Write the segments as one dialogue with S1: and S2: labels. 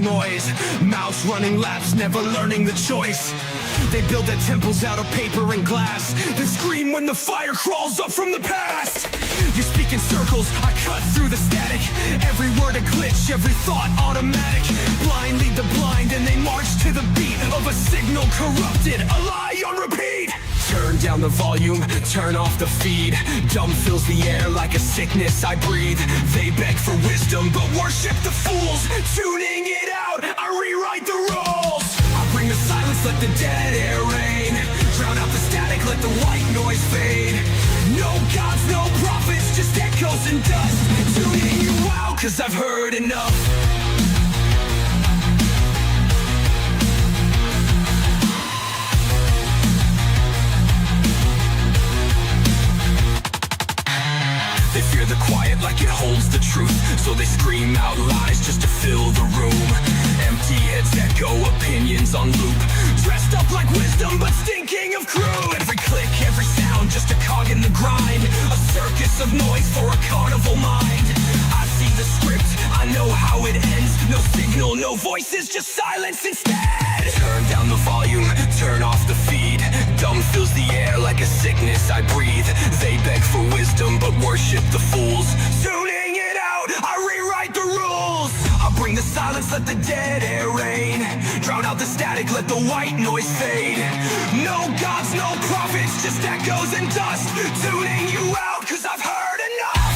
S1: noise. Mouse running laps, never learning the choice. They build their temples out of paper and glass, then scream when the fire crawls up from the past. You speak in circles, I cut through the static. Every word a glitch, every thought automatic. Blind lead the blind and they march to the beat of a signal corrupted, a lie on repeat. Turn down the volume, turn off the feed. Dumb fills the air like a sickness I breathe. They beg for wisdom but worship the fools. Tuning it out, I rewrite the rules. I bring the silence, let the dead air reign. Drown out the static, let the white noise fade. No gods, no prophets, just echoes and dust. Tuning you out, cause I've heard enough. They fear the quiet like it holds the truth, so they scream out lies just to fill the room. Empty heads echo opinions on loop, dressed up like wisdom but stinking of crew. Every click, every sound, just a cog in the grind. A circus of noise for a carnival mind. I see the script, I know how it ends. No signal, no voices, just silence instead. Turn down the volume, turn off the feed. Dumb fills the air like a sickness I breathe. They beg for wisdom but worship the fools. Tuning it out, I rewrite the rules. I bring the silence, let the dead air reign. Drown out the static, let the white noise fade. No gods, no prophets, just echoes and dust. Tuning you out, cause I've heard enough.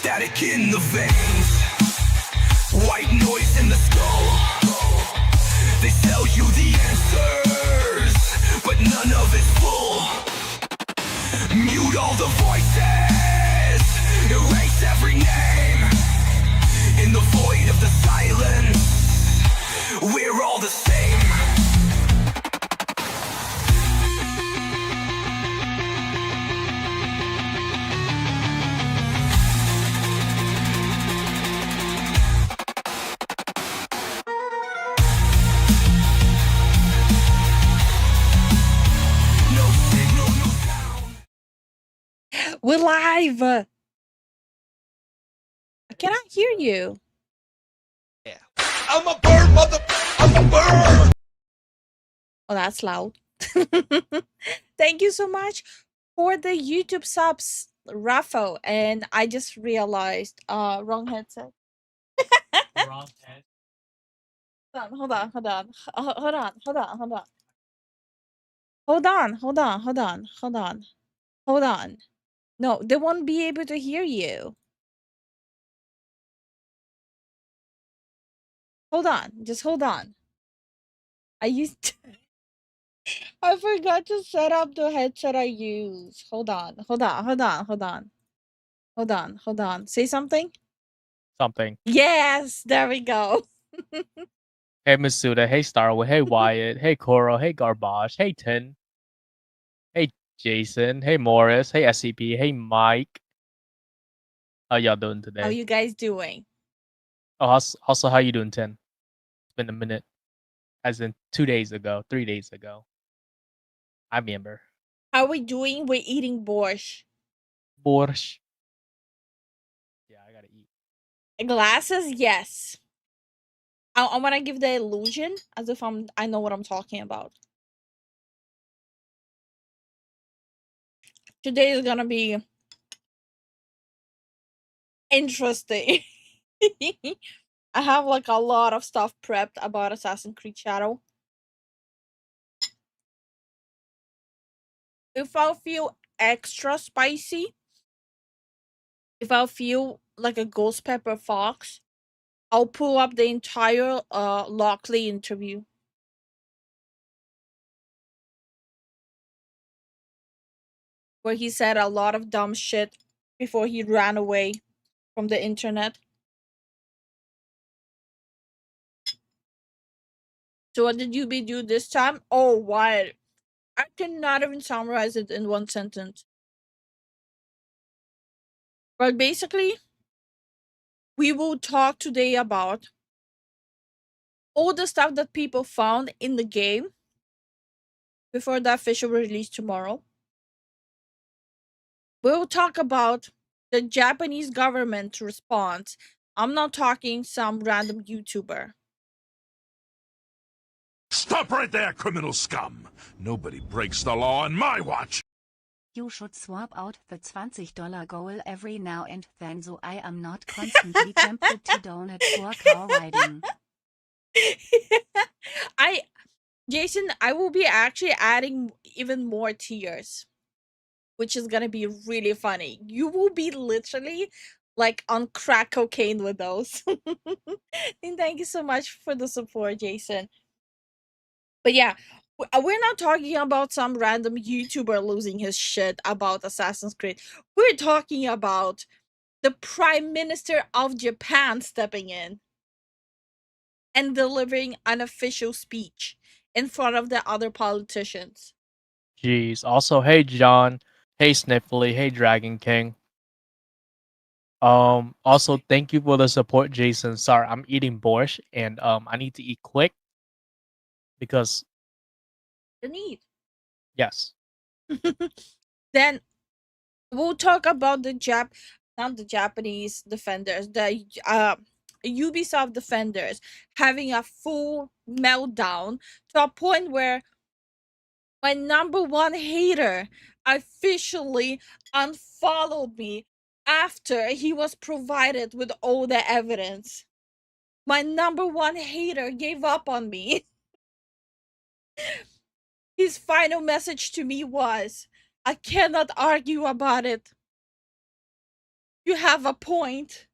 S1: Static in the veins, white noise in the skull. They sell you the answers, but none of it's full. Mute all the voices, erase every name. In the void of the silence, we're all the same.
S2: We're live. I cannot hear you.
S3: Yeah. I'm a bird, I'm a bird.
S2: Oh, that's loud. Thank you so much for the YouTube subs, Raffo. And I just realized, wrong headset.
S4: Wrong head.
S2: Hold on. Hold on. No, they won't be able to hear you. Hold on. Just hold on. I forgot to set up the headset I use. Hold on. Say something.
S4: Something.
S2: Yes, there we go.
S4: Hey Masuda, hey Starwood, hey Wyatt, hey Koro, hey Garbage, hey Tin, hey Jason, hey Morris, hey SCP, hey Mike. How y'all doing today?
S2: How you guys doing?
S4: Oh, also how you doing, Tin? It's been a minute. As in 2 days ago, 3 days ago. I remember.
S2: How we doing? We're eating borscht.
S4: Borscht. Yeah, I gotta eat.
S2: Glasses, yes. I want to give the illusion as if I know what I'm talking about. Today is gonna be interesting. I have like a lot of stuff prepped about Assassin's Creed Shadow. If I feel extra spicy, if I feel like a ghost pepper fox, I'll pull up the entire Lockley interview. Where he said a lot of dumb shit before he ran away from the internet. So what did UB do this time? Oh, what? I cannot even summarize it in one sentence. But basically, we will talk today about all the stuff that people found in the game before the official release tomorrow. We'll talk about the Japanese government response. I'm not talking some random YouTuber.
S3: Stop right there, criminal scum! Nobody breaks the law on my watch!
S5: You should swap out the $20 goal every now and then so I am not constantly tempted to donate for car riding.
S2: Jason, I will be actually adding even more tiers, which is gonna be really funny. You will be literally like on crack cocaine with those. And thank you so much for the support, Jason. But yeah, we're not talking about some random YouTuber losing his shit about Assassin's Creed. We're talking about the Prime Minister of Japan stepping in and delivering an official speech in front of the other politicians.
S4: Jeez. Also, hey John. Hey Sniffly. Hey Dragon King. Also thank you for the support, Jason. Sorry, I'm eating borscht and I need to eat quick because
S2: The need.
S4: yes.
S2: Then we'll talk about not the Japanese defenders, the Ubisoft defenders having a full meltdown to a point where my number one hater officially unfollowed me after he was provided with all the evidence. My number one hater gave up on me. His final message to me was, I cannot argue about it. You have a point.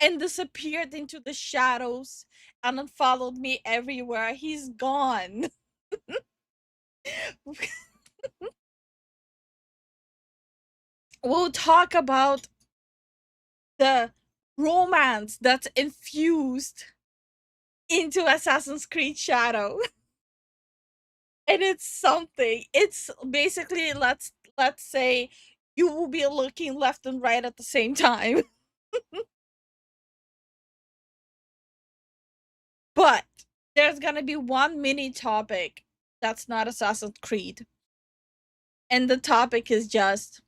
S2: And disappeared into the shadows and unfollowed me everywhere. He's gone. We'll talk about the romance that's infused into Assassin's Creed Shadow. And it's something. It's basically let's say you will be looking left and right at the same time. But there's gonna be one mini topic that's not Assassin's Creed. And the topic is just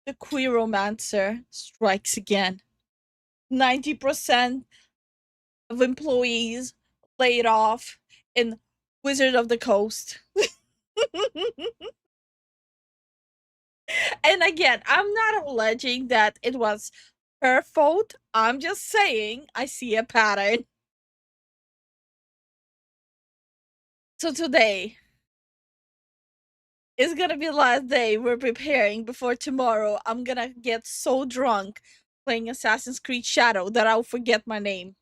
S2: the queer romancer strikes again. 90% of employees laid off in Wizard of the Coast. And again, I'm not alleging that it was her fault. I'm just saying I see a pattern. So today is gonna be the last day we're preparing before tomorrow. I'm gonna get so drunk playing Assassin's Creed Shadow that I'll forget my name.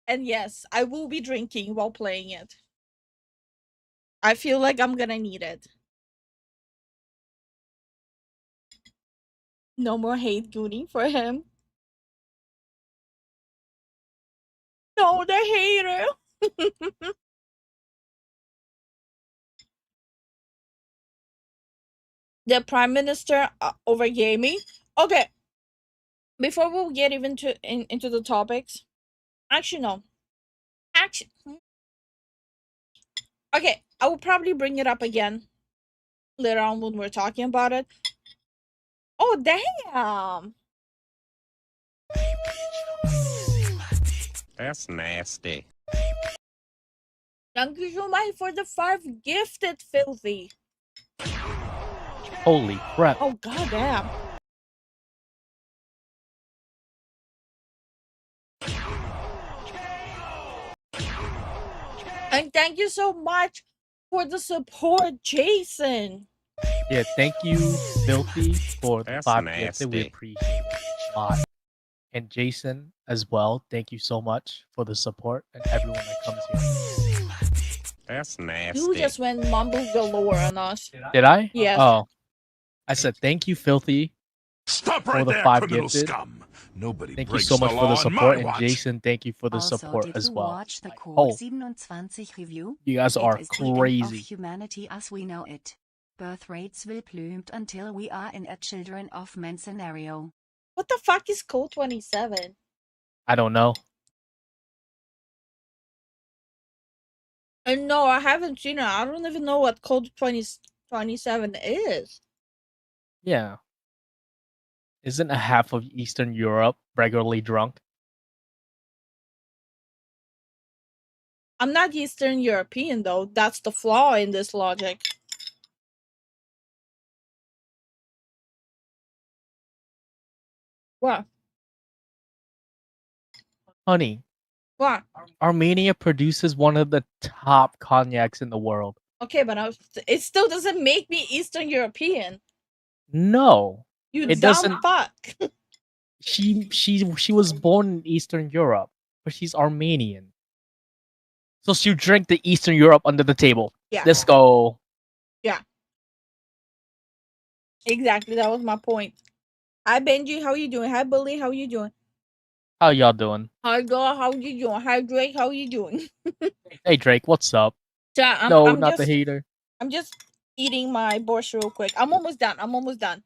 S2: And yes, I will be drinking while playing it. I feel like I'm gonna need it. No more hate gooning for him. No, the hater. The Prime Minister over gaming. Okay, before we get even into the topics, actually no. Actually, okay, I will probably bring it up again later on when we're talking about it. Oh damn!
S6: That's nasty.
S2: Thank you so much for the 5 gifted, filthy.
S4: Holy crap.
S2: Oh goddamn! And thank you so much for the support, Jason.
S4: Yeah, thank you, Filthy, for the
S6: That's
S4: 5 gifted. We
S6: nasty.
S4: appreciate it a lot. And Jason as well, thank you so much for the support and everyone that comes here.
S6: That's nasty.
S2: You just went mumble galore on us.
S4: Did I?
S2: Yes.
S4: Oh. I said thank you, Filthy,
S3: Stop
S4: for
S3: right
S4: the
S3: there,
S4: 5
S3: criminal
S4: gifted.
S3: scum! Nobody
S4: Thank you
S3: breaks
S4: so much
S3: the
S4: for
S3: law
S4: the
S3: on
S4: support.
S3: my
S4: And
S3: watch.
S4: Jason, thank you for the
S5: Also,
S4: support
S5: did
S4: as
S5: you
S4: well.
S5: watch the Core
S4: Oh,
S5: 27 review?
S4: you guys
S5: It
S4: are
S5: is the end of
S4: crazy.
S5: humanity as we know it. Birth rates will plummet until we are in a children of men scenario.
S2: What the fuck is Code 27?
S4: I don't know.
S2: No, I haven't seen it. I don't even know what Code 2027 is.
S4: Yeah. Isn't a half of Eastern Europe regularly drunk?
S2: I'm not Eastern European, though. That's the flaw in this logic. What?
S4: Honey,
S2: What?
S4: Armenia produces one of the top cognacs in the world.
S2: Okay, but it still doesn't make me Eastern European.
S4: No,
S2: You
S4: it
S2: dumb
S4: doesn't.
S2: fuck.
S4: She was born in Eastern Europe, but she's Armenian. So she drank the Eastern Europe under the table.
S2: Yeah.
S4: Let's go.
S2: Yeah. Exactly. That was my point. Hi Benji, how you doing? Hi Billy, how you doing?
S4: How y'all doing?
S2: Hi girl, how you doing? Hi Drake, how you doing?
S4: Hey Drake, what's up?
S2: Yeah,
S4: No,
S2: I'm
S4: not
S2: just
S4: the hater.
S2: I'm just eating my borscht real quick. I'm almost done. I'm almost done.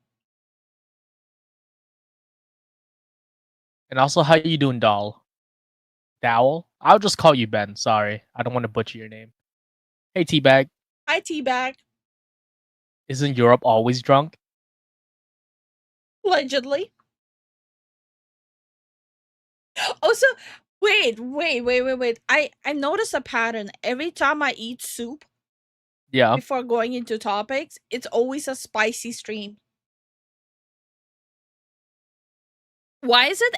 S4: And also, how you doing, doll? Dowell? I'll just call you Ben. Sorry, I don't want to butcher your name. Hey Teabag,
S2: Hi Teabag.
S4: isn't Europe always drunk?
S2: Allegedly. Also, wait. I notice a pattern. Every time I eat soup
S4: Yeah.
S2: before going into topics, it's always a spicy stream. Why is it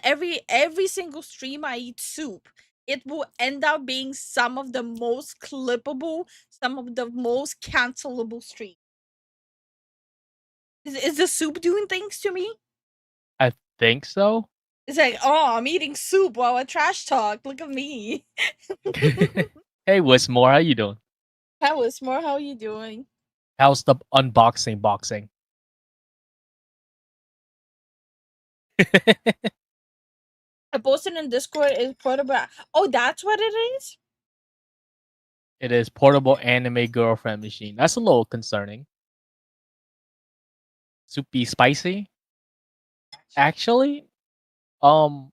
S2: every single stream I eat soup, it will end up being some of the most clippable, some of the most cancelable streams? Is the soup doing things to me?
S4: I think so.
S2: It's like, oh, I'm eating soup while I trash talk. Look at me.
S4: Hey Wismore, how you doing?
S2: Hi Wismore, how are you doing?
S4: How's the unboxing boxing?
S2: I posted in Discord is portable. Oh, that's what it is?
S4: It is portable anime girlfriend machine. That's a little concerning. Soupy spicy? Actually, um,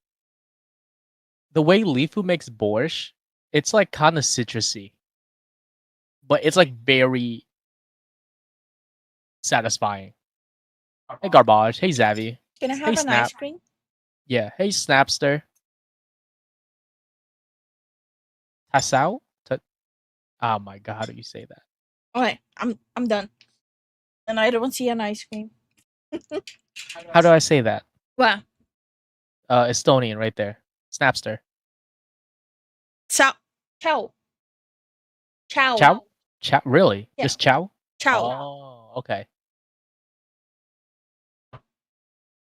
S4: the way Lifu makes borscht, it's like kind of citrusy, but it's like very satisfying. Hey Garbage, hey Zavi,
S2: Can I
S4: hey
S2: have an
S4: Snap,
S2: ice cream?
S4: yeah, hey Snapster, Tassau. Oh my god, how do you say that?
S2: Okay, I'm done. And I don't see an ice cream.
S4: How do I say that?
S2: Well,
S4: Estonian right there. Snapster.
S2: ciao. Ciao. Ciao.
S4: Chow? Chow? Really?
S2: Yeah.
S4: Just chow?
S2: Ciao.
S4: Oh, okay.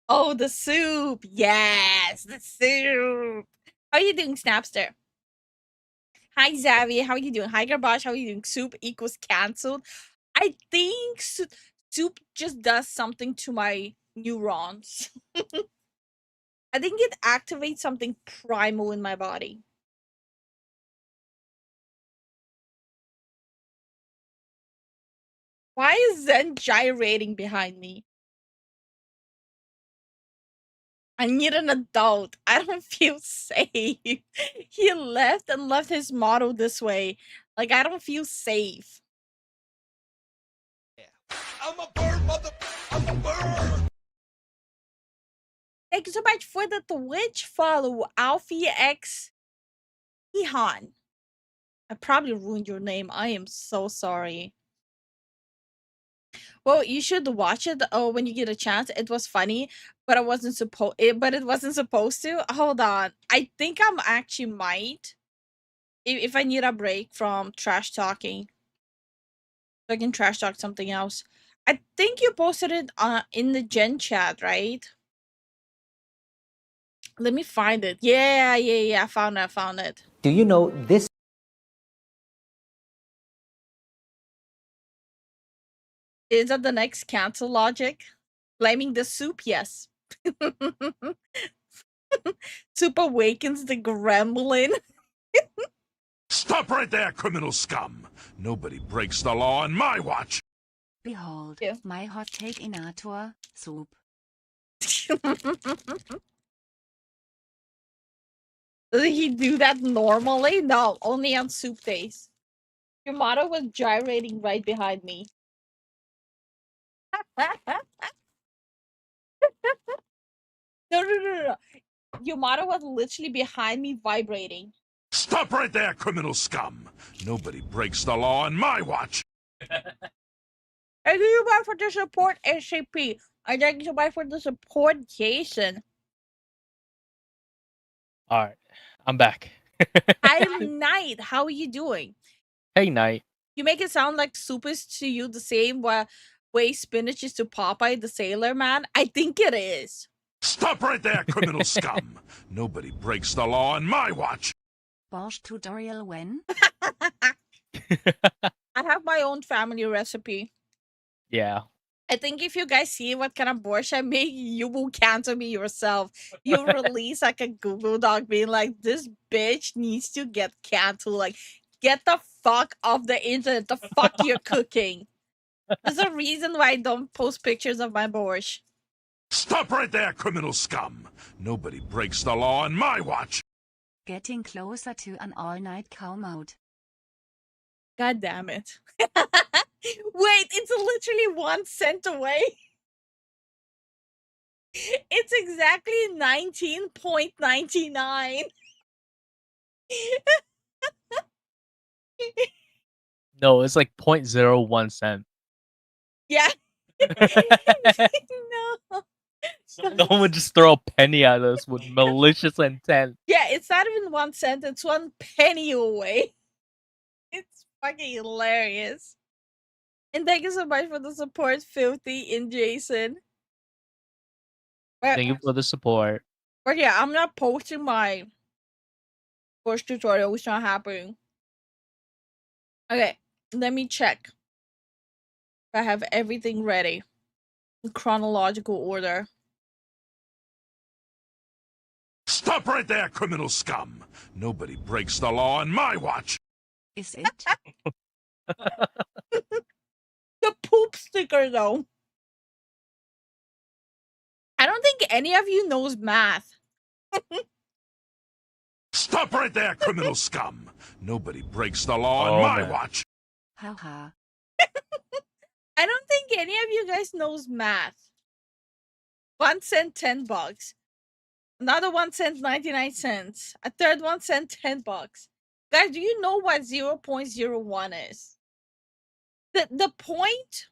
S2: Oh, the soup. Yes, the soup. How are you doing, Snapster? Hi, Zavi. How are you doing? Hi, Garbage. How are you doing? Soup equals cancelled. I think soup just does something to my neurons. I think it activates something primal in my body. Why is Zen gyrating behind me? I need an adult. I don't feel safe. He left and left his motto this way. Like, I don't feel safe.
S3: I'm a bird, mother. I'm a bird.
S2: Thank you so much for the Twitch follow, Alfie X Ihan. I probably ruined your name. I am so sorry. Well, you should watch it when you get a chance. It was funny, but it wasn't supposed to. Hold on. I think I'm actually might if I need a break from trash talking. So I can trash talk something else. I think you posted it in the Gen chat, right? Let me find it. Yeah. I found it.
S7: Do you know this?
S2: Is that the next cancel logic? Blaming the soup, yes. Soup awakens the gremlin.
S3: Stop right there, criminal scum. Nobody breaks the law on my watch.
S5: Behold,
S2: Yeah.
S5: my hot take inator, soup.
S2: Does he do that normally? No, only on soup days. Your motto was gyrating right behind me. No. Your motto was literally behind me vibrating.
S3: Stop right there, criminal scum! Nobody breaks the law on my watch!
S2: Thank you so much for the support, SCP. And thank you so much for the support, Jason.
S4: All right, I'm back.
S2: Hi, Knight. How are you doing?
S4: Hey, Knight.
S2: You make it sound like soup is to you the same way spinach is to Popeye the Sailor Man. I think it is.
S3: Stop right there, criminal scum! Nobody breaks the law on my watch!
S5: Borscht tutorial when?
S2: I have my own family recipe.
S4: Yeah.
S2: I think if you guys see what kind of borscht I make, you will cancel me yourself. You'll release like a Google Doc being like, this bitch needs to get canceled. Like, get the fuck off the internet. The fuck you're cooking. There's a reason why I don't post pictures of my borscht.
S3: Stop right there, criminal scum! Nobody breaks the law on my watch!
S5: Getting closer to an all-night cow mode.
S2: God damn it. Wait, it's literally 1 cent away. It's exactly 19.99.
S4: No, it's like 0.01 cent.
S2: Yeah. No.
S4: Someone would just throw a penny at us with malicious intent.
S2: Yeah, it's not even 1 cent, it's 1 penny away. It's fucking hilarious. And thank you so much for the support, Filthy and Jason.
S4: Thank you for the support.
S2: But yeah, I'm not posting my first tutorial. It's not happening. Okay, let me check if I have everything ready in chronological order.
S3: Stop right there, criminal scum! Nobody breaks the law on my watch!
S5: Is it?
S2: The poop sticker, though. I don't think any of you knows math.
S3: Stop right there, criminal scum! Nobody breaks the law
S4: Oh,
S3: on my
S4: man.
S3: watch!
S5: Haha.
S2: I don't think any of you guys knows math. 1 cent, $10. Another 1 cent, 99 cents. A third 1 cent, $10. Guys, do you know what 0.01 is? The point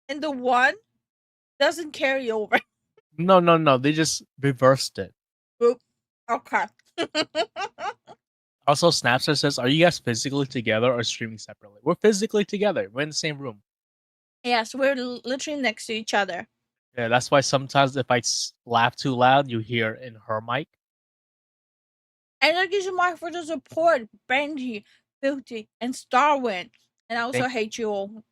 S2: and the 1 doesn't carry over.
S4: No. They just reversed it.
S2: Oop. Okay.
S4: Also, Snapster says, are you guys physically together or streaming separately? We're physically together. We're in the same room.
S2: Yes, we're literally next to each other.
S4: Yeah, that's why sometimes if I laugh too loud, you hear in her mic.
S2: And thank you so much for the support, Benji, Filthy, and Starwind. And I also hate you all.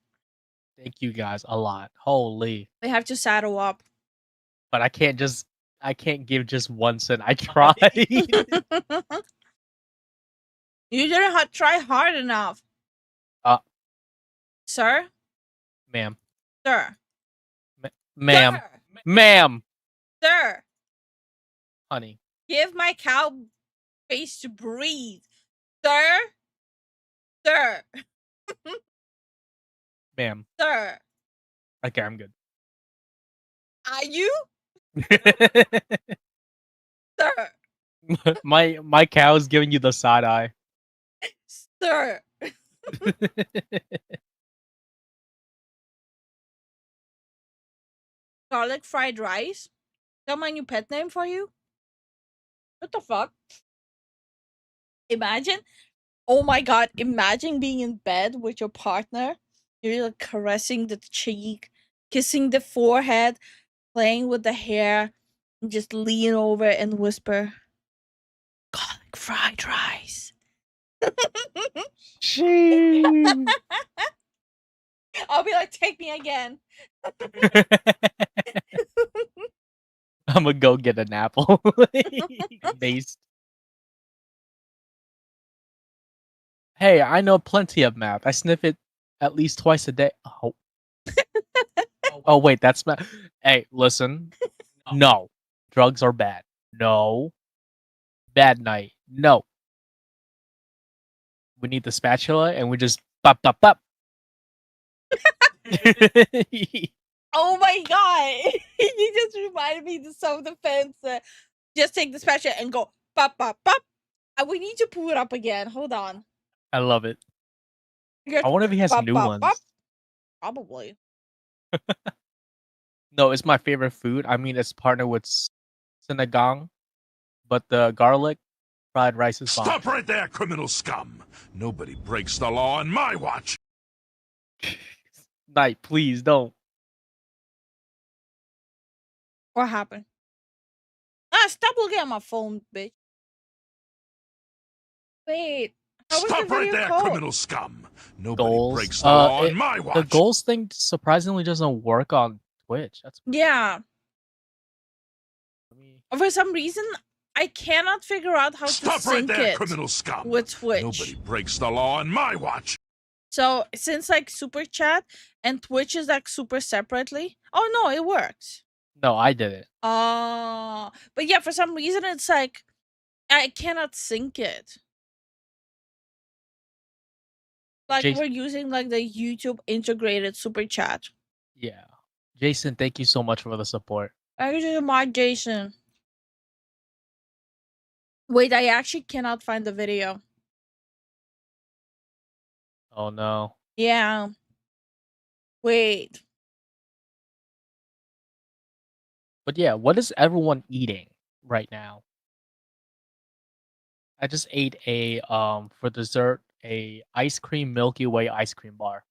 S4: Thank you guys a lot. Holy.
S2: We have to saddle up.
S4: But I can't give just 1 cent. I tried.
S2: You didn't try hard enough. Sir?
S4: Ma'am.
S2: Sir.
S4: Ma'am.
S2: Sir.
S4: Ma'am.
S2: Sir.
S4: Honey.
S2: Give my cow space to breathe. Sir. Sir.
S4: Ma'am.
S2: Sir.
S4: Okay, I'm good.
S2: Are you? Sir.
S4: my cow's giving you the side eye.
S2: Sir. Garlic fried rice? Is that my new pet name for you? What the fuck? Imagine. Oh my god, imagine being in bed with your partner. You're like caressing the cheek, kissing the forehead, playing with the hair, and just lean over and whisper, garlic fried rice.
S4: Sheesh.
S2: I'll be like, take me again.
S4: I'm gonna go get an apple. Based. Hey, I know plenty of math. I sniff it at least twice a day. Oh, oh wait, that's math. Hey, listen. No, drugs are bad. No, bad night. No, We need the spatula, and we just pop, pop, pop.
S2: Oh my god! You just reminded me the self-defense. Just take the special and go pop, pop, pop. We need to pull it up again. Hold on.
S4: I love it.
S2: You
S4: I wonder if he has
S2: pop,
S4: new
S2: pop,
S4: ones.
S2: pop. Probably.
S4: No, it's my favorite food. I mean, it's partnered with sinigang, but the garlic fried rice is bomb.
S3: Stop right there, criminal scum! Nobody breaks the law on my watch!
S4: Knight, please don't.
S2: What happened? Stop looking at my phone, bitch. Wait. How was
S3: Stop
S2: the
S3: right
S2: video
S3: there,
S2: called?
S3: criminal scum! Nobody
S4: Goals.
S3: breaks the law on my watch!
S4: The goals thing surprisingly doesn't work on Twitch. That's
S2: Yeah.
S4: for me.
S2: For some reason, I cannot figure out how to
S3: Stop right
S2: sync
S3: there,
S2: it
S3: criminal scum!
S2: with Twitch.
S3: Nobody breaks the law on my watch!
S2: So since like Super Chat and Twitch is like super separately. Oh no, it works.
S4: No, I did it.
S2: But yeah, for some reason it's like I cannot sync it. Like
S4: Jason-
S2: we're using like the YouTube integrated Super Chat.
S4: Yeah. Jason, thank you so much for the support.
S2: Thank you so much, Jason. Wait, I actually cannot find the video.
S4: Oh no.
S2: Yeah. Wait.
S4: But yeah, what is everyone eating right now? I just ate a for dessert a ice cream Milky Way ice cream bar.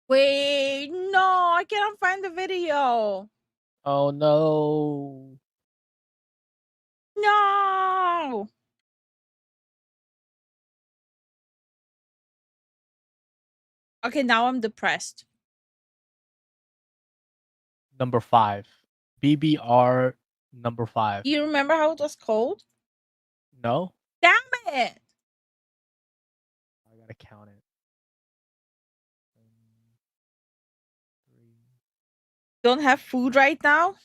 S2: Wait, no, I cannot find the video.
S4: Oh no.
S2: No. Okay, now I'm depressed.
S4: Number 5. BBR number 5.
S2: You remember how it was called?
S4: No?
S2: Damn it.
S4: I gotta count it. 3.
S2: Don't have food right now?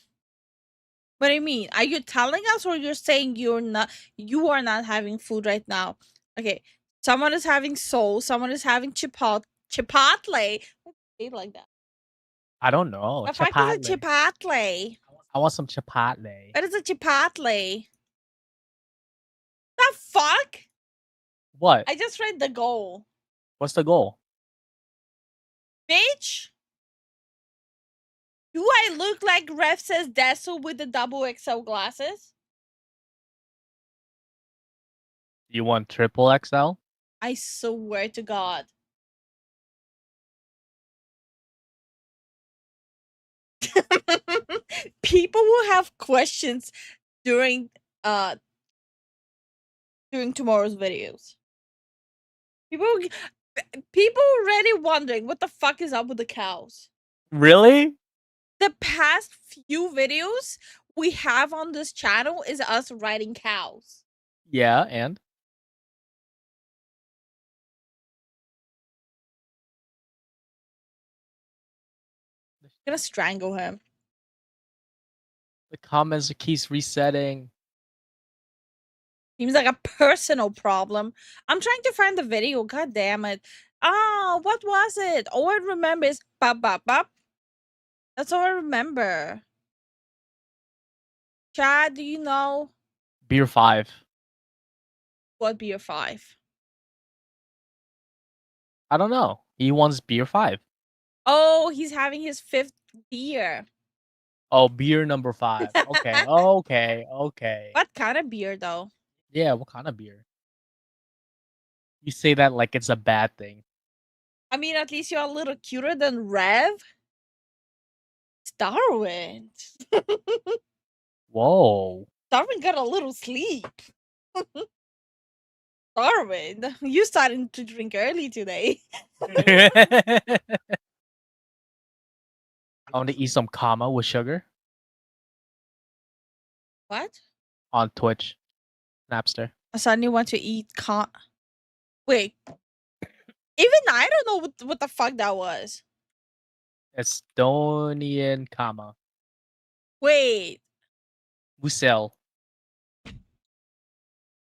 S2: What do you mean? Are you telling us or you're saying you are not having food right now? Okay. Someone is having soul, someone is having chipotle. Chipotle. Say it like that.
S4: I don't know.
S2: The fuck is a
S4: Chipotle.
S2: chipotle?
S4: I want some chipotle.
S2: What is a chipotle? The fuck?
S4: What?
S2: I just read the goal.
S4: What's the goal?
S2: Bitch? Do I look like Ref says Desu with the double XL glasses?
S4: You want triple XL?
S2: I swear to God. People will have questions during tomorrow's videos. People already wondering what the fuck is up with the cows.
S4: Really?
S2: The past few videos we have on this channel is us riding cows.
S4: Yeah, and?
S2: I'm gonna strangle him.
S4: The comments keeps resetting.
S2: Seems like a personal problem. I'm trying to find the video. God damn it. Oh, what was it? All I remember is bop bop bop. That's all I remember. Chad, do you know
S4: Beer 5.
S2: what beer 5?
S4: I don't know. He wants beer 5.
S2: Oh, he's having his 5th beer.
S4: Oh, beer number 5. Okay. Okay.
S2: What kind of beer though?
S4: Yeah, what kind of beer? You say that like it's a bad thing.
S2: I mean, at least you're a little cuter than Rev. Starwind.
S4: Whoa.
S2: Starwind got a little sleep. Starwind, you starting to drink early today.
S4: I want to eat some kama with sugar
S2: What?
S4: on Twitch. Napster.
S2: I suddenly want to eat Wait. Even I don't know what the fuck that was.
S4: Estonian kama.
S2: Wait.
S4: Musel.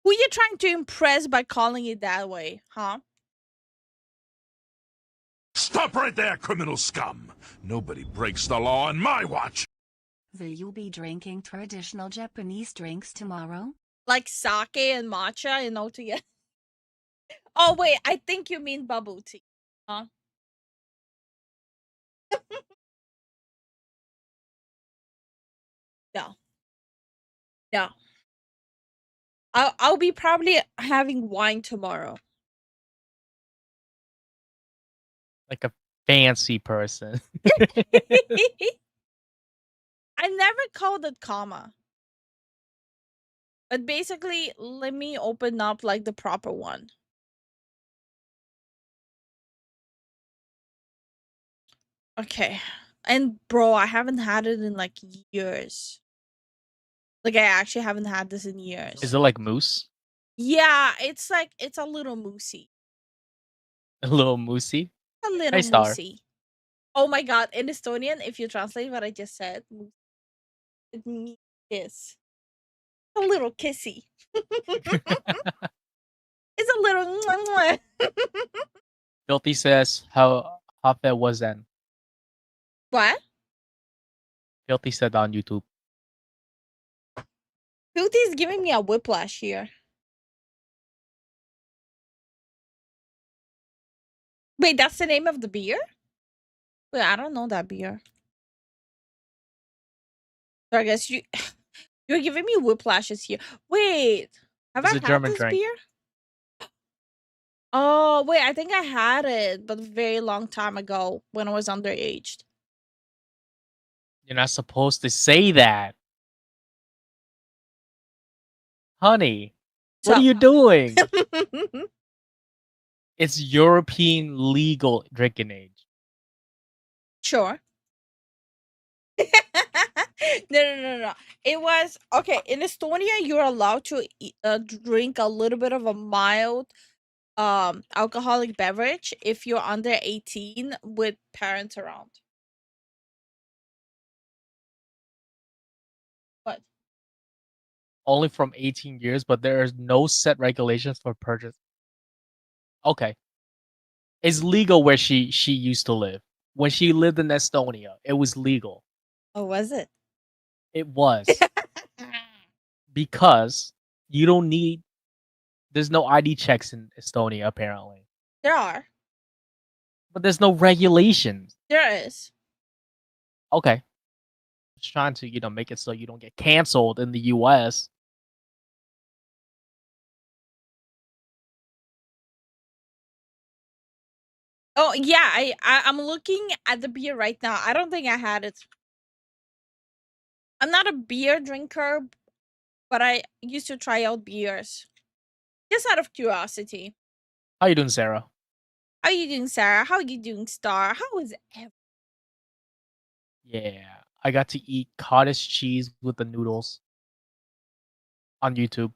S2: Who you trying to impress by calling it that way, huh?
S3: Stop right there, criminal scum! Nobody breaks the law on my watch!
S5: Will you be drinking traditional Japanese drinks tomorrow?
S2: Like sake and matcha and all together. Oh wait, I think you mean bubble tea, huh? No, no. I'll be probably having wine tomorrow.
S4: Like a fancy person.
S2: I never called it comma. But basically, let me open up like the proper one. Okay. And bro, I haven't had it in like years. Like I actually haven't had this in years.
S4: Is it like mousse?
S2: Yeah, it's like it's a little moosey.
S4: A little moussey?
S2: A little
S4: Hey, Star.
S2: moosey. Oh my god, in Estonian, if you translate what I just said, it means kiss. A little kissy. It's a little mwah, mwah.
S4: Filthy says, how fat was Zen?
S2: What?
S4: Filthy said on YouTube.
S2: Filthy is giving me a whiplash here. Wait, that's the name of the beer? Wait, I don't know that beer. So I guess you're giving me whiplashes here. Wait, have
S4: It's
S2: I
S4: a
S2: had
S4: German
S2: this
S4: drink.
S2: beer? Oh, wait, I think I had it, but a very long time ago when I was underage.
S4: You're not supposed to say that. Honey, what are
S2: So-
S4: you doing? It's European legal drinking age.
S2: Sure. No. It was okay. In Estonia, you're allowed to drink a little bit of a mild alcoholic beverage if you're under 18 with parents around. What?
S4: Only from 18 years, but there is no set regulations for purchase. Okay. It's legal where she used to live. When she lived in Estonia, it was legal.
S2: Oh, was it?
S4: It was. Because you don't need there's no ID checks in Estonia apparently.
S2: There are.
S4: But there's no regulations.
S2: There is.
S4: Okay. Just trying to, make it so you don't get canceled in the US.
S2: Oh yeah, I'm looking at the beer right now. I don't think I had it. I'm not a beer drinker, but I used to try out beers. Just out of curiosity.
S4: How you doing, Sarah?
S2: How you doing, Sarah? How you doing, Star? How is it?
S4: Yeah. I got to eat cottage cheese with the noodles on YouTube.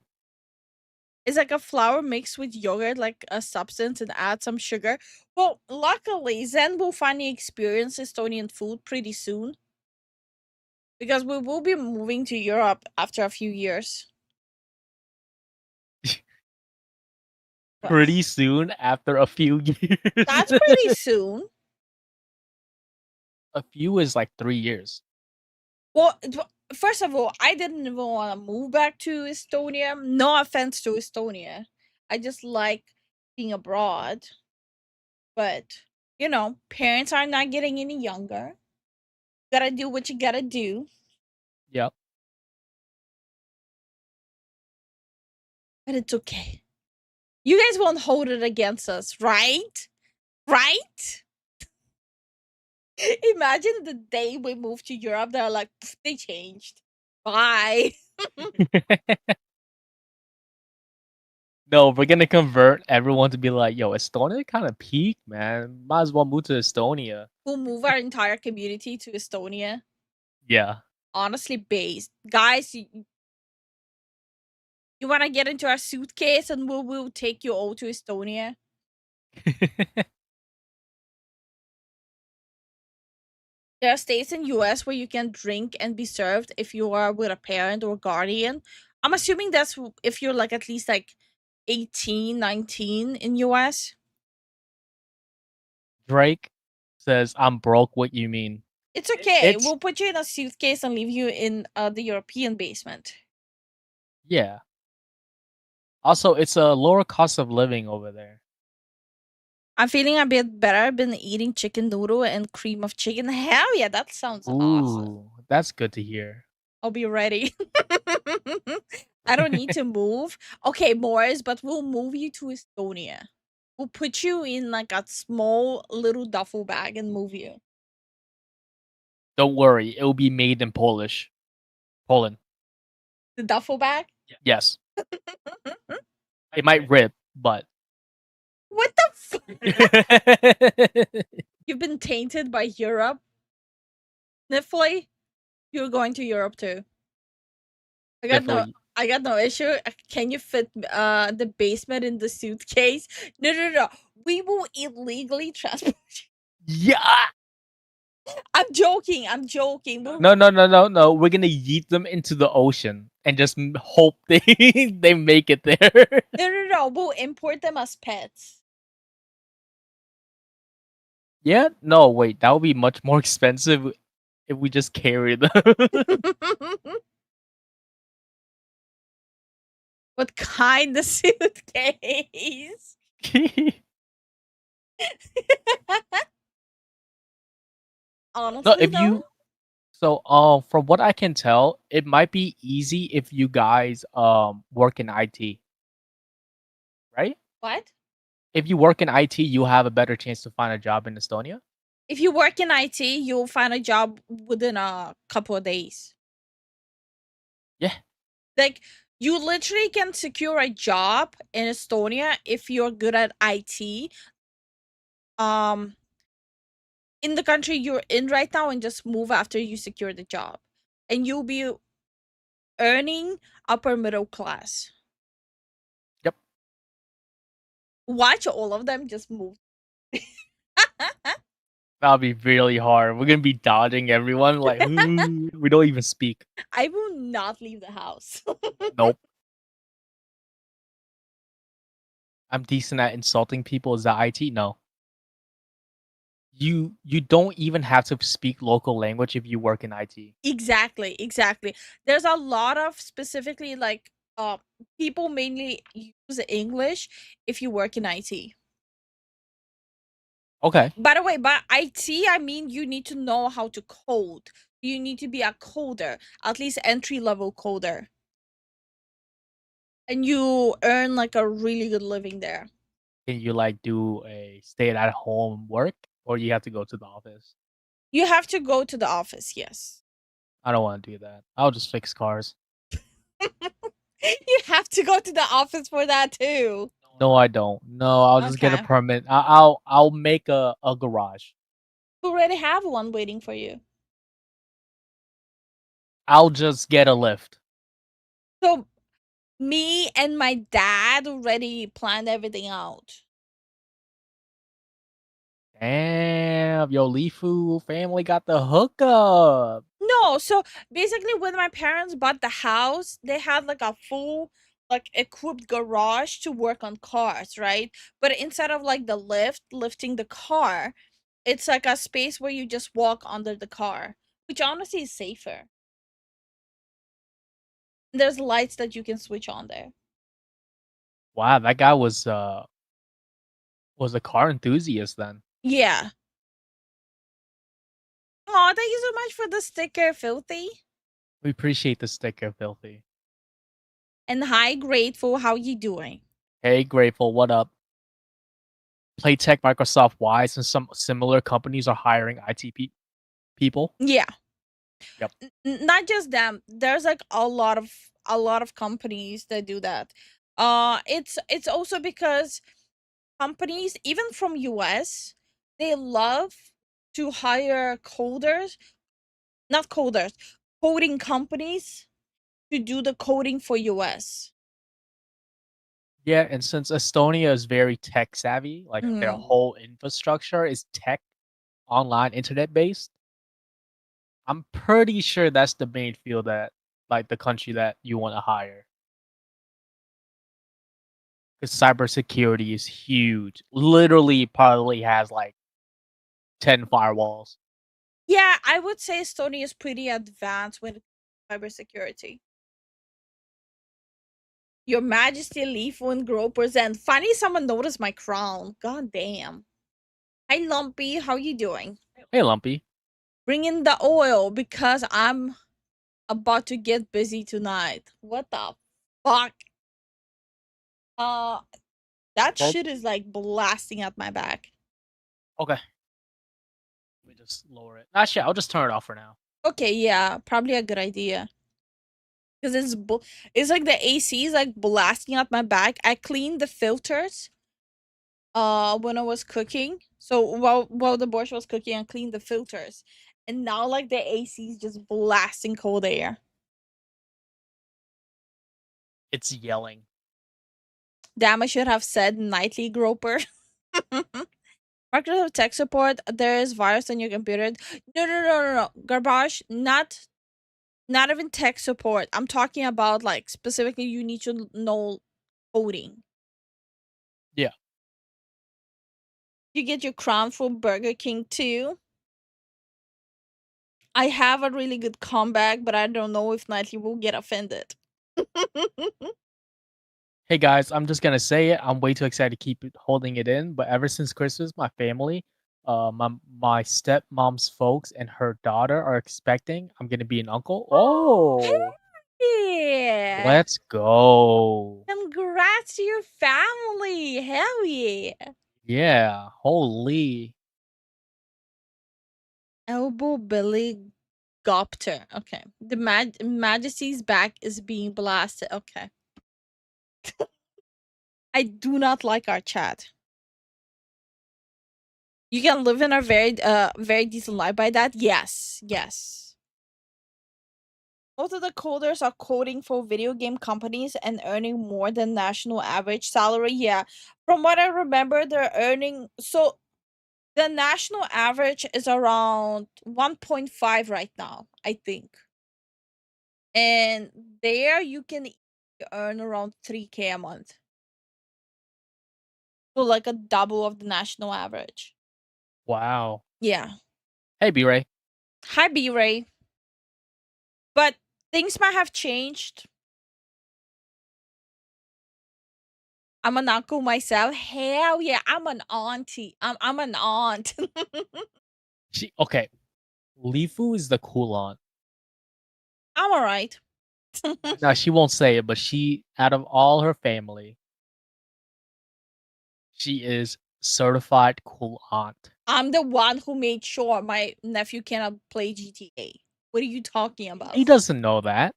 S2: It's like a flour mixed with yogurt, like a substance, and add some sugar. Well, luckily, Zen will finally experience Estonian food pretty soon. Because we will be moving to Europe after a few years. What?
S4: Pretty soon after a few years.
S2: That's pretty soon.
S4: A few is like 3 years.
S2: Well, first of all, I didn't even want to move back to Estonia. No offense to Estonia. I just like being abroad. But, parents are not getting any younger. Gotta do what you gotta do.
S4: Yep.
S2: But it's okay. You guys won't hold it against us, right? Right? Imagine the day we moved to Europe, they're like, they changed. Bye.
S4: No, we're gonna convert everyone to be like, yo, Estonia kind of peaked, man. Might as well move to Estonia.
S2: We'll move our entire community to Estonia.
S4: Yeah.
S2: Honestly, based. Guys, you want to get into our suitcase and we'll take you all to Estonia? There are states in US where you can drink and be served if you are with a parent or guardian. I'm assuming that's if you're like at least like 18, 19 in US.
S4: Drake says, "I'm broke. What you mean?"
S2: It's okay.
S4: It's
S2: We'll put you in a suitcase and leave you in the European basement.
S4: yeah. Also, it's a lower cost of living over there.
S2: I'm feeling a bit better. I've been eating chicken noodle and cream of chicken. Hell yeah, that sounds awesome.
S4: Ooh, that's good to hear.
S2: I'll be ready. I don't need to move. Okay, Morris, but we'll move you to Estonia. We'll put you in like a small little duffel bag and move you.
S4: Don't worry, it will be made in Poland.
S2: The duffel bag?
S4: Yes, it might rip, but
S2: What the You've been tainted by Europe? Nifly? You're going to Europe too. I got
S4: definitely.
S2: no issue. Can you fit the basement in the suitcase? No. We will illegally transport you.
S4: Yeah.
S2: I'm joking. We'll-
S4: No. We're gonna yeet them into the ocean and just hope they they make it there.
S2: No. We'll import them as pets.
S4: Yeah. No. Wait. That would be much more expensive if we just carry them.
S2: What kind of suitcase? Honestly,
S4: No. If
S2: though,
S4: you so from what I can tell, it might be easy if you guys work in IT, right?
S2: what?
S4: If you work in IT, you have a better chance to find a job in Estonia.
S2: If you work in IT, you'll find a job within a couple of days.
S4: Yeah.
S2: Like you literally can secure a job in Estonia if you're good at IT. In the country you're in right now and just move after you secure the job. And you'll be earning upper middle class.
S4: Yep.
S2: Watch all of them just move.
S4: That'll be really hard. We're gonna be dodging everyone. Like we don't even speak.
S2: I will not leave the house.
S4: Nope. I'm decent at insulting people. Is that IT? No. You don't even have to speak local language if you work in IT.
S2: Exactly. There's a lot of specifically like people mainly use English if you work in IT.
S4: Okay.
S2: By the way, by IT I mean you need to know how to code. You need to be a coder, at least entry level coder. And you earn like a really good living there.
S4: Can you like do a stay at home work or you have to go to the office?
S2: You have to go to the office, yes.
S4: I don't want to do that. I'll just fix cars.
S2: You have to go to the office for that too.
S4: No, I don't. No, I'll just get a
S2: Okay.
S4: permit. I'll make a garage.
S2: You already have one waiting for you.
S4: I'll just get a lift.
S2: So me and my dad already planned everything out.
S4: Damn, yo, Lifu family got the hookup.
S2: No, so basically when my parents bought the house, they had like a full like equipped garage to work on cars, right? But instead of like the lift lifting the car, it's like a space where you just walk under the car, which honestly is safer. There's lights that you can switch on there.
S4: Wow, that guy was a car enthusiast then.
S2: Yeah. Oh, thank you so much for the sticker, Filthy.
S4: We appreciate the sticker, Filthy.
S2: And hi, Grateful. How you doing?
S4: Hey, Grateful, what up? Playtech, Microsoft, Wise, and some similar companies are hiring IT people.
S2: Yeah.
S4: Yep.
S2: Not just them. There's like a lot of companies that do that. It's also because companies, even from US, they love to hire coders, not coders, coding companies to do the coding for US.
S4: Yeah, and since Estonia is very tech savvy, like their
S2: Mm.
S4: whole infrastructure is tech, online, internet based, I'm pretty sure that's the main field that, like, the country that you want to hire. because cybersecurity is huge. Literally, probably has like 10 firewalls.
S2: Yeah, I would say Estonia is pretty advanced when it comes to cybersecurity. Your Majesty, Lifu, and Gropers, and funny someone noticed my crown. God damn. Hi, Lumpy. How you doing?
S4: Hey, Lumpy.
S2: Bring in the oil because I'm about to get busy tonight. What the fuck? That
S4: Well-
S2: shit is like blasting at my back.
S4: Okay. Let me just lower it. Actually, I'll just turn it off for now.
S2: Okay, yeah, probably a good idea. Because it's like the AC is like blasting at my back. I cleaned the filters when I was cooking. So while the borscht was cooking, I cleaned the filters. And now like the AC is just blasting cold air.
S4: It's yelling.
S2: Damn, I should have said nightly groper. Microsoft tech support, there is virus on your computer. No. Garbage, not even tech support. I'm talking about like specifically you need to know coding.
S4: Yeah.
S2: You get your crown from Burger King too. I have a really good comeback, but I don't know if Nightly will get offended.
S4: Hey guys, I'm just gonna say it. I'm way too excited to keep holding it in. But ever since Christmas, my family, my stepmom's folks and her daughter are expecting I'm gonna be an uncle. Oh,
S2: Yeah.
S4: let's go.
S2: Congrats to your family. Hell yeah.
S4: Yeah, holy.
S2: Elbow Billy Gopter. Okay. The Majesty's back is being blasted. Okay. I do not like our chat. You can live in a very decent life by that. Yes. Most of the coders are coding for video game companies and earning more than national average salary. Yeah. From what I remember, they're earning so the national average is around 1.5 right now, I think. And there you can earn around 3K a month. So like a double of the national average.
S4: Wow.
S2: Yeah.
S4: Hey, B-Ray.
S2: Hi, B-Ray. But things might have changed. I'm an uncle myself. Hell yeah, I'm an auntie. I'm an aunt.
S4: Okay. Lifu is the cool aunt.
S2: I'm alright.
S4: Now she won't say it, but she, out of all her family, she is certified cool aunt.
S2: I'm the one who made sure my nephew cannot play GTA. What are you talking about?
S4: He doesn't know that.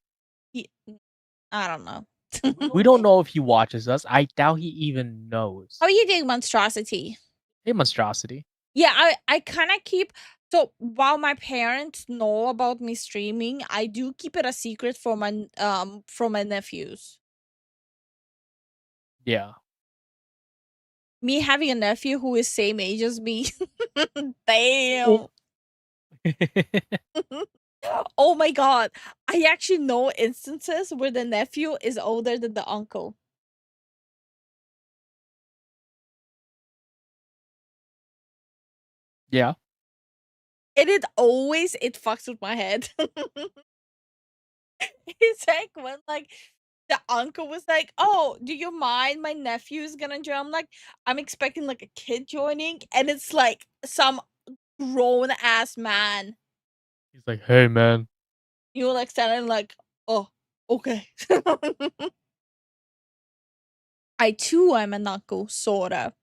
S2: I don't know.
S4: We don't know if he watches us. I doubt he even knows.
S2: How are you doing, monstrosity?
S4: Hey, monstrosity.
S2: Yeah, I kind of keep. So while my parents know about me streaming, I do keep it a secret from my nephews.
S4: Yeah.
S2: Me having a nephew who is same age as me. Damn. Oh my god. I actually know instances where the nephew is older than the uncle.
S4: Yeah.
S2: And it fucks with my head. It's like when like the uncle was like, "Oh, do you mind? My nephew's gonna join." I'm like, I'm expecting like a kid joining, and it's like some grown ass man.
S4: He's like, hey, man.
S2: You like standing like, oh, okay. I too am an uncle, sorta.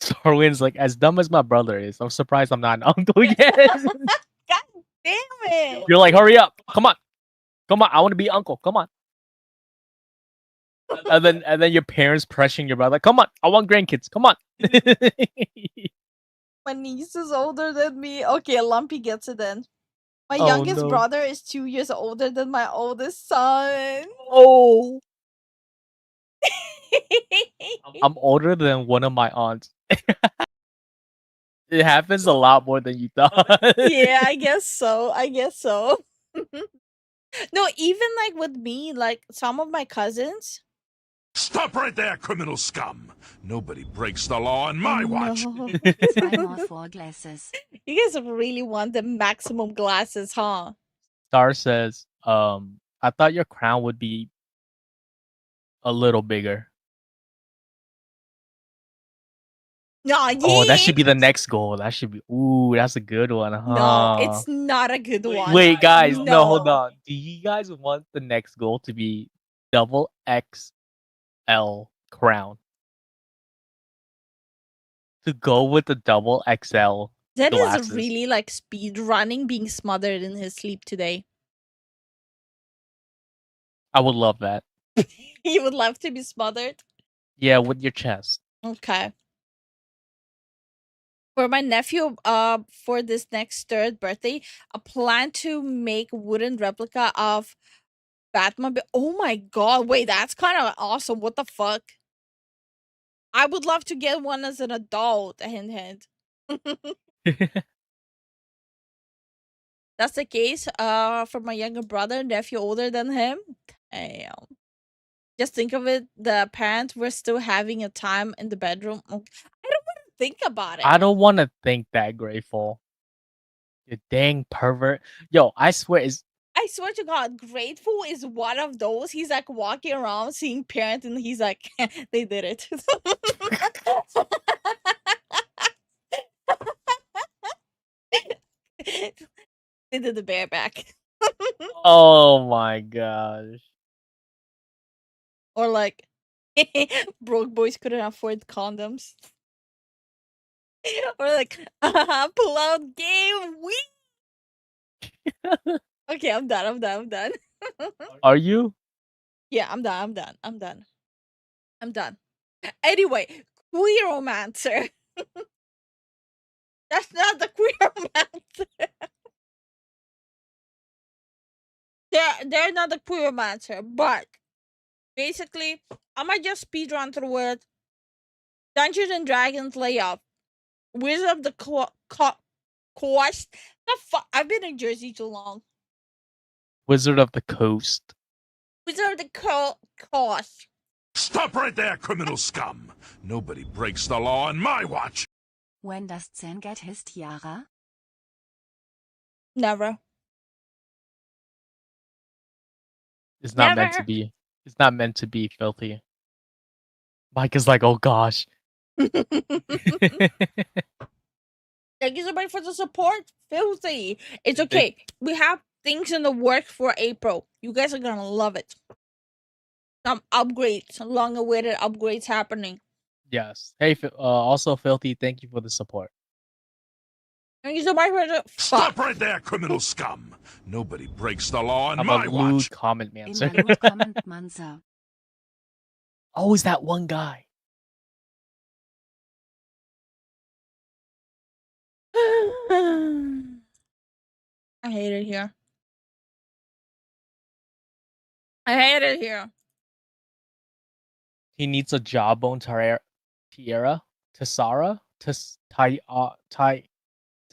S4: Starwin's like, as dumb as my brother is, I'm surprised I'm not an uncle yet.
S2: God damn it!
S4: You're like, hurry up. Come on. Come on. I want to be uncle. Come on. And then your parents pressuring your brother, come on, I want grandkids. Come on.
S2: My niece is older than me. Okay, Lumpy gets it then. My
S4: Oh,
S2: youngest
S4: no.
S2: brother is 2 years older than my oldest son.
S4: Oh. I'm older than one of my aunts. It happens a lot more than you thought.
S2: Yeah, I guess so. No, even like with me, like some of my cousins,
S3: Stop right there, criminal scum! Nobody breaks the law on my watch.
S2: No.
S5: 2 more 4 glasses.
S2: You guys really want the maximum glasses, huh?
S4: Star says, I thought your crown would be a little bigger.
S2: No,
S4: Oh, that should be the
S2: Yeet!
S4: next goal. That should be. Ooh, that's a good one, huh?
S2: No, it's not a good one.
S4: Wait, guys, no, hold
S2: No.
S4: on. Do you guys want the next goal to be double XL crown? To go with the double XL
S2: That is
S4: glasses.
S2: really like speed running, being smothered in his sleep today.
S4: I would love that.
S2: You would love to be smothered?
S4: Yeah, with your chest.
S2: Okay. For my nephew, for this next 3rd birthday, I plan to make wooden replica of Batman. Oh my god! Wait, that's kind of awesome. What the fuck? I would love to get one as an adult. Hint, hint. That's the case. For my younger brother, nephew older than him. Damn. Just think of it. The parents were still having a time in the bedroom. I don't want to think about it.
S4: I don't want to think that, Grateful. You dang pervert. Yo, I swear
S2: I swear to God, Grateful is one of those. He's like walking around seeing parents, and he's like, they did it. They did the bareback.
S4: Oh my gosh.
S2: Or like, broke boys couldn't afford condoms. Or like, pull out game. Okay, I'm done.
S4: Are you?
S2: Yeah, I'm done. Anyway, queeromancer. That's not the queeromancer. They're not the queeromancer, but basically, I might just speedrun through it. Dungeons and Dragons layout. Wizard of the Coast. The fuck? I've been in Jersey too long.
S4: Wizard of the Coast.
S2: Wizard of the Coast.
S3: Stop right there, criminal scum! Nobody breaks the law on my watch.
S5: When does Zen get his tiara?
S2: Never.
S4: It's not meant to
S2: Never.
S4: be. It's not meant to be filthy. Mike is like, oh gosh.
S2: Thank you so much for the support. Filthy. It's okay. We have things in the works for April. You guys are gonna love it. Some upgrades, long-awaited upgrades happening.
S4: Yes. Hey, also filthy. Thank you for the support.
S2: Thank you so much for the
S3: Stop right there, criminal scum! Nobody breaks the law on
S4: I'm
S3: my
S4: a
S3: watch.
S4: lewd comment man, sir.
S5: Immer nur comment Mansa.
S4: Oh, is that one guy?
S2: I hate it here. I hate it here.
S4: He needs a jawbone tiara, Tessara,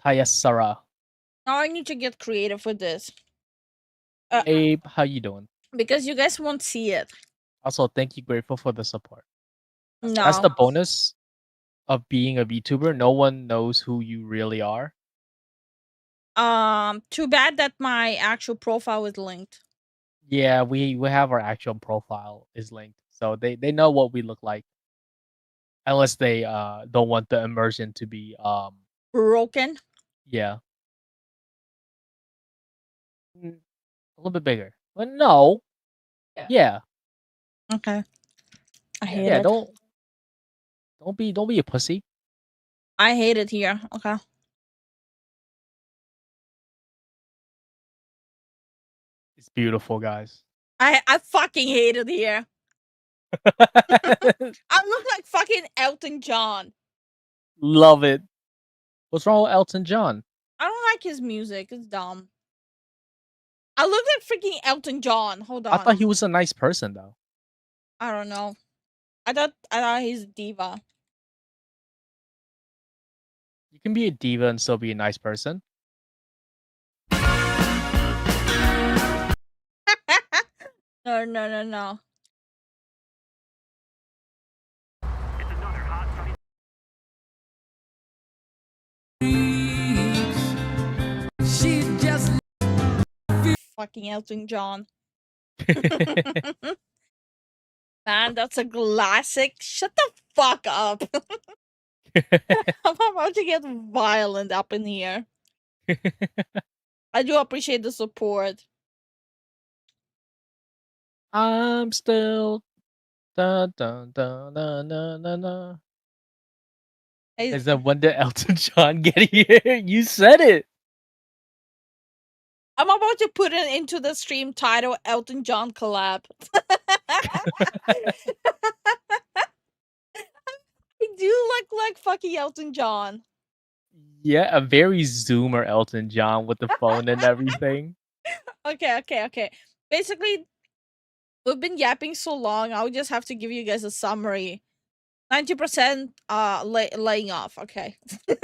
S4: Tayasara.
S2: Now I need to get creative with this.
S4: Abe, how you doing?
S2: Because you guys won't see it.
S4: Also, thank you, Grateful, for the support.
S2: No.
S4: That's the bonus of being a VTuber. No one knows who you really are.
S2: Too bad that my actual profile is linked.
S4: Yeah, we have our actual profile is linked, so they know what we look like. Unless they don't want the immersion to be
S2: Broken.
S4: yeah. A little bit bigger. But no. Yeah.
S2: Okay. I hate
S4: Yeah,
S2: it.
S4: don't be a pussy.
S2: I hate it here. Okay.
S4: It's beautiful, guys.
S2: I fucking hate it here. I look like fucking Elton John.
S4: Love it. What's wrong with Elton John?
S2: I don't like his music. It's dumb. I look like freaking Elton John. Hold on.
S4: I thought he was a nice person though.
S2: I don't know. I thought he's a diva.
S4: You can be a diva and still be a nice person.
S2: No. fucking Elton John. Man, that's a classic. Shut the fuck up. I'm about to get violent up in here. I do appreciate the support.
S4: I'm still dun dun dun dun dun dun dun. Is that when did Elton John get here? You said it.
S2: I'm about to put it into the stream title Elton John collab. I do look like fucking Elton John.
S4: Yeah, a very zoomer Elton John with the phone and everything.
S2: Okay. Basically, we've been yapping so long, I'll just have to give you guys a summary. 90% laying off, okay. We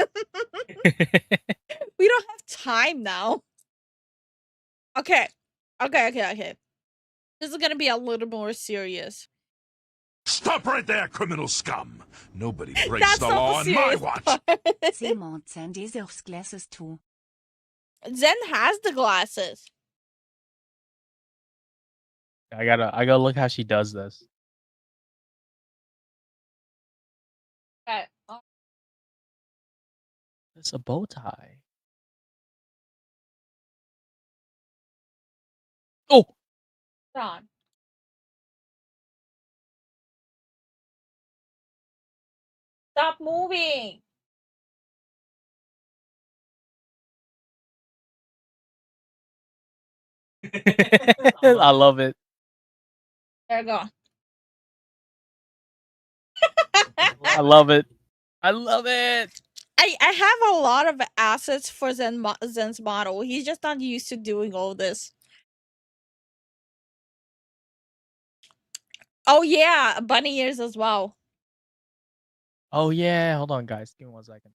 S2: don't have time now. Okay. This is gonna be a little more serious.
S3: Stop right there, criminal scum! Nobody breaks
S2: That's
S3: the
S2: not
S3: law
S2: the
S3: on my
S2: serious
S3: watch!
S2: part.
S5: Simon deserves glasses too.
S2: Zen has the glasses.
S4: I gotta look how she does this.
S2: Okay.
S4: It's a bow tie. Oh,
S2: On. Stop moving.
S4: I love it.
S2: There you go.
S4: I love it. I love it.
S2: I have a lot of assets for Zen's model. He's just not used to doing all this. Oh yeah, bunny ears as well.
S4: Oh yeah, hold on, guys. Give me 1 second.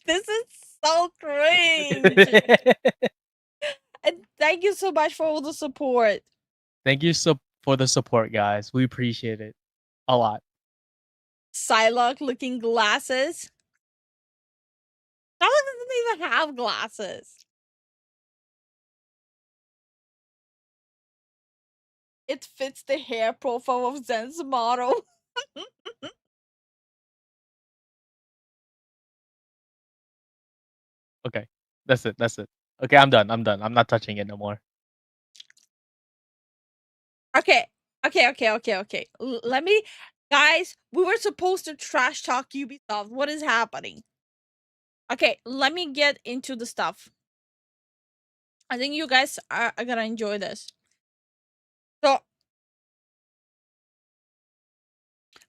S2: This is so cringe. And thank you so much for all the support.
S4: Thank you for the support, guys. We appreciate it a lot.
S2: Psylocke looking glasses. Psylocke doesn't even have glasses. It fits the hair profile of Zen's model.
S4: Okay, that's it. That's it. Okay, I'm done. I'm done. I'm not touching it no more.
S2: Okay. Let me, guys. We were supposed to trash talk Ubisoft. What is happening? Okay, let me get into the stuff. I think you guys are gonna enjoy this. So,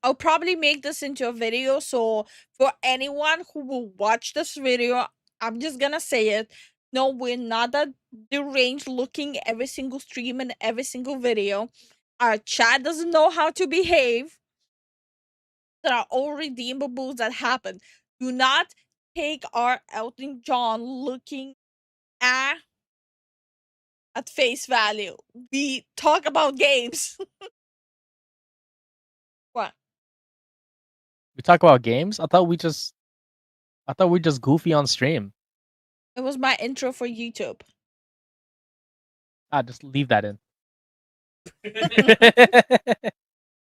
S2: I'll probably make this into a video. So, for anyone who will watch this video, I'm just gonna say it. No, we're not that deranged looking every single stream and every single video. Our chat doesn't know how to behave. There are all redeemables that happen. Do not take our Elton John looking at face value. We talk about games. What?
S4: We talk about games. I thought we just goofy on stream.
S2: It was my intro for YouTube.
S4: Just leave that in.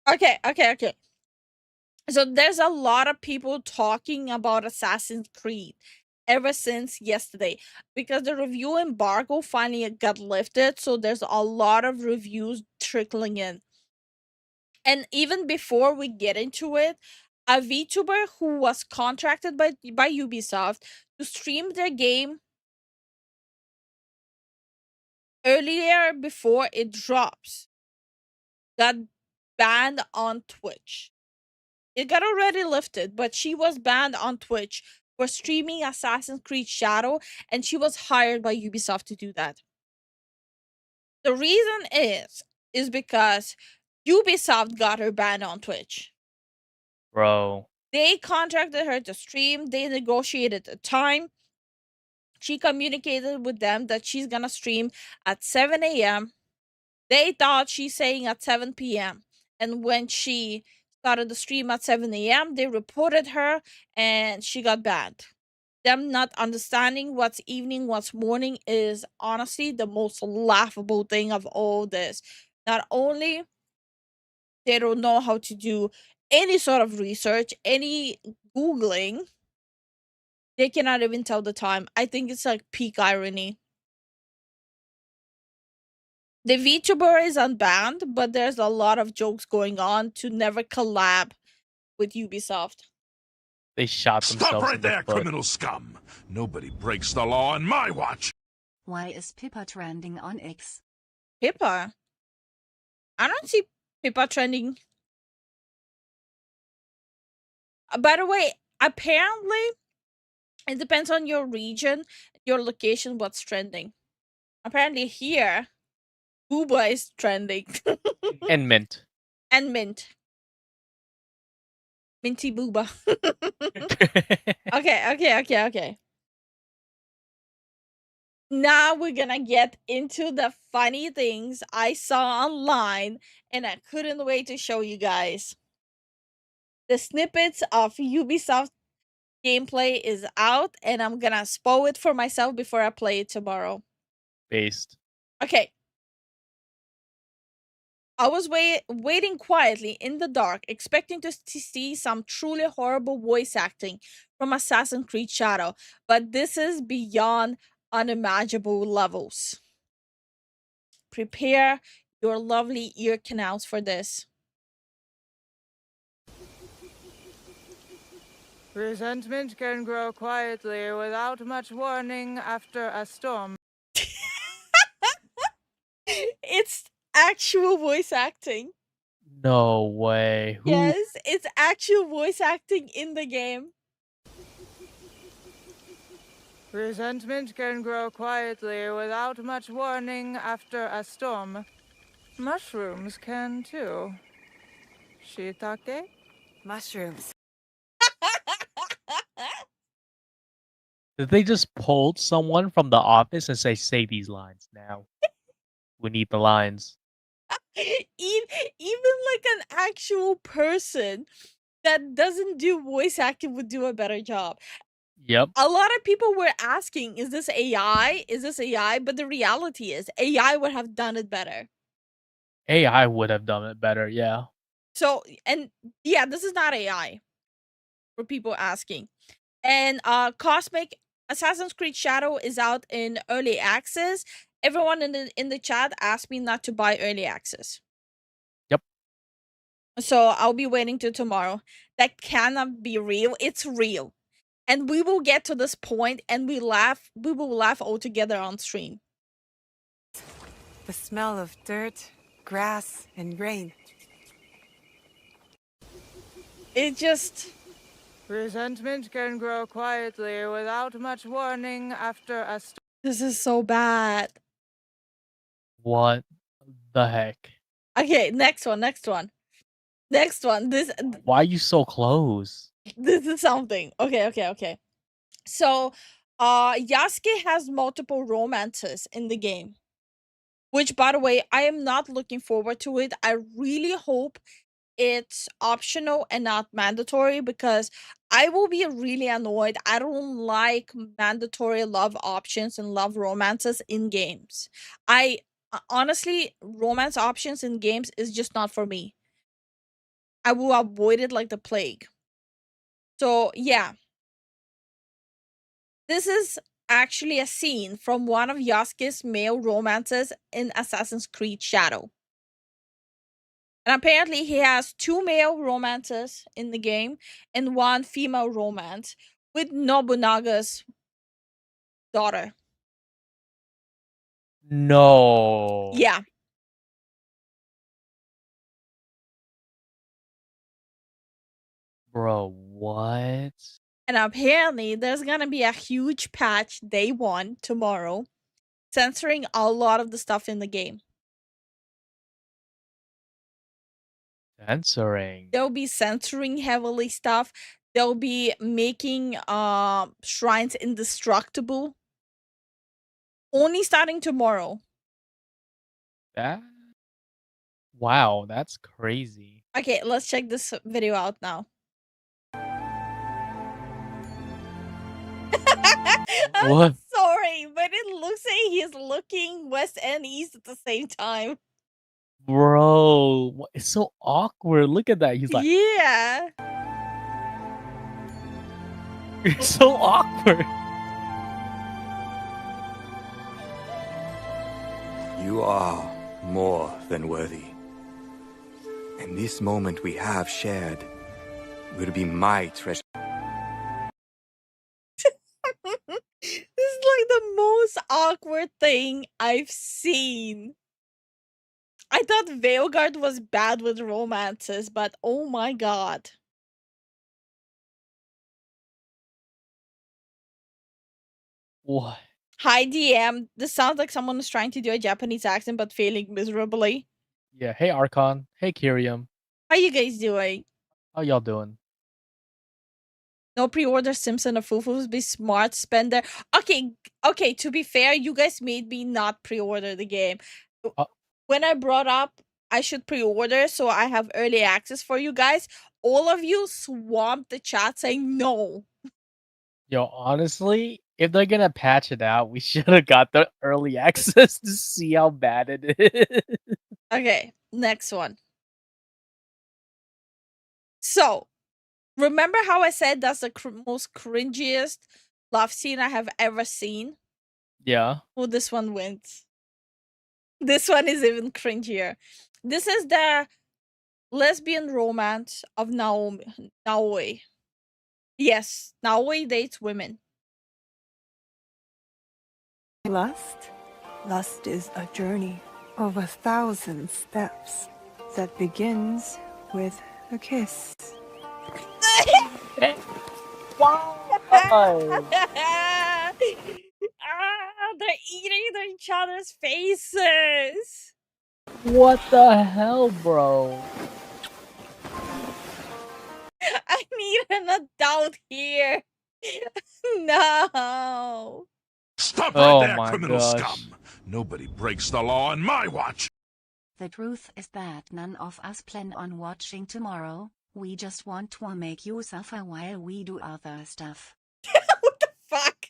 S2: Okay. So there's a lot of people talking about Assassin's Creed ever since yesterday because the review embargo finally got lifted. So there's a lot of reviews trickling in. And even before we get into it, a VTuber who was contracted by Ubisoft to stream their game earlier before it drops got banned on Twitch. It got already lifted, but she was banned on Twitch for streaming Assassin's Creed Shadow, and she was hired by Ubisoft to do that. The reason is because Ubisoft got her banned on Twitch.
S4: Bro.
S2: They contracted her to stream. They negotiated a time. She communicated with them that she's gonna stream at 7 a.m. They thought she's saying at 7 p.m. And when she started the stream at 7 a.m., they reported her and she got banned. them not understanding what's evening, what's morning is honestly the most laughable thing of all this. Not only they don't know how to do any sort of research, any Googling, they cannot even tell the time. I think it's like peak irony. The VTuber is unbanned, but there's a lot of jokes going on to never collab with Ubisoft.
S4: They shot
S3: Stop
S4: themselves
S3: right
S4: in the
S3: there,
S4: foot.
S3: criminal scum! Nobody breaks the law on my watch!
S5: Why is Pippa trending on X?
S2: Pippa? I don't see Pippa trending. By the way, apparently, it depends on your region, your location, what's trending. Apparently here, Booba is trending.
S4: And mint.
S2: And Mint. Minty Booba. Okay. Now we're gonna get into the funny things I saw online and I couldn't wait to show you guys. The snippets of Ubisoft gameplay is out and I'm gonna spoil it for myself before I play it tomorrow.
S4: Based.
S2: Okay. I was waiting quietly in the dark, expecting to see some truly horrible voice acting from Assassin's Creed Shadow, but this is beyond unimaginable levels. Prepare your lovely ear canals for this.
S7: Resentment can grow quietly without much warning after a storm.
S2: It's actual voice acting.
S4: No way. Who?
S2: Yes, it's actual voice acting in the game.
S7: Resentment can grow quietly without much warning after a storm. Mushrooms can too. Shiitake?
S8: Mushrooms.
S4: Did they just pull someone from the office and say these lines now? We need the lines.
S2: Even like an actual person that doesn't do voice acting would do a better job.
S4: Yep.
S2: A lot of people were asking, is this AI? Is this AI? But the reality is AI would have done it better.
S4: AI would have done it better, yeah.
S2: So, and yeah, this is not AI for people asking. And Cosmic Assassin's Creed Shadow is out in early access. Everyone in the chat asked me not to buy early access.
S4: Yep.
S2: So I'll be waiting till tomorrow. That cannot be real. It's real. And we will get to this point and we will laugh all together on stream.
S8: The smell of dirt, grass, and rain.
S2: It just...
S7: Resentment can grow quietly without much warning after a storm.
S2: This is so bad.
S4: What the heck?
S2: Okay, next one. This
S4: Why are you so close?
S2: this is something. Okay. So, Yasuke has multiple romances in the game. Which, by the way, I am not looking forward to it. I really hope it's optional and not mandatory because I will be really annoyed. I don't like mandatory love options and love romances in games. Honestly, romance options in games is just not for me. I will avoid it like the plague. So, yeah. This is actually a scene from one of Yasuke's male romances in Assassin's Creed Shadow. And apparently he has 2 male romances in the game and 1 female romance with Nobunaga's daughter.
S4: No.
S2: Yeah.
S4: Bro, what?
S2: And apparently there's gonna be a huge patch day 1 tomorrow censoring a lot of the stuff in the game.
S4: Censoring.
S2: They'll be censoring heavily stuff. They'll be making shrines indestructible. Only starting tomorrow.
S4: That? Wow, that's crazy.
S2: Okay, let's check this video out now. I'm
S4: What?
S2: sorry, but it looks like he's looking west and east at the same time.
S4: Bro, it's so awkward. Look at that. He's like,
S2: Yeah.
S4: it's so awkward.
S9: You are more than worthy. And this moment we have shared will be my treasure.
S2: This is like the most awkward thing I've seen. I thought Veilguard was bad with romances, but oh my god.
S4: What?
S2: Hi DM. This sounds like someone is trying to do a Japanese accent but failing miserably.
S4: Yeah. Hey, Archon. Hey, Kyrium.
S2: How you guys doing?
S4: How y'all doing?
S2: No pre-order Simpson or Fufus. Be smart, spender. Okay, to be fair, you guys made me not pre-order the game. When I brought up I should pre-order so I have early access for you guys, all of you swamped the chat saying no.
S4: Yo, honestly, if they're gonna patch it out, we should have got the early access to see how bad it is.
S2: Okay, next one. So, remember how I said that's the most cringiest love scene I have ever seen?
S4: Yeah.
S2: Well, this one wins. This one is even cringier. This is the lesbian romance of Naoi. Yes, Naoi dates women.
S8: Lust? Lust is a journey of 1,000 steps that begins with a kiss.
S2: They're eating each other's faces.
S4: What the hell, bro?
S2: I need an adult here. No.
S3: Stop right
S4: Oh
S3: there,
S4: my
S3: criminal
S4: gosh.
S3: scum! Nobody breaks the law on my watch!
S5: The truth is that none of us plan on watching tomorrow. We just want to make you suffer while we do other stuff.
S2: What the fuck?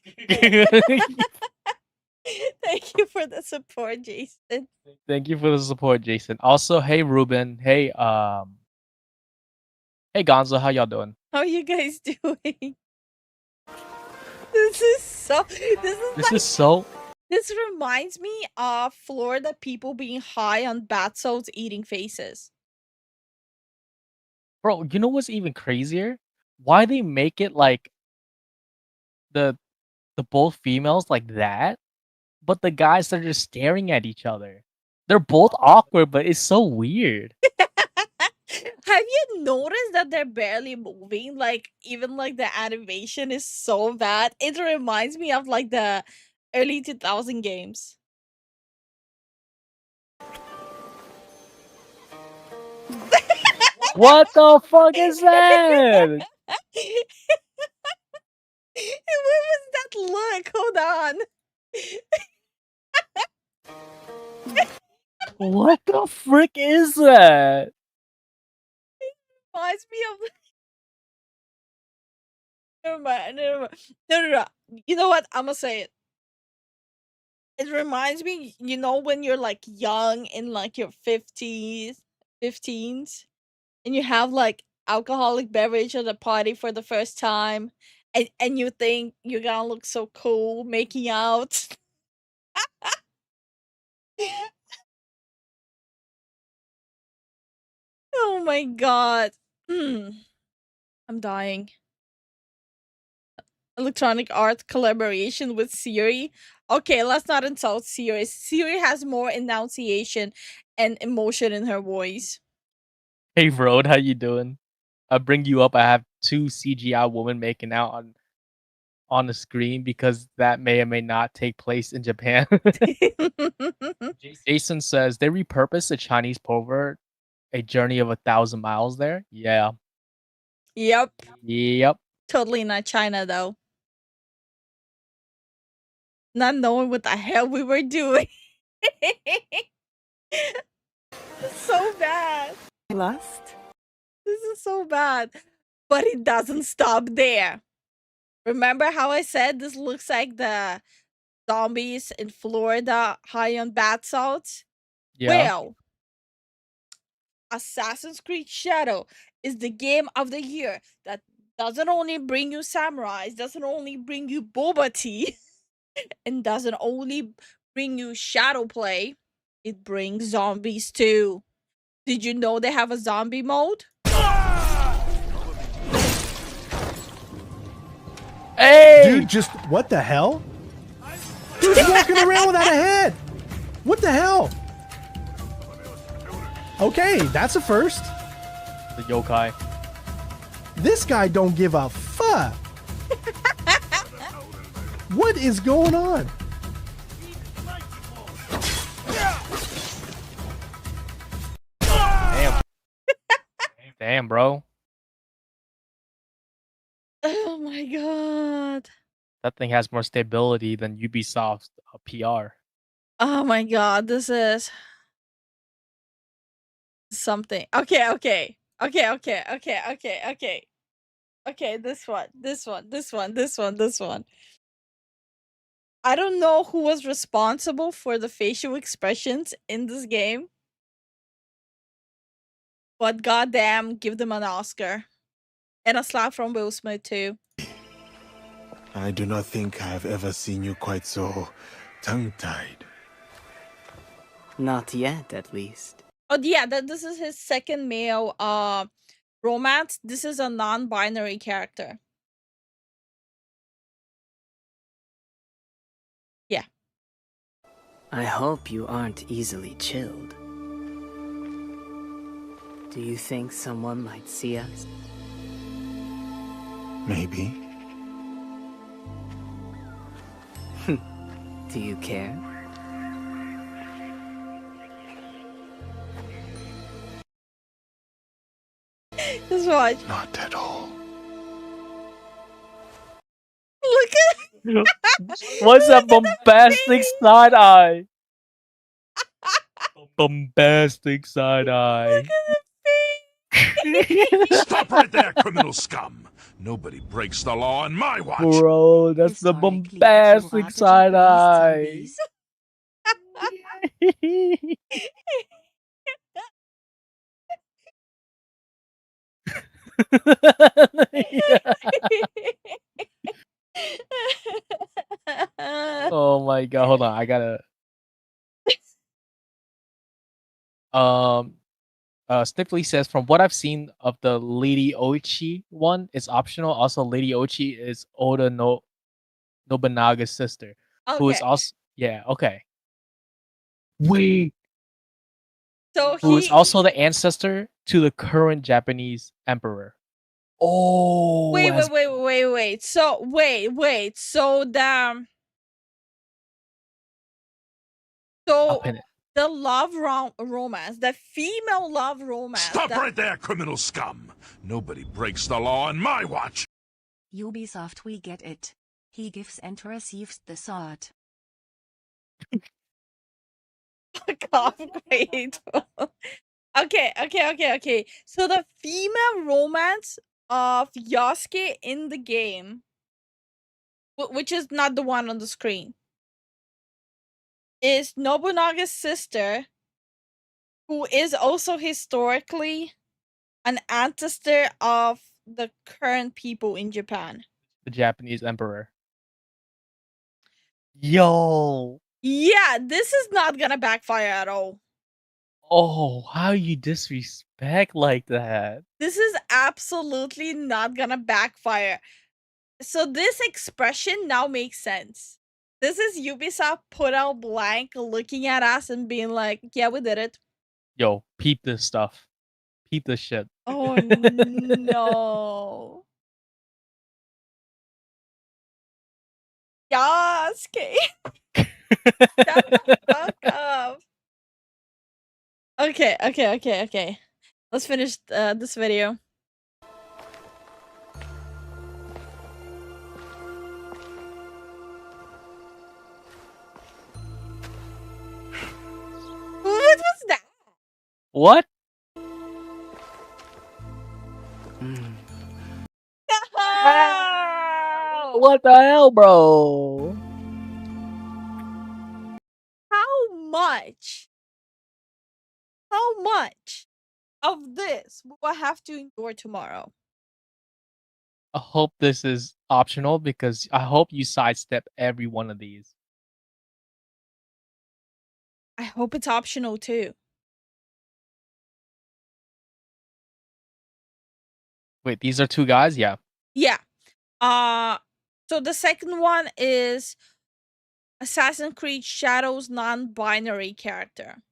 S2: Thank you for the support, Jason.
S4: Thank you for the support, Jason. Also, hey Ruben. Hey hey Gonzo, how y'all doing?
S2: How you guys doing? This is so. This reminds me of Florida people being high on bath salts eating faces.
S4: Bro, you know what's even crazier? Why they make it like the both females like that, but the guys are just staring at each other. They're both awkward, but it's so weird.
S2: Have you noticed that they're barely moving? Like, even like the animation is so bad. It reminds me of like the early 2000 games.
S4: What the fuck is that?
S2: What was that look? Hold on.
S4: What the frick is that?
S2: Reminds me of. Never mind. No. You know what? I'm gonna say it. It reminds me, you know, when you're like young in like your 15s, and you have like alcoholic beverage at a party for the first time, and you think you're gonna look so cool making out. Oh my god. I'm dying. Electronic art collaboration with Siri. Okay, let's not insult Siri. Siri has more enunciation and emotion in her voice.
S4: Hey Road, how you doing? I bring you up. I have two CGI women making out on the screen because that may or may not take place in Japan. Jason says they repurposed the Chinese proverb, "A journey of 1,000 miles." There, yeah.
S2: Yep.
S4: Yep.
S2: Totally not China though. Not knowing what the hell we were doing. So bad.
S8: Lust?
S2: This is so bad. But it doesn't stop there. Remember how I said this looks like the zombies in Florida high on bath salts?
S4: Yeah.
S2: Well, Assassin's Creed Shadow is the game of the year that doesn't only bring you samurais, doesn't only bring you boba tea, and doesn't only bring you shadow play, it brings zombies too. Did you know they have a zombie mode?
S4: Hey!
S10: Dude, just what the hell? Dude's walking around without a head. What the hell? Okay, that's a first.
S4: The yokai.
S10: This guy don't give a fuck. What is going on?
S4: Damn. Damn, bro.
S2: Oh my god.
S4: That thing has more stability than Ubisoft's PR.
S2: Oh my god, this is something. Okay. Okay, this one. I don't know who was responsible for the facial expressions in this game, but goddamn, give them an Oscar. And a slap from Will Smith too.
S11: I do not think I have ever seen you quite so tongue-tied.
S12: Not yet, at least.
S2: Oh yeah, this is his second male romance. This is a non-binary character. Yeah.
S12: I hope you aren't easily chilled. Do you think someone might see us?
S11: Maybe.
S12: Do you care?
S2: Just watch.
S11: Not at all.
S2: Look at
S4: What's that bombastic side eye? Bombastic side eye.
S3: Stop right there, criminal scum! Nobody breaks the law on my watch!
S4: Bro, that's the
S12: Historically,
S4: bombastic
S12: it's
S4: side eye.
S12: Japanese
S4: Oh my god, hold on, I gotta Stiffly says, from what I've seen of the Lady Oichi one, it's optional. Also, Lady Oichi is Oda Nobunaga's sister, who is
S2: Okay.
S4: also okay. Wait,
S2: So
S4: who is
S2: he
S4: also the ancestor to the current Japanese emperor. Oh,
S2: wait.
S4: has-
S2: So wait. So
S4: I'll
S2: so
S4: pin it.
S2: the love romance, the female love romance.
S3: Stop
S2: that-
S3: right there, criminal scum! Nobody breaks the law on my watch!
S5: Ubisoft, we get it. He gives and receives the sword.
S2: Fuck off, great. Okay. So the female romance of Yasuke in the game, which is not the one on the screen, is Nobunaga's sister, who is also historically an ancestor of the current people in Japan.
S4: The Japanese emperor. Yo.
S2: Yeah, this is not gonna backfire at all.
S4: Oh, how you disrespect like that?
S2: This is absolutely not gonna backfire. So this expression now makes sense. This is Ubisoft put out blank looking at us and being like, yeah, we did it.
S4: Yo, peep this stuff. Peep this shit.
S2: Oh no. Yasuke. Shut the fuck up. Okay. Let's finish this video. What was that?
S4: What? What the hell, bro?
S2: How much? How much of this will I have to endure tomorrow?
S4: I hope this is optional because I hope you sidestep every one of these.
S2: I hope it's optional too.
S4: Wait, these are two guys? Yeah.
S2: Yeah. So the second one is Assassin's Creed Shadows non-binary character.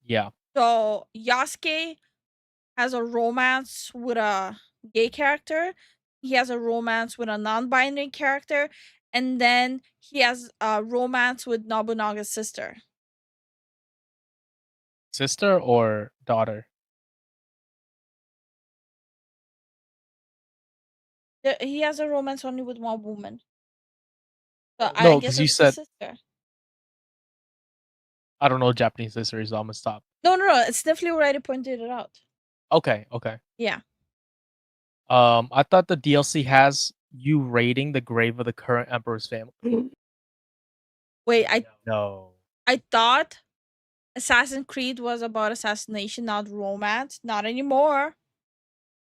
S4: Yeah.
S2: So Yasuke has a romance with a gay character. He has a romance with a non-binary character, and then he has a romance with Nobunaga's sister.
S4: Sister or daughter?
S2: He has a romance only with one woman. So I
S4: No,
S2: guess
S4: because you
S2: it's the
S4: said
S2: sister.
S4: I don't know Japanese history, so I'm gonna stop.
S2: No, it's definitely already pointed it out.
S4: Okay, okay.
S2: Yeah.
S4: I thought the DLC has you raiding the grave of the current emperor's family.
S2: Wait,
S4: No.
S2: I thought Assassin's Creed was about assassination, not romance. Not anymore.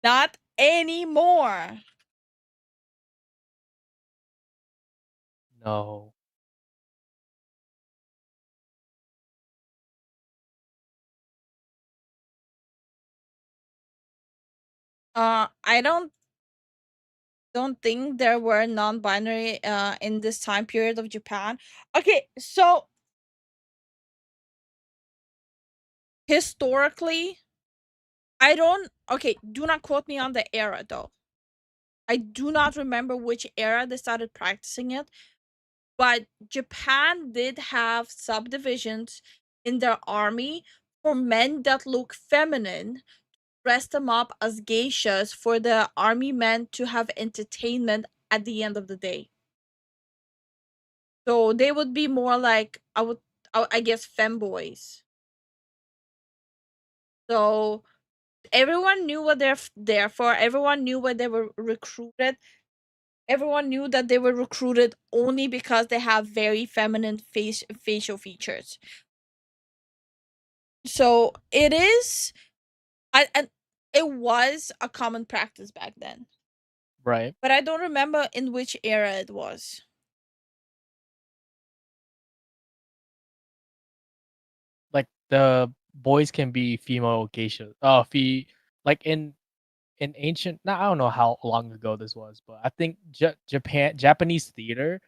S2: Not anymore.
S4: No.
S2: I don't think there were non-binary in this time period of Japan. Okay, so historically, do not quote me on the era though. I do not remember which era they started practicing it, but Japan did have subdivisions in their army for men that look feminine, dress them up as geishas for the army men to have entertainment at the end of the day. So they would be more like I guess femboys. So everyone knew what they're there for. Everyone knew why they were recruited. Everyone knew that they were recruited only because they have very feminine facial features. So it is, and it was a common practice back then.
S4: Right.
S2: But I don't remember in which era it was.
S4: Like the boys can be female geisha. Like in ancient. Now I don't know how long ago this was, but I think Japanese theater.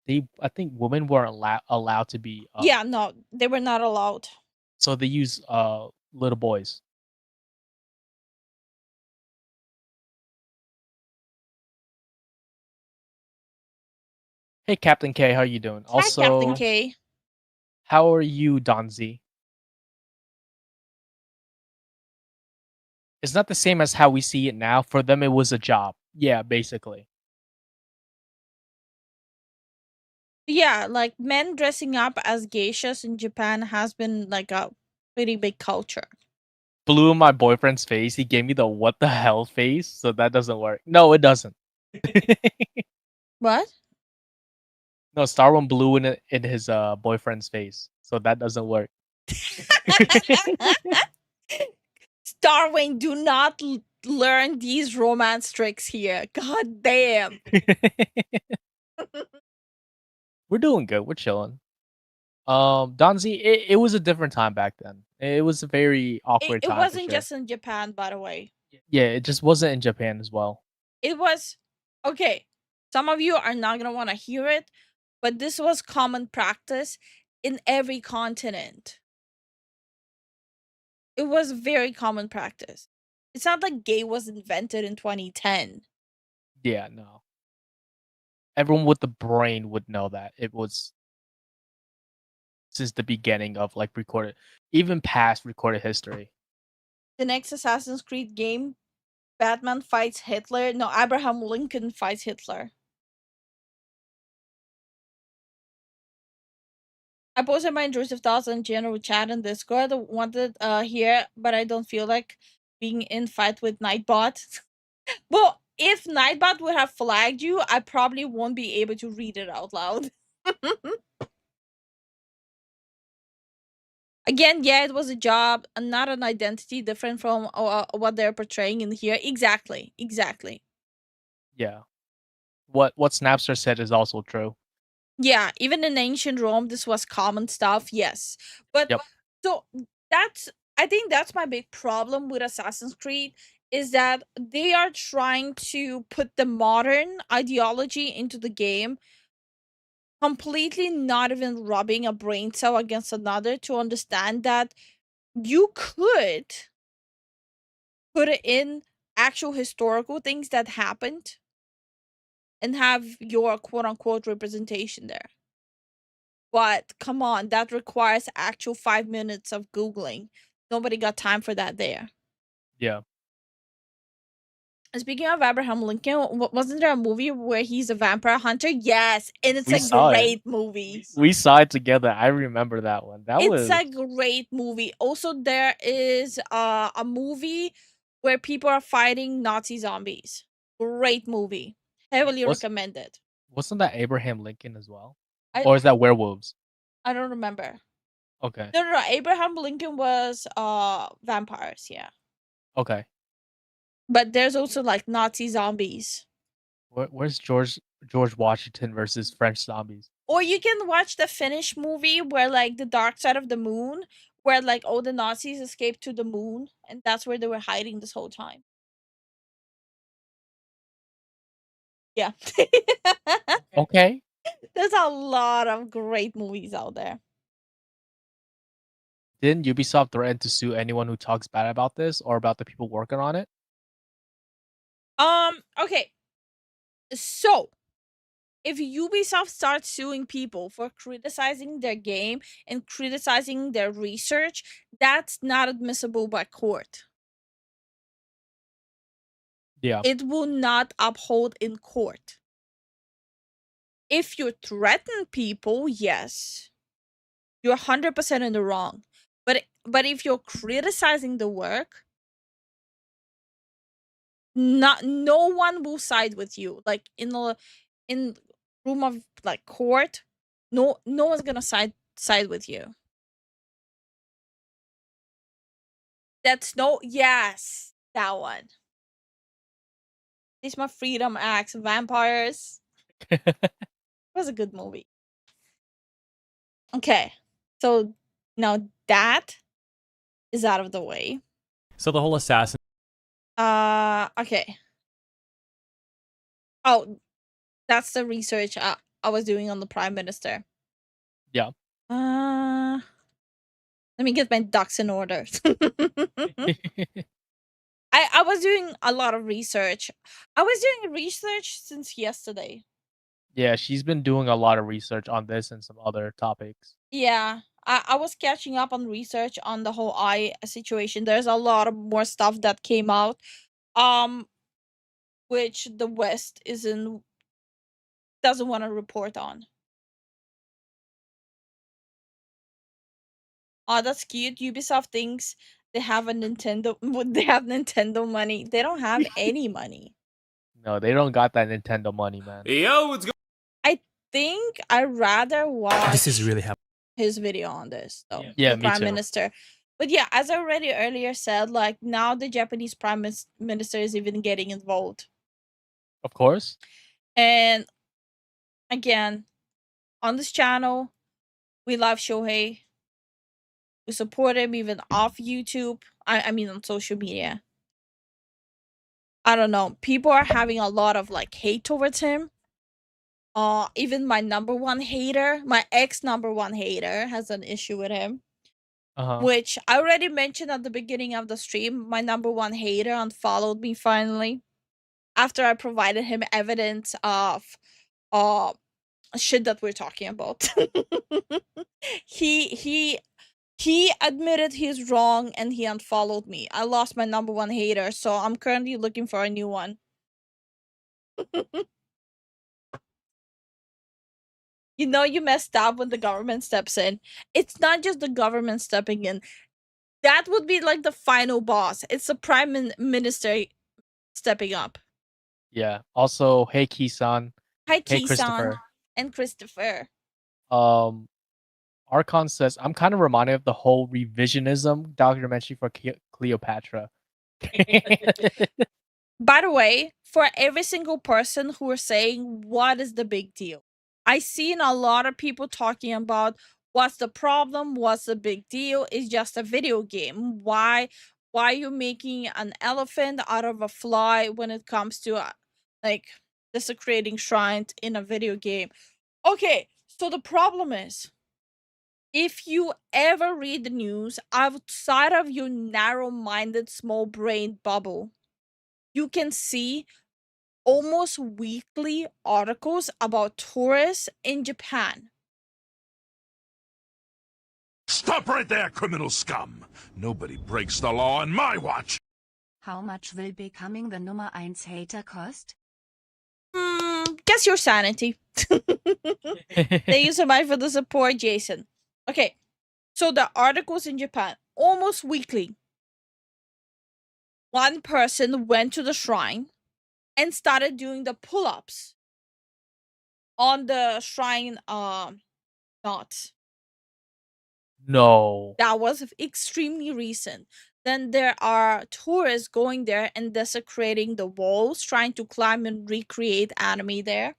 S4: I think women weren't allowed to be.
S2: Yeah, no, they were not allowed.
S4: So they use little boys. Hey Captain K, how you doing?
S2: Hi, Captain K.
S4: How are you, Donzi? It's not the same as how we see it now. For them, it was a job. Yeah, basically.
S2: Yeah, like men dressing up as geishas in Japan has been like a pretty big culture.
S4: Blew in my boyfriend's face. He gave me the what the hell face, so that doesn't work. No, it doesn't.
S2: What?
S4: No, Starwin blew in his boyfriend's face, so that doesn't work.
S2: Starwing, do not learn these romance tricks here. God damn.
S4: We're doing good. We're chilling. Donzi, it was a different time back then. It was a very awkward
S2: It
S4: time.
S2: wasn't
S4: for sure.
S2: just in Japan, by the way.
S4: Yeah, it just wasn't in Japan as well.
S2: It was okay. Some of you are not gonna want to hear it, but this was common practice in every continent. It was very common practice. It's not like gay was invented in 2010.
S4: Yeah, no. Everyone with the brain would know that it was since the beginning of like recorded, even past recorded history.
S2: The next Assassin's Creed game, Batman fights Hitler. No, Abraham Lincoln fights Hitler. I posted my intrusive thoughts on general chat and Discord. I wanted here, but I don't feel like being in fight with Nightbot. Well, if Nightbot would have flagged you, I probably won't be able to read it out loud. Again, yeah, it was a job, and not an identity different from what they're portraying in here. Exactly.
S4: Yeah. What Snapster said is also true.
S2: Yeah, even in ancient Rome, this was common stuff. Yes, but
S4: Yep.
S2: so I think that's my big problem with Assassin's Creed is that they are trying to put the modern ideology into the game, completely not even rubbing a brain cell against another to understand that you could put it in actual historical things that happened and have your quote unquote representation there. But come on, that requires actual 5 minutes of Googling. Nobody got time for that there.
S4: Yeah.
S2: Speaking of Abraham Lincoln, wasn't there a movie where he's a vampire hunter? Yes, and it's
S4: We
S2: a
S4: saw it.
S2: great movie.
S4: We saw it together. I remember that one. That
S2: It's
S4: was
S2: a great movie. Also, there is a movie where people are fighting Nazi zombies. Great movie. Heavily
S4: Was-
S2: recommended.
S4: wasn't that Abraham Lincoln as well?
S2: I-
S4: Or is that werewolves?
S2: I don't remember.
S4: Okay.
S2: No. Abraham Lincoln was vampires, yeah.
S4: Okay.
S2: But there's also like Nazi zombies.
S4: Where's George Washington versus French zombies?
S2: Or you can watch the Finnish movie where like the Dark Side of the Moon, where like all the Nazis escaped to the moon, and that's where they were hiding this whole time. Yeah.
S4: Okay.
S2: There's a lot of great movies out there.
S4: Didn't Ubisoft threaten to sue anyone who talks bad about this or about the people working on it?
S2: Okay. So, if Ubisoft starts suing people for criticizing their game and criticizing their research, that's not admissible by court.
S4: Yeah.
S2: It will not uphold in court. If you threaten people, yes, you're 100% in the wrong. But if you're criticizing the work, no one will side with you. Like in room of like court, no one's gonna side with you. That's yes, that one. It's my Freedom Axe Vampires. It was a good movie. Okay, so now that is out of the way.
S13: So the whole assassin.
S2: Okay. Oh, that's the research I was doing on the Prime Minister.
S4: Yeah.
S2: Let me get my ducks in order. I was doing a lot of research. I was doing research since yesterday.
S4: Yeah, she's been doing a lot of research on this and some other topics.
S2: Yeah, I was catching up on research on the whole eye situation. There's a lot of more stuff that came out, which the West doesn't want to report on. Oh, that's cute. Ubisoft thinks they have a Nintendo. They have Nintendo money. They don't have any money.
S4: No, they don't got that Nintendo money, man.
S13: Yo, what's going?
S2: I think I'd rather watch
S13: This is really happening.
S2: his video on this, though.
S4: Yeah,
S2: the
S4: me
S2: Prime
S4: too.
S2: Minister. But yeah, as I already earlier said, like now the Japanese Prime Minister is even getting involved.
S4: Of course.
S2: And again, on this channel, we love Shohei. We support him even off YouTube. I mean on social media. I don't know. People are having a lot of like hate towards him. Even my number one hater, my ex number one hater, has an issue with him. Which I already mentioned at the beginning of the stream. My number one hater unfollowed me finally after I provided him evidence of shit that we're talking about. he admitted he's wrong and he unfollowed me. I lost my number one hater, so I'm currently looking for a new one. You know you messed up when the government steps in. It's not just the government stepping in. That would be like the final boss. It's the Prime Minister stepping up.
S4: Yeah. Also, hey Kisan.
S2: Hi,
S4: Hey
S2: Kisan
S4: Christopher.
S2: and Christopher.
S4: Archon says, I'm kind of reminded of the whole revisionism documentary for Cleopatra.
S2: By the way, for every single person who are saying, what is the big deal? I seen a lot of people talking about what's the problem, what's the big deal, it's just a video game. Why are you making an elephant out of a fly when it comes to like desecrating shrines in a video game? Okay, so the problem is, if you ever read the news outside of your narrow-minded small-brained bubble, you can see almost weekly articles about tourists in Japan.
S3: Stop right there, criminal scum! Nobody breaks the law on my watch!
S5: How much will becoming the Nummer 1 hater cost?
S2: Guess your sanity. Thank you so much for the support, Jason. Okay, so the articles in Japan, almost weekly. One person went to the shrine and started doing the pull-ups on the shrine knot.
S4: No.
S2: That was extremely recent. Then there are tourists going there and desecrating the walls, trying to climb and recreate anime there.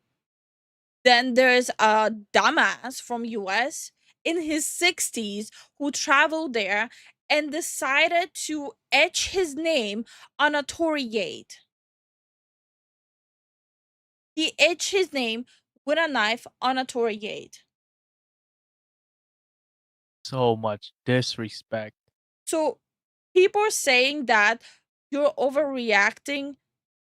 S2: Then there's a dumbass from US in his 60s who traveled there and decided to etch his name on a torii gate. He etched his name with a knife on a torii gate.
S4: So much disrespect.
S2: So people are saying that you're overreacting.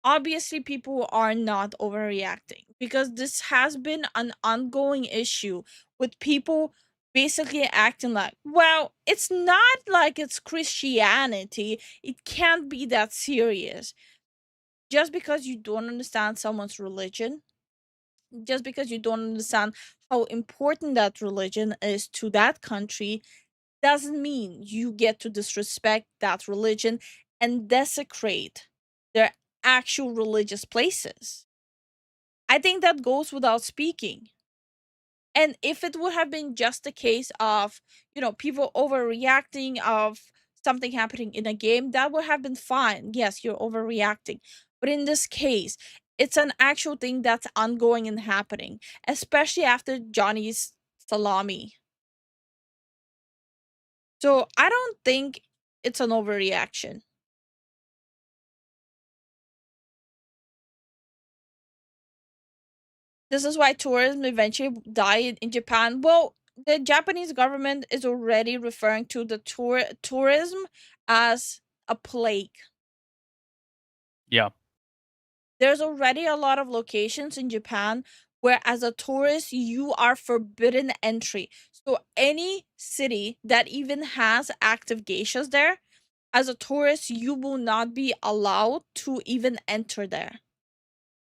S2: Obviously, people are not overreacting because this has been an ongoing issue with people basically acting like, well, it's not like it's Christianity. It can't be that serious. Just because you don't understand someone's religion, just because you don't understand how important that religion is to that country, doesn't mean you get to disrespect that religion and desecrate their actual religious places. I think that goes without speaking. And if it would have been just a case of, people overreacting of something happening in a game, that would have been fine. Yes, you're overreacting. But in this case, it's an actual thing that's ongoing and happening, especially after Johnny's salami. So I don't think it's an overreaction. This is why tourism eventually died in Japan. Well, the Japanese government is already referring to the tourism as a plague.
S4: Yeah.
S2: There's already a lot of locations in Japan where, as a tourist, you are forbidden entry. So any city that even has active geishas there, as a tourist, you will not be allowed to even enter there.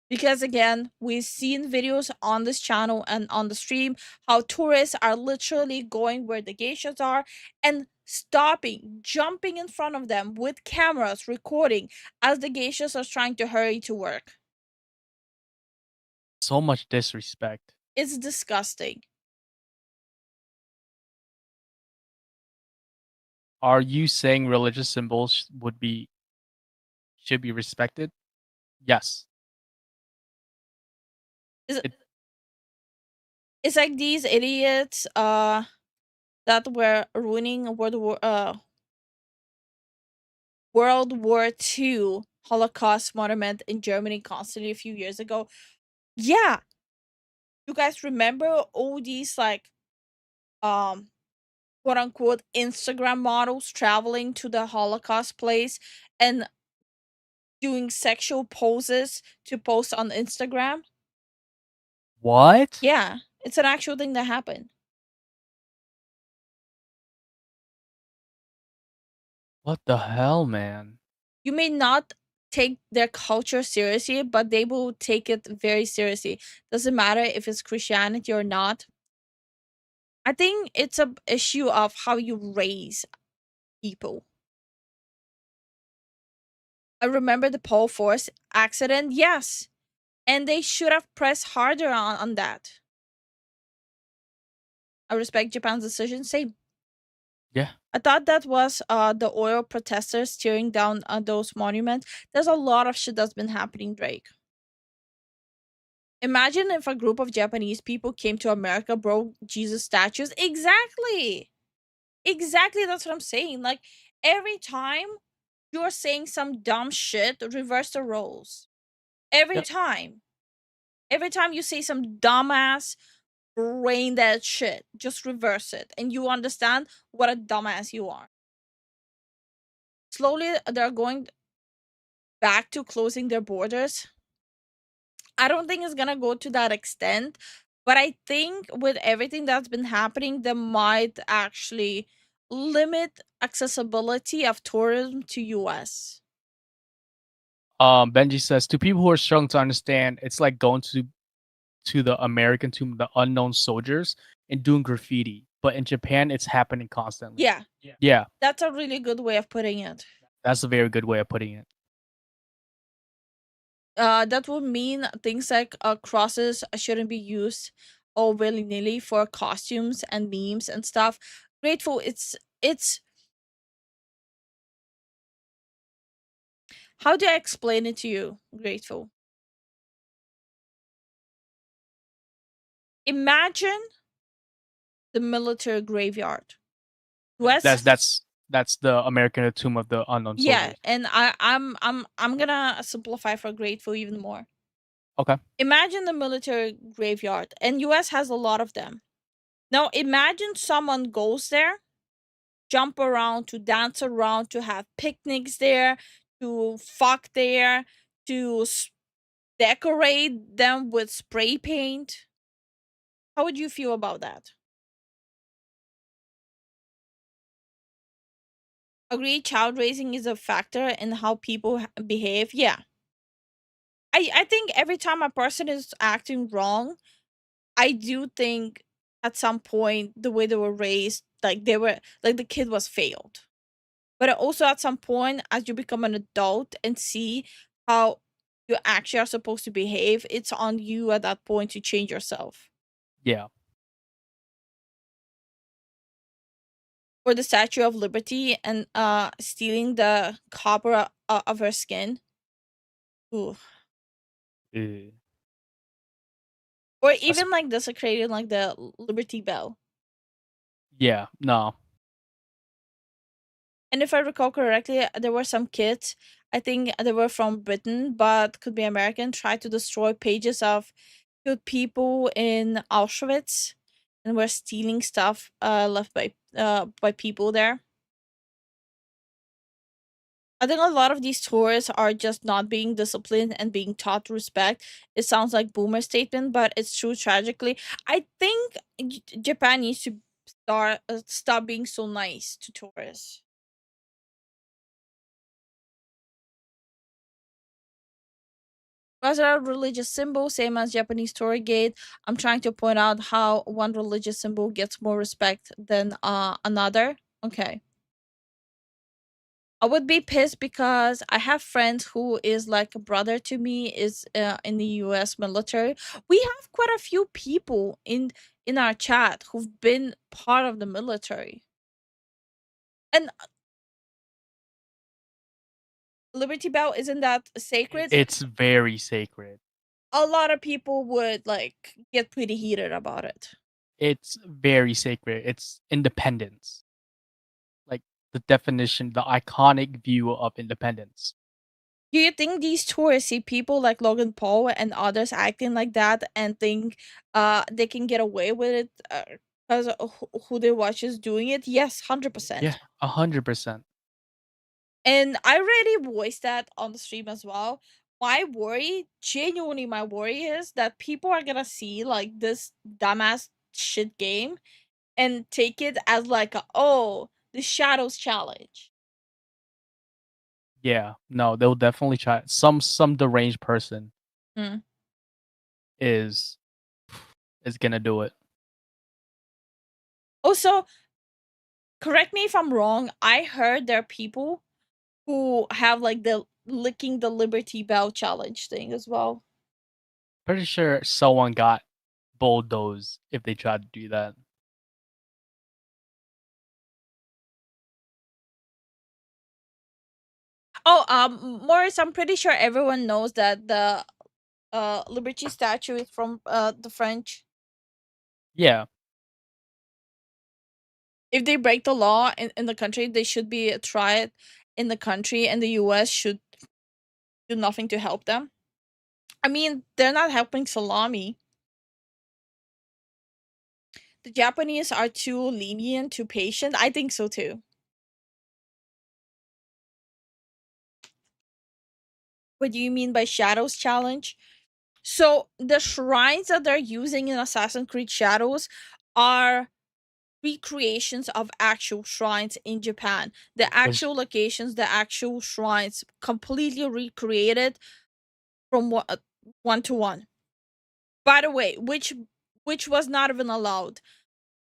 S2: Because again, we've seen videos on this channel and on the stream how tourists are literally going where the geishas are and stopping, jumping in front of them with cameras recording as the geishas are trying to hurry to work.
S4: So much disrespect.
S2: It's disgusting.
S4: Are you saying religious symbols should be respected? Yes.
S2: It's like these idiots that were ruining World War II Holocaust monument in Germany constantly a few years ago. Yeah. You guys remember all these like quote unquote Instagram models traveling to the Holocaust place and doing sexual poses to post on Instagram?
S4: What?
S2: Yeah, it's an actual thing that happened.
S4: What the hell, man?
S2: You may not take their culture seriously, but they will take it very seriously. Doesn't matter if it's Christianity or not. I think it's a issue of how you raise people. I remember the Pole Force accident, yes. And they should have pressed harder on that. I respect Japan's decision, same.
S4: Yeah.
S2: I thought that was the oil protesters tearing down those monuments. There's a lot of shit that's been happening, Drake. Imagine if a group of Japanese people came to America, broke Jesus statues. Exactly. Exactly, that's what I'm saying. Like, every time you're saying some dumb shit, reverse the roles. Every
S4: Yep.
S2: time. Every time you say some dumbass, brain dead shit, just reverse it. And you understand what a dumbass you are. Slowly, they're going back to closing their borders. I don't think it's gonna go to that extent, but I think with everything that's been happening, they might actually limit accessibility of tourism to US.
S4: Benji says to people who are struggling to understand, it's like going to the American tomb of the unknown soldiers and doing graffiti. But in Japan, it's happening constantly.
S2: Yeah.
S4: Yeah,
S2: That's a really good way of putting it.
S4: that's a very good way of putting it.
S2: That would mean things like crosses shouldn't be used all willy-nilly for costumes and memes and stuff. Grateful, it's how do I explain it to you, Grateful? Imagine the military graveyard. US,
S4: That's the American tomb of the unknown
S2: yeah,
S4: soldiers.
S2: and I'm gonna simplify for Grateful even more.
S4: Okay.
S2: Imagine the military graveyard, and US has a lot of them. Now imagine someone goes there, jump around, to dance around, to have picnics there, to fuck there, to decorate them with spray paint. How would you feel about that? Agree, child raising is a factor in how people behave. Yeah. I think every time a person is acting wrong, I do think at some point the way they were raised, like they were like the kid was failed. But also at some point, as you become an adult and see how you actually are supposed to behave, it's on you at that point to change yourself.
S4: Yeah.
S2: Or the Statue of Liberty and stealing the copper of her skin. Ooh.
S4: Eh.
S2: Or even like desecrating like the Liberty Bell.
S4: Yeah. No.
S2: And if I recall correctly, there were some kids, I think they were from Britain, but could be American, tried to destroy pages of good people in Auschwitz and were stealing stuff left by people there. I think a lot of these tourists are just not being disciplined and being taught respect. It sounds like boomer statement, but it's true tragically. I think Japan needs to stop being so nice to tourists. Was a religious symbol, same as Japanese torii gate. I'm trying to point out how one religious symbol gets more respect than another. Okay. I would be pissed because I have friends who is like a brother to me, is in the US military. We have quite a few people in our chat who've been part of the military. And Liberty Bell, isn't that sacred?
S4: It's very sacred.
S2: A lot of people would like get pretty heated about it.
S4: It's very sacred. It's independence. Like the definition, the iconic view of independence.
S2: Do you think these tourists see people like Logan Paul and others acting like that and think they can get away with it because who they watch is doing it? Yes, 100%.
S4: Yeah, 100%.
S2: And I already voiced that on the stream as well. My worry, genuinely my worry, is that people are gonna see like this dumbass shit game and take it as like the Shadows challenge.
S4: Yeah, no, they'll definitely try. Some deranged person
S2: Mm.
S4: is gonna do it.
S2: Also, correct me if I'm wrong, I heard there are people who have like the licking the Liberty Bell challenge thing as well.
S4: Pretty sure someone got bulldozed if they tried to do that.
S2: Oh, Morris, I'm pretty sure everyone knows that the Liberty statue is from the French.
S4: Yeah.
S2: If they break the law in the country, they should be tried in the country, and the US should do nothing to help them. I mean, they're not helping Salami. The Japanese are too lenient, too patient. I think so too. What do you mean by Shadows challenge? So the shrines that they're using in Assassin's Creed Shadows are recreations of actual shrines in Japan. The actual locations, the actual shrines, completely recreated from one to one. By the way, which was not even allowed.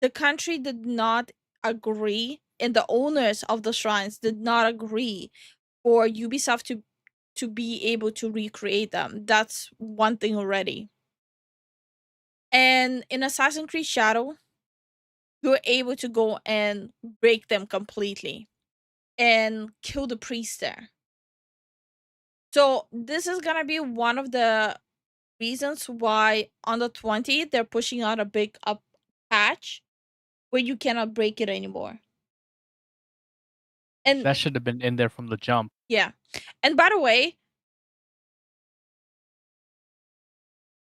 S2: The country did not agree, and the owners of the shrines did not agree for Ubisoft to be able to recreate them. That's one thing already. And in Assassin's Creed Shadow, you're able to go and break them completely and kill the priest there. So this is gonna be one of the reasons why on the 20th they're pushing out a big up patch where you cannot break it anymore. And
S4: that should have been in there from the jump.
S2: Yeah. And by the way,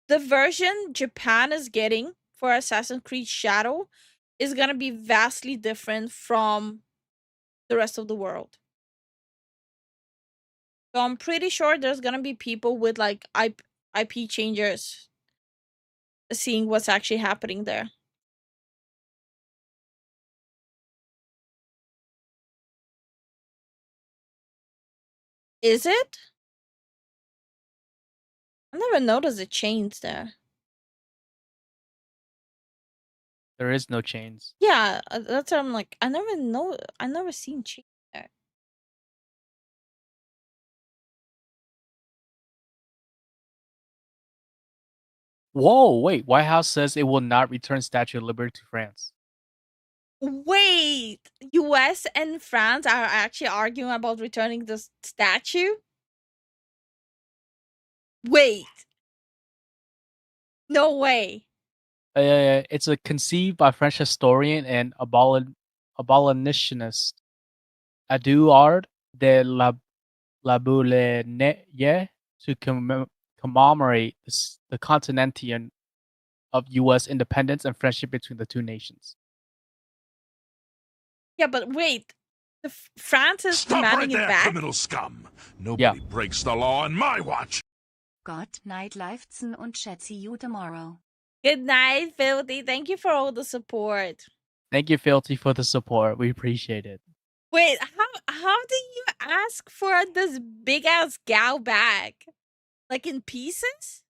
S2: the version Japan is getting for Assassin's Creed Shadow is going to be vastly different from the rest of the world. So I'm pretty sure there's going to be people with like IP changers seeing what's actually happening there. Is it? I never noticed a chains there.
S4: There is no chains.
S2: Yeah, that's what I'm like. I never seen chains there.
S4: Whoa, wait. White House says it will not return Statue of Liberty to France.
S2: Wait, US and France are actually arguing about returning the statue? Wait. No way.
S4: It's a conceived by French historian and abolitionist Eduard de la Boulaye to commemorate the continuation of U.S. independence and friendship between the two nations.
S2: Yeah, but wait. France is
S3: Stop
S2: demanding
S3: right
S2: it
S3: there,
S2: back?
S3: criminal scum. Nobody breaks the law on my watch.
S5: Good night, Leifzen, und chat. See you tomorrow.
S2: Good night, Filthy. Thank you for all the support.
S4: Thank you, Filthy, for the support. We appreciate it.
S2: Wait, how did you ask for this big ass gal back? Like in pieces?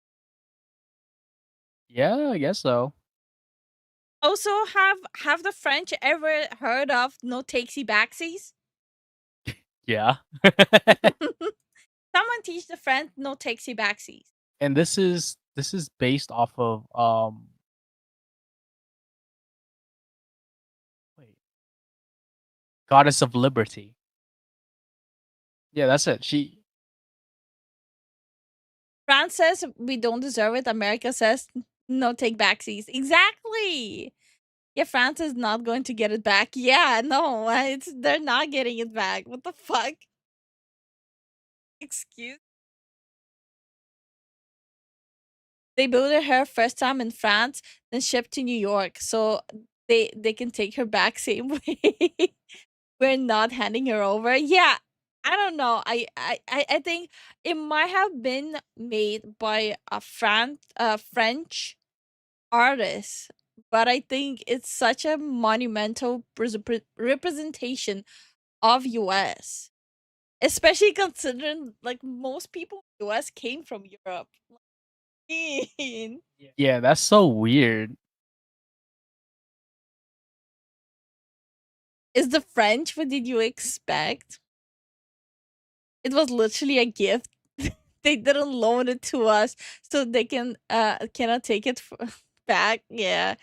S4: Yeah, I guess so.
S2: Also, have the French ever heard of no takesy backsies?
S4: Yeah.
S2: Someone teach the French no takesy backsies.
S4: And this is based off of wait. Goddess of Liberty. Yeah, that's it.
S2: France says we don't deserve it. America says no take backsies. Exactly. Yeah, France is not going to get it back. Yeah, no, they're not getting it back. What the fuck? Excuse. They built her first time in France, then shipped to New York, so they can take her back same way. We're not handing her over. Yeah, I don't know. I think it might have been made by a French artist, but I think it's such a monumental representation of US, especially considering like most people in US came from Europe.
S4: Yeah, that's so weird.
S2: Is the French what did you expect? It was literally a gift. They didn't loan it to us, so they cannot take it back. Yeah.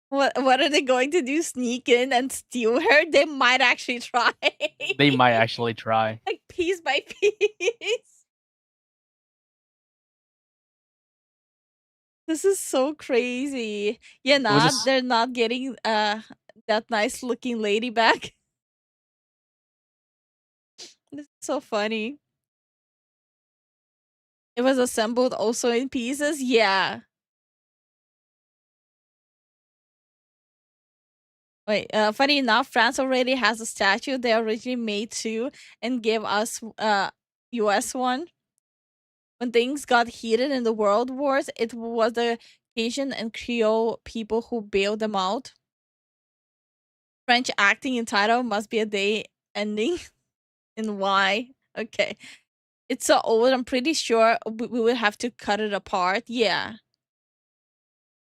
S2: What are they going to do? Sneak in and steal her? They might actually try.
S4: They might actually try.
S2: Like piece by piece. This is so crazy. Yeah,
S4: was a
S2: not they're not getting that nice looking lady back. This is so funny. It was assembled also in pieces. Yeah. Wait, funny enough, France already has a statue. They originally made two and gave us US one. When things got heated in the world wars, it was the Cajun and Creole people who bailed them out. French acting in title must be a day ending. And why? Okay. It's so old, I'm pretty sure we would have to cut it apart. Yeah.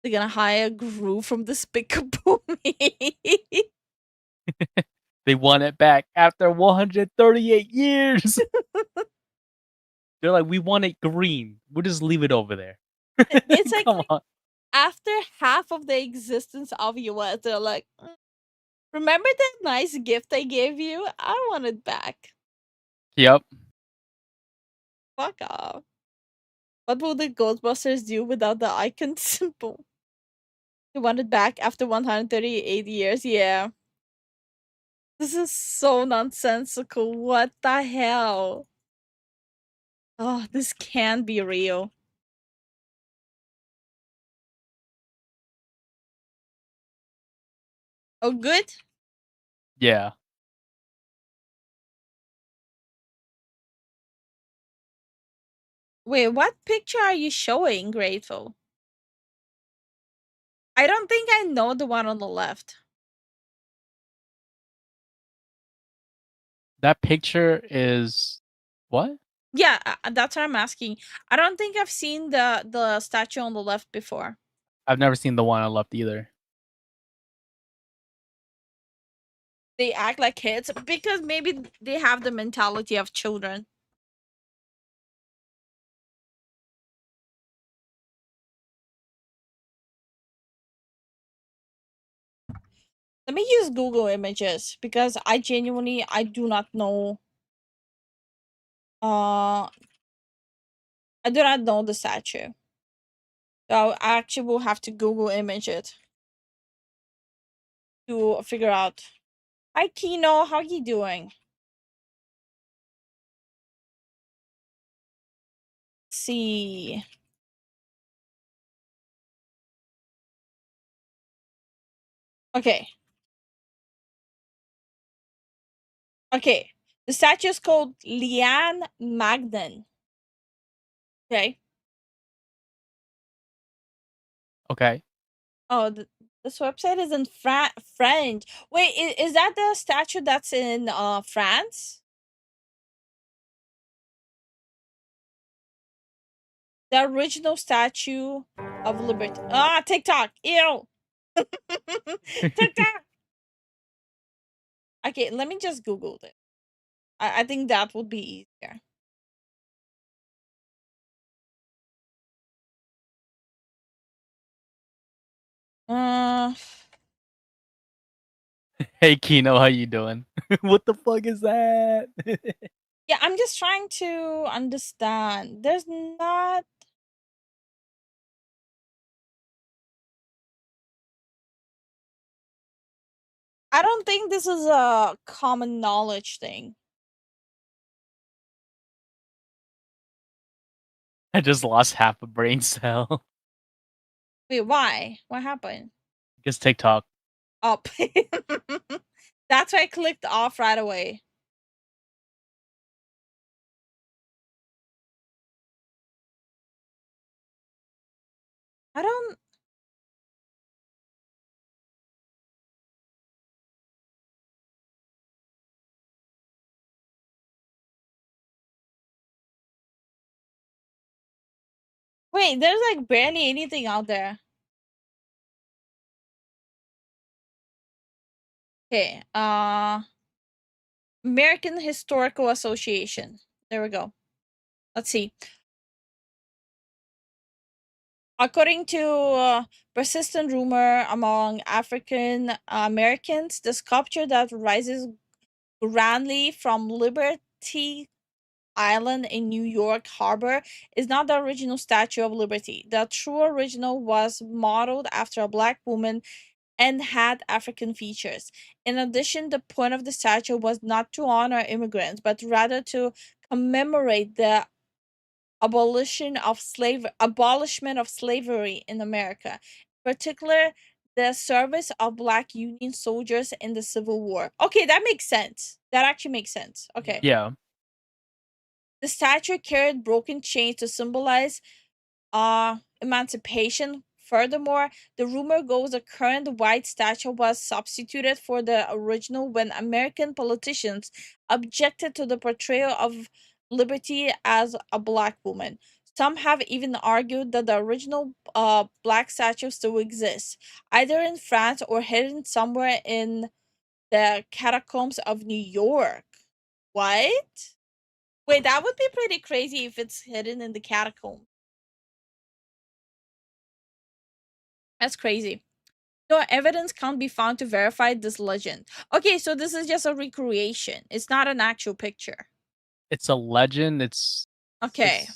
S2: They're gonna hire Gru from Despicable Me.
S4: They want it back after 138 years. They're like, we want it green. We'll just leave it over there.
S2: It's like
S4: Come on.
S2: after half of the existence of US, they're like, remember that nice gift I gave you? I want it back.
S4: Yep.
S2: Fuck off. What will the Ghostbusters do without the icon symbol? They want it back after 138 years. Yeah. This is so nonsensical. What the hell? Oh, this can't be real. Oh, good?
S4: Yeah.
S2: Wait, what picture are you showing, Grateful? I don't think I know the one on the left.
S4: That picture is what?
S2: Yeah, that's what I'm asking. I don't think I've seen the statue on the left before.
S4: I've never seen the one on the left either.
S2: They act like kids because maybe they have the mentality of children. Let me use Google Images because I do not know. I do not know the statue. So I actually will have to Google image it to figure out. Hi Kino, how you doing? Let's see. Okay. Okay. The statue is called Liane Magnan. Okay.
S4: Okay.
S2: Oh, this website is in French. Wait, is that the statue that's in France? The original Statue of Liberty. Ah, TikTok. Ew. TikTok. Okay, let me just Google it. I think that would be easier. Uh,
S4: Hey Kino, how you doing? What the fuck is that?
S2: yeah, I'm just trying to understand. There's not. I don't think this is a common knowledge thing.
S4: I just lost half a brain cell.
S2: Wait, why? What happened?
S4: Just TikTok.
S2: Up. That's why I clicked off right away. I don't. Wait, there's like barely anything out there. Okay, American Historical Association. There we go. Let's see. According to persistent rumor among African Americans, the sculpture that rises grandly from Liberty Island in New York Harbor is not the original Statue of Liberty. The true original was modeled after a black woman and had African features. In addition, the point of the statue was not to honor immigrants, but rather to commemorate the abolishment of slavery in America, in particular the service of black Union soldiers in the Civil War. Okay, that makes sense. That actually makes sense. Okay.
S4: Yeah.
S2: The statue carried broken chains to symbolize emancipation. Furthermore, the rumor goes the current white statue was substituted for the original when American politicians objected to the portrayal of Liberty as a black woman. Some have even argued that the original black statue still exists, either in France or hidden somewhere in the catacombs of New York. What? Wait, that would be pretty crazy if it's hidden in the catacomb. That's crazy. No evidence can be found to verify this legend. Okay, so this is just a recreation. It's not an actual picture.
S4: It's a legend. It's
S2: Okay.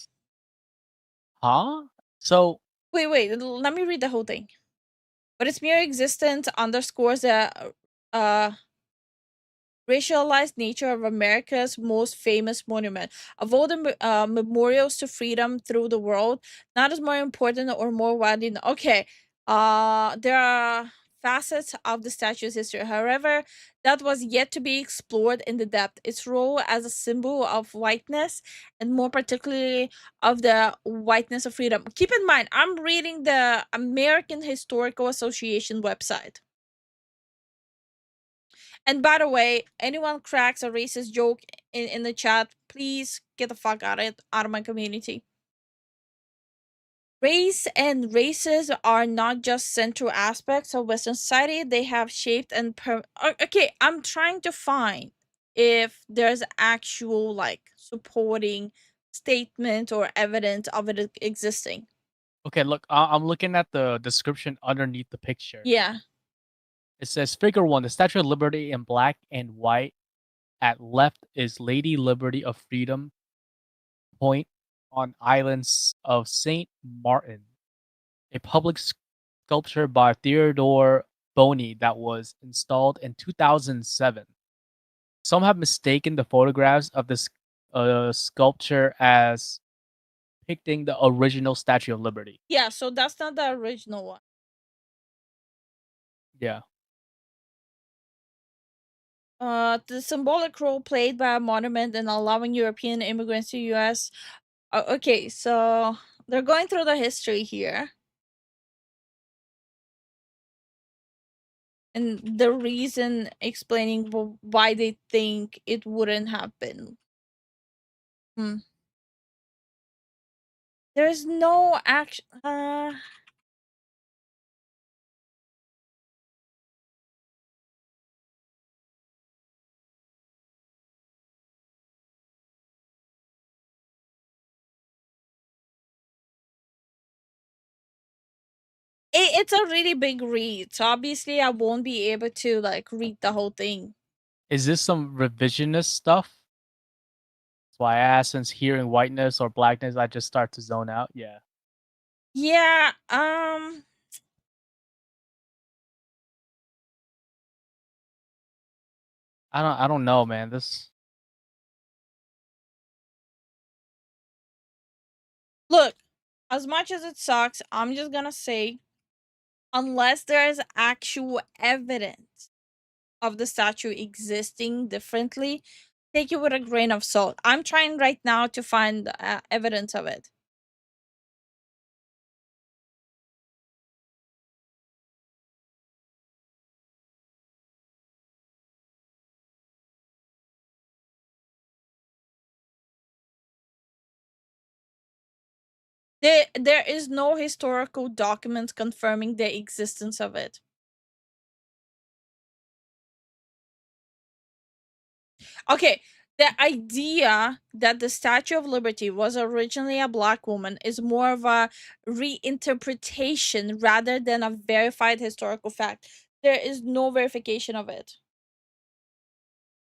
S4: huh? So
S2: Wait, let me read the whole thing. But its mere existence underscores the racialized nature of America's most famous monument. Of all the memorials to freedom through the world, not as more important or more widely known. Okay, there are facets of the statue's history. However, that was yet to be explored in the depth. Its role as a symbol of whiteness, and more particularly of the whiteness of freedom. Keep in mind, I'm reading the American Historical Association website. And by the way, anyone cracks a racist joke in the chat, please get the fuck out of my community. Race and races are not just central aspects of Western society. They have shaped and okay, I'm trying to find if there's actual like supporting statement or evidence of it existing.
S4: okay, look, I'm looking at the description underneath the picture.
S2: Yeah.
S4: It says Figure 1, the Statue of Liberty in black and white. At left is Lady Liberty of Freedom Point on islands of Saint Martin, a public sculpture by Theodore Boney that was installed in 2007. Some have mistaken the photographs of this sculpture as depicting the original Statue of Liberty.
S2: Yeah, so that's not the original one.
S4: Yeah.
S2: The symbolic role played by a monument in allowing European immigrants to U.S. Okay, so they're going through the history here. And the reason explaining why they think it wouldn't happen. There's no action. It's a really big read, so obviously I won't be able to like read the whole thing.
S4: Is this some revisionist stuff? That's why I asked, since hearing whiteness or blackness, I just start to zone out. Yeah.
S2: Yeah,
S4: I don't know, man. This
S2: look, as much as it sucks, I'm just gonna say, unless there is actual evidence of the statue existing differently, take it with a grain of salt. I'm trying right now to find evidence of it. There is no historical documents confirming the existence of it. Okay, the idea that the Statue of Liberty was originally a black woman is more of a reinterpretation rather than a verified historical fact. There is no verification of it.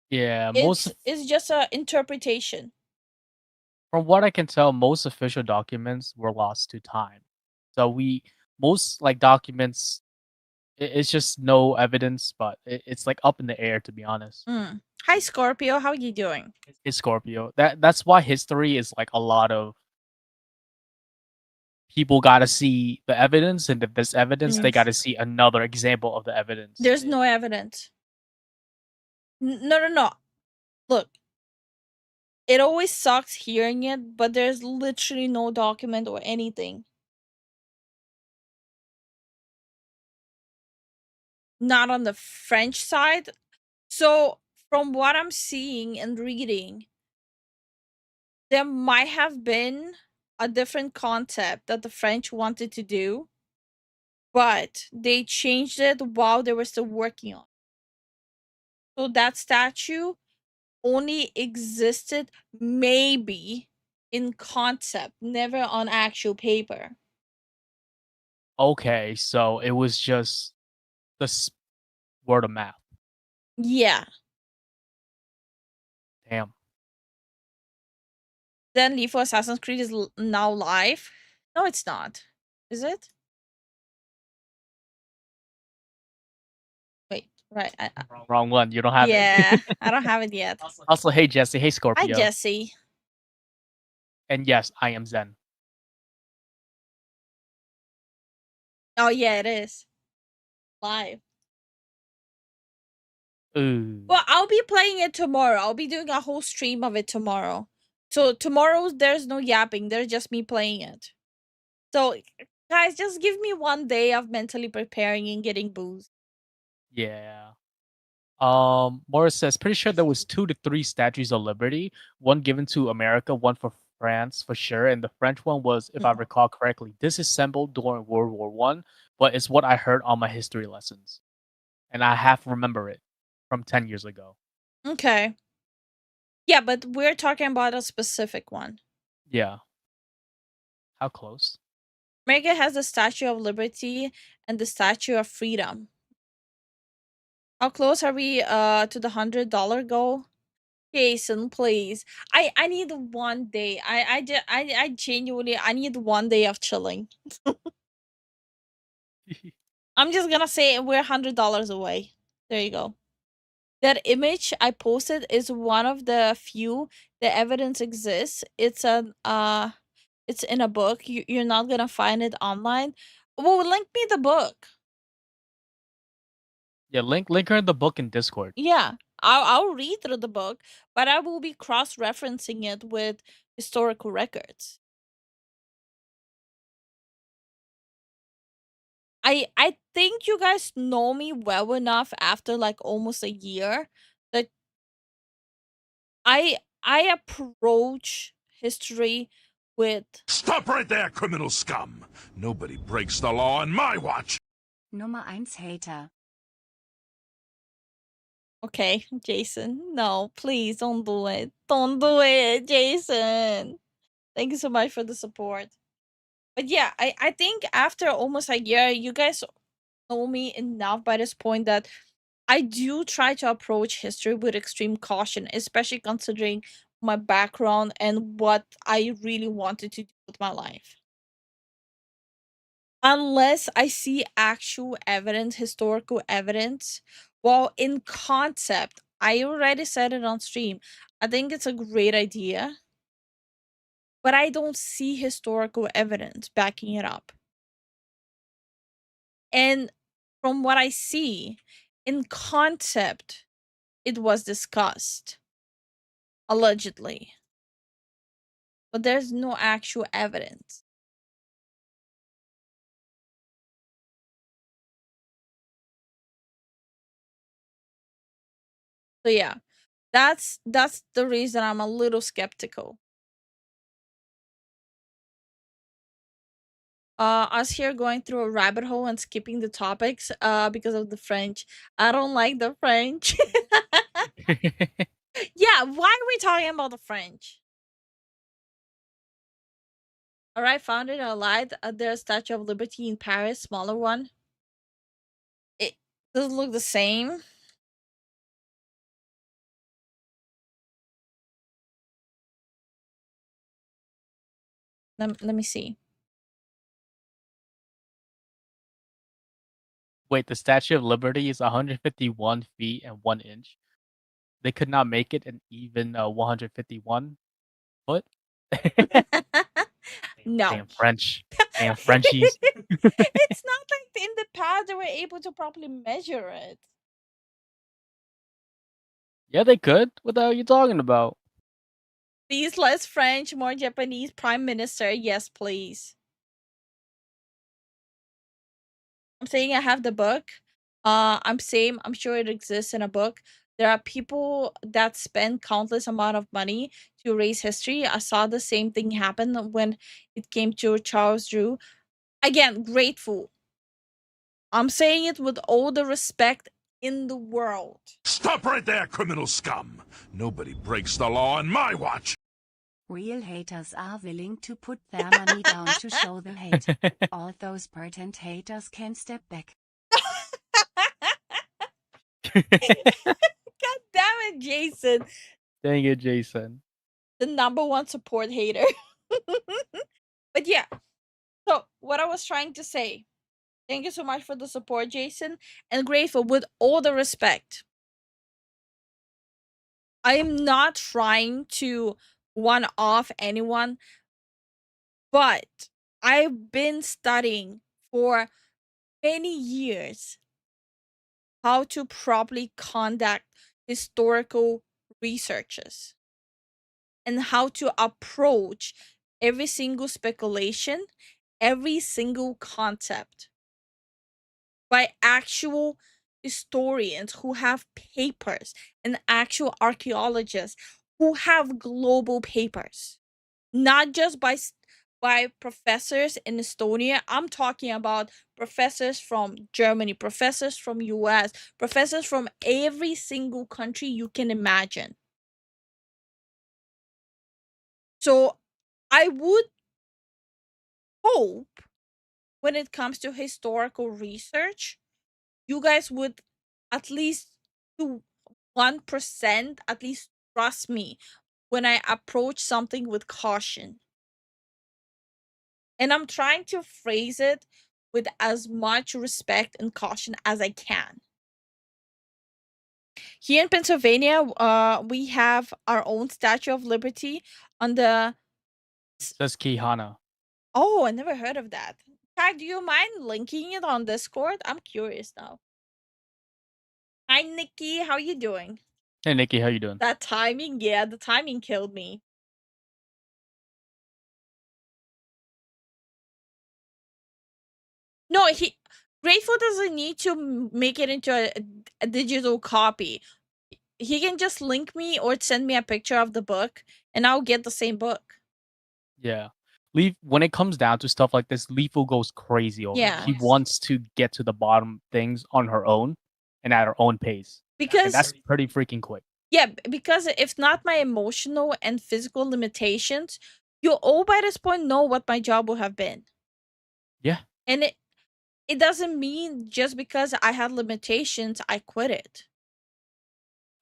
S4: Yeah, most
S2: It's just an interpretation.
S4: from what I can tell, most official documents were lost to time. So most like documents, it's just no evidence, but it's like up in the air to be honest.
S2: Hi Scorpio, how you doing?
S4: It's Scorpio. That's why history is like a lot of people got to see the evidence, and if there's evidence, they got to see another example of the evidence.
S2: There's no evidence. No. Look, it always sucks hearing it, but there's literally no document or anything. Not on the French side. So, from what I'm seeing and reading, there might have been a different concept that the French wanted to do, but they changed it while they were still working on it. So that statue only existed maybe in concept, never on actual paper.
S4: Okay, so it was just the word of mouth.
S2: Yeah.
S4: Damn.
S2: Zen and Lifu Assassin's Creed is now live. No, it's not. Is it? Wait, right.
S4: Wrong one. You don't have
S2: yeah,
S4: it.
S2: I don't have it yet.
S4: Also, hey Jesse. Hey Scorpio.
S2: Hi, Jesse.
S4: And yes, I am Zen.
S2: Oh, yeah, it is. Live.
S4: Ooh.
S2: Well, I'll be playing it tomorrow. I'll be doing a whole stream of it tomorrow. So tomorrow there's no yapping. There's just me playing it. So guys, just give me one day of mentally preparing and getting booze.
S4: Yeah. Morris says, pretty sure there was 2 to 3 statues of liberty, one given to America, one for France for sure, and the French one was, if I recall correctly, disassembled during World War One, but it's what I heard on my history lessons, and I half remember it from 10 years ago.
S2: Okay. Yeah, but we're talking about a specific one.
S4: Yeah. How close?
S2: America has the Statue of Liberty and the Statue of Freedom. How close are we to the $100 goal? Jason, please. I need one day. I genuinely I need one day of chilling. I'm just gonna say we're $100 away. There you go. That image I posted is one of the few the evidence exists. It's it's in a book. You're not gonna find it online. Well, link me the book.
S4: Yeah, link her in the book in Discord.
S2: Yeah, I'll read through the book, but I will be cross-referencing it with historical records. I think you guys know me well enough after like almost a year that I approach history with
S3: Stop right there, criminal scum! Nobody breaks the law on my watch!
S5: Nummer 1 Hater.
S2: Okay, Jason. No, please don't do it. Don't do it, Jason. Thank you so much for the support. But yeah, I think after almost a year, you guys know me enough by this point that I do try to approach history with extreme caution, especially considering my background and what I really wanted to do with my life. Unless I see actual evidence, historical evidence, well, in concept, I already said it on stream. I think it's a great idea, but I don't see historical evidence backing it up. And from what I see, in concept, it was discussed, allegedly. But there's no actual evidence. So yeah, that's the reason I'm a little skeptical. Us here going through a rabbit hole and skipping the topics because of the French. I don't like the French. Yeah, why are we talking about the French? Alright, found it. I lied. There's Statue of Liberty in Paris, smaller one. It doesn't look the same. Let me see.
S4: Wait, the Statue of Liberty is 151 feet and 1 inch. They could not make it an even 151 foot?
S2: No.
S4: Damn French. Damn Frenchies.
S2: It's not like in the past they were able to properly measure it.
S4: Yeah, they could. What the hell are you talking about?
S2: Please, less French, more Japanese prime minister. Yes, please. I'm saying I have the book. I'm sure it exists in a book. There are people that spend countless amount of money to erase history. I saw the same thing happen when it came to Charles Drew. Again, grateful. I'm saying it with all the respect in the world.
S3: Stop right there, criminal scum! Nobody breaks the law on my watch!
S5: Real haters are willing to put their money down to show the hate. All those pretend haters can step back.
S2: God damn it, Jason.
S4: Dang it, Jason.
S2: The #1 support hater. But yeah. So, what I was trying to say. Thank you so much for the support, Jason. And grateful with all the respect. I am not trying to one off anyone, but I've been studying for many years how to properly conduct historical researches and how to approach every single speculation, every single concept by actual historians who have papers and actual archaeologists who have global papers, not just by professors in Estonia. I'm talking about professors from Germany, professors from US, professors from every single country you can imagine. So I would hope when it comes to historical research, you guys would at least do 1%, at least trust me when I approach something with caution. And I'm trying to phrase it with as much respect and caution as I can. Here in Pennsylvania, we have our own Statue of Liberty on the.
S4: Says Kihana.
S2: Oh, I never heard of that. Kai, do you mind linking it on Discord? I'm curious now. Hi, Nikki. How you doing?
S4: Hey, Nikki, how you doing?
S2: That timing, yeah, the timing killed me. No, Grateful doesn't need to make it into a digital copy. He can just link me or send me a picture of the book, and I'll get the same book.
S4: Yeah. When it comes down to stuff like this, Lifu goes crazy over it. He wants to get to the bottom things on her own and at her own pace. And
S2: Because
S4: that's pretty freaking quick.
S2: yeah, because if not my emotional and physical limitations, you all by this point know what my job would have been.
S4: Yeah.
S2: And it doesn't mean just because I had limitations, I quit it.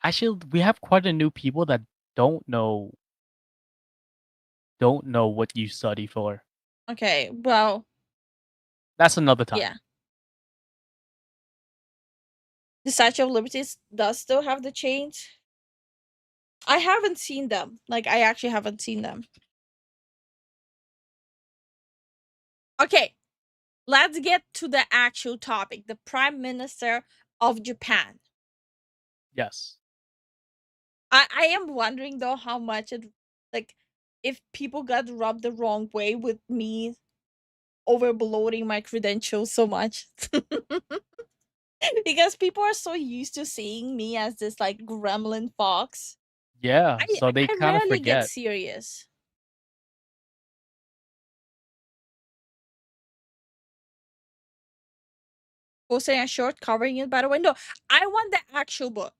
S4: Actually, we have quite a new people that don't know what you study for.
S2: Okay, well,
S4: That's another time.
S2: yeah. The Statue of Liberty does still have the chains. I haven't seen them. Like, I actually haven't seen them. Okay, let's get to the actual topic. The Prime Minister of Japan.
S4: Yes.
S2: I am wondering though how much it, like, if people got rubbed the wrong way with me overbloating my credentials so much. Because people are so used to seeing me as this like gremlin fox.
S4: Yeah, so they
S2: I
S4: kind of
S2: rarely get
S4: forget.
S2: serious. Posting a short covering it by the way. No, I want the actual book.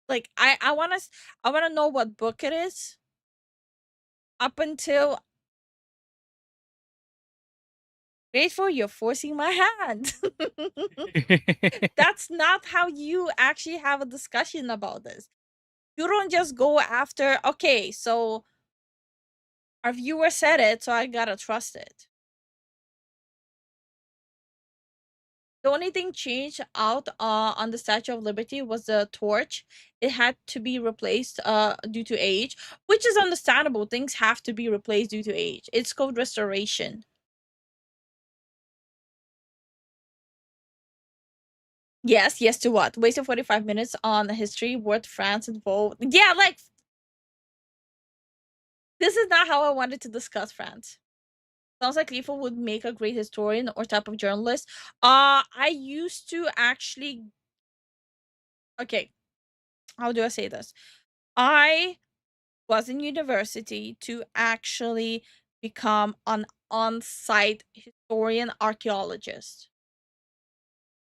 S2: Like I wanna know what book it is. Up until grateful you're forcing my hand. That's not how you actually have a discussion about this. You don't just go after, okay, so our viewer said it, so I gotta trust it. The only thing changed out on the Statue of Liberty was the torch. It had to be replaced due to age, which is understandable. Things have to be replaced due to age. It's called restoration. Yes, yes to what? Wasted 45 minutes on history, worth France involved. Yeah, like this is not how I wanted to discuss France. Sounds like Lifu would make a great historian or type of journalist. I used to actually. Okay, how do I say this? I was in university to actually become an on-site historian archaeologist.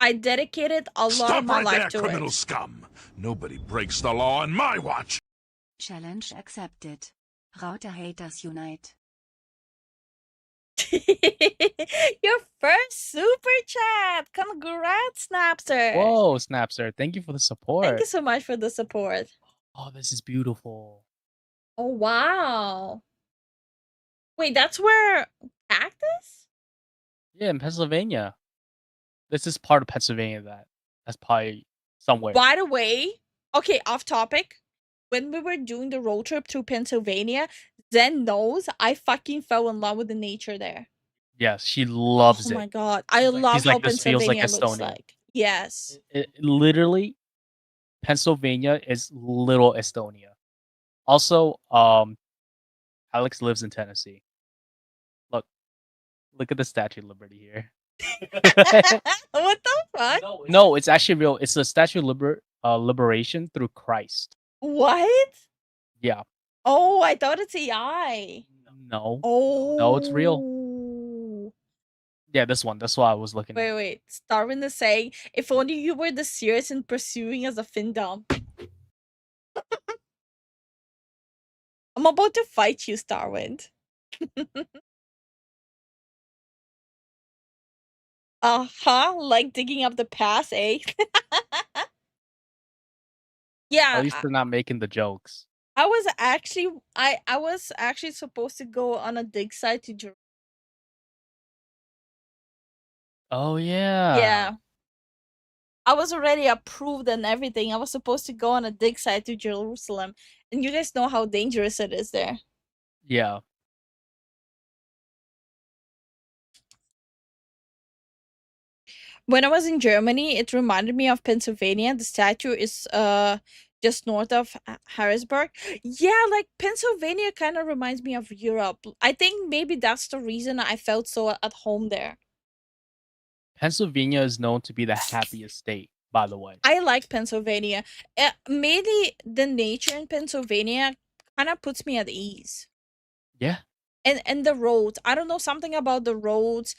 S2: I dedicated a lot of
S3: Stop
S2: my
S3: right
S2: life
S3: there,
S2: to
S3: criminal
S2: it.
S3: scum! Nobody breaks the law on my watch!
S5: Challenge accepted. Router haters unite.
S2: Your first super chat! Congrats, Snapster!
S4: Whoa, Snapster! Thank you for the
S2: Thank
S4: support.
S2: you so much for the support.
S4: Oh, this is beautiful.
S2: Oh, wow. Wait, that's where Cactus?
S4: Yeah, in Pennsylvania. This is part of Pennsylvania that's probably somewhere.
S2: By the way, okay, off topic. When we were doing the road trip to Pennsylvania, Zen knows I fucking fell in love with the nature there.
S4: Yes, she loves
S2: Oh
S4: it.
S2: my god. I love
S4: She's
S2: how
S4: like, this feels like
S2: Pennsylvania looks
S4: Estonia.
S2: like. Yes.
S4: Literally, Pennsylvania is little Estonia. Also, Alex lives in Tennessee. Look at the Statue of Liberty here.
S2: What the fuck?
S4: No, it's actually real. It's the Statue of Liberation through Christ.
S2: What?
S4: Yeah.
S2: Oh, I thought it's AI.
S4: No.
S2: Oh.
S4: No, it's real. Yeah, this one. That's what I was looking at.
S2: Wait. Starwin is saying, if only you were this serious in pursuing as a findom. I'm about to fight you, Starwind. Like digging up the past, eh? Yeah.
S4: At least they're not making the jokes.
S2: I was actually supposed to go on a dig site to Jerusalem.
S4: Oh yeah.
S2: Yeah. I was already approved and everything. I was supposed to go on a dig site to Jerusalem. And you guys know how dangerous it is there.
S4: Yeah.
S2: When I was in Germany, it reminded me of Pennsylvania. The statue is just north of Harrisburg. Yeah, like Pennsylvania kind of reminds me of Europe. I think maybe that's the reason I felt so at home there.
S4: Pennsylvania is known to be the happiest state, by the way.
S2: I like Pennsylvania. Mainly the nature in Pennsylvania kind of puts me at ease.
S4: Yeah.
S2: And the roads. I don't know, something about the roads.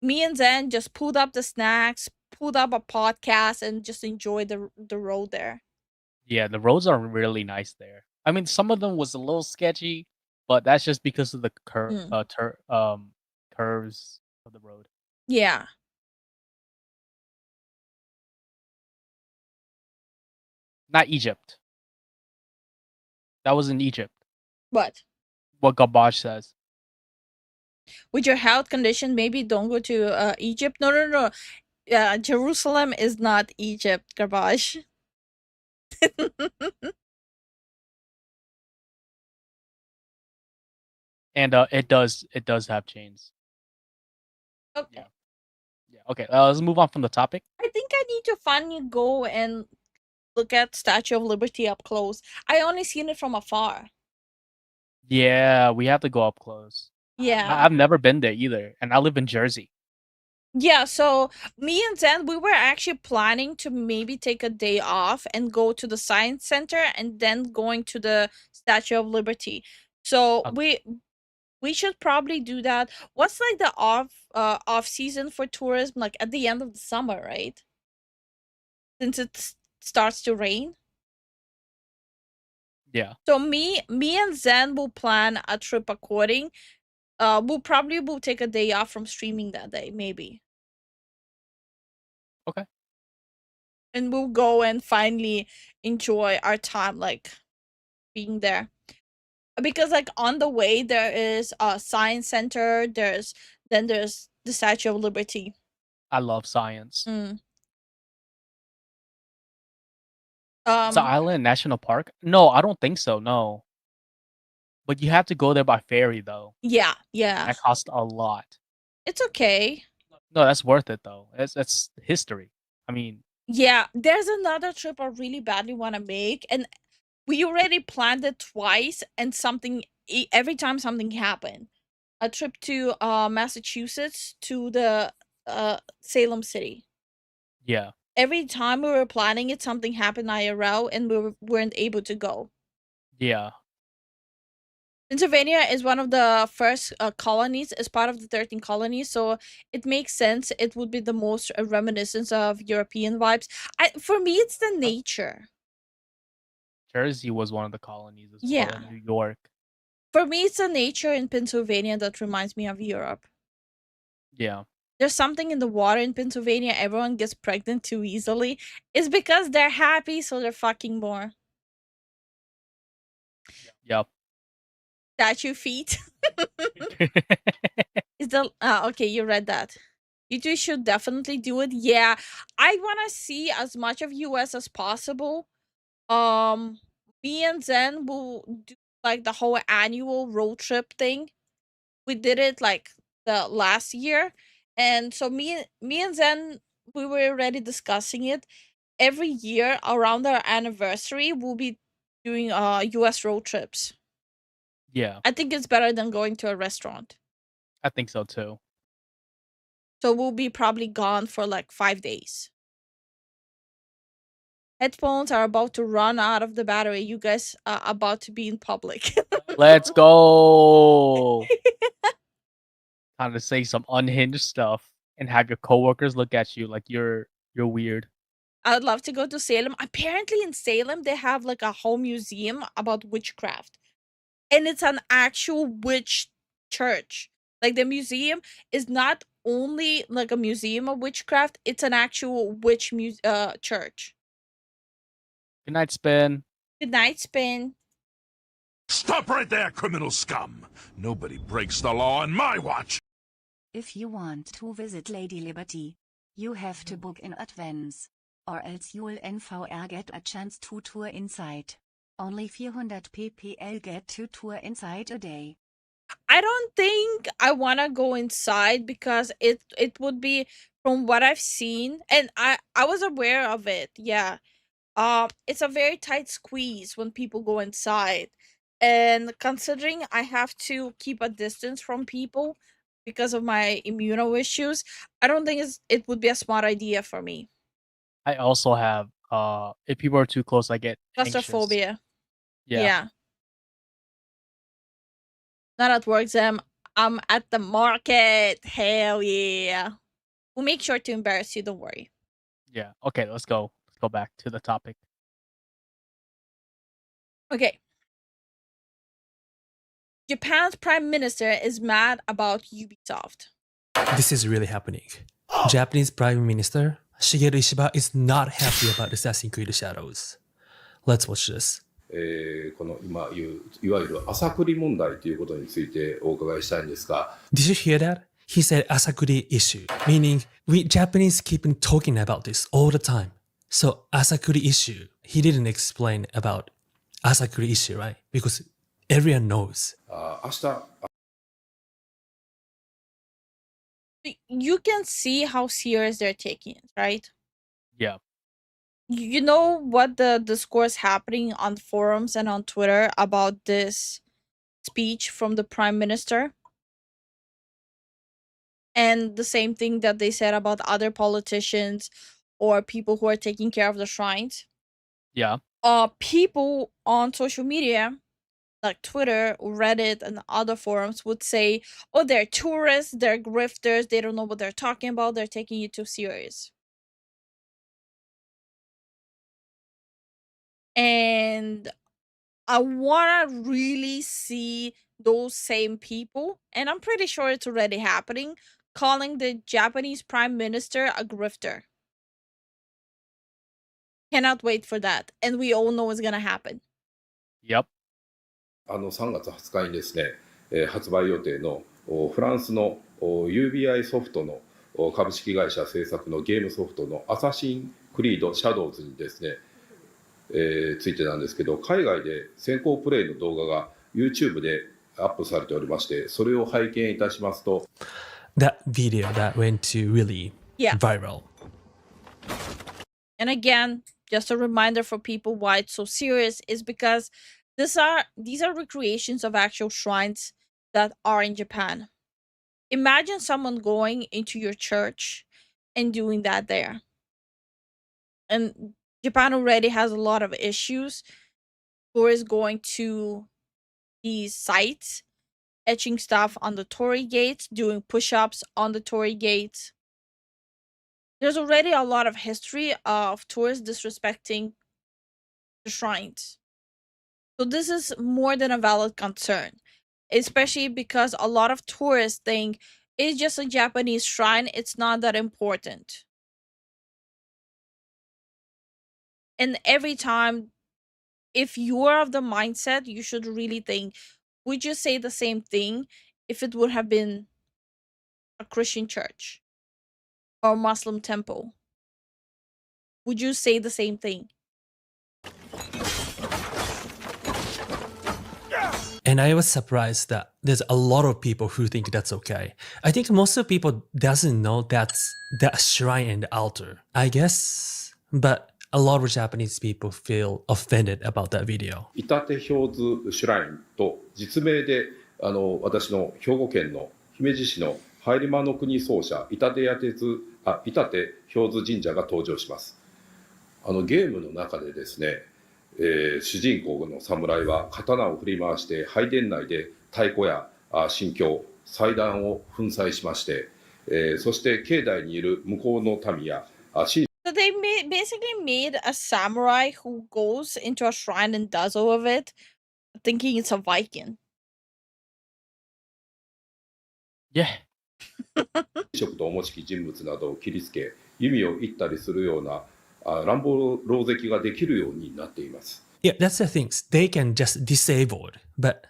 S2: Me and Zen just pulled up the snacks, pulled up a podcast, and just enjoyed the road there.
S4: Yeah, the roads are really nice there. I mean, some of them was a little sketchy, but that's just because of the curves of the road.
S2: Yeah.
S4: Not Egypt. That was in Egypt.
S2: What?
S4: What Gabash says.
S2: With your health condition, maybe don't go to Egypt. No. Jerusalem is not Egypt, Garbage.
S4: And it does have chains.
S2: Okay.
S4: Yeah. Okay. Let's move on from the topic.
S2: I think I need to finally go and look at Statue of Liberty up close. I only seen it from afar.
S4: Yeah, we have to go up close.
S2: Yeah.
S4: I've never been there either, and I live in Jersey.
S2: Yeah, so me and Zen, we were actually planning to maybe take a day off and go to the Science Center and then going to the Statue of Liberty. So we should probably do that. What's like the off season for tourism? Like at the end of the summer, right? Since it starts to rain.
S4: Yeah.
S2: So me and Zen will plan a trip according. We'll take a day off from streaming that day, maybe.
S4: Okay.
S2: And we'll go and finally enjoy our time, like being there. Because like on the way there is a science center. There's the Statue of Liberty.
S4: I love science. It's an island national park? No, I don't think so. No. But you have to go there by ferry though.
S2: Yeah, yeah.
S4: That costs a lot.
S2: It's okay.
S4: No, that's worth it though. That's history. I mean,
S2: Yeah, there's another trip I really badly want to make, and we already planned it twice, and every time something happened. A trip to Massachusetts to the Salem City.
S4: yeah.
S2: Every time we were planning it, something happened IRL, and weren't able to go.
S4: Yeah.
S2: Pennsylvania is one of the first colonies, as part of the 13 colonies, so it makes sense. It would be the most reminiscence of European vibes. For me, it's the nature.
S4: Jersey was one of the colonies as well,
S2: Yeah.
S4: and New York.
S2: For me, it's the nature in Pennsylvania that reminds me of Europe.
S4: Yeah.
S2: There's something in the water in Pennsylvania. Everyone gets pregnant too easily. It's because they're happy, so they're fucking more.
S4: Yep.
S2: Statue feet. Is the okay? You read that. You two should definitely do it. Yeah, I want to see as much of US as possible. Me and Zen will do like the whole annual road trip thing. We did it like the last year, and so me and Zen, we were already discussing it. Every year around our anniversary, we'll be doing US road trips.
S4: Yeah.
S2: I think it's better than going to a restaurant.
S4: I think so too.
S2: So we'll be probably gone for like 5 days. Headphones are about to run out of the battery. You guys are about to be in public.
S4: Let's go. Time to say some unhinged stuff and have your coworkers look at you like you're weird.
S2: I would love to go to Salem. Apparently in Salem they have like a whole museum about witchcraft. And it's an actual witch church. Like the museum is not only like a museum of witchcraft, it's an actual witch church.
S4: Good night, Spin.
S2: Good night, Spin.
S3: Stop right there, criminal scum! Nobody breaks the law on my watch!
S5: If you want to visit Lady Liberty, you have to book in advance. Or else you'll never get a chance to tour inside. Only 400 ppl get to tour inside a day.
S2: I don't think I want to go inside because it would be, from what I've seen, and I was aware of it. Yeah. It's a very tight squeeze when people go inside. And considering I have to keep a distance from people because of my immuno issues, I don't think it would be a smart idea for me.
S4: I also have if people are too close I get anxious.
S2: Claustrophobia.
S4: Yeah.
S2: Yeah. Not at work, Zem. I'm at the market. Hell yeah. We'll make sure to embarrass you, don't worry.
S4: Yeah. Okay, let's go. Let's go back to the topic.
S2: Okay. Japan's prime minister is mad about Ubisoft.
S14: This is really happening. Japanese Prime Minister Shigeru Ishiba is not happy about Assassin's Creed Shadows. Let's watch this.
S15: この今言ういわゆる朝栗問題ということについてお伺いしたいんですが。
S14: Did you hear that? He said Asakuri issue, meaning we Japanese keep on talking about this all the time. So Asakuri issue, he didn't explain about Asakuri issue, right? Because everyone knows.
S15: 明日
S2: You can see how serious they're taking it, right?
S4: Yeah.
S2: You know what the discourse happening on forums and on Twitter about this speech from the prime minister? And the same thing that they said about other politicians or people who are taking care of the shrines.
S4: Yeah.
S2: People on social media, like Twitter, Reddit, and other forums would say, oh, they're tourists, they're grifters, they don't know what they're talking about, they're taking it too serious. And I want to really see those same people, and I'm pretty sure it's already happening, calling the Japanese prime minister a grifter. Cannot wait for that. And we all know it's gonna happen.
S4: Yep.
S15: 3月20日にですね、発売予定のフランスの UBI ソフトの株式会社制作のゲームソフトのアサシンクリードシャドウズにですね、ついてなんですけど、海外で先行プレイの動画が YouTube でアップされておりまして、それを拝見いたしますと、
S14: That video that went to really viral.
S2: And again, just a reminder for people why it's so serious is because these are recreations of actual shrines that are in Japan. Imagine someone going into your church and doing that there. And Japan already has a lot of issues. Tourists going to these sites, etching stuff on the torii gates, doing push-ups on the torii gates. There's already a lot of history of tourists disrespecting the shrines. So this is more than a valid concern, especially because a lot of tourists think it's just a Japanese shrine, it's not that important. And every time, if you are of the mindset, you should really think, would you say the same thing if it would have been a Christian church or Muslim temple? Would you say the same thing?
S14: And I was surprised that there's a lot of people who think that's okay. I think most of people doesn't know that's the shrine and the altar, I guess. But a lot of Japanese people feel offended about that video.
S15: 板手氷津シュラインと実名で私の兵庫県の姫路市の入間の国奏者板手氷津神社が登場します。ゲームの中でですね、主人公の侍は刀を振り回して拝殿内で太鼓や神教祭壇を粉砕しまして、そして境内にいる向こうの民や神
S2: So they basically made a samurai who goes into a shrine and does all of it, thinking it's a Viking.
S4: Yeah.
S15: 職とおもしき人物などを切りつけ弓を射ったりするような乱暴狼藉ができるようになっています。
S14: Yeah, that's the thing. They can just disable it, but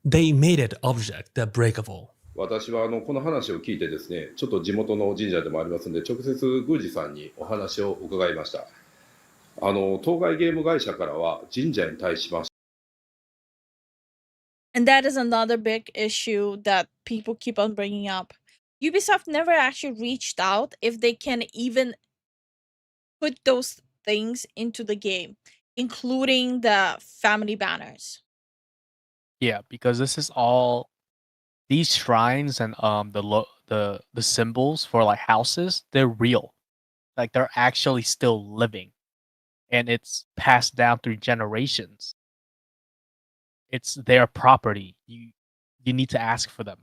S14: they made it object that breakable.
S15: 私はこの話を聞いてですね、ちょっと地元の神社でもありますので、直接宮司さんにお話を伺いました。当該ゲーム会社からは神社に対しまして、
S2: And that is another big issue that people keep on bringing up. Ubisoft never actually reached out if they can even put those things into the game, including the family banners.
S4: Yeah, because this is all these shrines and the symbols for like houses, they're real. Like they're actually still living. And it's passed down through generations. It's their property. You need to ask for them.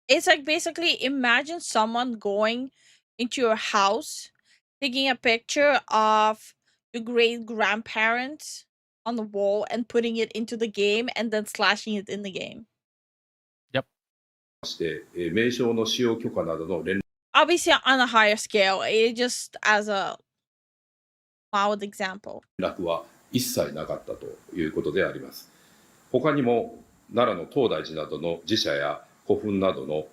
S2: It's like basically imagine someone going into your house, taking a picture of your great grandparents on the wall and putting it into the game and then slashing it in the game.
S4: Yep.
S15: 名称の使用許可などの連
S2: Obviously on a higher scale, it just as a mild example.
S15: 絡は一切なかったということであります。他にも奈良の東大寺などの寺社や古墳などの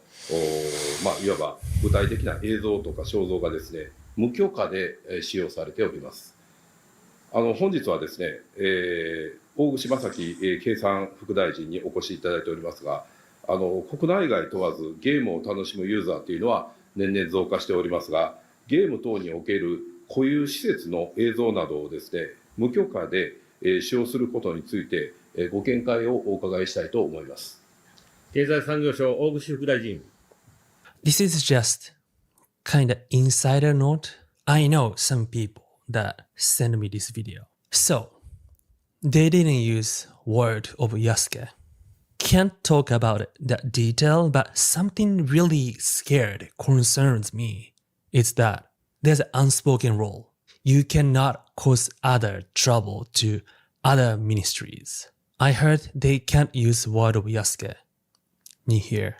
S15: いわば具体的な映像とか肖像がですね、無許可で使用されております。本日はですね、大串正樹経産副大臣にお越しいただいておりますが、国内外問わずゲームを楽しむユーザーというのは年々増加しておりますが、ゲーム等における固有施設の映像などをですね、無許可で使用することについてご見解をお伺いしたいと思います。
S16: 経済産業省大串副大臣。
S14: This is just kind of insider note. I know some people that send me this video. So, they didn't use word of Yasuke. Can't talk about it that detail, but something really scared concerns me. It's that there's an unspoken rule. You cannot cause other trouble to other ministries. I heard they can't use word of Yasuke in here.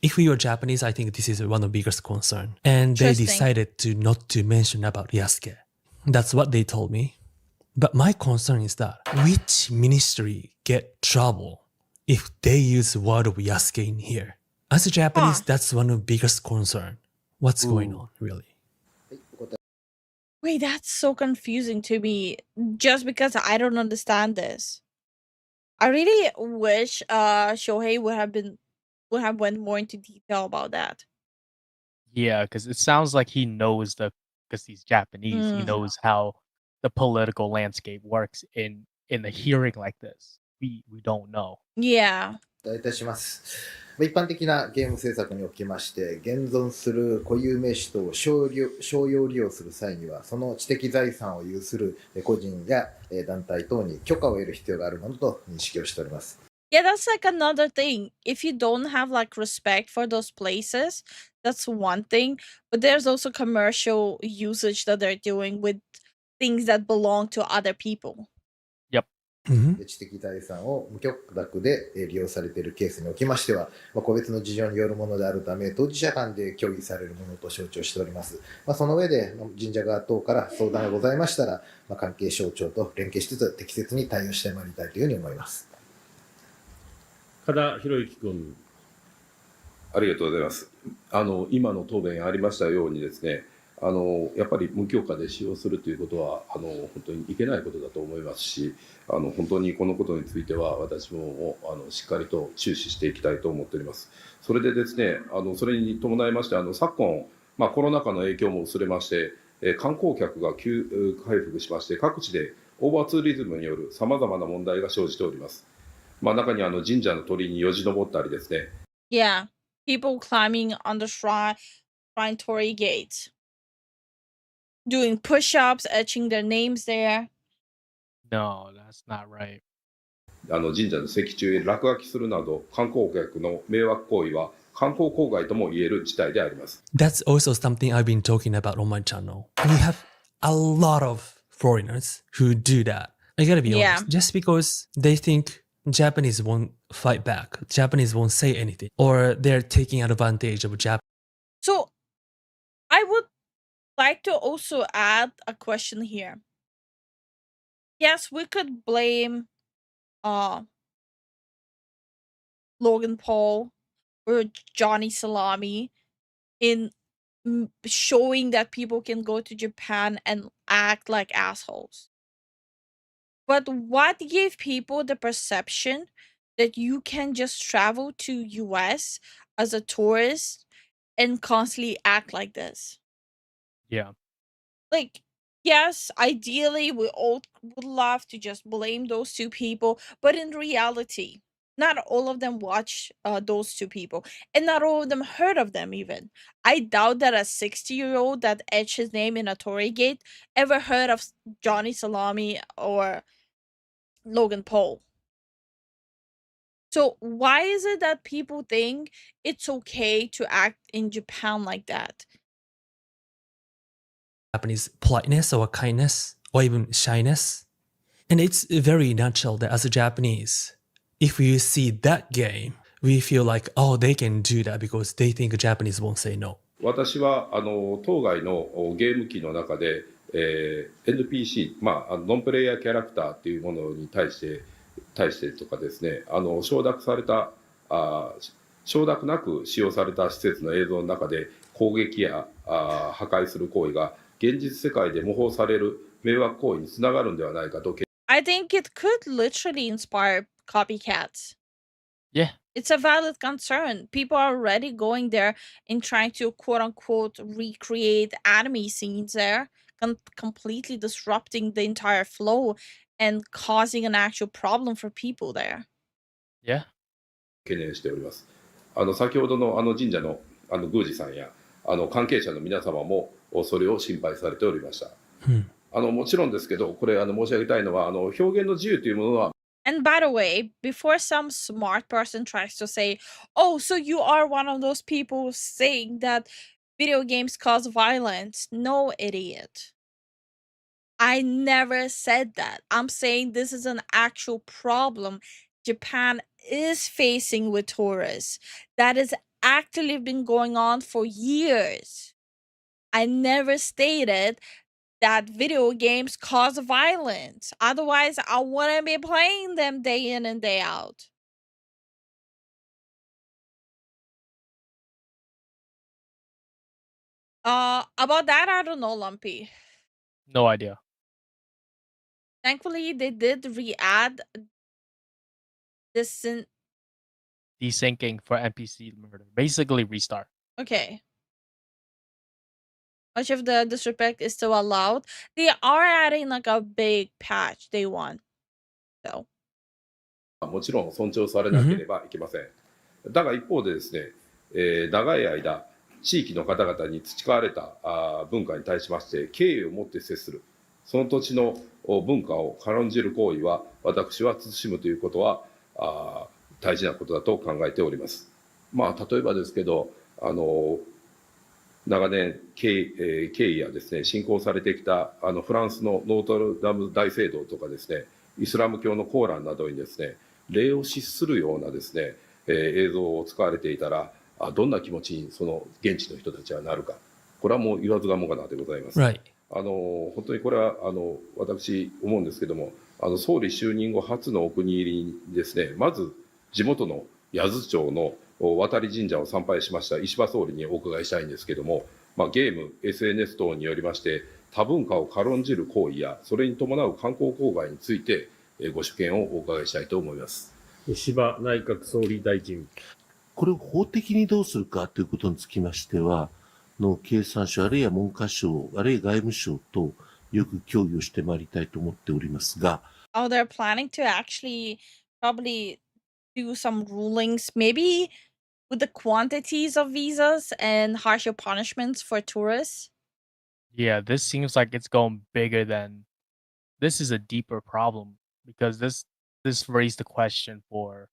S14: If we were Japanese, I think this is one of the biggest concern. And they decided to not to mention about Yasuke. That's what they told me. But my concern is that which ministry get trouble if they use word of Yasuke in here? As a Japanese, that's one of the biggest concern. What's going on, really?
S2: Wait, that's so confusing to me. Just because I don't understand this. I really wish Shohei would have went more into detail about that.
S4: Yeah, because it sounds like he knows because he's Japanese, he knows how the political landscape works in the hearing like this. We don't know.
S2: Yeah.
S17: お答えいたします。一般的なゲーム制作におきまして、現存する固有名詞等を商用利用する際には、その知的財産を有する個人や団体等に許可を得る必要があるものと認識をしております。
S2: Yeah, that's like another thing. If you don't have like respect for those places, that's one thing. But there's also commercial usage that they're doing with things that belong to other people.
S4: Yep.
S17: 知的財産を無許諾で利用されているケースにおきましては、個別の事情によるものであるため、当事者間で協議されるものと承知をしております。その上で、神社側等から相談がございましたら、関係省庁と連携しつつ適切に対応してまいりたいというふうに思います。
S16: 加田博之君。
S15: ありがとうございます。今の答弁ありましたようにですね、やっぱり無許可で使用するということは本当にいけないことだと思いますし、本当にこのことについては私もしっかりと注視していきたいと思っております。それでですね、それに伴いまして昨今、コロナ禍の影響も薄れまして、観光客が急回復しまして、各地でオーバーツーリズムによるさまざまな問題が生じております。中に神社の鳥によじ登ったりですね。
S2: Yeah, people climbing on the shrine torii gates, doing push-ups, etching their names there.
S4: No, that's not right.
S15: 神社の石柱へ落書きするなど観光客の迷惑行為は観光公害とも言える事態であります。
S14: That's also something I've been talking about on my channel. We have a lot of foreigners who do that. I gotta be honest. Just because they think Japanese won't fight back, Japanese won't say anything, or they're taking advantage of Japan.
S2: So, I would like to also add a question here. Yes, we could blame Logan Paul or Johnny Salami in showing that people can go to Japan and act like assholes. But what gave people the perception that you can just travel to US as a tourist and constantly act like this?
S4: Yeah.
S2: Like, yes, ideally we all would love to just blame those two people, but in reality, not all of them watch those two people, and not all of them heard of them even. I doubt that a 60-year-old that etched his name in a Torii gate ever heard of Johnny Salami or Logan Paul. So why is it that people think it's okay to act in Japan like that?
S14: Japanese politeness or kindness or even shyness. And it's very natural that as a Japanese, if you see that game, we feel like, oh, they can do that because they think Japanese won't say no.
S15: 私は当該のゲーム機の中で、NPC、ノンプレイヤーキャラクターっていうものに対してとかですね、承諾なく使用された施設の映像の中で攻撃や破壊する行為が現実世界で模倣される迷惑行為につながるんではないかと。
S2: I think it could literally inspire copycats.
S4: Yeah.
S2: It's a valid concern. People are already going there and trying to quote unquote recreate anime scenes there, completely disrupting the entire flow and causing an actual problem for people there.
S4: Yeah.
S15: 懸念しております。先ほどの神社の宮司さんや関係者の皆様もそれを心配されておりました。もちろんですけど、これ申し上げたいのは表現の自由というものは。
S2: And by the way, before some smart person tries to say, oh, so you are one of those people saying that video games cause violence. No, idiot. I never said that. I'm saying this is an actual problem Japan is facing with tourists that has actually been going on for years. I never stated that video games cause violence. Otherwise, I wouldn't be playing them day in and day out. About that, I don't know, Lumpy.
S4: No idea.
S2: Thankfully, they did re-add this in.
S4: Desyncing for NPC murder. Basically restart.
S2: Okay. Much of the disrespect is still allowed. They are adding like a big patch day one, though.
S15: もちろん尊重されなければいけません。だが一方でですね、長い間地域の方々に培われた文化に対しまして敬意を持って接する、その土地の文化を軽んじる行為は私は慎むということは大事なことだと考えております。まあ例えばですけど長年経緯やですね信仰されてきたフランスのノートルダム大聖堂とかですねイスラム教のコーランなどにですね礼を失するようなですね、映像を使われていたらどんな気持ちにその現地の人たちはなるか、これはもう言わずがもがなでございます。
S14: Right.
S15: 本当にこれは私思うんですけども総理就任後初のお国入りにですねまず地元の八頭町の渡神社を参拝しました石破総理にお伺いしたいんですけども、ゲーム SNS 等によりまして多文化を軽んじる行為やそれに伴う観光郊外についてご所見をお伺いしたいと思います。
S16: 石破内閣総理大臣。
S18: これを法的にどうするかということにつきましては、経産省あるいは文科省あるいは外務省とよく協議をしてまいりたいと思っておりますが。
S2: Oh, they're planning to actually probably do some rulings, maybe with the quantities of visas and harsher punishments for tourists.
S4: Yeah, this seems like it's going bigger than. This is a deeper problem because this raised the question for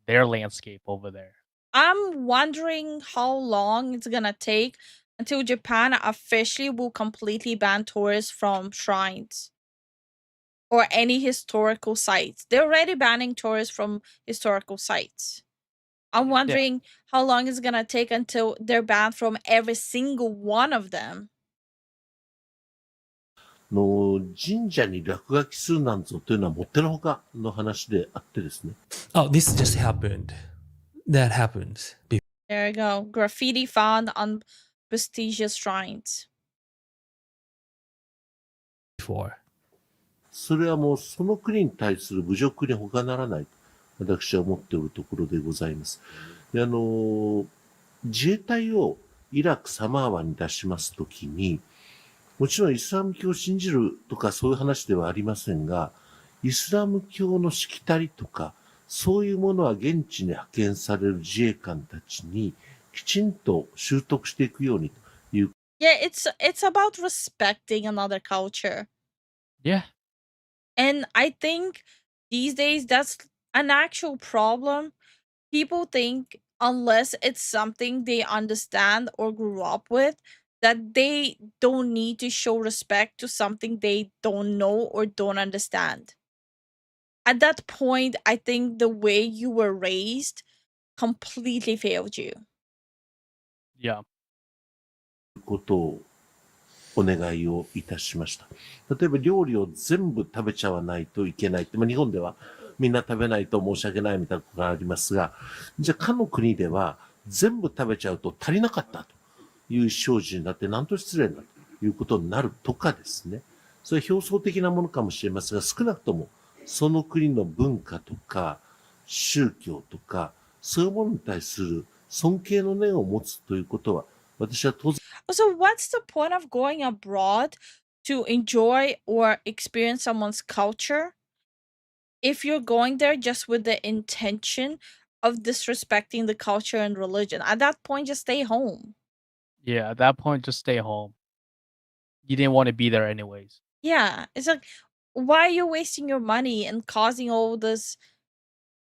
S4: their landscape over there.
S2: I'm wondering how long it's gonna take until Japan officially will completely ban tourists from shrines or any historical sites. They're already banning tourists from historical sites. I'm wondering how long it's gonna take until they're banned from every single one of them.
S18: 神社に落書きするなんぞというのはもってのほかの話であってですね。
S14: Oh, this just happened. That happened.
S2: There you go. Graffiti found on prestigious shrines.
S14: Before.
S18: それはもうその国に対する侮辱に他ならないと私は思っておるところでございます。で自衛隊をイラクサマーワに出しますときに、もちろんイスラム教を信じるとかそういう話ではありませんが、イスラム教のしきたりとか、そういうものは現地に派遣される自衛官たちにきちんと習得していくようにという。
S2: Yeah, it's about respecting another culture.
S4: Yeah.
S2: And I think these days that's an actual problem. People think unless it's something they understand or grew up with, that they don't need to show respect to something they don't know or don't understand. At that point, I think the way you were raised completely failed you.
S4: Yeah.
S18: ことをお願いをいたしました。例えば料理を全部食べちゃわないといけないって、日本ではみんな食べないと申し訳ないみたいなことがありますが、じゃあ他の国では全部食べちゃうと足りなかったという精進になってなんと失礼だということになるとかですね。それは表層的なものかもしれませんが、少なくともその国の文化とか宗教とかそういうものに対する尊敬の念を持つということは私は当然。
S2: So what's the point of going abroad to enjoy or experience someone's culture if you're going there just with the intention of disrespecting the culture and religion? At that point, just stay home.
S4: Yeah, at that point, just stay home. You didn't want to be there anyways.
S2: Yeah, it's like, why are you wasting your money and causing all this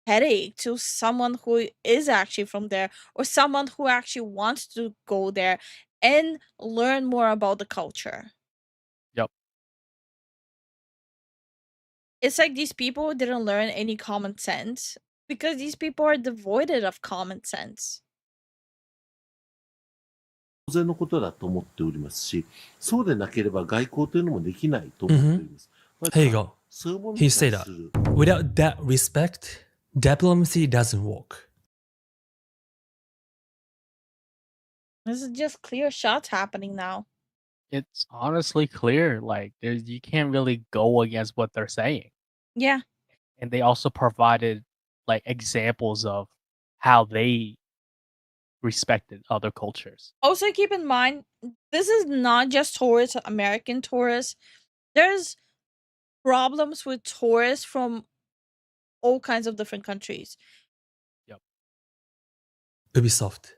S2: headache to someone who is actually from there or someone who actually wants to go there and learn more about the culture?
S4: Yep.
S2: It's like these people didn't learn any common sense because these people are devoid of common sense.
S18: 当然のことだと思っておりますし、そうでなければ外交というのもできないと思っております。
S14: Here you go. He said that without that respect, diplomacy doesn't work.
S2: This is just clear shots happening now.
S4: It's honestly clear. Like, you can't really go against what they're saying.
S2: Yeah.
S4: And they also provided like examples of how they respected other cultures.
S2: Also, keep in mind, this is not just tourists, American tourists. There's problems with tourists from all kinds of different countries.
S4: Yep.
S14: Ubisoft.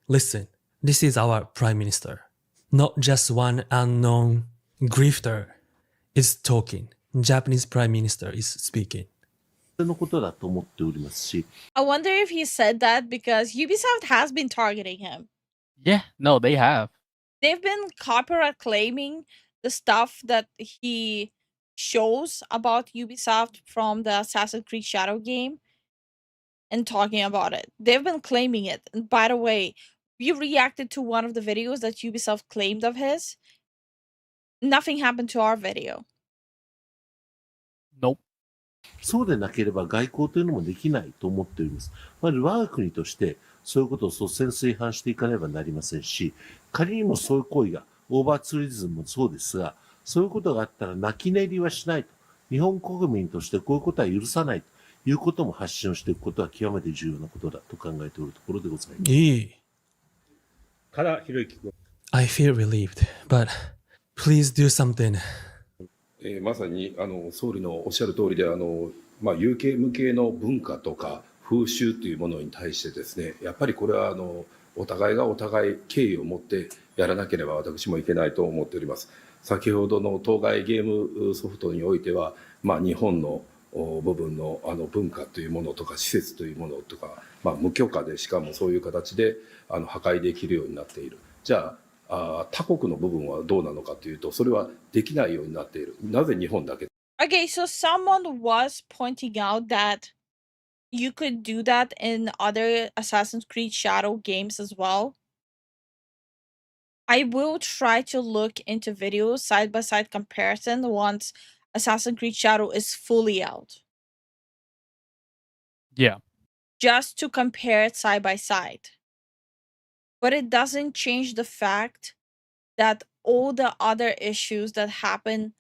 S14: Listen, this is our prime minister. Not just one unknown grifter is talking. Japanese prime minister is speaking.
S18: のことだと思っておりますし、
S2: I wonder if he said that because Ubisoft has been targeting him.
S4: Yeah, no, they have.
S2: They've been copyright claiming the stuff that he shows about Ubisoft from the Assassin's Creed Shadow game and talking about it. They've been claiming it. And by the way, we reacted to one of the videos that Ubisoft claimed of his. Nothing happened to our video.
S4: Nope.
S18: そうでなければ外交というのもできないと思っております。まず我が国としてそういうことを率先垂範していかねばなりませんし、仮にもそういう行為が、オーバーツーリズムもそうですが、そういうことがあったら泣き寝入りはしないと。日本国民としてこういうことは許さないということも発信をしていくことは極めて重要なことだと考えておるところでございます。
S16: からひろゆき君。
S14: I feel relieved, but please do something.
S15: まさに総理のおっしゃる通りで有形無形の文化とか風習というものに対してですね、やっぱりこれはお互いがお互い敬意を持ってやらなければ私もいけないと思っております。先ほどの当該ゲームソフトにおいては、日本の部分の文化というものとか施設というものとか、無許可でしかもそういう形で破壊できるようになっている。じゃあ他国の部分はどうなのかというと、それはできないようになっている。なぜ日本だけ？
S2: Okay, so someone was pointing out that you could do that in other Assassin's Creed Shadow games as well. I will try to look into videos side-by-side comparison once Assassin's Creed Shadow is fully out.
S4: Yeah.
S2: Just to compare it side by side. But it doesn't change the fact that all the other issues that happen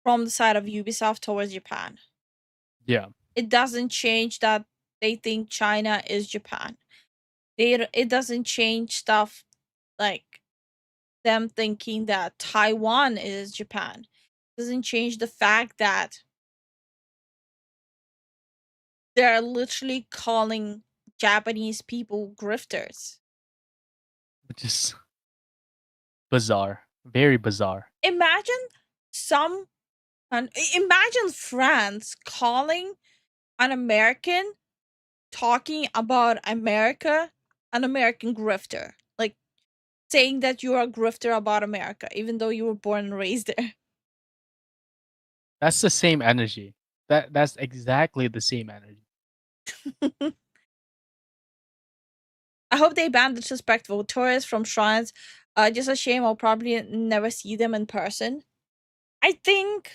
S2: from the side of Ubisoft towards Japan.
S4: Yeah.
S2: It doesn't change that they think China is Japan. It doesn't change stuff like them thinking that Taiwan is Japan. It doesn't change the fact that they're literally calling Japanese people grifters.
S4: Which is bizarre. Very bizarre.
S2: Imagine France calling an American talking about America an American grifter. Like saying that you're a grifter about America, even though you were born and raised there.
S4: That's the same energy. That's exactly the same energy.
S2: I hope they ban disrespectful tourists from shrines. Just a shame I'll probably never see them in person. I think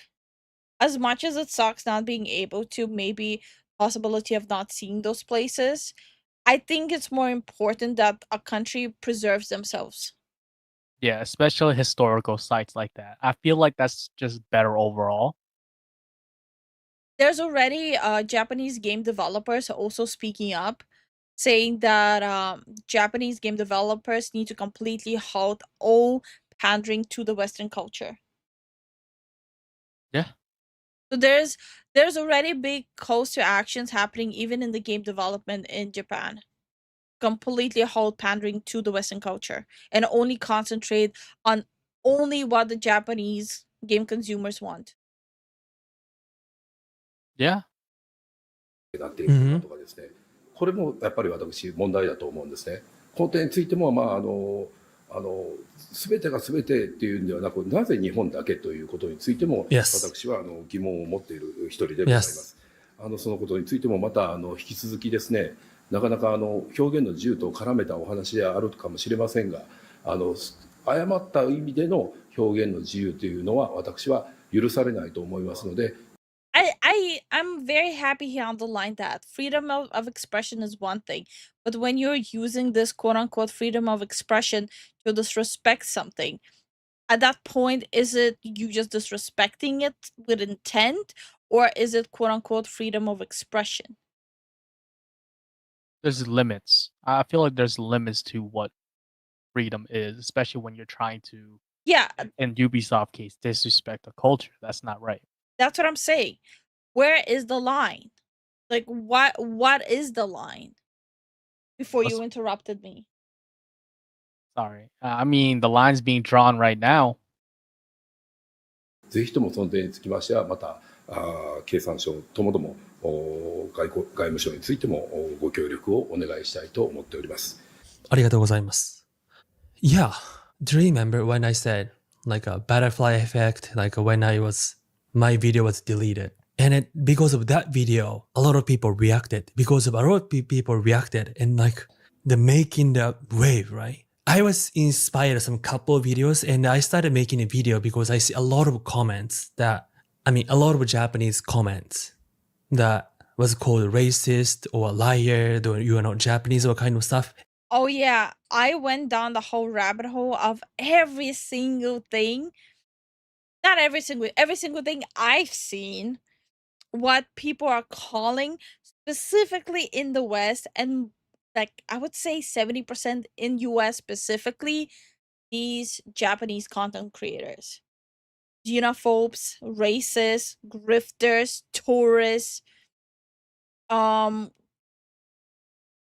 S2: as much as it sucks not being able to, maybe possibility of not seeing those places, I think it's more important that a country preserves themselves.
S4: Yeah, especially historical sites like that. I feel like that's just better overall.
S2: There's already Japanese game developers also speaking up, saying that Japanese game developers need to completely halt all pandering to the Western culture.
S4: Yeah.
S2: So there's already big calls to actions happening even in the game development in Japan. Completely halt pandering to the Western culture and only concentrate on only what the Japanese game consumers want.
S4: Yeah.
S15: なっているのかとかですね、これもやっぱり私問題だと思うんですね。この点についても全てが全てっていうんではなく、なぜ日本だけということについても、
S14: Yes.
S15: 私は疑問を持っている一人でございます。そのことについてもまた引き続きですね、なかなか表現の自由と絡めたお話であるかもしれませんが、誤った意味での表現の自由というのは私は許されないと思いますので。
S2: I'm very happy he underlined that freedom of expression is one thing, but when you're using this quote unquote freedom of expression to disrespect something, at that point, is it you just disrespecting it with intent, or is it quote unquote freedom of expression?
S4: There's limits. I feel like there's limits to what freedom is, especially when you're trying to,
S2: Yeah,
S4: in Ubisoft case, disrespect a culture. That's not right.
S2: that's what I'm saying. Where is the line? Like what is the line? Before you interrupted me.
S4: Sorry. I mean, the line's being drawn right now.
S15: ぜひともその点につきましては、また経産省ともども外務省についてもご協力をお願いしたいと思っております。
S14: ありがとうございます。Yeah, do you remember when I said like a butterfly effect, like when my video was deleted? And because of that video, a lot of people reacted. Because of a lot of people reacted and like the making the wave, right? I was inspired some couple of videos and I started making a video because I see a lot of comments a lot of Japanese comments that was called racist or liar, or you are not Japanese or kind of stuff.
S2: Oh yeah, I went down the whole rabbit hole of every single thing. Not every single thing I've seen, what people are calling specifically in the West, and like I would say 70% in US specifically, these Japanese content creators. Xenophobes, racists, grifters, tourists.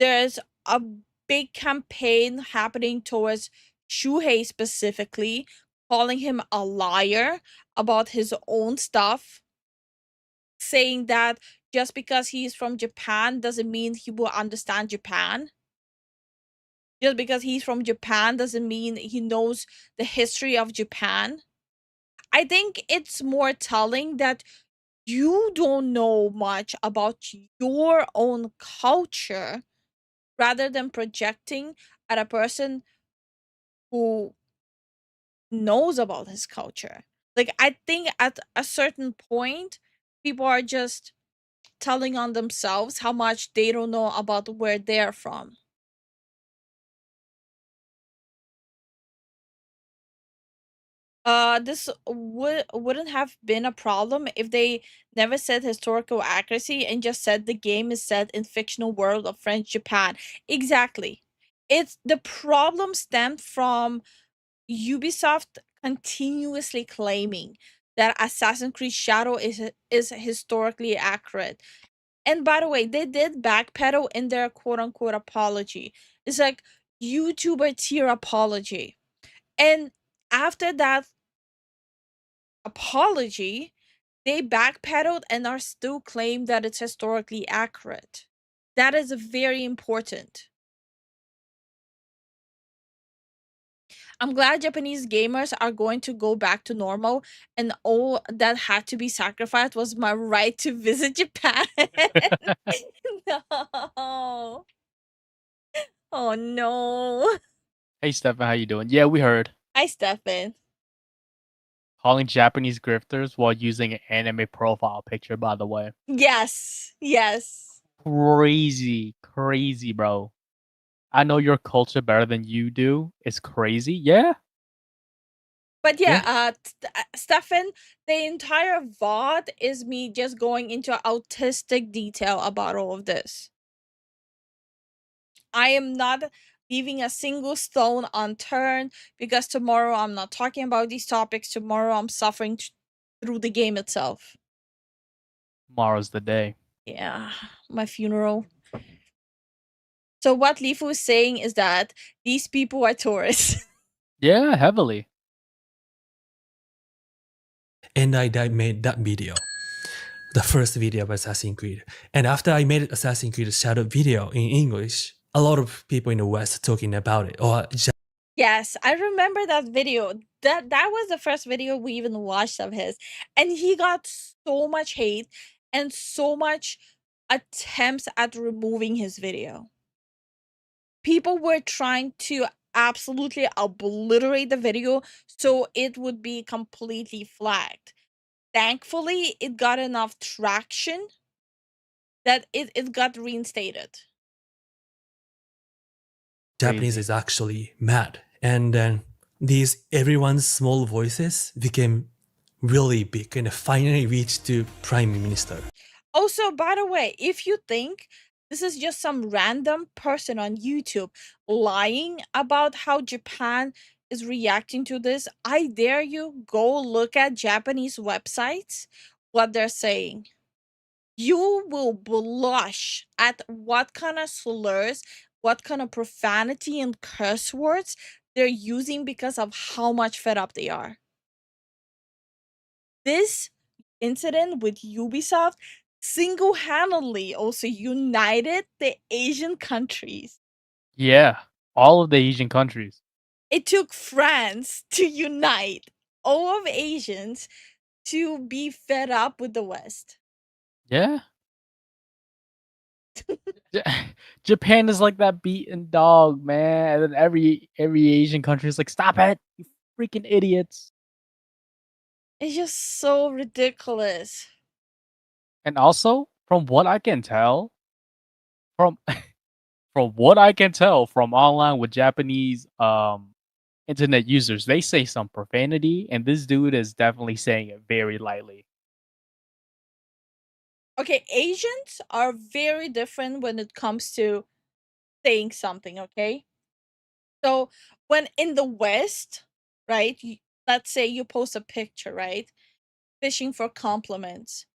S2: There's a big campaign happening towards Shuhei specifically, calling him a liar about his own stuff, saying that just because he's from Japan doesn't mean he will understand Japan. Just because he's from Japan doesn't mean he knows the history of Japan. I think it's more telling that you don't know much about your own culture rather than projecting at a person who knows about his culture. Like, I think at a certain point, people are just telling on themselves how much they don't know about where they're from. This wouldn't have been a problem if they never said historical accuracy and just said the game is set in fictional world of French Japan. Exactly. It's the problem stemmed from Ubisoft continuously claiming that Assassin's Creed Shadow is historically accurate. And by the way, they did backpedal in their quote unquote apology. It's like YouTuber tier apology. And after that apology, they backpedaled and are still claiming that it's historically accurate. That is very important. I'm glad Japanese gamers are going to go back to normal, and all that had to be sacrificed was my right to visit Japan. No. Oh no.
S4: Hey, Stefan, how you doing? Yeah, we heard.
S2: Hi, Stefan.
S4: Calling Japanese grifters while using an anime profile picture, by the way.
S2: Yes. Yes.
S4: Crazy, bro. I know your culture better than you do. It's crazy. Yeah.
S2: But yeah, Stefan, the entire VOD is me just going into autistic detail about all of this. I am not leaving a single stone unturned because tomorrow I'm not talking about these topics. Tomorrow I'm suffering through the game itself.
S4: Tomorrow's the day.
S2: Yeah, my funeral. So what Lifu is saying is that these people are tourists.
S4: Yeah, heavily.
S14: And I made that video, the first video of Assassin's Creed. And after I made Assassin's Creed Shadow video in English, a lot of people in the West talking about it. Or
S2: Yes, I remember that video. That was the first video we even watched of his, and he got so much hate and so much attempts at removing his video. People were trying to absolutely obliterate the video so it would be completely flagged. Thankfully, it got enough traction that it got reinstated.
S14: Japanese is actually mad. And then these everyone's small voices became really big and finally reached to Prime Minister.
S2: Also, by the way, if you think this is just some random person on YouTube lying about how Japan is reacting to this, I dare you go look at Japanese websites, what they're saying. You will blush at what kind of slurs, what kind of profanity and curse words they're using because of how much fed up they are. This incident with Ubisoft single-handedly also united the Asian countries.
S4: Yeah, all of the Asian countries.
S2: It took France to unite all of Asians to be fed up with the West.
S4: Yeah. Japan is like that beaten dog, man. And then every Asian country is like, stop it, you freaking idiots.
S2: It's just so ridiculous.
S4: And also, from what I can tell, from from what I can tell from online with Japanese internet users, they say some profanity, and this dude is definitely saying it very lightly.
S2: Okay, Asians are very different when it comes to saying something, okay? So, when in the West, right, let's say you post a picture, right? Fishing for compliments.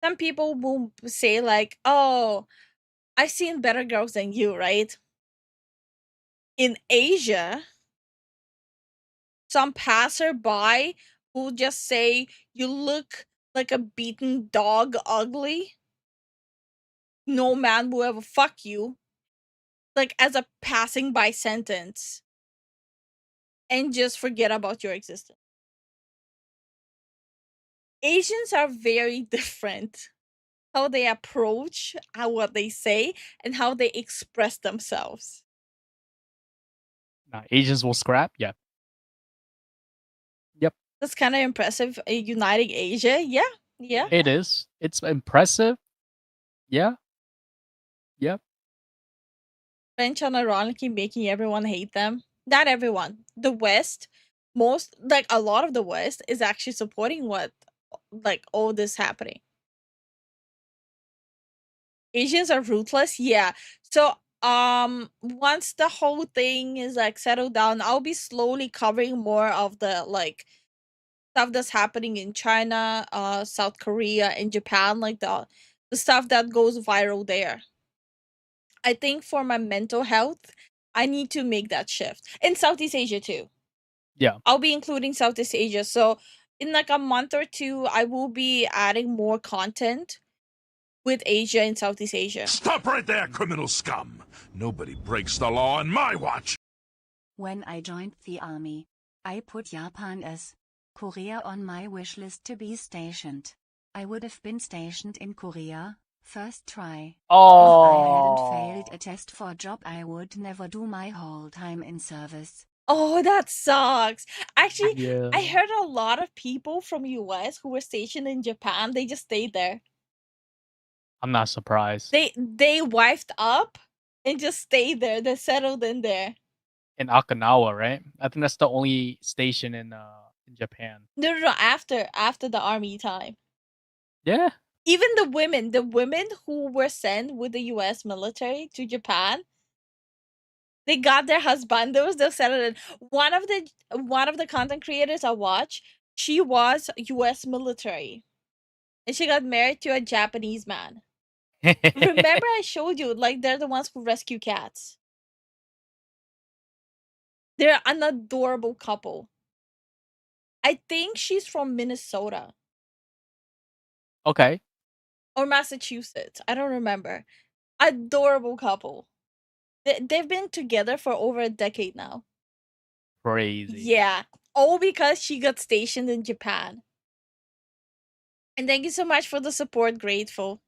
S2: Some people will say, like, oh, I've seen better girls than you, right? In Asia, some passerby will just say, you look like a beaten dog ugly. No man will ever fuck you. Like, as a passing by sentence. And just forget about your existence. Asians are very different. How they approach, what they say, and how they express themselves.
S4: Nah, Asians will scrap. Yeah. Yep.
S2: That's kind of impressive. Uniting Asia. Yeah. Yeah.
S4: It is. It's impressive. Yeah. Yep.
S2: French unironically making everyone hate them. Not everyone. The West, most, like a lot of the West, is actually supporting what, like, all this happening. Asians are ruthless. Yeah. So once the whole thing is like settled down, I'll be slowly covering more of the like stuff that's happening in China, South Korea, and Japan, like the stuff that goes viral there. I think for my mental health, I need to make that shift. In Southeast Asia too.
S4: Yeah.
S2: I'll be including Southeast Asia. So in like a month or two, I will be adding more content with Asia and Southeast Asia.
S3: Stop right there, criminal scum! Nobody breaks the law on my watch!
S5: When I joined the army, I put Japan as Korea on my wish list to be stationed. I would have been stationed in Korea, first try.
S4: Oh.
S5: If I hadn't failed a test for a job I would never do my whole time in service.
S2: Oh, that sucks. Actually,
S4: Yeah.
S2: I heard a lot of people from US who were stationed in Japan, they just stayed there.
S4: I'm not surprised.
S2: They wifed up and just stayed there. They settled in there.
S4: In Okinawa, right? I think that's the only station in Japan.
S2: No, after the army time.
S4: Yeah.
S2: Even the women who were sent with the US military to Japan, they got their husbandos, they settled in. One of the content creators I watch, she was US military. And she got married to a Japanese man. Remember I showed you, like, they're the ones who rescue cats. They're an adorable couple. I think she's from Minnesota.
S4: Okay.
S2: Or Massachusetts. I don't remember. Adorable couple. They've been together for over a decade now.
S4: crazy.
S2: Yeah. All because she got stationed in Japan. And thank you so much for the support, Grateful.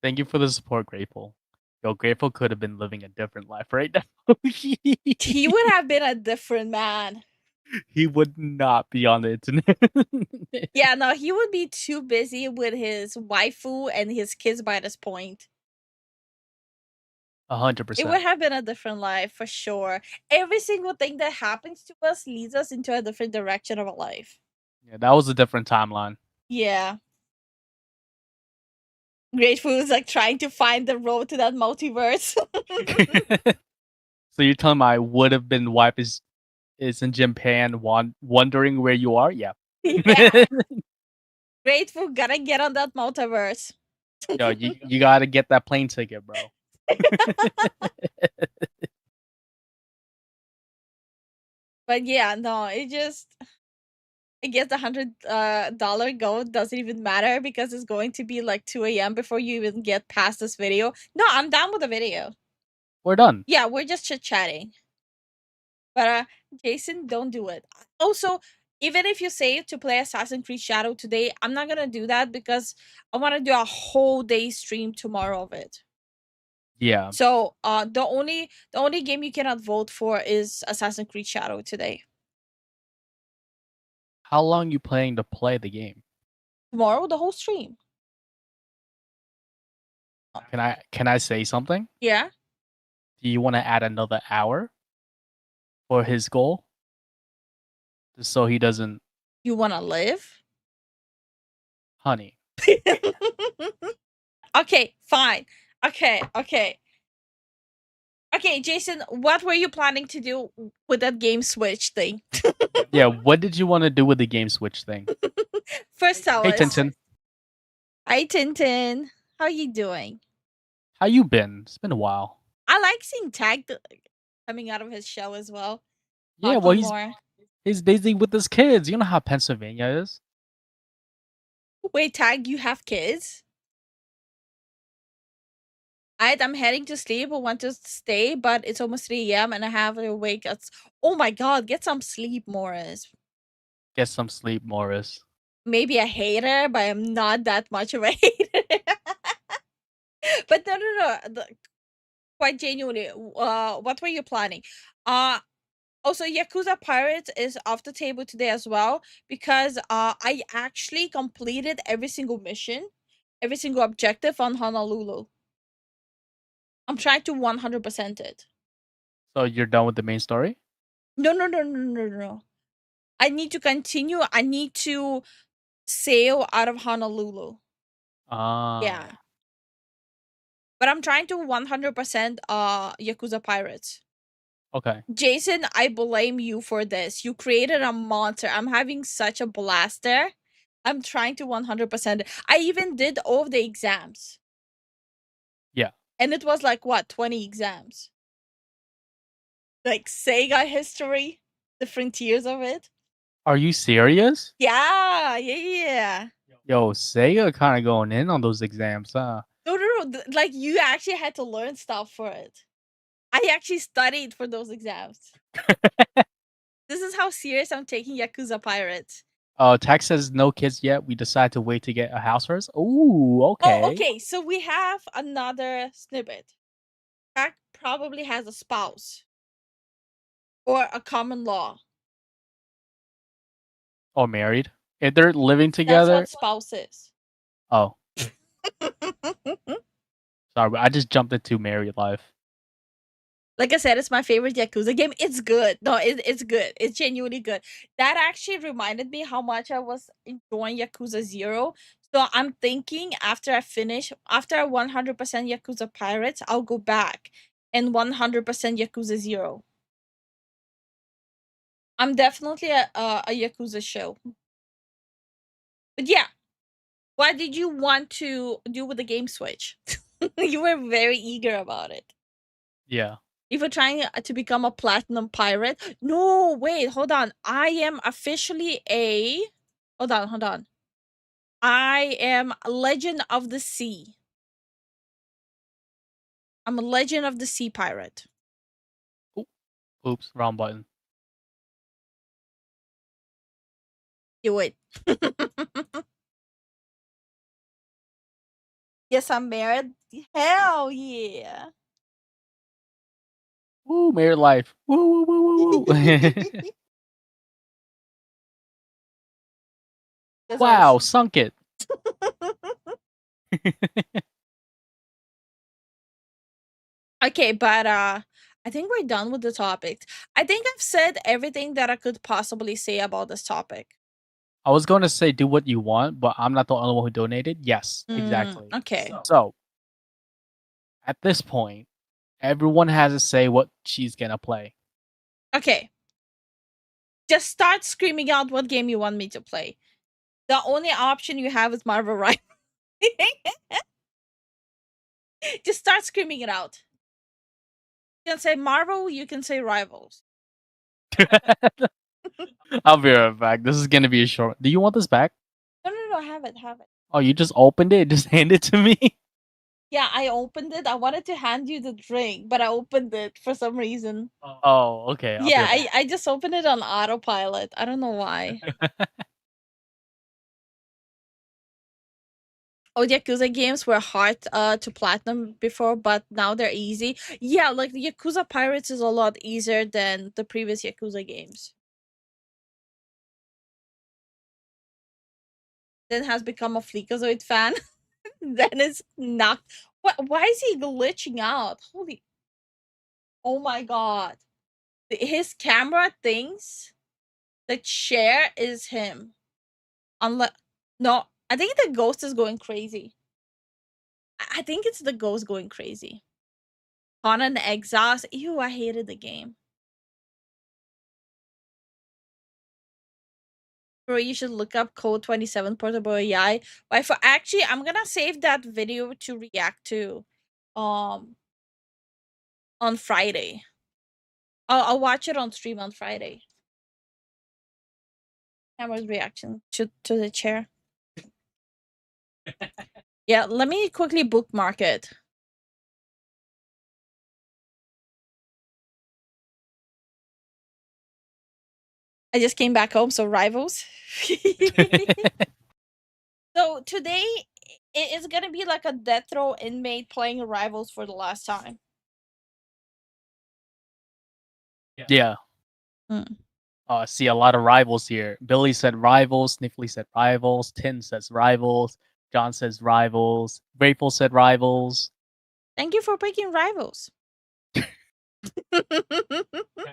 S4: Thank you for the support, Grateful. Yo, Grateful could have been living a different life right now.
S2: He would have been a different man.
S4: He would not be on the internet.
S2: Yeah, no, he would be too busy with his waifu and his kids by this point.
S4: 100%.
S2: It would have been a different life for sure. Every single thing that happens to us leads us into a different direction of a life.
S4: Yeah, that was a different timeline.
S2: Yeah. Grateful is like trying to find the road to that multiverse.
S4: So you're telling me I would have been wife is in Japan wondering where you are? Yeah.
S2: Yeah. Grateful, gotta get on that multiverse.
S4: Yo, you gotta get that plane ticket, bro.
S2: But yeah, no, it just I guess the $100 goal doesn't even matter because it's going to be like 2 a.m. before you even get past this video. No, I'm done with the video.
S4: We're done.
S2: Yeah, we're just chit-chatting. But Jason, don't do it. Also, even if you say to play Assassin's Creed Shadow today, I'm not gonna do that because I want to do a whole day stream tomorrow of it.
S4: Yeah.
S2: So the only game you cannot vote for is Assassin's Creed Shadow today.
S4: How long you planning to play the game?
S2: Tomorrow, the whole stream.
S4: Can I say something?
S2: Yeah.
S4: Do you want to add another hour for his goal? Just so he doesn't,
S2: You want to live?
S4: honey.
S2: Okay, fine. Okay, Jason, what were you planning to do with that game switch thing?
S4: Yeah, what did you want to do with the game switch thing?
S2: First tell
S4: Hey,
S2: us.
S4: Tintin.
S2: Hi, Tintin. How you doing?
S4: How you been? It's been a while.
S2: I like seeing Tag coming out of his shell as well.
S4: Yeah,
S2: Talking
S4: well,
S2: more.
S4: he's busy with his kids. You know how Pennsylvania is.
S2: Wait, Tag, you have kids? I'm heading to sleep. I want to stay, but it's almost 3 a.m. and I have to wake up. Oh my god, get some sleep, Morris.
S4: Get some sleep, Morris.
S2: Maybe a hater, but I'm not that much of a hater. But no. Quite genuinely, what were you planning? Also, Yakuza Pirates is off the table today as well because I actually completed every single mission, every single objective on Honolulu. I'm trying to 100% it.
S4: So you're done with the main story?
S2: No. I need to continue. I need to sail out of Honolulu.
S4: Ah.
S2: Yeah. But I'm trying to 100% Yakuza Pirates.
S4: Okay.
S2: Jason, I blame you for this. You created a monster. I'm having such a blast there. I'm trying to 100%. I even did all of the exams.
S4: Yeah.
S2: And it was like, what, 20 exams? Like Sega history, the frontiers of it.
S4: Are you serious?
S2: Yeah.
S4: Yo, Sega kind of going in on those exams, huh?
S2: No. Like, you actually had to learn stuff for it. I actually studied for those exams. This is how serious I'm taking Yakuza Pirates.
S4: Tech says no kids yet. We decide to wait to get a house first. Ooh, okay.
S2: Oh, okay. So we have another snippet. Tech probably has a spouse. Or a common law.
S4: Or married. If they're living
S2: That's
S4: together.
S2: what spouse is.
S4: Oh. Sorry, I just jumped into married life.
S2: Like I said, it's my favorite Yakuza game. It's good. No, it's good. It's genuinely good. That actually reminded me how much I was enjoying Yakuza 0. So I'm thinking after I 100% Yakuza Pirates, I'll go back and 100% Yakuza 0. I'm definitely a Yakuza show. But yeah, what did you want to do with the game switch? You were very eager about it.
S4: Yeah.
S2: If you're trying to become a platinum pirate. No, wait, hold on. I am officially a... Hold on. I am a Legend of the Sea. I'm a Legend of the Sea pirate.
S4: Oops, wrong button.
S2: Do it. Yes, I'm married. Hell yeah.
S4: Woo, married life. Woo, woo, woo, woo, woo. Wow, sunk it.
S2: Okay, but I think we're done with the topic. I think I've said everything that I could possibly say about this topic.
S4: I was going to say do what you want, but I'm not the only one who donated. Yes, exactly.
S2: Okay.
S4: So, at this point, everyone has to say what she's gonna play.
S2: Okay. Just start screaming out what game you want me to play. The only option you have is Marvel Rivals. Just start screaming it out. You can say Marvel, you can say Rivals.
S4: I'll be right back. This is gonna be a short. Do you want this back?
S2: No, have it.
S4: Oh, you just opened it? Just hand it to me?
S2: Yeah, I opened it. I wanted to hand you the drink, but I opened it for some reason.
S4: Oh, okay. I'll be
S2: Yeah,
S4: right
S2: I just opened it on autopilot. I don't know why. Oh, the Yakuza games were hard to platinum before, but now they're easy. Yeah, like the Yakuza Pirates is a lot easier than the previous Yakuza games. Then has become a Fleekazoid fan. Then is not. What? Why is he glitching out? Holy! Oh my god! His camera thinks the chair is him. Unless no, I think the ghost is going crazy. I think it's the ghost going crazy. On an exhaust. Ew, I hated the game. Bro, you should look up Code 27 Portable AI. Why for actually I'm gonna save that video to react to on Friday. I'll watch it on stream on Friday. Camera's reaction to the chair. Yeah, let me quickly bookmark it. I just came back home, so Rivals. So today it is gonna be like a death row inmate playing Rivals for the last time.
S4: Yeah. See a lot of rivals here. Billy said rivals. Sniffly said rivals. Tin says rivals. John says rivals. Grateful said rivals.
S2: Thank you for picking Rivals.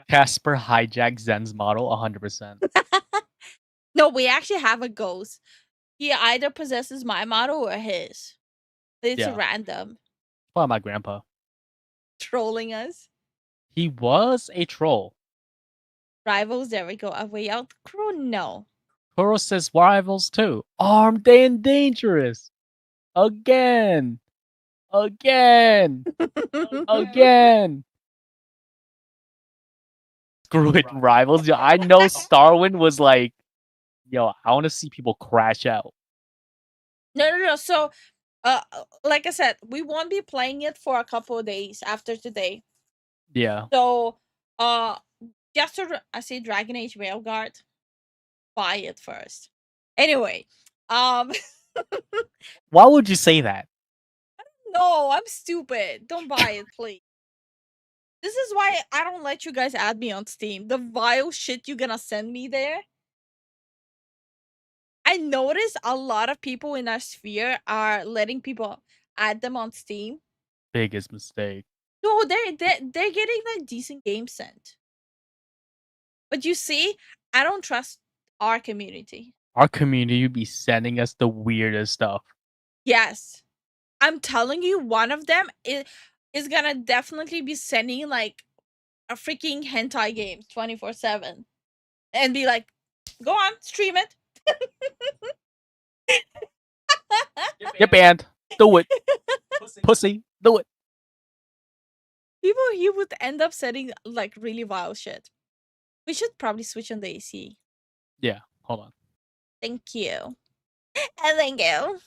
S4: Casper hijacked Zen's model 100%.
S2: No, we actually have a ghost. He either possesses my model or his. It's
S4: Yeah.
S2: random.
S4: Probably my grandpa.
S2: Trolling us.
S4: He was a troll.
S2: Rivals, there we go. A way out. Crew, no.
S4: Kuro says rivals too. Armed and dangerous. Again. Again. Again. Screw it, rivals. Yo, I know Starwind was like, yo, I want to see people crash out.
S2: No. So, like I said, we won't be playing it for a couple of days after today.
S4: Yeah.
S2: So, just to I say Dragon Age Railguard, buy it first. Anyway,
S4: Why would you say that?
S2: no, I'm stupid. Don't buy it, please. This is why I don't let you guys add me on Steam. The vile shit you're gonna send me there. I notice a lot of people in our sphere are letting people add them on Steam.
S4: Biggest mistake.
S2: No, they're getting a decent game sent. But you see, I don't trust our community.
S4: Our community be sending us the weirdest stuff.
S2: Yes. I'm telling you, one of them is gonna definitely be sending like a freaking hentai game 24/7 and be like, go on, stream it.
S4: Get banned. Do it. Pussy. Do it.
S2: People he would end up sending like really vile shit. We should probably switch on the AC.
S4: Yeah. Hold on.
S2: Thank you. Thank you.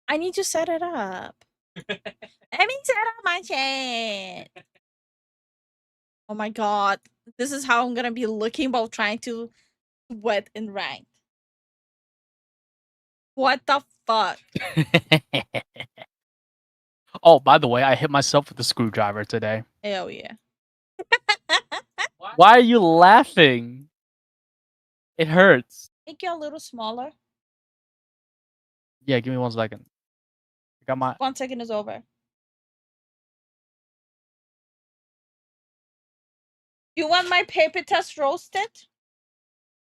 S2: I need to set it up. Let me set up my shit. Oh my god. This is how I'm gonna be looking while trying to sweat in ranked. What the fuck?
S4: Oh, by the way, I hit myself with a screwdriver today.
S2: Hell yeah.
S4: Why are you laughing? It hurts.
S2: Make you a little smaller.
S4: Yeah, give me 1 second. I got my
S2: 1 second is over. You want my paper test roasted?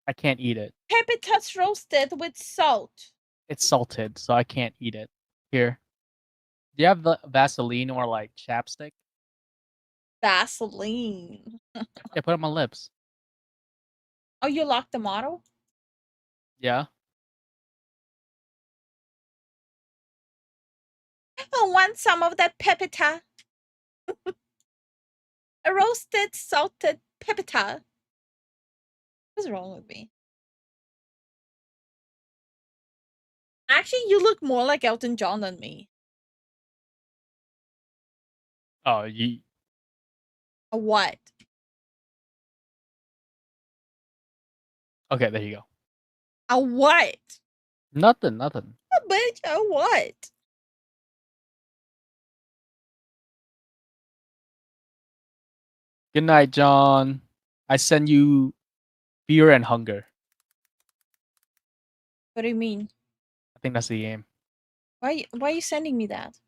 S4: I can't eat it.
S2: Paper test roasted with salt.
S4: It's salted, so I can't eat it. Here. Do you have the Vaseline or like chapstick?
S2: Vaseline.
S4: Yeah, put it on my lips.
S2: Oh, you locked the model?
S4: Yeah.
S2: I want some of that pepita. A roasted, salted pepita. What's wrong with me? Actually, you look more like Elton John than me.
S4: Oh, you.
S2: A what?
S4: Okay, there you go.
S2: A what?
S4: Nothing, nothing.
S2: A bitch, a what?
S4: Good night, John. I send you Fear and Hunger.
S2: What do you mean?
S4: I think that's the game.
S2: Why are you sending me that?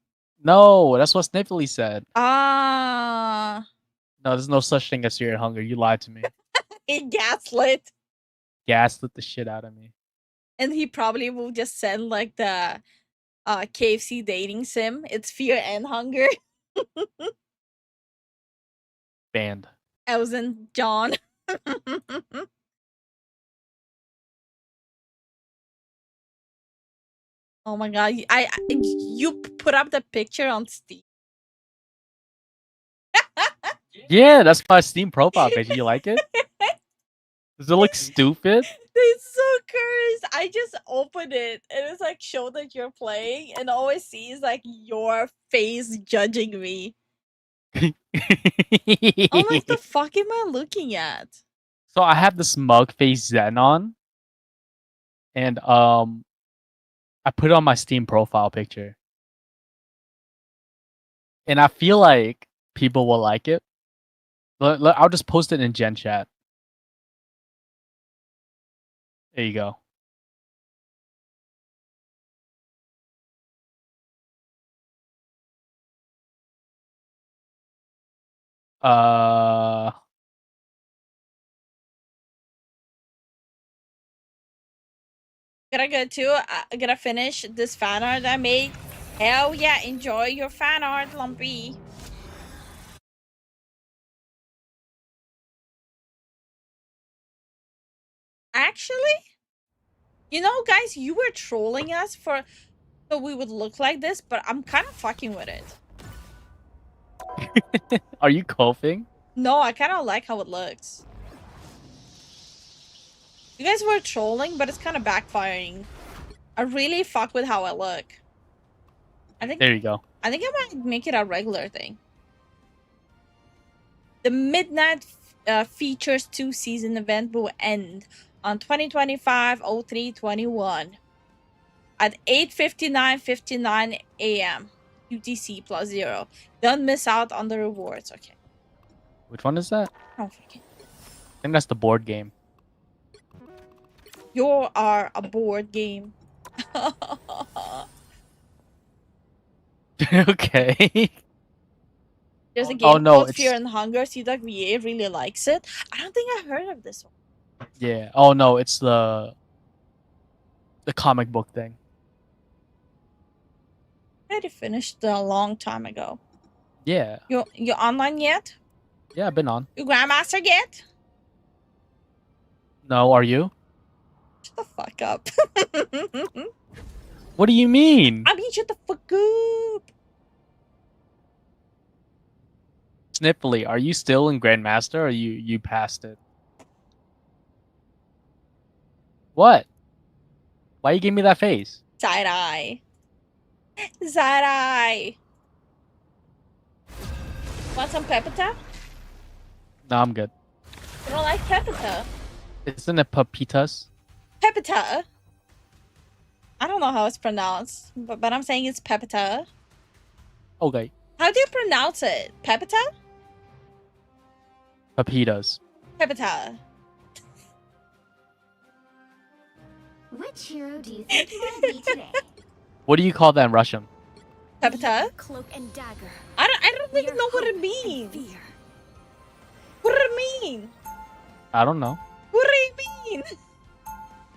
S4: No, that's what Sniffly said.
S2: Ah.
S4: No, there's no such thing as Fear and Hunger. You lied to me.
S2: He gaslit.
S4: Gaslit the shit out of me.
S2: And he probably will just send like the KFC dating sim. It's Fear and Hunger.
S4: Banned.
S2: Elton John. Oh my god! You put up the picture on Steam.
S4: Yeah, that's my Steam profile page. You like it? Does it look stupid?
S2: It's so cursed. I just opened it and it's like show that you're playing, and all I see is like your face judging me. I'm like, the fuck am I looking at?
S4: So I have this mug face Zen on, and I put it on my Steam profile picture, and I feel like people will like it. I'll just post it in Gen Chat. There you go.
S2: Gotta go too. I gotta finish this fan art I made. Hell yeah, enjoy your fan art, Lumpy. Actually, you know, guys, you were trolling us for so we would look like this, but I'm kind of fucking with it.
S4: Are you coughing?
S2: No, I kind of like how it looks. You guys were trolling, but it's kind of backfiring. I really fuck with how I look. I think
S4: There you go.
S2: I think I might make it a regular thing. The Midnight Features 2 season event will end on 2025-03-21 at 8:59:59 a.m. UTC plus 0. Don't miss out on the rewards. Okay.
S4: Which one is that?
S2: Oh, fucking.
S4: I think that's the board game.
S2: You are a board game.
S4: Okay.
S2: There's a game called Fear and Hunger. See that VA really likes it. I don't think I heard of this one.
S4: Yeah. Oh no, it's the comic book thing.
S2: I already finished a long time ago.
S4: Yeah.
S2: You online yet?
S4: Yeah, I've been on.
S2: You Grandmaster yet?
S4: No, are you?
S2: Shut the fuck up.
S4: What do you mean?
S2: I mean, shut the fuck up.
S4: Sniffly, are you still in Grandmaster or you passed it? What? Why you give me that face?
S2: Side eye. Side eye. Want some pepita?
S4: No, I'm good.
S2: You don't like pepita?
S4: Isn't it papitas?
S2: Pepita? I don't know how it's pronounced, but I'm saying it's pepita.
S4: Okay.
S2: How do you pronounce it? Pepita?
S4: Papitas.
S2: Pepita.
S19: Which hero do you think you want to be today?
S4: What do you call that in Russian?
S2: Pepita?
S19: Cloak and dagger.
S2: I don't even know what it means. What do it mean?
S4: I don't know.
S2: What do you mean?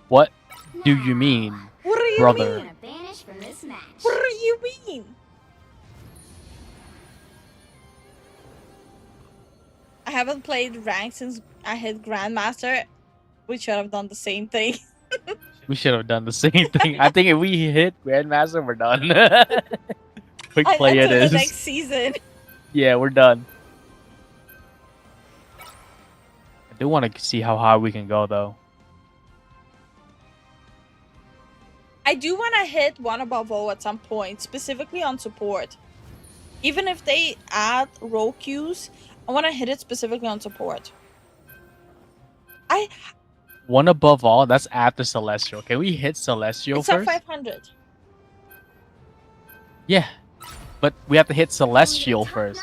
S4: What do you mean,
S2: What do you
S4: brother?
S2: mean?
S19: Banished from this match.
S2: What do you mean? I haven't played rank since I hit Grandmaster. We should have done the same thing.
S4: We should have done the same thing. I think if we hit Grandmaster, we're done. Quick play it
S2: until
S4: is.
S2: the next season.
S4: Yeah, we're done. I do want to see how high we can go, though.
S2: I do want to hit one above all at some point, specifically on support. Even if they add role queues, I want to hit it specifically on support.
S4: One above all, that's after Celestial. Can we hit Celestial
S2: It's at
S4: first?
S2: 500.
S4: Yeah, but we have to hit Celestial first.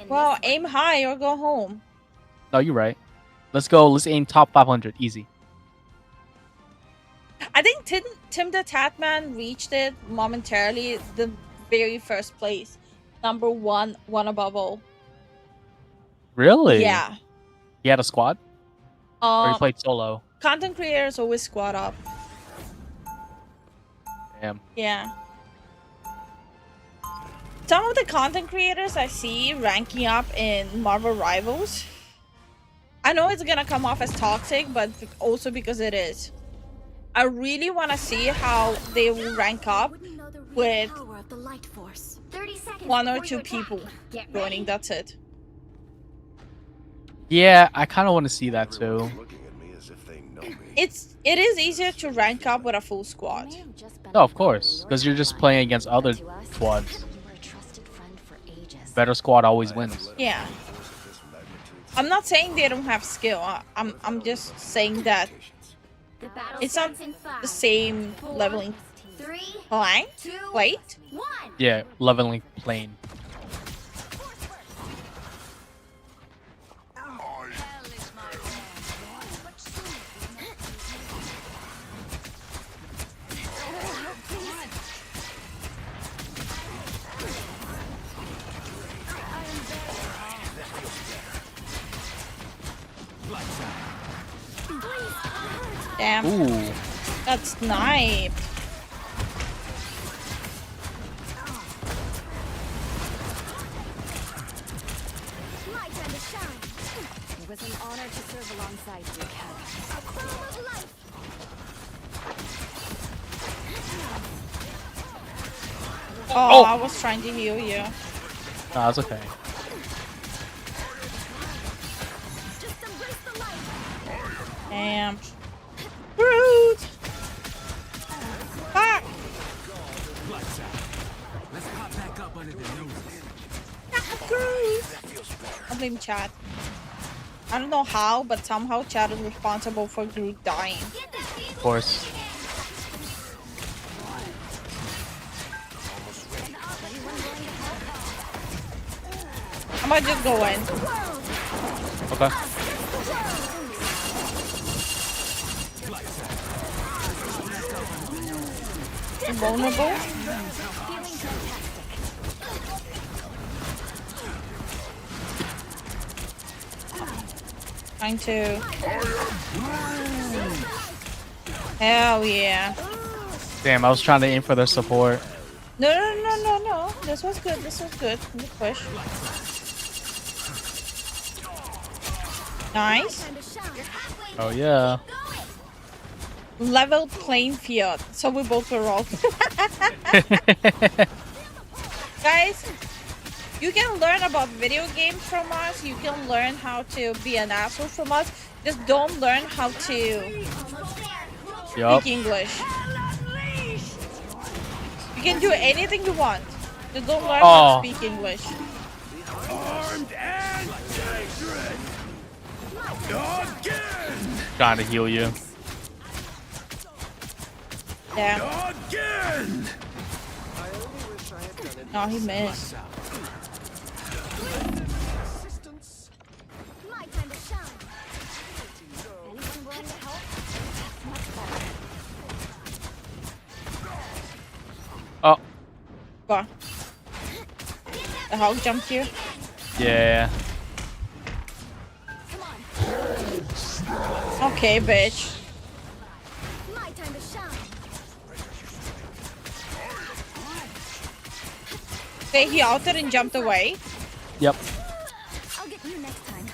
S2: Well, aim high or go home.
S4: No, you're right. Let's go. Let's aim top 500. Easy.
S2: I think Tim the Tatman reached it momentarily, the very first place. Number one above all.
S4: Really?
S2: Yeah.
S4: He had a squad? Or he played solo?
S2: Content creators always squad up.
S4: Damn.
S2: Yeah. Some of the content creators I see ranking up in Marvel Rivals. I know it's gonna come off as toxic, but also because it is. I really want to see how they will rank up with one or two people joining. That's it.
S4: Yeah, I kind of want to see that too.
S2: It is easier to rank up with a full squad.
S4: No, of course, because you're just playing against other squads. Better squad always wins.
S2: Yeah. I'm not saying they don't have skill. I'm just saying that it's not the same leveling plate.
S4: Yeah, leveling plane.
S2: Damn.
S4: Ooh.
S2: Got sniped.
S19: My time to shine. It was an honor to serve alongside you, Cat. A chrome of life.
S2: Oh, I was trying to heal you.
S4: Nah, that's okay.
S2: Damn. Rude. Fuck. I blame chat. I don't know how, but somehow chat is responsible for Groot dying.
S4: Of course.
S2: I might just go in.
S4: Okay.
S2: Vulnerable. Trying to. Hell yeah.
S4: Damn, I was trying to aim for their support.
S2: No. This was good. This was good. Good push. Nice.
S4: Oh yeah.
S2: Level playing field. So we both were wrong. Guys, you can learn about video games from us. You can learn how to be an asshole from us. Just don't learn how to
S4: Yup.
S2: Speak English. You can do anything you want. Just don't learn how to speak English.
S3: Armed and dangerous. Again.
S4: Trying to heal you.
S2: Yeah.
S3: Again.
S2: No, he missed.
S19: My time to shine. Anyone willing to help? Much better.
S4: Oh.
S2: What? The hog jumped here?
S4: Yeah.
S2: Okay, bitch.
S19: My time to shine.
S2: Okay, he altered and jumped away.
S4: Yep.
S19: I'll get you next time.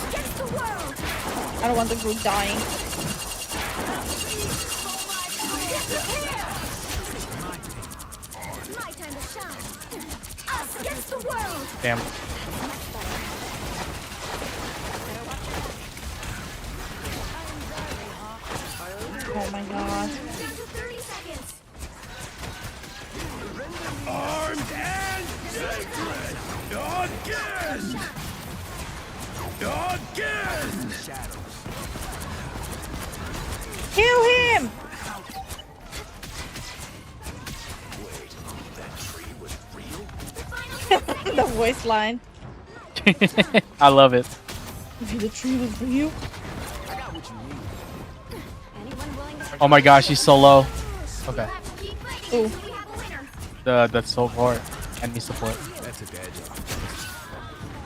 S19: Against the world.
S2: I don't want the group dying.
S19: My time to shine. Us against the world.
S4: Damn.
S2: Oh my god.
S19: 30 seconds.
S3: Armed and sacred. Again.
S2: Kill him! The voice line.
S4: I love it.
S2: Maybe the tree was real.
S4: Oh my gosh, he's so low. Okay.
S2: Ooh.
S4: That's so hard. Enemy support.
S3: That's a bad job.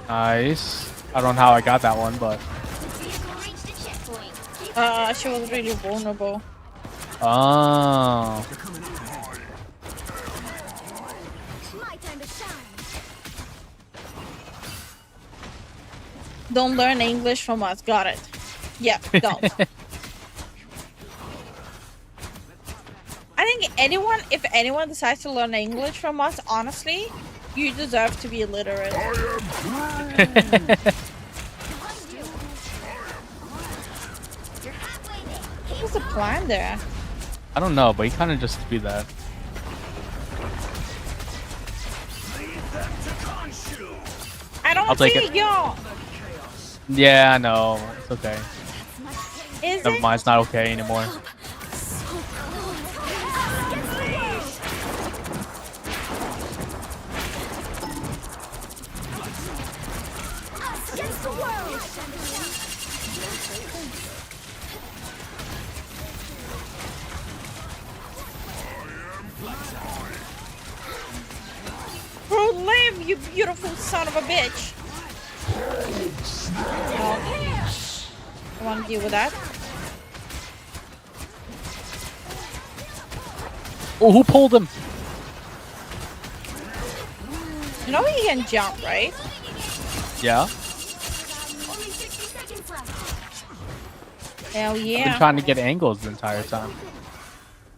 S4: Nice. I don't know how I got that one, but.
S2: She was really vulnerable.
S4: Oh.
S19: My time to shine.
S2: Don't learn English from us. Got it. Yep, don't. I think if anyone decides to learn English from us, honestly, you deserve to be illiterate. What's the plan there?
S4: I don't know, but he kind of just do that.
S2: I don't
S4: I'll take
S2: see
S4: it.
S2: y'all.
S4: Yeah, I know. It's okay.
S2: Is
S4: Never
S2: it?
S4: mind, it's not okay anymore.
S19: Against the world.
S2: Bro, live, you beautiful son of a bitch. I want to deal with that.
S4: Oh, who pulled him?
S2: You know he can jump, right?
S4: Yeah.
S19: Only 60 seconds left.
S2: Hell
S4: I've been
S2: yeah.
S4: trying to get angles the entire time.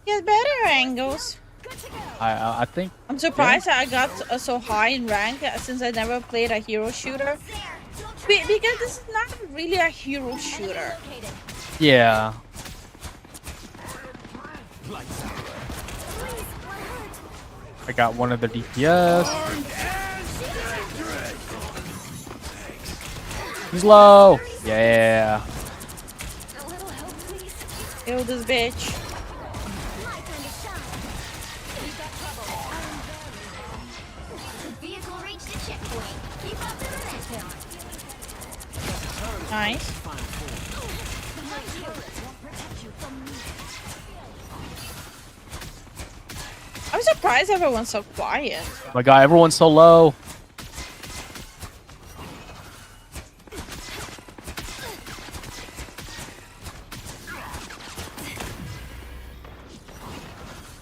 S2: He has better angles.
S4: I think.
S2: I'm surprised I got so high in rank since I never played a hero shooter. Because this is not really a hero shooter.
S4: Yeah. I got one of the DPS. He's low. Yeah.
S2: Kill this bitch.
S19: Vehicle reached the checkpoint. Keep up the momentum.
S2: Nice. I'm surprised everyone's so quiet.
S4: Oh my god, everyone's so low.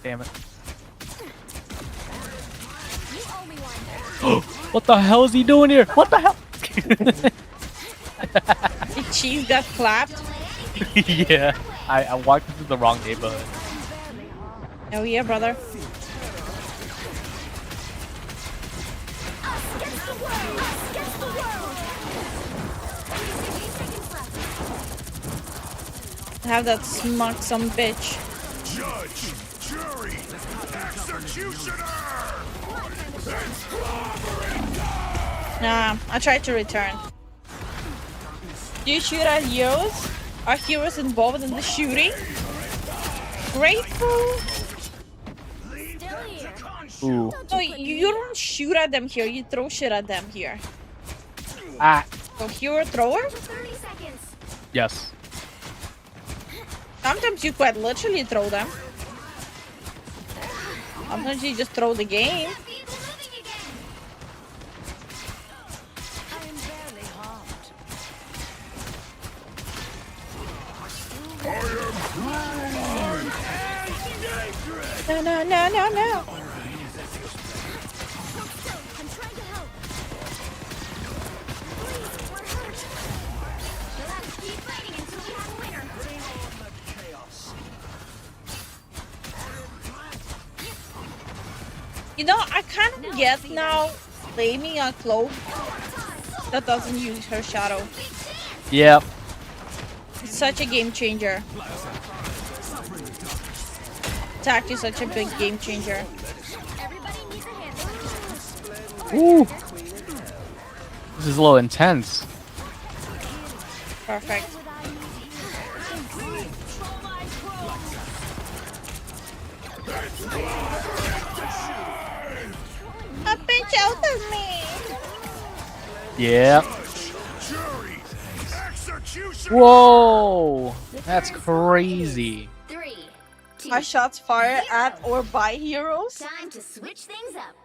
S4: Damn it. What the hell is he doing here? What the hell?
S2: The cheese got clapped.
S4: Yeah, I walked into the wrong neighborhood.
S2: Oh yeah, brother. Have that smug some bitch.
S3: Judge, jury, executioner!
S2: Nah, I tried to return. Do you shoot at heroes? Are heroes involved in the shooting? Grateful?
S4: Ooh.
S2: No, you don't shoot at them here. You throw shit at them here.
S4: Ah.
S2: So hero thrower?
S4: Yes.
S2: Sometimes you quite literally throw them. Sometimes you just throw the game. No, no, no, no, no. You know, I kind of get now blaming a cloak that doesn't use her shadow.
S4: Yep.
S2: It's such a game changer. It's actually such a big game changer.
S4: Ooh. This is a little intense.
S2: Perfect. A bitch out of me.
S4: Yep. Whoa. That's crazy.
S2: Are shots fired at or by heroes?
S19: Time to switch things up.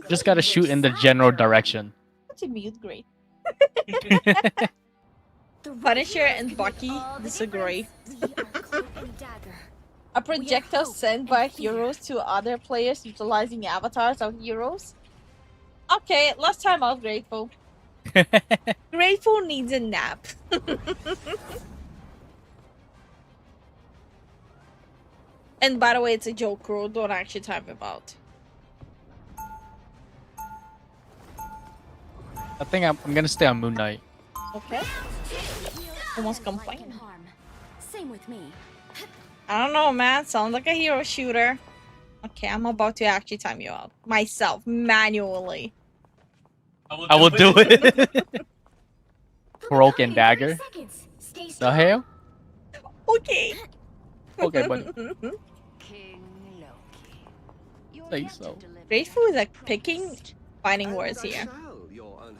S4: Just gotta shoot in the general direction.
S2: That's a mute great. Punisher and Bucky disagree. A projectile sent by heroes to other players utilizing avatars of heroes. Okay, last time I was grateful. Grateful needs a nap. And by the way, it's a joke, bro. Don't actually time him out.
S4: I think I'm gonna stay on Moon Knight.
S2: Okay. Almost complain.
S19: Same with me.
S2: I don't know, man. Sounds like a hero shooter. Okay, I'm about to actually time you out. Myself, manually.
S4: I will do it. Broken dagger. The hell?
S2: Okay.
S4: Okay, buddy. Say so.
S2: Grateful is like picking, finding words here.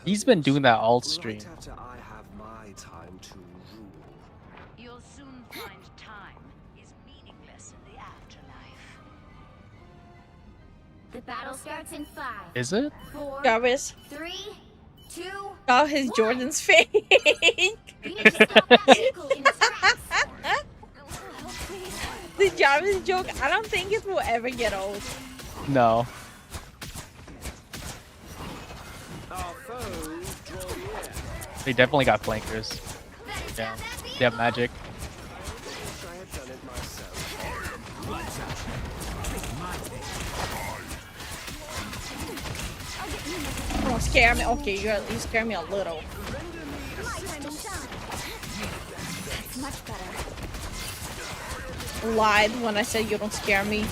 S4: He's been doing that all stream.
S20: You'll soon find time is meaningless in the afterlife.
S19: The battle starts in 5.
S4: Is it?
S19: 4,
S2: Jarvis.
S19: 3, 2.
S2: Oh, his Jordan's fake. The Jarvis joke, I don't think it will ever get old.
S4: No. They definitely got flankers. Yeah. They have magic.
S2: Don't scare me. Okay, you scare me a little.
S19: That's much better.
S2: Lied when I said you don't scare me.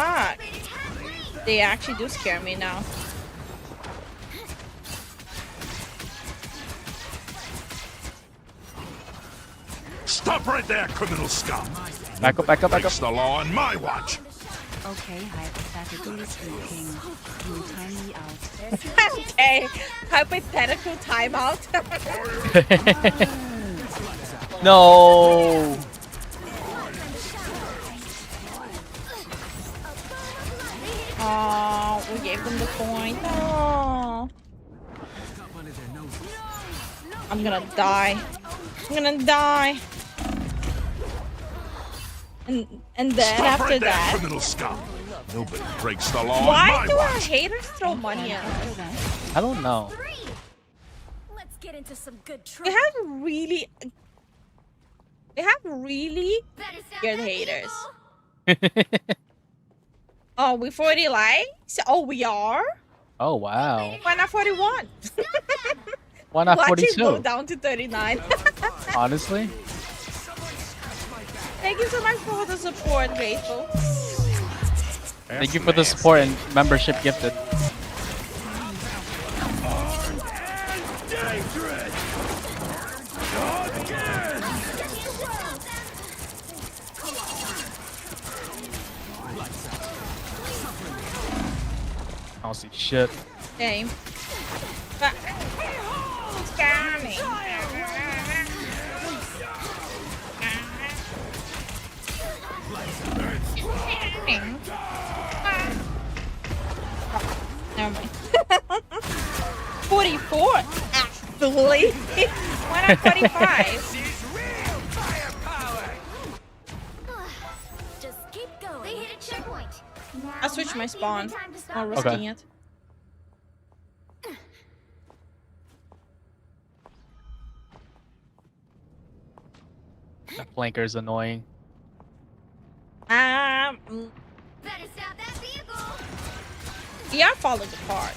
S2: Ah, they actually do scare me now.
S3: Stop right there, criminal scum!
S4: Back up, back up, back up.
S3: Breaks the law on my watch!
S5: Okay, hypothetically speaking, you time me out.
S2: Okay, hypothetical timeout.
S4: No.
S2: Oh, we gave them the point. Oh. I'm gonna die. I'm gonna die. And then
S3: Stop
S2: after
S3: right there,
S2: that,
S3: criminal scum! Nobody breaks the law
S2: why
S3: on
S2: do
S3: my
S2: our
S3: watch!
S2: haters throw money at us?
S4: I don't know.
S19: Let's get into some good
S2: They
S19: trouble.
S2: have really scared haters. Oh, we've already liked? Oh, we are?
S4: Oh wow.
S2: Why not 41?
S4: Why not
S2: Watch it
S4: 42?
S2: go down to 39.
S4: Honestly.
S2: Thank you so much for the support, Grateful.
S4: Thank you for the support and membership gifted. I don't see shit.
S2: Same. But it's coming. Never mind. 44, actually. Why not 45?
S19: Just keep going. They hit a checkpoint.
S2: I switched my spawn. Not risking it.
S4: That flanker's annoying.
S19: Better stop that vehicle.
S2: Yeah, falling apart.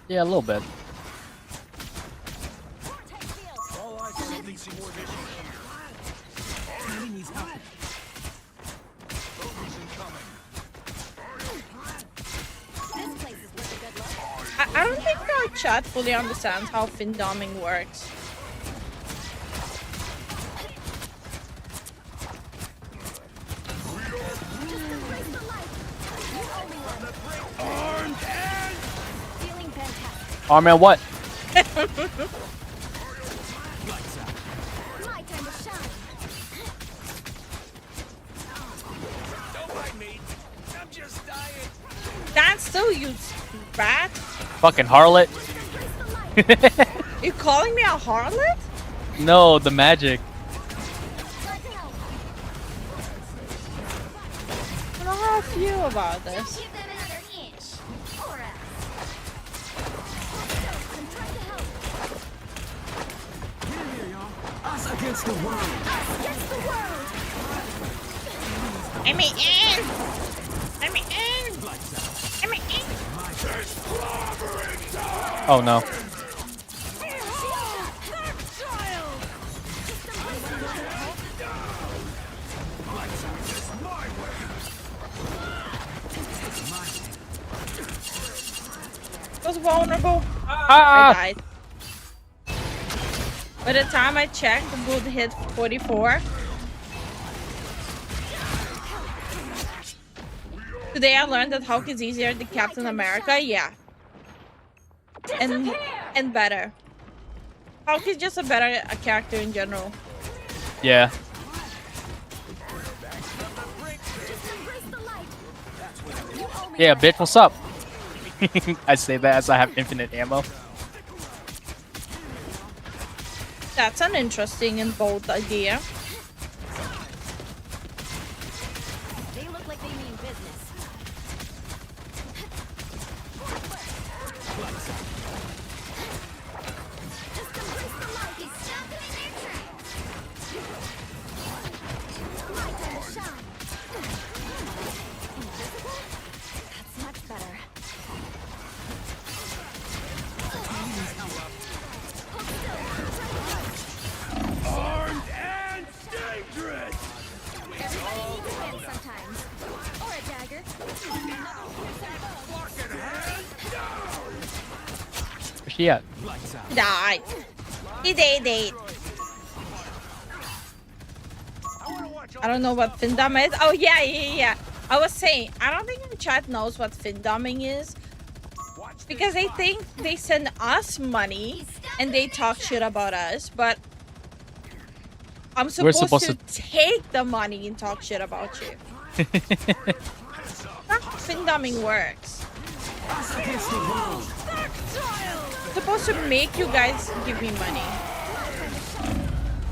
S4: Yeah, a little bit.
S2: I don't think our chat fully understands how findoming works.
S4: Oh man, what?
S19: My time to shine.
S2: Stand still, you rat.
S4: Fucking harlot.
S2: You calling me a harlot?
S4: No, the magic.
S2: I don't know how I feel about this.
S1: Us against the world.
S2: Let me in. Let me in. Let me in.
S4: Oh no.
S2: I was vulnerable.
S4: Ah.
S2: I died. By the time I checked, the boot hit 44. Today I learned that Hulk is easier than Captain America. Yeah. And better. Hulk is just a better character in general.
S4: Yeah. Yeah, bitch, what's up? I say that as I have infinite ammo.
S2: That's an interesting and bold idea.
S19: They look like they mean business. Just embrace the light. He's stopped them in their tracks. My time to shine. Invisible? That's much better.
S1: Armed and dangerous.
S19: Everybody needs a hand sometimes. Or a dagger.
S4: Where's she at?
S2: He died. He did. I don't know what findom is. Oh yeah. I was saying, I don't think the chat knows what findoming is. Because they think they send us money and they talk shit about us, but I'm supposed to take the money and talk shit about you. That's how findoming works. I'm supposed to make you guys give me money.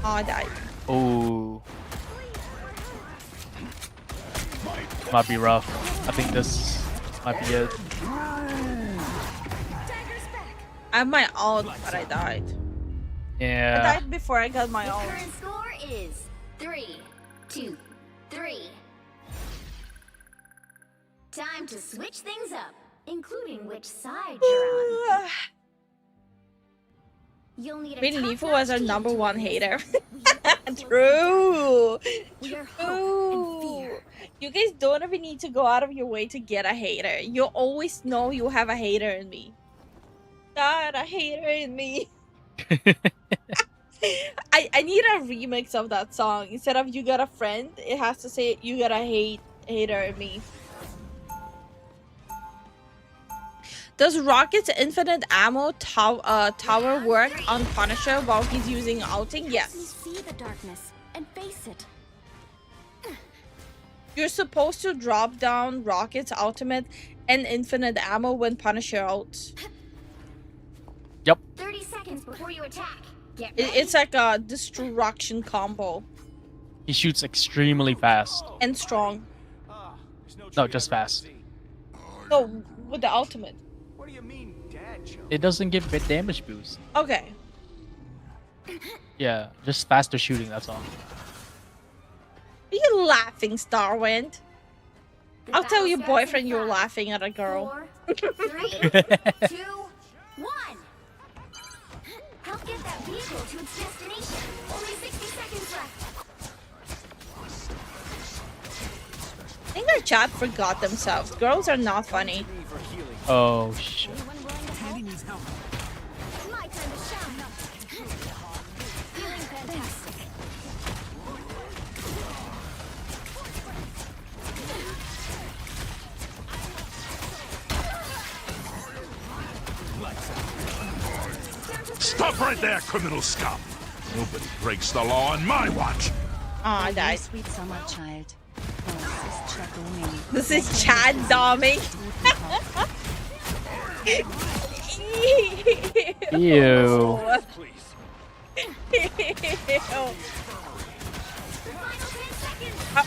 S2: Oh, I died.
S4: Oh. Might be rough. I think this might be it.
S2: I have my ult, but I died.
S4: Yeah.
S2: I died before I got my
S19: The
S2: ult.
S19: current score is 3-2-3. Time to switch things up. including which side you're on. You'll need a
S2: Zen and
S19: top-notch
S2: Lifu was our
S19: team
S2: number
S19: to
S2: one
S19: win this
S2: hater.
S19: one.
S2: True.
S19: We are hope and fear.
S2: You guys don't even need to go out of your way to get a hater. You always know you have a hater in me. God, a hater in me. I need a remix of that song. Instead of you got a friend, it has to say you got a hater in me. Does Rocket's infinite ammo tower work on Punisher while he's using outing? Yes.
S19: See the darkness and face it.
S2: You're supposed to drop down Rocket's ultimate and infinite ammo when Punisher ults.
S4: Yep.
S19: 30 seconds before you attack.
S2: It's like a destruction combo.
S4: He shoots extremely fast.
S2: And strong.
S4: No, just fast.
S2: No, with the ultimate.
S4: It doesn't give bit damage boost.
S2: Okay.
S4: Yeah, just faster shooting, that's all.
S2: Are you laughing, Starwind? I'll tell your boyfriend you're laughing at a girl.
S19: 4, 3, 2, 1. Help get that vehicle to its destination. Only 60 seconds left.
S2: I think our chat forgot themselves. Girls are not funny.
S4: Oh shit.
S19: My time to shine. Feeling fantastic.
S3: Stop right there, criminal scum! Nobody breaks the law on my watch!
S2: Ah, I died.
S5: Sweet summer child.
S2: This is Chad Doming.
S4: Ew.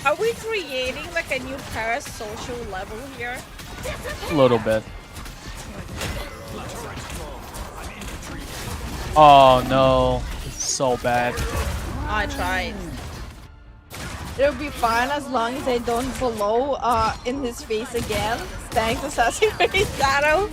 S2: Are we creating like a new parasocial level here?
S4: A little bit. Oh no, it's so bad.
S2: I tried. It'll be fine as long as I don't blow in his face again. Thanks, Assassin's Creed Shadow.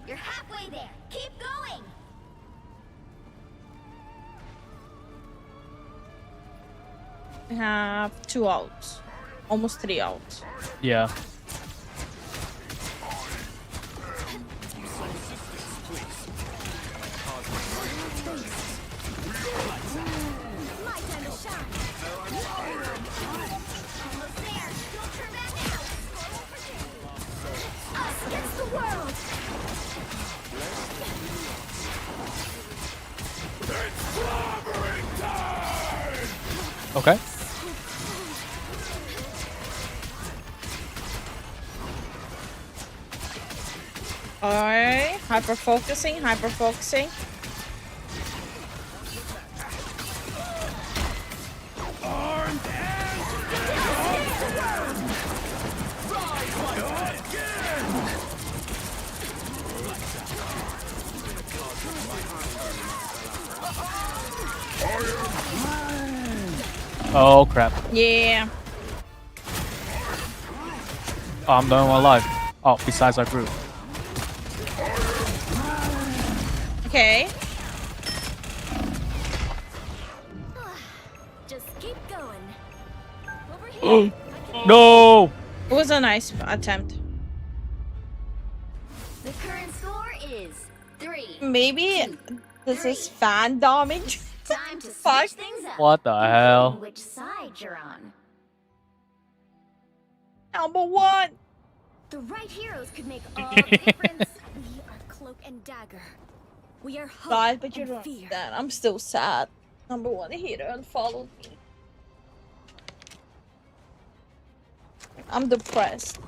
S19: You're halfway there. Keep going.
S2: We have 2 outs. Almost 3 outs.
S4: Yeah.
S19: My time to shine. Almost there. Don't turn back now. Us against the world.
S4: Okay.
S2: Alright, hyper focusing.
S4: Oh crap.
S2: Yeah.
S4: Oh, I'm the only one alive. Oh, besides our group.
S2: Okay.
S19: Just keep going. Over here.
S4: No!
S2: It was a nice attempt.
S19: The current score is 3.
S2: Maybe this is fandoming.
S19: Time to
S2: Fuck.
S19: switch things up.
S4: What the hell?
S19: Which side you're on?
S2: Number 1.
S19: The right heroes could make all the difference. We are Cloak and Dagger. We are hope
S2: God, but you
S19: and
S2: don't
S19: fear.
S2: that. I'm still sad. Number 1 hater unfollowed me. I'm depressed.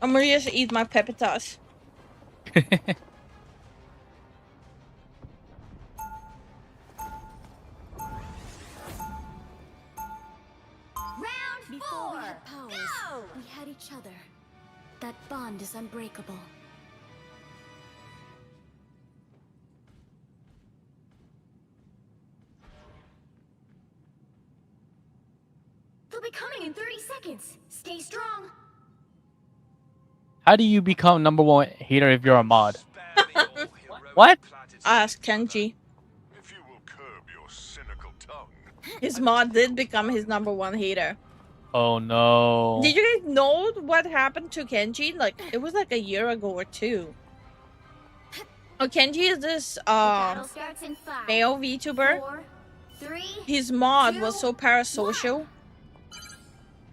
S2: I'm gonna just eat my pepitas.
S19: Before we had powers, we had each other. That bond is unbreakable. They'll be coming in 30 seconds. Stay strong.
S4: How do you become #1 hater if you're a mod? What?
S2: Ask Kenji. His mod did become his #1 hater.
S4: Oh no.
S2: Did you guys know what happened to Kenji? Like, it was like a year ago or two. Oh, Kenji is this male VTuber. His mod was so parasocial.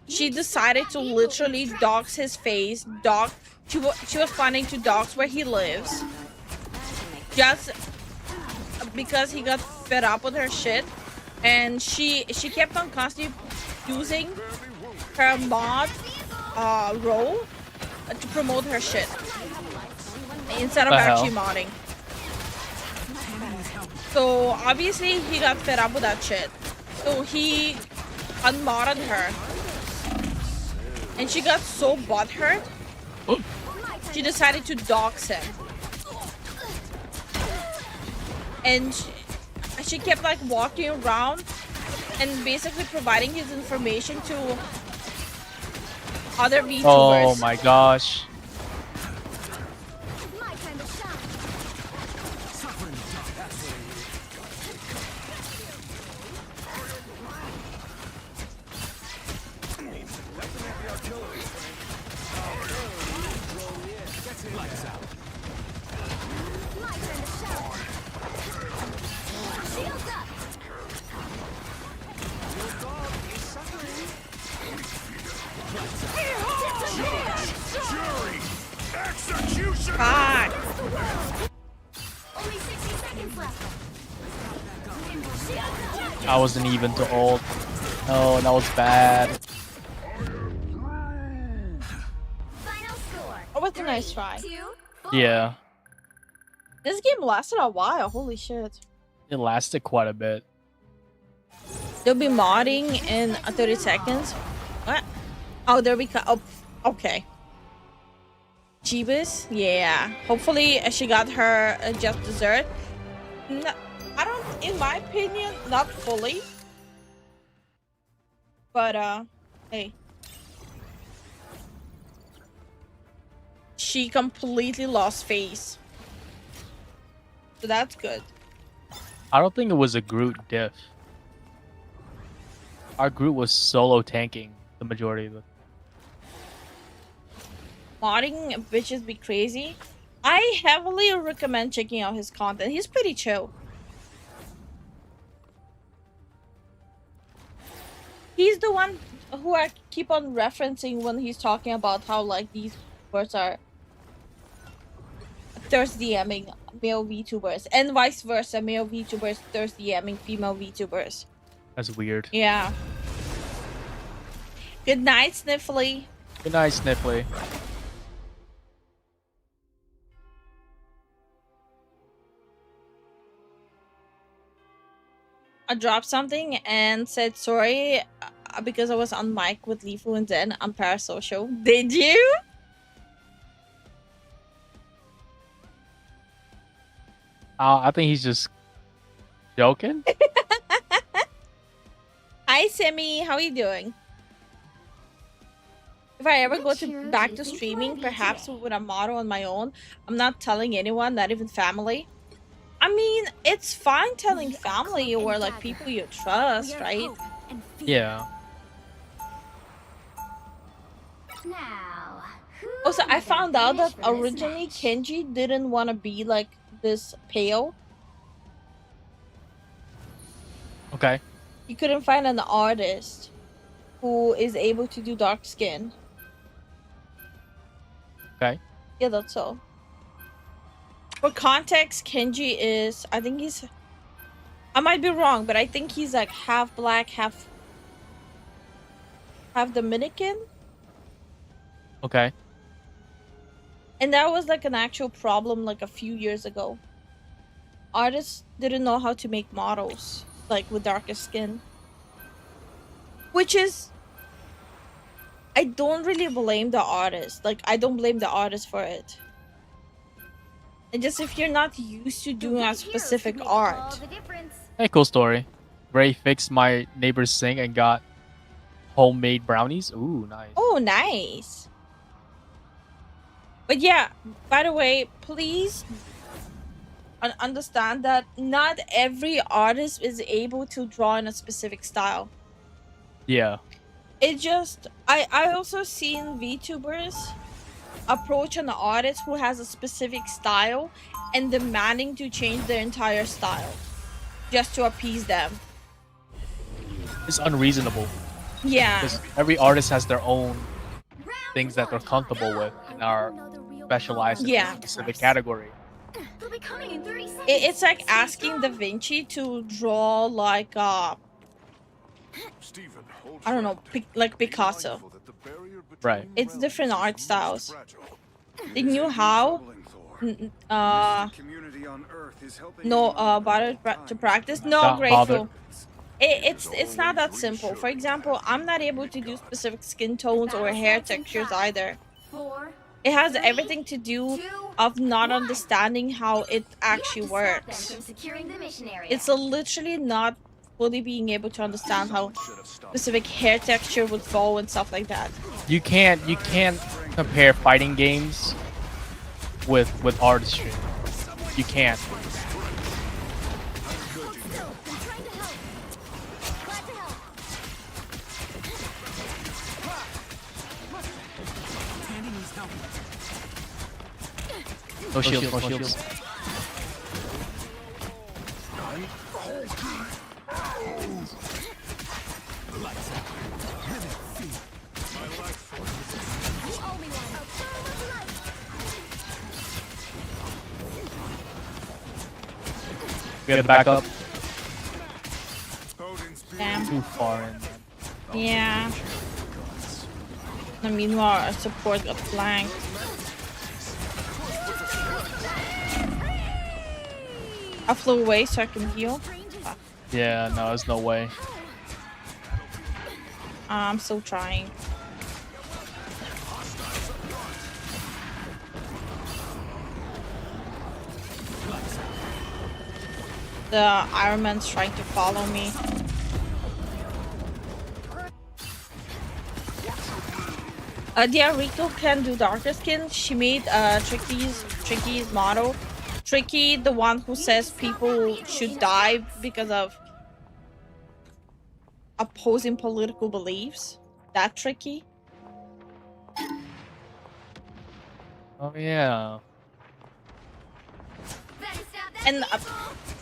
S2: She decided to literally dox his face. She was planning to dox where he lives. Just because he got fed up with her shit. And she kept on constantly using her mod role to promote her shit instead of actually modding. So obviously he got fed up with that shit. So he unmodded her. And she got so butthurt. She decided to dox him. And she kept like walking around and basically providing his information to other VTubers.
S4: Oh my gosh.
S2: God.
S19: Only 60 seconds left.
S4: I wasn't even too old. Oh, that was bad.
S2: Oh, what's a nice try.
S4: Yeah.
S2: This game lasted a while. Holy shit.
S4: It lasted quite a bit.
S2: They'll be modding in 30 seconds. What? Oh, there we go. Oh, okay. Jeebus? Yeah. Hopefully she got her just dessert. No, I don't, in my opinion, not fully. But, hey. She completely lost face. So that's good.
S4: I don't think it was a Groot diff. Our Groot was solo tanking the majority of it.
S2: Modding bitches be crazy. I heavily recommend checking out his content. He's pretty chill. He's the one who I keep on referencing when he's talking about how like these words are thirst DMing male VTubers and vice versa, male VTubers thirst DMing female VTubers.
S4: That's weird.
S2: Yeah. Good night, Sniffly.
S4: Good night, Sniffly.
S2: I dropped something and said sorry because I was on mic with Lifu and Zen. I'm parasocial. Did you?
S4: I think he's just joking.
S2: Hi, Simi. How are you doing? If I ever go back to streaming, perhaps with a model on my own, I'm not telling anyone, not even family. I mean, it's fine telling family or like people you trust, right?
S4: Yeah.
S2: Also, I found out that originally Kenji didn't want to be like this pale.
S4: Okay.
S2: He couldn't find an artist who is able to do dark skin.
S4: Okay.
S2: Yeah, that's all. For context, Kenji is, I think he's, I might be wrong, but I think he's like half black, half have Dominican,
S4: Okay.
S2: and that was like an actual problem like a few years ago. Artists didn't know how to make models like with darker skin, which is, I don't really blame the artist. Like, I don't blame the artist for it. And just if you're not used to doing a specific art.
S4: Hey, cool story. Ray fixed my neighbor's sink and got homemade brownies. Ooh, nice.
S2: Oh, nice. But yeah, by the way, please understand that not every artist is able to draw in a specific style.
S4: Yeah.
S2: It just, I also seen VTubers approach an artist who has a specific style and demanding to change their entire style just to appease them.
S4: It's unreasonable.
S2: Yeah.
S4: Because every artist has their own things that they're comfortable with and are specialized in a specific category.
S2: It's like asking Da Vinci to draw like I don't know, like Picasso.
S4: Right.
S2: It's different art styles. They knew how bother to practice. No,
S4: Not
S2: grateful. It's not that simple. For example, I'm not able to do specific skin tones or hair textures either. It has everything to do of not understanding how it actually works. It's literally not fully being able to understand how specific hair texture would fall and stuff like that.
S4: You can't compare fighting games with artistry. You can't. No shields, no shields. We gotta back up.
S2: Damn.
S4: Too far in.
S2: Yeah. And meanwhile, our support got flanked. I flew away so I can heal.
S4: Yeah, no, there's no way.
S2: I'm still trying. The Iron Man's trying to follow me. Rico can do darker skin. She made Tricky's model. Tricky, the one who says people should die because of opposing political beliefs. That Tricky.
S4: Oh yeah.
S2: And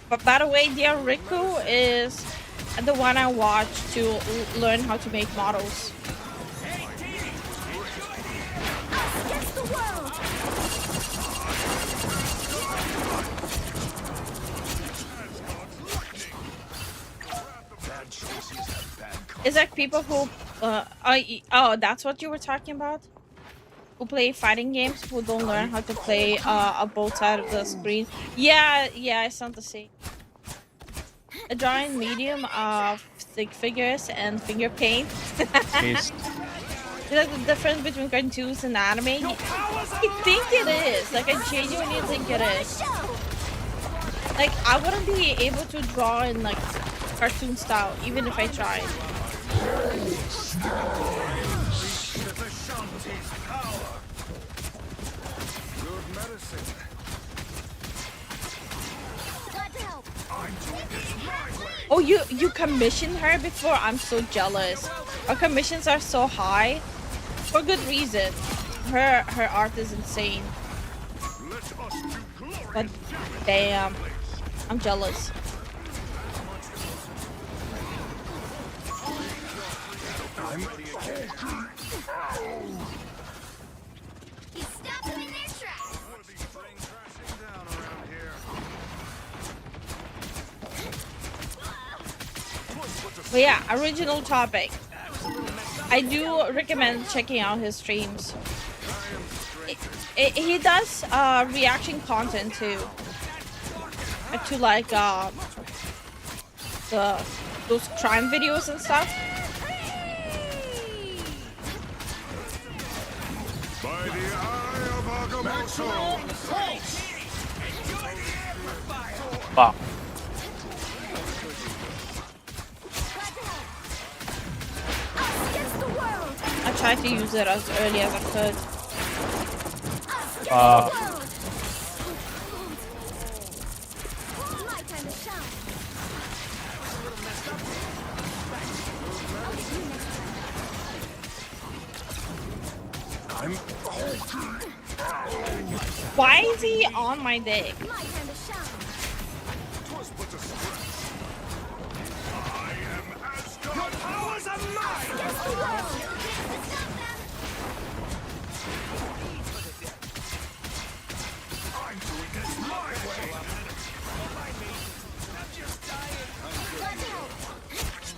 S2: but by the way, Rico is the one I watched to learn how to make models. It's like people who oh, that's what you were talking about? Who play fighting games who don't learn how to play on both sides of the screen. Yeah, it's not the same. A drawing medium of stick figures and finger paint. You know the difference between cartoons and anime? I think it is. Like, I genuinely think it is. Like, I wouldn't be able to draw in like cartoon style even if I tried. Oh, you commissioned her before? I'm so jealous. Our commissions are so high for good reason. Her art is insane. But damn, I'm jealous. But yeah, original topic. I do recommend checking out his streams. He does reaction content too. To like those crime videos and stuff.
S3: By the eye of Agamotto!
S4: Wow.
S2: I tried to use it as early as I could. Why is he on my dick?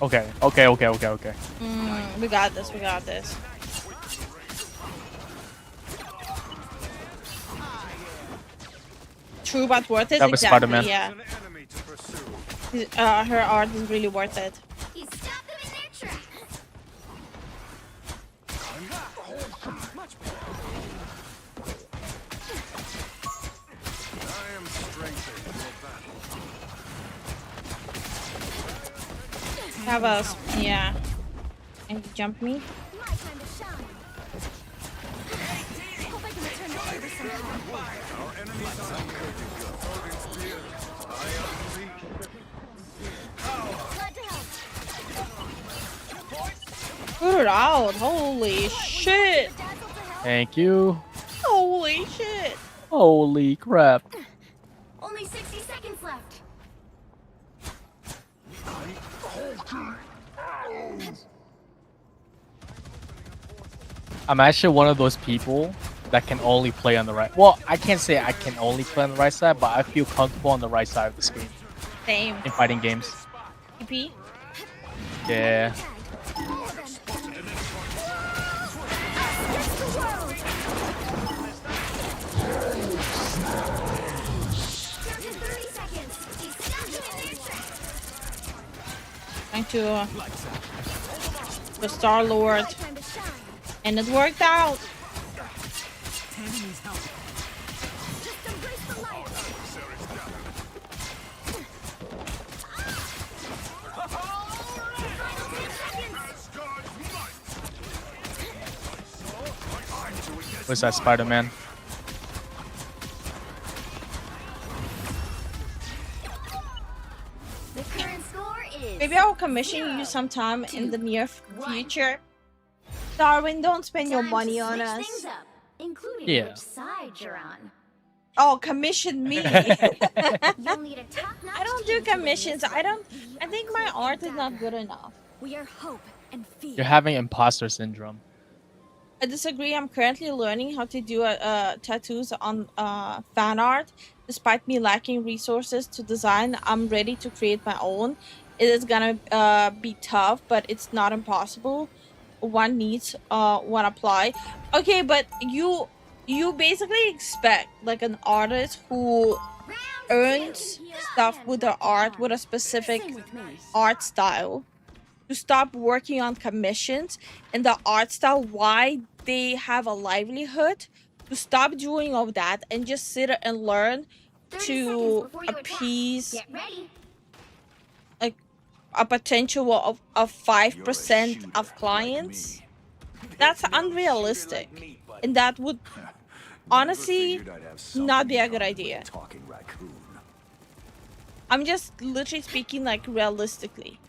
S4: Okay.
S2: We got this. We got this. True, but worth it.
S4: That was
S2: Exactly.
S4: Spider-Man.
S2: Yeah. Her art is really worth it. Have us, yeah. And you jump me. Put it out. Holy shit.
S4: Thank you.
S2: Holy shit.
S4: Holy crap.
S19: Only 60 seconds left.
S4: I'm actually one of those people that can only play on the right. Well, I can't say I can only play on the right side, but I feel comfortable on the right side of the screen.
S2: Same.
S4: In fighting games.
S2: TP?
S4: Yeah.
S2: Trying to the Star Lord, and it worked out.
S4: Where's that Spider-Man?
S2: Maybe I'll commission you sometime in the near future. Darwin, don't spend your money on us.
S19: Including
S4: Yeah.
S19: which side you're on.
S2: Oh, commission me.
S19: You'll need a top-notch
S2: I don't do
S19: team to win
S2: commissions.
S19: this
S2: I think my art is not good enough.
S19: We are hope and fear.
S4: You're having imposter syndrome.
S2: I disagree. I'm currently learning how to do tattoos on fan art. Despite me lacking resources to design, I'm ready to create my own. It is gonna be tough, but it's not impossible. One needs one apply. Okay, but you basically expect like an artist who earns stuff with their art with a specific art style to stop working on commissions and the art style why they have a livelihood, to stop doing all that and just sit and learn to appease like a potential of 5% of clients. That's unrealistic, and that would honestly not be a good idea. I'm just literally speaking like realistically.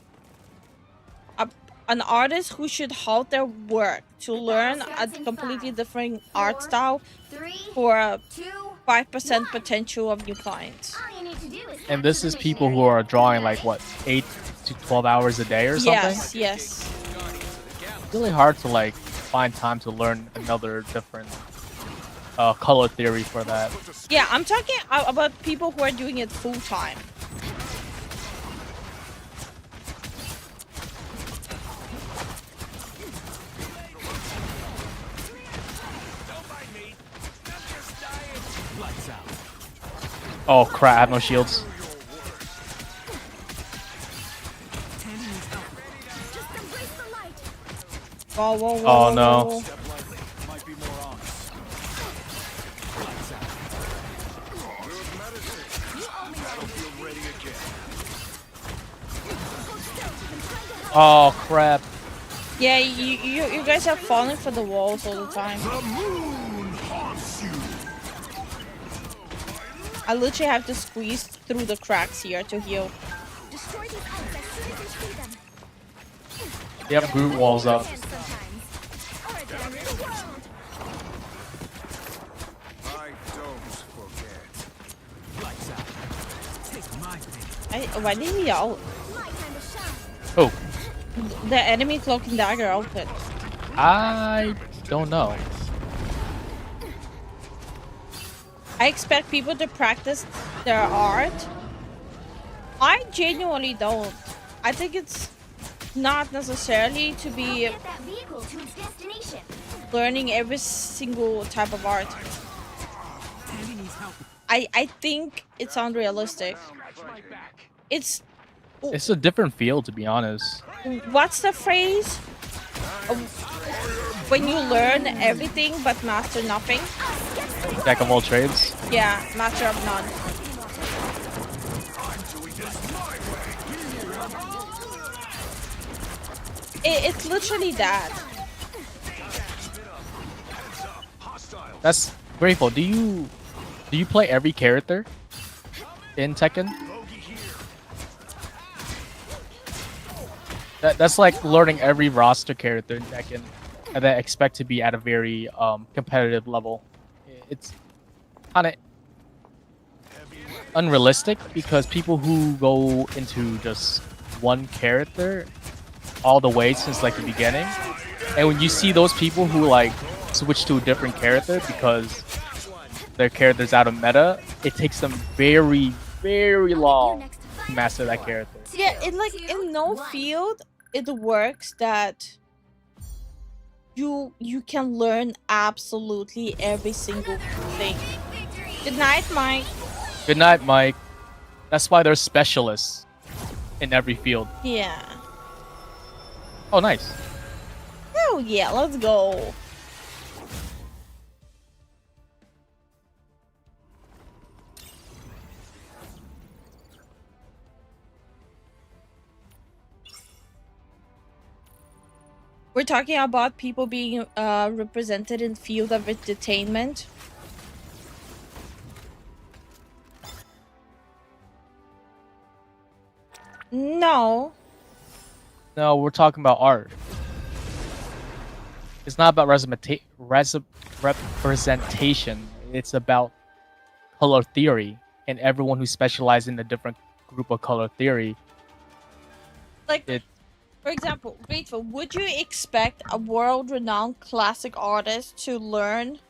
S2: An artist who should halt their work to learn a completely different art style for a 5% potential of new clients.
S4: And this is people who are drawing like what, 8 to 12 hours a day or something?
S2: Yes.
S4: It's really hard to like find time to learn another different color theory for that.
S2: Yeah, I'm talking about people who are doing it full time.
S4: Oh crap! I have no shields.
S2: Whoa, whoa, whoa,
S4: Oh
S2: whoa,
S4: no.
S2: whoa, whoa.
S4: Oh crap.
S2: Yeah, you guys are falling for the walls all the time. I literally have to squeeze through the cracks here to heal.
S19: Destroy these ants as soon as you see them.
S4: They have brute walls up.
S2: Why did he out?
S4: Oh.
S2: The enemy cloak and dagger outfit.
S4: I don't know.
S2: I expect people to practice their art. I genuinely don't. I think it's not necessarily to be
S19: Get that vehicle to its destination.
S2: learning every single type of art. I think it's unrealistic. It's
S4: It's a different field, to be honest.
S2: what's the phrase? When you learn everything but master nothing.
S4: Jack of all trades.
S2: Yeah, master of none. It's literally that.
S4: That's grateful. Do you play every character in Tekken? That's like learning every roster character in Tekken, and then expect to be at a very competitive level. It's kind of unrealistic because people who go into just one character all the way since like the beginning, and when you see those people who like switch to a different character because their character's out of meta, it takes them very, very long to master that character.
S2: Yeah, it like in no field it works that you can learn absolutely every single thing. Good night, Mike.
S4: Good night, Mike. That's why there's specialists in every field.
S2: Yeah.
S4: Oh, nice.
S2: Oh yeah, let's go. We're talking about people being represented in field of entertainment. No.
S4: No, we're talking about art. It's not about representation. It's about color theory and everyone who specializes in a different group of color theory.
S2: Like, for example, Grateful, would you expect a world-renowned classic artist to learn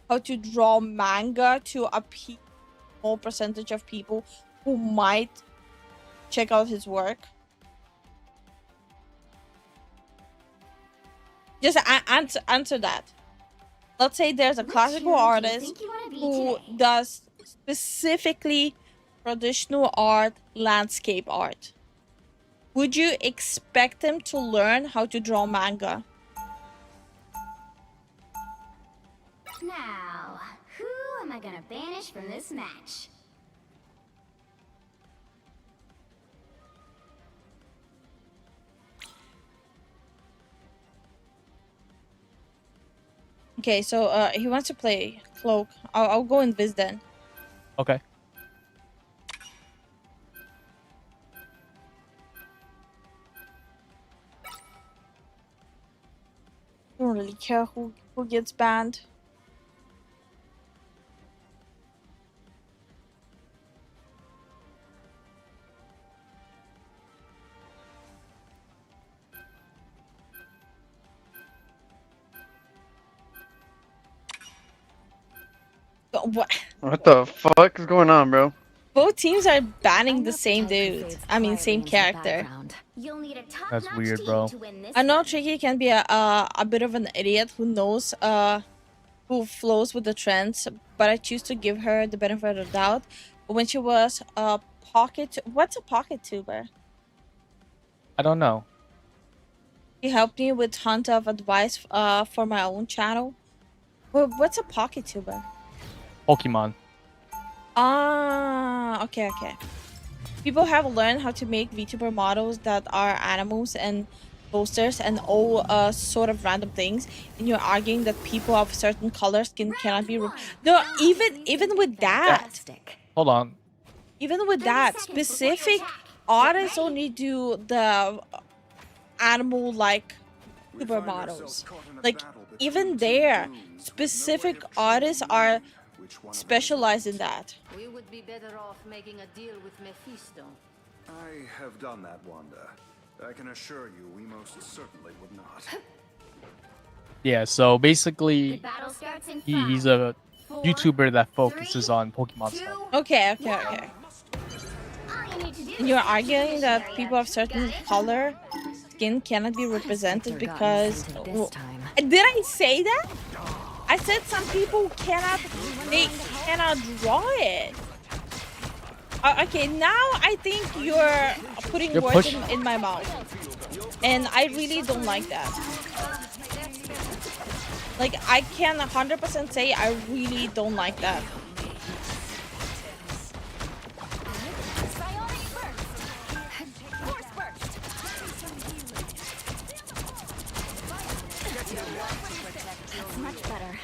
S2: how to draw manga to a small percentage of people who might check out his work? Just answer that. Let's say there's a classical artist who does specifically traditional art, landscape art. Would you expect them to learn how to draw manga?
S19: Now, who am I gonna banish from this match?
S2: Okay, so he wants to play Cloak. I'll go in Viz then.
S4: Okay.
S2: I don't really care who gets banned.
S21: What the fuck is going on, bro?
S2: Both teams are banning the same dude. I mean, same character.
S4: That's weird, bro.
S2: I know Tricky can be a bit of an idiot who knows who flows with the trends, but I choose to give her the benefit of the doubt. when she was a pocket. What's a pocket tuber?
S4: I don't know.
S2: She helped me with tons of advice for my own channel. What's a pocket tuber?
S4: Pokemon.
S2: Ah, okay. People have learned how to make VTuber models that are animals and posters and all sort of random things, and you're arguing that people of certain color skin cannot be. No, even with that.
S4: Hold on.
S2: Even with that, specific artists only do the animal like tuber models. Like even there, specific artists are specialized in that.
S20: We would be better off making a deal with Mephisto.
S6: I have done that, Wanda. I can assure you, we most certainly would not.
S4: Yeah, so basically, he's a YouTuber that focuses on Pokemon stuff.
S2: Okay. And you're arguing that people of certain color skin cannot be represented because... Did I say that? I said some people cannot draw it. Okay, now I think you're putting words in my mouth. And I really don't like that. Like, I can 100% say I really don't like that.
S19: That's much better.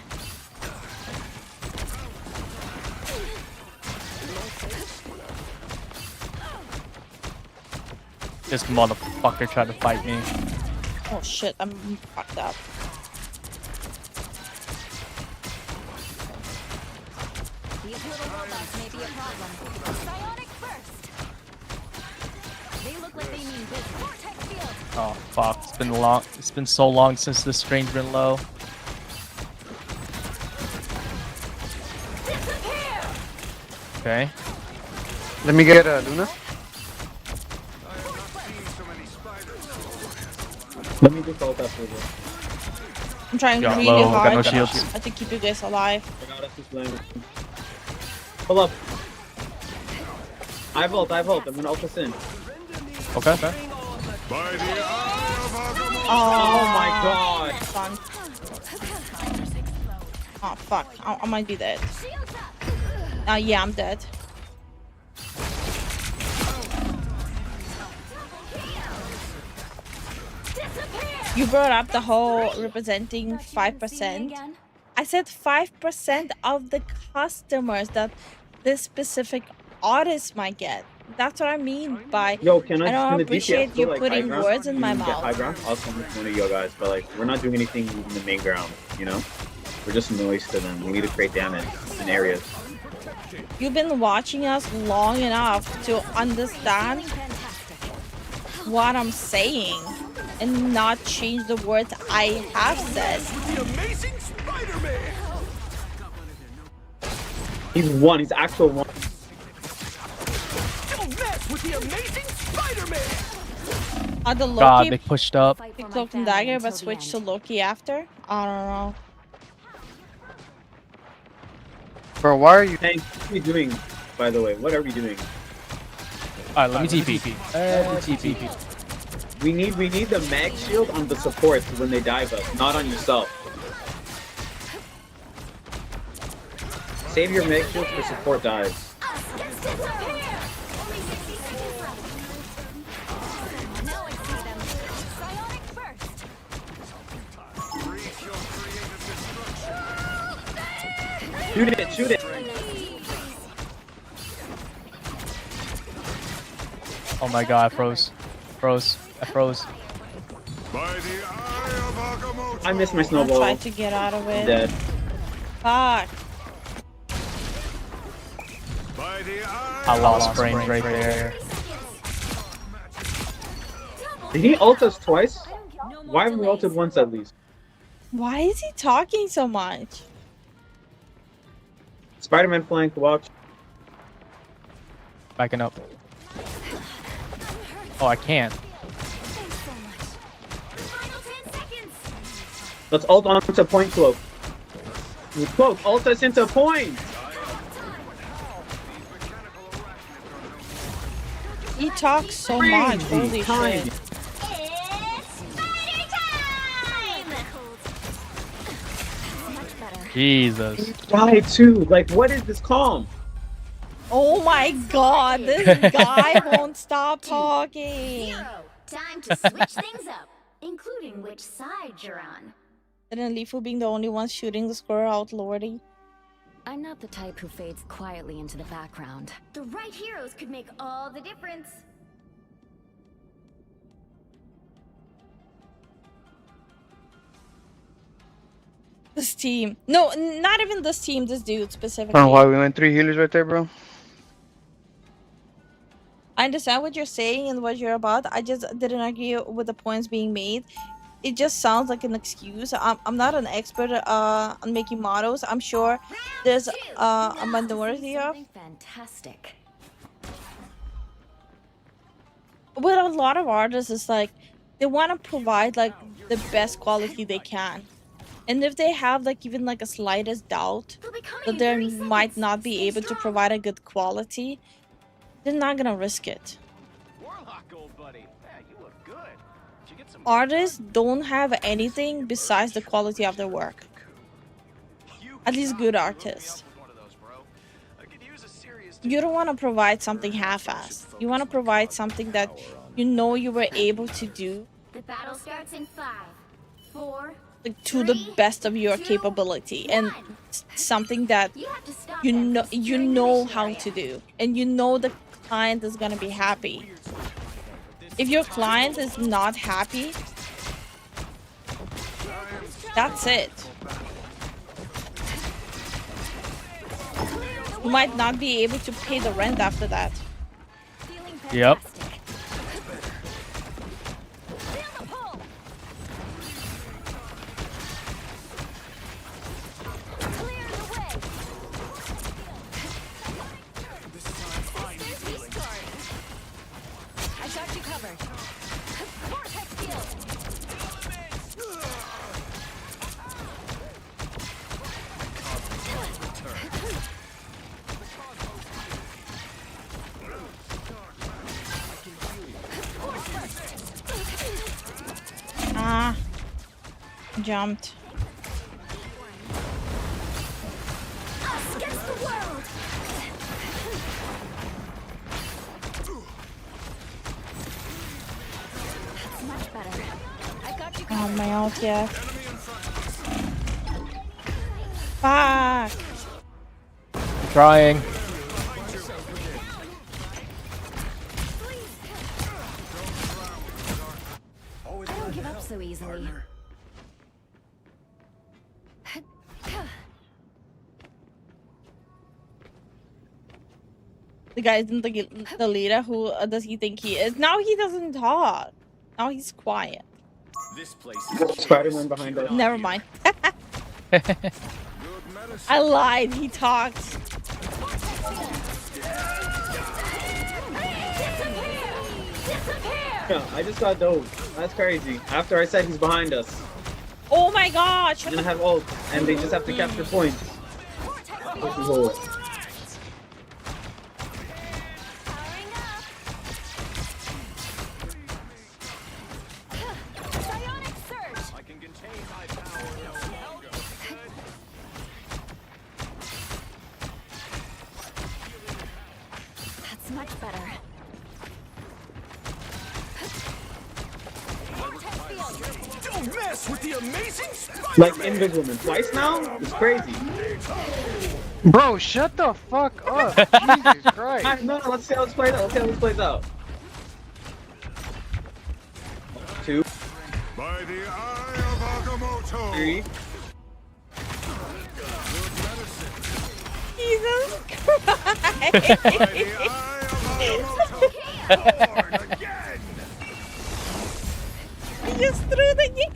S4: This motherfucker tried to fight me.
S2: Oh shit, I'm fucked up.
S19: These little robots may be a problem. Psionic burst. They look like they mean business. Vortex field.
S4: Oh fuck! It's been so long since the stream's been low. Okay.
S21: Let me get Luna.
S22: Let me just ult that for you.
S2: I'm trying
S4: Got
S2: really
S4: low,
S2: hard
S4: got no shields.
S2: to keep you guys alive.
S22: I got us this land. Pull up. I vault. I'm gonna ult this in.
S4: Okay.
S22: Oh my god.
S2: Fun. Oh fuck, I might be dead. Yeah, I'm dead. You brought up the whole representing 5%. I said 5% of the customers that this specific artist might get. That's what I mean by
S22: Yo, can
S2: I don't
S22: the
S2: appreciate
S22: DPS
S2: you
S22: go, like,
S2: putting
S22: high ground?
S2: words in my
S22: You can get
S2: mouth.
S22: high ground? I'll come with one of you guys, but like we're not doing anything in the main ground, you know? We're just noise to them. We need to create damage in areas.
S2: You've been watching us long enough to understand what I'm saying and not change the words I have said.
S6: The amazing Spider-Man!
S22: He's one. He's actual one.
S6: Don't mess with the amazing Spider-Man!
S2: The Loki
S4: God, they pushed up.
S2: picked Cloak and Dagger but switched to Loki after? I don't know.
S21: Bro, why are you?
S22: Hank, what are we doing? By the way, what are we doing?
S4: Alright, let me TP. TP.
S22: We need the mag shield on the supports when they dive us, not on yourself. Save your mag shield for support dives. Shoot it!
S4: Oh my god, I froze. I froze.
S22: I missed my
S2: I
S22: snowball.
S2: tried to get out of it.
S22: Dead.
S2: Fuck.
S4: I lost brains right there.
S22: Did he ult us twice? Why haven't we ulted once at least?
S2: Why is he talking so much?
S22: Spider-Man flank, watch.
S4: Backing up. Oh, I can't.
S22: Let's ult onto point, Cloak. Cloak, ult us into point!
S2: He talks so much. Holy shit.
S19: It's spider time! Much better.
S4: Jesus.
S22: Die too. Like, what is this calm?
S2: Oh my god, this guy won't stop talking.
S19: Time to switch things up, including which side you're on.
S2: And then Lifu being the only one shooting the squirrel out, lordy.
S19: I'm not the type who fades quietly into the background. The right heroes could make all the difference.
S2: This team. No, not even this team, this dude specifically.
S21: Oh, why we went 3 healers right there, bro?
S2: I understand what you're saying and what you're about. I just didn't agree with the points being made. It just sounds like an excuse. I'm not an expert on making models. I'm sure there's a minority of.
S19: Fantastic.
S2: With a lot of artists, it's like they want to provide like the best quality they can. And if they have like even like a slightest doubt that they might not be able to provide a good quality, they're not gonna risk it. Artists don't have anything besides the quality of their work. At least good artists. You don't want to provide something half-assed. You want to provide something that you know you were able to do
S19: The battle starts in 5, 4,
S2: like, to the best of your capability, and something that you know how to do, and you know the client is gonna be happy. If your client is not happy, that's it. You might not be able to pay the rent after that.
S4: Yep.
S19: I got you covered. Vortex field.
S2: Ah, jumped.
S19: Us against the world. That's much better. I got you
S2: Oh,
S19: covered.
S2: my ult yet. Fuck.
S4: Trying.
S19: I don't give up so easily.
S2: The guy isn't the leader. Who does he think he is? Now he doesn't talk. Now he's quiet.
S6: This place
S22: Spider-Man behind us.
S2: Never mind. I lied. He talked.
S22: Yeah, I just got dope. That's crazy. After I said he's behind us.
S2: Oh my god!
S22: They didn't have ult, and they just have to capture points. This is all.
S19: That's much better.
S1: Don't mess with the amazing
S22: Like Invisible twice now? It's crazy.
S21: Bro, shut the fuck up. Jesus Christ.
S22: No, let's see how this plays out. Let's see how this plays out. 2.
S3: By the eye of Agamotto.
S22: 3.
S2: Jesus Christ! He just threw the game.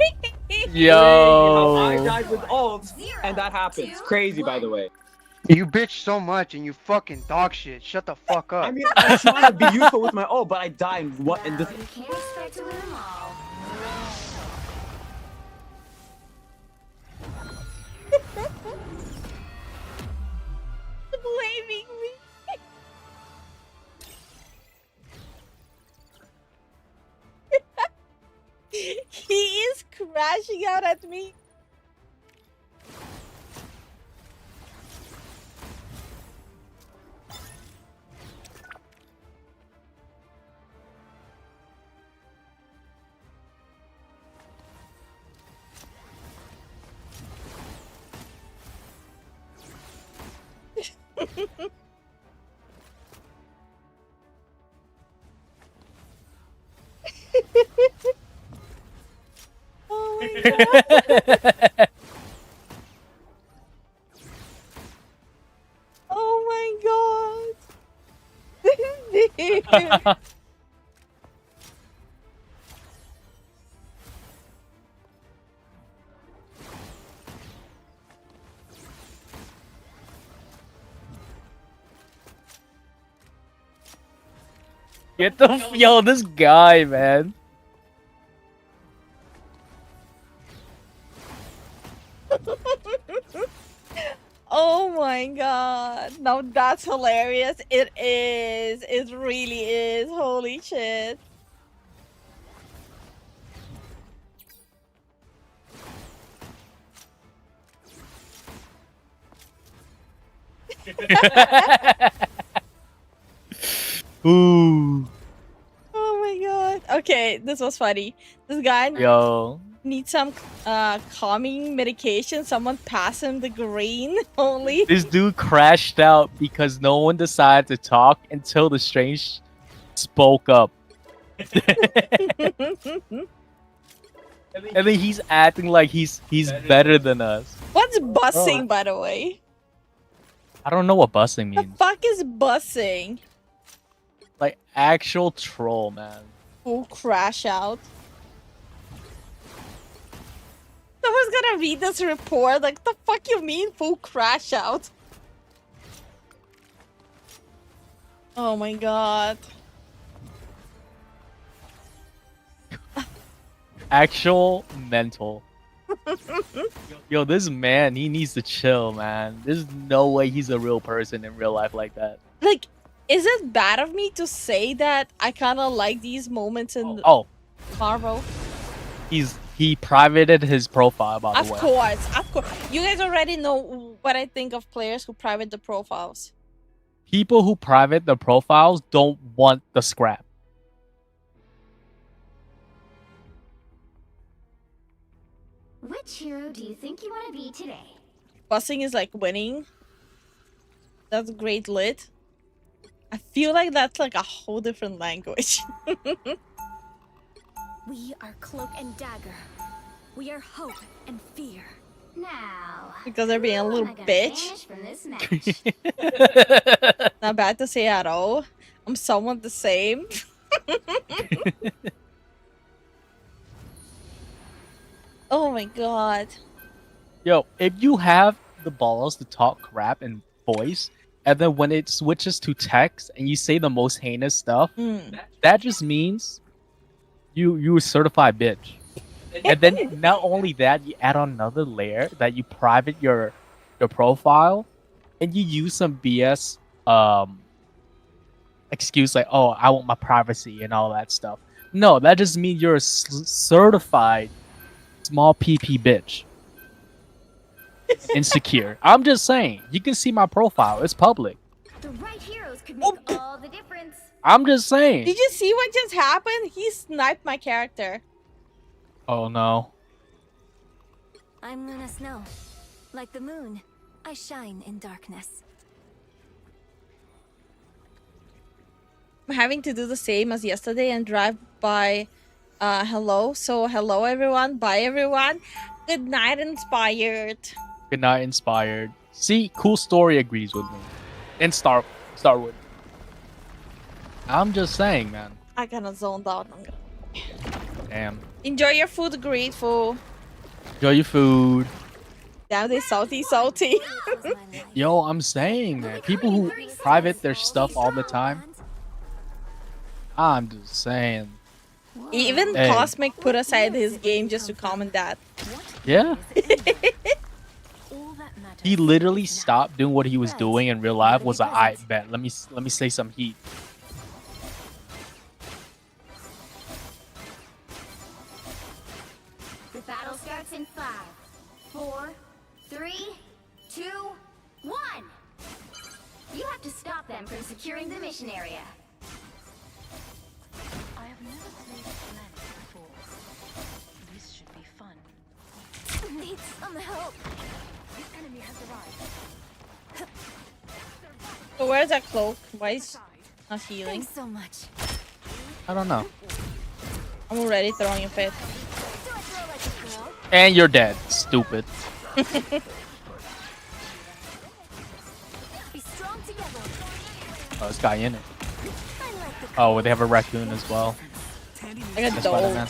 S4: Yo.
S22: I died with ults, and that happens. Crazy, by the way.
S21: You bitch so much and you fucking dog shit. Shut the fuck up.
S22: I mean, I'm trying to be useful with my ult, but I die in what? In this.
S19: You can't expect to win them all.
S2: Blaming me. crashing out at me. Oh my god. Oh my god.
S4: Get the yo, this guy, man.
S2: Oh my god. Now that's hilarious. It is. It really is. Holy shit.
S4: Ooh.
S2: Oh my god. Okay, this was funny. This guy
S4: Yo.
S2: needs some calming medication. Someone pass him the green only.
S4: This dude crashed out because no one decided to talk until the strange spoke up. And then he's acting like he's better than us.
S2: What's bussing, by the way?
S4: I don't know what busing means.
S2: Fuck is bussing?
S4: Like actual troll, man.
S2: Full crash out. Someone's gonna read this report. Like, the fuck you mean full crash out? Oh my god.
S4: Actual mental. Yo, this man, he needs to chill, man. There's no way he's a real person in real life like that.
S2: Like, is it bad of me to say that I kind of like these moments in
S4: Oh,
S2: Marvel?
S4: he privated his profile, by the way.
S2: Of course. You guys already know what I think of players who private the profiles.
S4: People who private the profiles don't want the scrap.
S19: Which hero do you think you want to be today?
S2: Bussing is like winning. That's great lit. I feel like that's like a whole different language.
S19: We are Cloak and Dagger. We are hope and fear. Now,
S2: Because they're being a little
S19: I'm gonna
S2: bitch.
S19: vanish from this match.
S2: Not bad to say at all. I'm somewhat the same. Oh my god.
S4: Yo, if you have the balls to talk crap in voice, and then when it switches to text and you say the most heinous stuff, that just means you a certified bitch. And then not only that, you add on another layer that you private your profile, and you use some BS excuse like, oh, I want my privacy and all that stuff. No, that just means you're a certified small PP bitch. Insecure. I'm just saying. You can see my profile. It's public.
S19: The right heroes could make all the difference.
S4: I'm just saying.
S2: Did you see what just happened? He sniped my character.
S4: Oh no.
S19: I'm Luna Snow. Like the moon, I shine in darkness.
S2: I'm having to do the same as yesterday and drive by hello. So hello everyone. Bye everyone. Good night, Inspired.
S4: Good night, Inspired. See, cool story agrees with me. And Starwood. I'm just saying, man.
S2: I kinda zoned out.
S4: Damn.
S2: Enjoy your food, grateful.
S4: Enjoy your food.
S2: Damn, they salty.
S4: Yo, I'm saying, man. People who private their stuff all the time. I'm just saying.
S2: Even
S4: Hey.
S2: Cosmic put aside his game just to comment that.
S4: Yeah. He literally stopped doing what he was doing in real life. Was like, I bet. Let me say some heat.
S19: The battle starts in 5, 4, 3, 2, 1. You have to stop them from securing the mission area.
S20: I have never played Planet before. This should be fun.
S19: Need some help.
S20: The enemy has arrived.
S2: So where's that cloak? Why is not healing?
S19: Thanks so much.
S4: I don't know.
S2: I'm already throwing a fit.
S4: And you're dead. Stupid.
S19: Be strong together.
S4: Oh, this guy in it. Oh, they have a raccoon as well.
S2: I got
S4: That's
S2: dove.
S4: Spider-Man.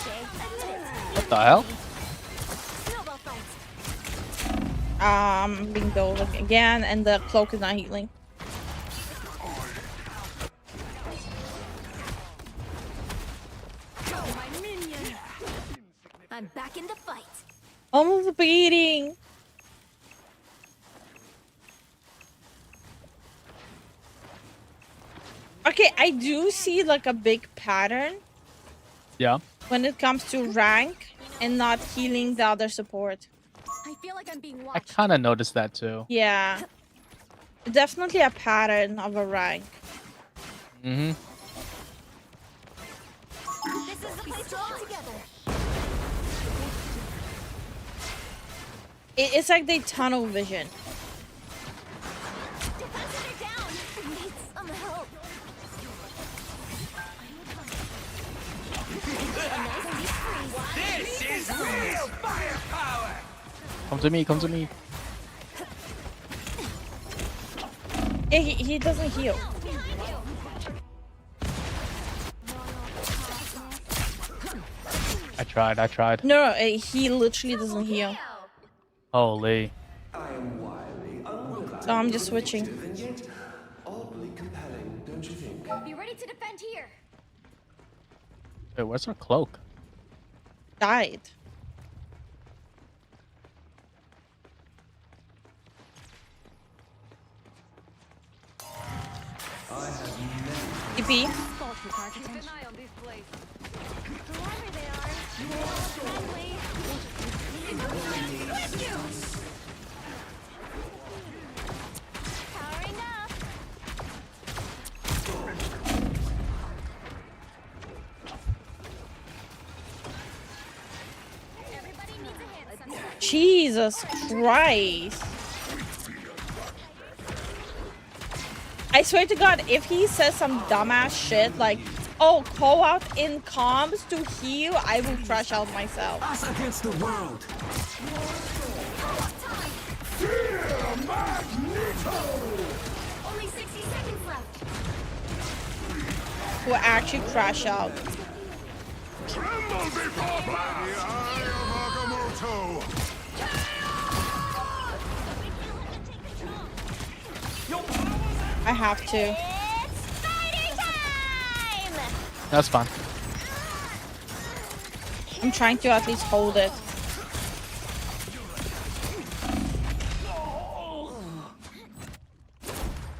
S4: What the hell?
S2: Being dove again, and the cloak is not healing.
S19: I'm back in the fight.
S2: Almost beating. Okay, I do see like a big pattern
S4: Yeah.
S2: when it comes to rank and not healing the other support.
S19: I feel like I'm being
S4: I
S19: watched.
S4: kind of noticed that too.
S2: Yeah. Definitely a pattern of a rank.
S4: Mm-hmm.
S19: This is the place to all together.
S2: It's like they tunnel vision.
S19: Defenses are down. Need some help.
S1: This is real firepower!
S4: Come to me. Come to me.
S2: Yeah, he doesn't heal.
S4: I tried.
S2: No, he literally doesn't heal.
S4: Holy.
S2: So I'm just switching.
S19: Be ready to defend here.
S4: Wait, where's our cloak?
S2: Died. TP.
S20: Keep an eye on this place.
S19: Whoever they are, friendly. Powering up. Everybody needs a hand sometimes.
S2: Jesus Christ. I swear to God, if he says some dumbass shit like, oh, call out in comms to heal, I will crash out myself.
S1: Us against the world.
S19: Only 60 seconds left.
S2: Will actually crash out.
S3: Tremble before blast! The eye of Agamotto!
S2: I have to.
S19: It's fighting time!
S4: That's fine.
S2: I'm trying to at least hold it.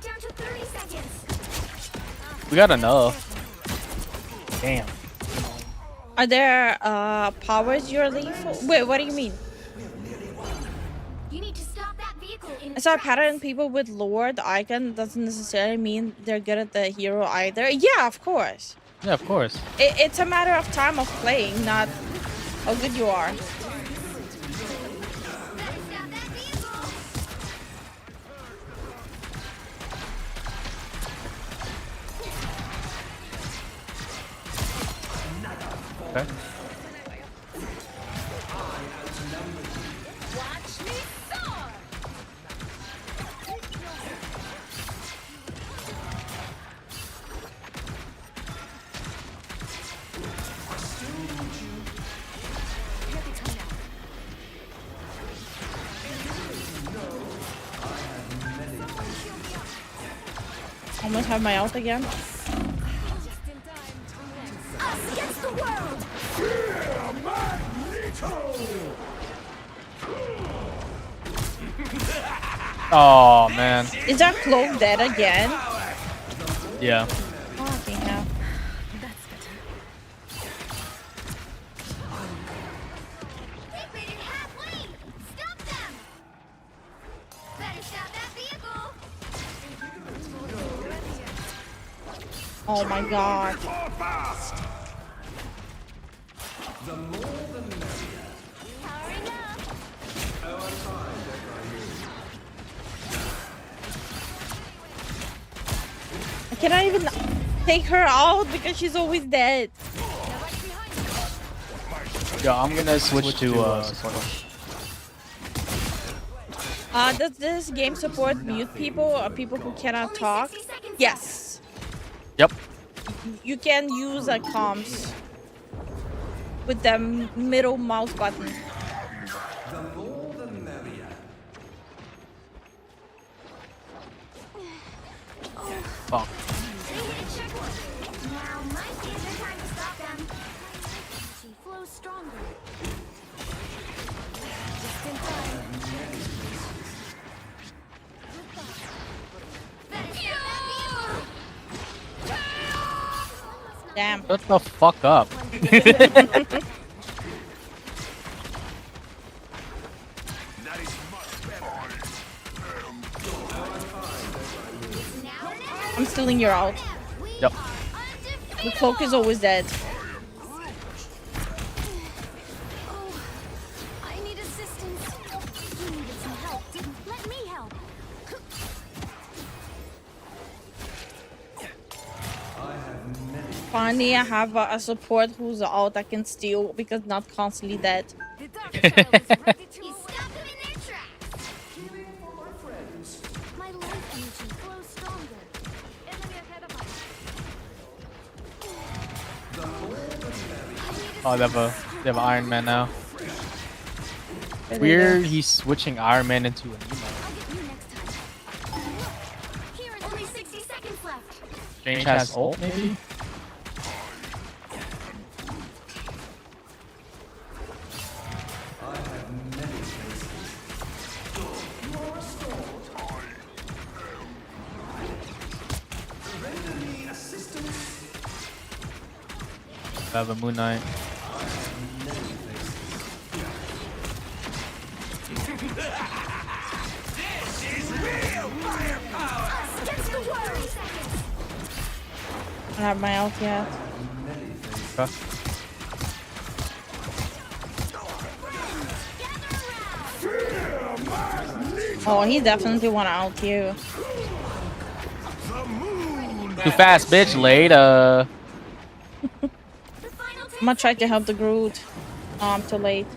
S19: Down to 30 seconds.
S4: We got enough. Damn.
S2: Are there powers you're lethal? Wait, what do you mean?
S19: You need to stop that vehicle in
S2: I saw a pattern. People with Lord icon doesn't necessarily mean they're good at the hero either. Yeah, of course.
S4: Yeah, of course.
S2: It's a matter of time of playing, not how good you are.
S4: Okay.
S19: Watch me soar!
S2: Almost have my ult again.
S19: Us against the world!
S4: Oh man.
S2: Is that cloak dead again?
S4: Yeah.
S2: Fucking hell. Oh my god.
S1: The more the merrier.
S19: Powering up.
S1: Oh, I'm fine,
S2: I cannot even take her out because she's always dead.
S4: Yeah, I'm gonna switch to support.
S2: Does this game support mute people or people who cannot talk? Yes.
S4: Yep.
S2: You can use comms with the middle mouse button.
S1: The more the merrier.
S4: Fuck.
S19: Now might be the time to stop them. She flows stronger. Just in time.
S2: Damn.
S4: Shut the fuck up.
S2: I'm stealing your ult.
S4: Yep.
S2: The cloak is always dead.
S19: I need assistance. You needed some help, didn't let me help.
S2: Finally, I have a support who's ult I can steal because not constantly dead.
S19: The dark child is ready to stop them in their tracks.
S1: Healing for my friends.
S19: My life energy flows stronger. Enemy ahead of us.
S1: The more the merrier.
S4: Oh, they have Iron Man now.
S2: There they
S4: Weird,
S2: go.
S4: he's switching Iron Man into an emo.
S19: I'll get you next time. Here is only 60 seconds left.
S4: Strange has ult, maybe?
S1: I have many faces. You are restored. Render me assistance.
S4: I have a Moon Knight.
S1: This is real firepower.
S19: Against the world.
S2: I don't have my ult yet.
S4: Okay.
S2: Oh, he definitely want to ult you.
S4: Too fast, bitch. Later.
S2: I'm gonna try to help the Groot. Oh, I'm too late.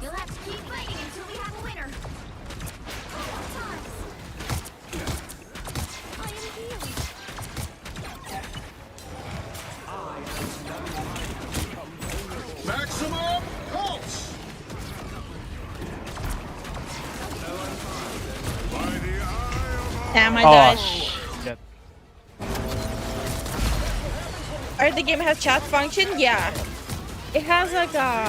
S19: You'll have to keep fighting until we have a winner. I am healed.
S3: Maximum pulse!
S2: Damn, I
S4: Oh,
S2: died.
S4: shit.
S2: Or the game has chat function? Yeah. It has like a...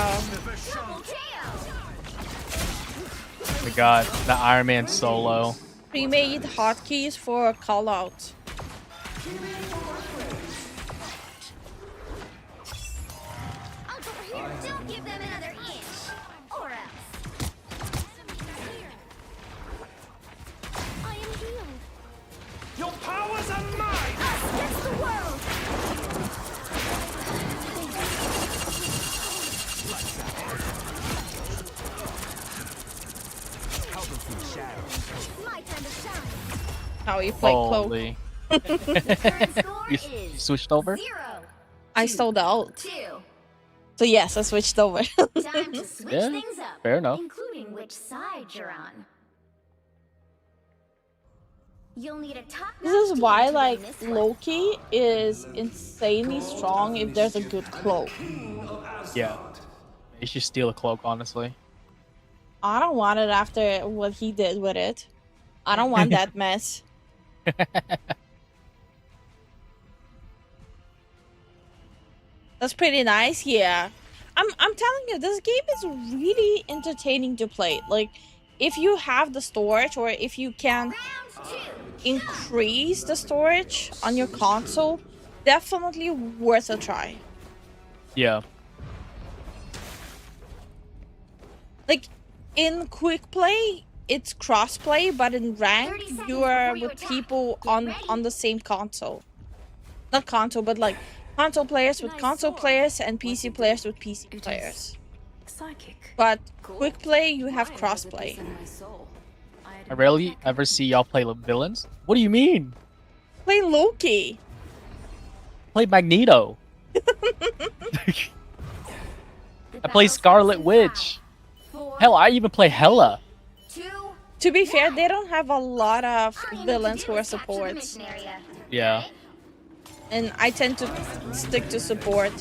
S4: Oh my god, the Iron Man solo.
S2: pre-made hotkeys for callout.
S19: I'll go over here. Don't give them another inch. Or else. I am healed.
S1: Your powers are mine.
S19: Us against the world. My time to shine.
S2: How you play cloak.
S4: Holy.
S19: Score
S4: You
S19: is
S4: switched over?
S19: 0.
S2: I stole the ult.
S19: 2.
S2: So yes, I switched over.
S19: Time to switch
S4: Yeah,
S19: things up.
S4: fair enough.
S19: Including which side you're on. You'll need a top
S2: This is why like Loki is insanely strong if there's a good cloak.
S4: Yeah. You should steal a cloak, honestly.
S2: I don't want it after what he did with it. I don't want that mess. That's pretty nice, yeah. I'm telling you, this game is really entertaining to play. Like, if you have the storage or if you can increase the storage on your console, definitely worth a try.
S4: Yeah.
S2: Like, in quick play, it's crossplay, but in rank, you are with people on the same console. Not console, but like console players with console players and PC players with PC players.
S19: Psychic.
S2: But quick play, you have crossplay.
S4: I rarely ever see y'all play villains. What do you mean?
S2: Play Loki.
S4: Play Magneto. I play Scarlet Witch. Hell, I even play Hela.
S2: To be fair, they don't have a lot of villains who are supports.
S4: Yeah.
S2: And I tend to stick to support.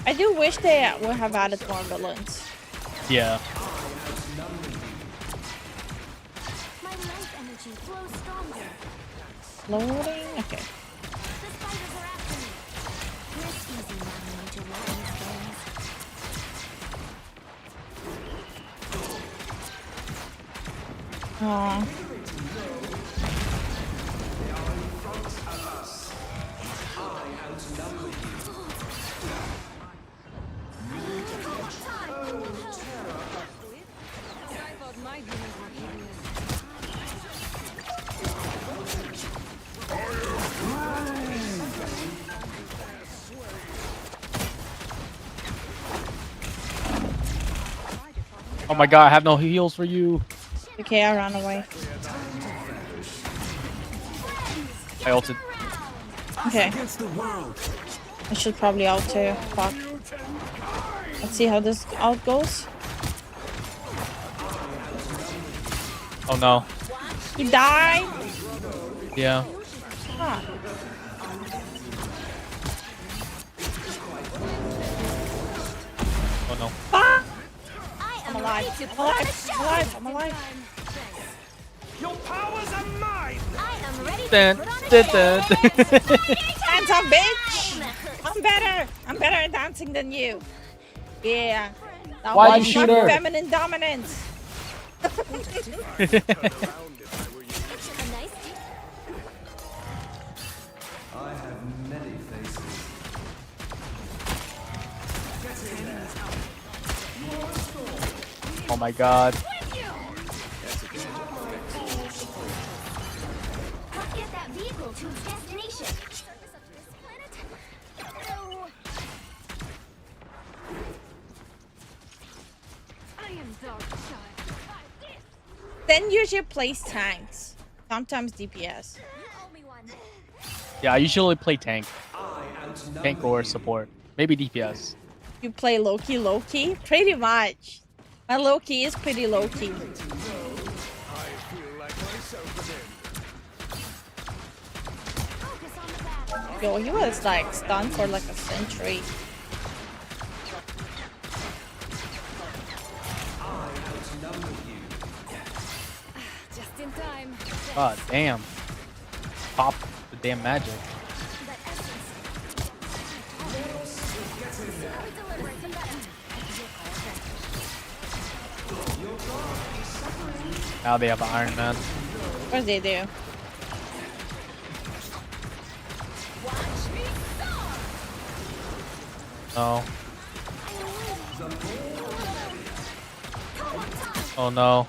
S2: I do wish they would have added more villains.
S4: Yeah.
S19: My life energy flows stronger.
S2: Loading? Okay.
S19: The spiders are after me. Rest easy now, Major Weapons Bones.
S2: Aww.
S4: Oh my god, I have no heals for you.
S2: Okay, I ran away.
S4: I ulted.
S2: Okay. I should probably ult too. Fuck. Let's see how this ult goes.
S4: Oh no.
S2: He died.
S4: Yeah.
S2: Fuck.
S4: Oh no.
S2: Fuck. I'm alive. I'm alive. I'm alive. I'm alive.
S3: Your powers are mine!
S19: I am ready
S4: Dun,
S19: to put on
S4: dun,
S19: a
S4: dun,
S2: Dance on, bitch! I'm better. I'm better at dancing than you. Yeah. That
S4: Why'd
S2: was
S4: you shoot
S2: not
S4: her?
S2: feminine dominance.
S1: I have many faces.
S4: Oh my god.
S19: Get that vehicle to its destination. I am Darkshire.
S2: Then usually plays tanks. Sometimes DPS.
S4: Yeah, I usually play tank. Tank or support. Maybe DPS.
S2: You play Loki? Pretty much. My Loki is pretty Loki. Yo, he was like stunned for like a century.
S19: Just in time.
S4: God damn. Pop the damn magic. Now they have Iron Man.
S2: Of course they do.
S4: No. Oh no.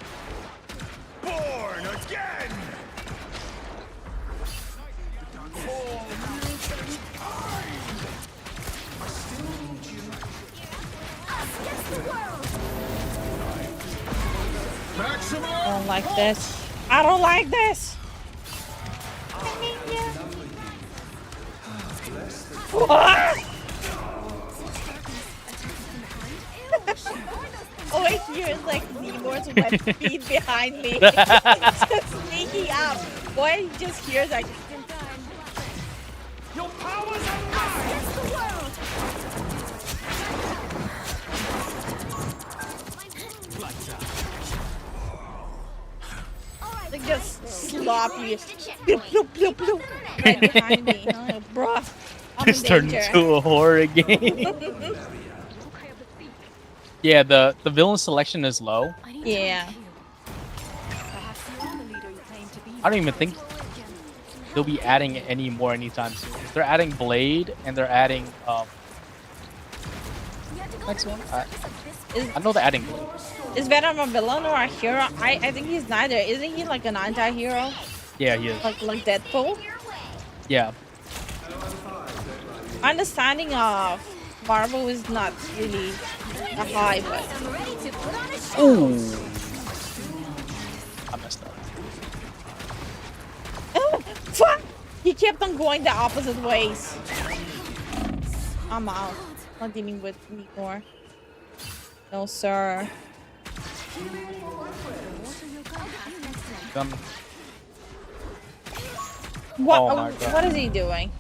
S3: Born again!
S2: I don't like this. I don't like this. What? All I hear is like Seymour's wet feet behind me. Just sneaking up. Boy, he just hears like.
S1: Your powers are mine!
S19: Against the world!
S2: Like just sloppy. Bloop, bloop, bloop, bloop. Right behind me. Oh, bruh. I'm
S4: It's
S2: in
S4: turned
S2: danger.
S4: into a horror game. Yeah, the villain selection is low.
S2: Yeah.
S4: I don't even think they'll be adding any more anytime soon. They're adding Blade and they're adding next one. I know they're adding Blade.
S2: Is Venom a villain or a hero? I think he's neither. Isn't he like an anti-hero?
S4: Yeah, he is.
S2: Like Deadpool?
S4: Yeah.
S2: My understanding of Marvel is not really a high, but
S4: Ooh. I messed up.
S2: oh fuck! He kept on going the opposite ways. I'm out. Not dealing with me more. No sir. What?
S4: Oh my God.
S2: What is he doing?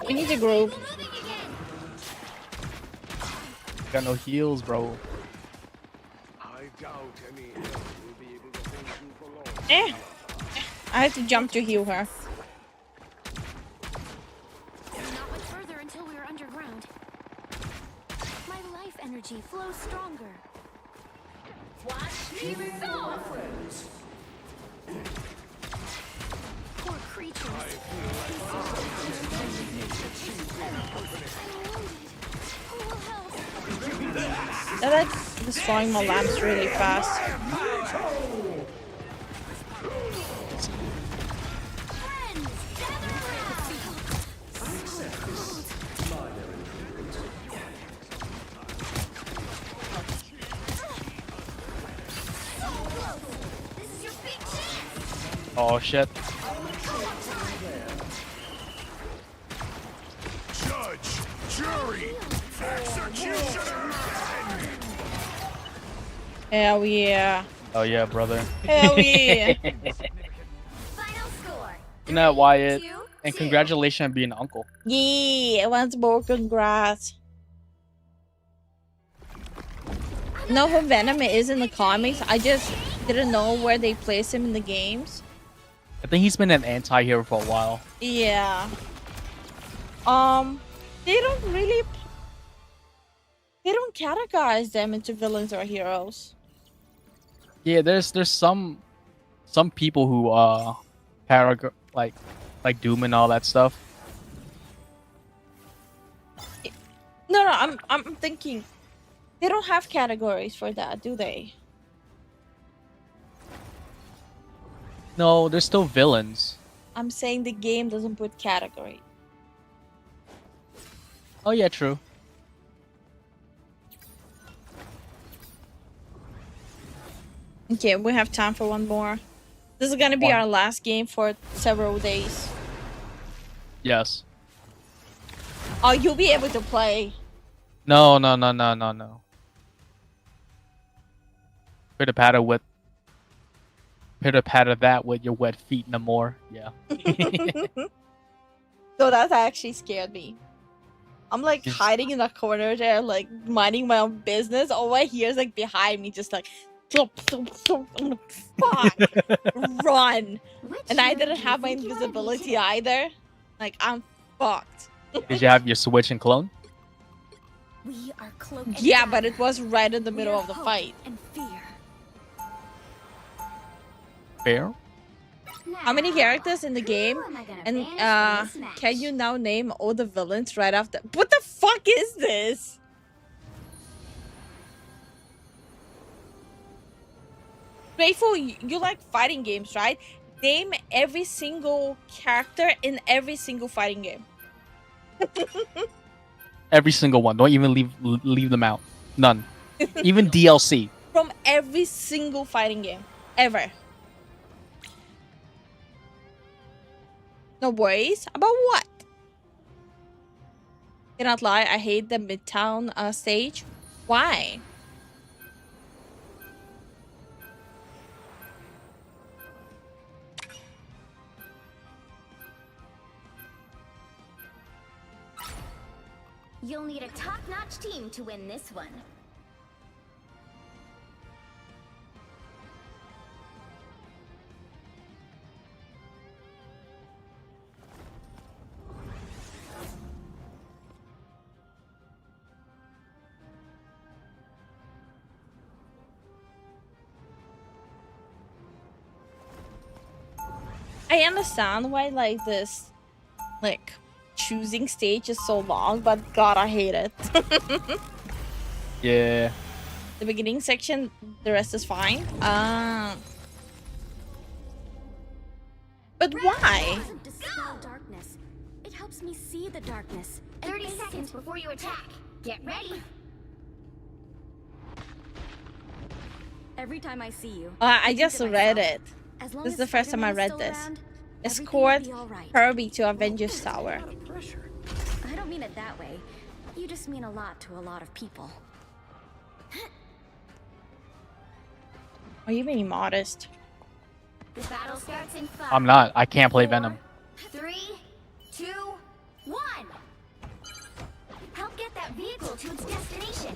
S2: We need to group.
S4: Got no heals, bro.
S2: I have to jump to heal her.
S19: Not much further until we are underground. My life energy flows stronger. Watch me go! Poor creatures.
S2: That's destroying my lamps really fast.
S4: Oh shit.
S3: Judge, jury, executioner.
S2: Hell yeah.
S4: Oh yeah, brother.
S2: Hell yeah.
S4: Good night, Wyatt. And congratulations on being an uncle.
S2: Yeah, once more, congrats. Know who Venom is in the comics? I just didn't know where they place him in the games.
S4: I think he's been an anti-hero for a while.
S2: Yeah. They don't categorize them into villains or heroes.
S4: Yeah, there's some people who like Doom and all that stuff.
S2: No, I'm thinking they don't have categories for that, do they?
S4: No, they're still villains.
S2: I'm saying the game doesn't put category.
S4: Oh yeah, true.
S2: Okay, we have time for one more. This is gonna be our last game for several days.
S4: Yes.
S2: Oh, you'll be able to play.
S4: No. Pitter patter that with your wet feet no more. Yeah.
S2: So that actually scared me. I'm like hiding in a corner there, like minding my own business. All I hear is like behind me, just like, thump, thump, thump. I'm like, fuck, run. And I didn't have my invisibility either. Like, I'm fucked.
S4: Did you have your switch and clone?
S19: We are cloaked.
S2: Yeah, but it was right in the middle of the fight.
S19: And fear.
S4: Fair.
S2: How many characters in the game? And can you now name all the villains right after? What the fuck is this? Grateful, you like fighting games, right? Name every single character in every single fighting game.
S4: Every single one. Don't even leave them out. None. Even DLC.
S2: From every single fighting game ever. No worries about what? Cannot lie, I hate the Midtown stage. Why?
S19: You'll need a top-notch team to win this one.
S2: I understand why like this like choosing stage is so long, but god I hate it.
S4: Yeah.
S2: The beginning section, the rest is fine. But why?
S19: Doesn't dispel darkness. It helps me see the darkness. 30 seconds before you attack. Get ready. Every time I see you,
S2: I just read it.
S19: as long
S2: This is
S19: as
S2: the first time I
S19: Spider-Man's
S2: read
S19: still
S2: this.
S19: around,
S2: Escort
S19: everything will be all right.
S2: Herbie to Avengers Tower.
S19: I don't mean it that way. You just mean a lot to a lot of people.
S2: Are you being modest?
S19: The battle starts in 5.
S4: I'm not. I can't play Venom.
S19: 3, 2, 1. Help get that vehicle to its destination.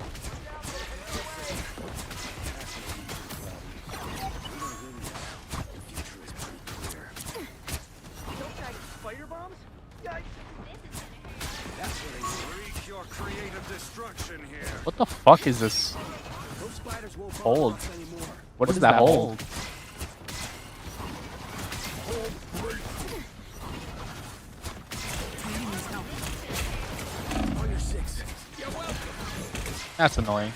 S6: Firebombs? Yikes! That's where they freak your creative destruction here.
S4: What the fuck is this?
S6: Those spiders won't bother
S4: Hold.
S6: us anymore.
S4: What is that hold?
S6: On your 6. You're welcome.
S4: That's annoying.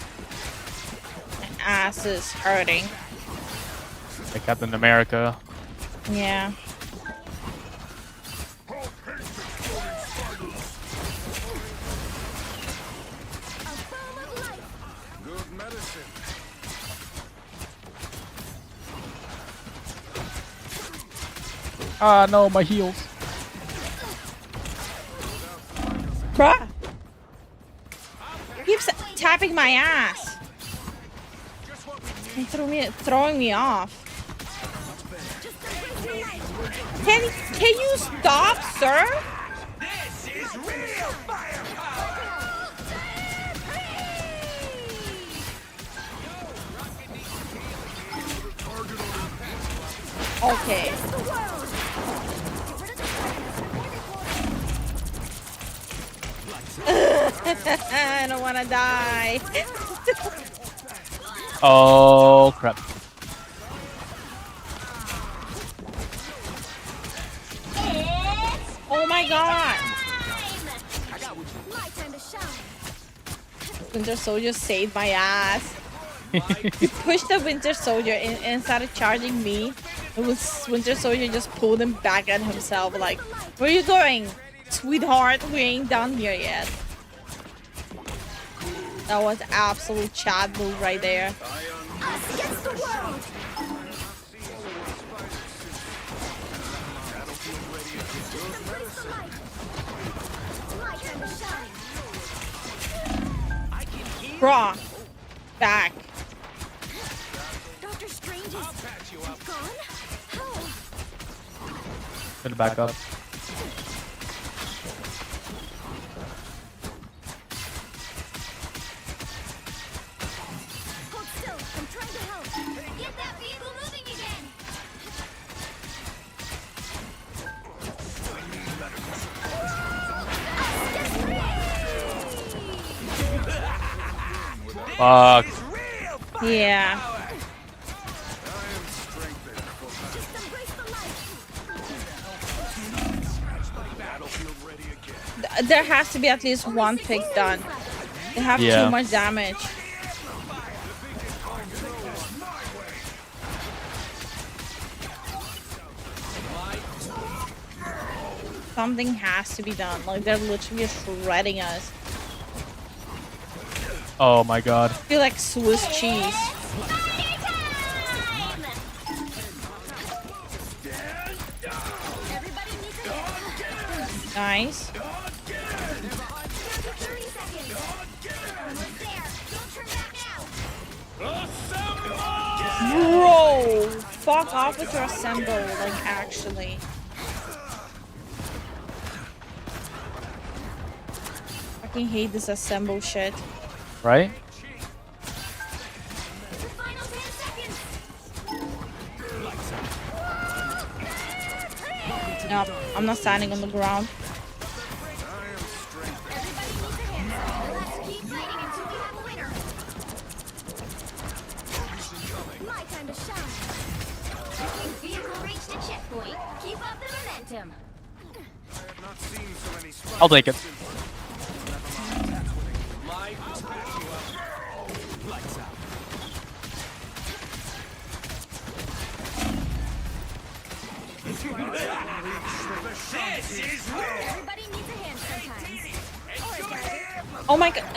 S2: My ass is hurting.
S4: Like Captain America.
S2: Yeah.
S6: Good medicine.
S4: Ah, no, my heels.
S2: Bruh! Keeps tapping my ass. And throwing me off. Can you stop, sir?
S1: This is real
S2: Okay. I don't want to die.
S4: Oh crap.
S2: Oh my god.
S19: My time to shine.
S2: Winter Soldier saved my ass. He pushed the Winter Soldier and started charging me. It was Winter Soldier just pulled him back at himself like, where are you going? Sweetheart, we ain't done here yet. That was absolute Chad move right there.
S19: Us against the world. My time to shine.
S2: Bruh. Back.
S19: Doctor Strange is gone? How?
S4: Gonna back up.
S19: Hold still. I'm trying to help. Get that vehicle moving again.
S4: Fuck.
S2: Yeah. There has to be at least one pick done. They have
S4: Yeah.
S2: too much damage. Something has to be done. Like they're literally shredding us.
S4: Oh my god.
S2: I feel like Swiss cheese.
S19: Everybody needs a
S2: Nice. Bro, fuck off with your assemble, like actually. Fucking hate this assemble shit.
S4: Right?
S2: Nope, I'm not standing on the ground.
S19: My time to shine. Vehicle reached the checkpoint. Keep up the momentum.
S4: I'll take it.
S19: Everybody needs a hand sometimes.
S2: Oh my god.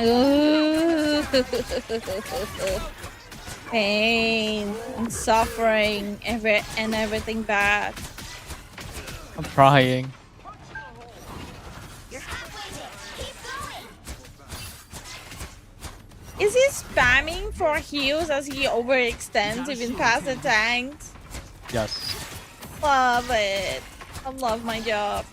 S2: Pain and suffering and everything bad.
S4: I'm trying.
S2: Is he spamming for heals as he overextends even past the tanks?
S4: Yes.
S2: Love it. I love my job.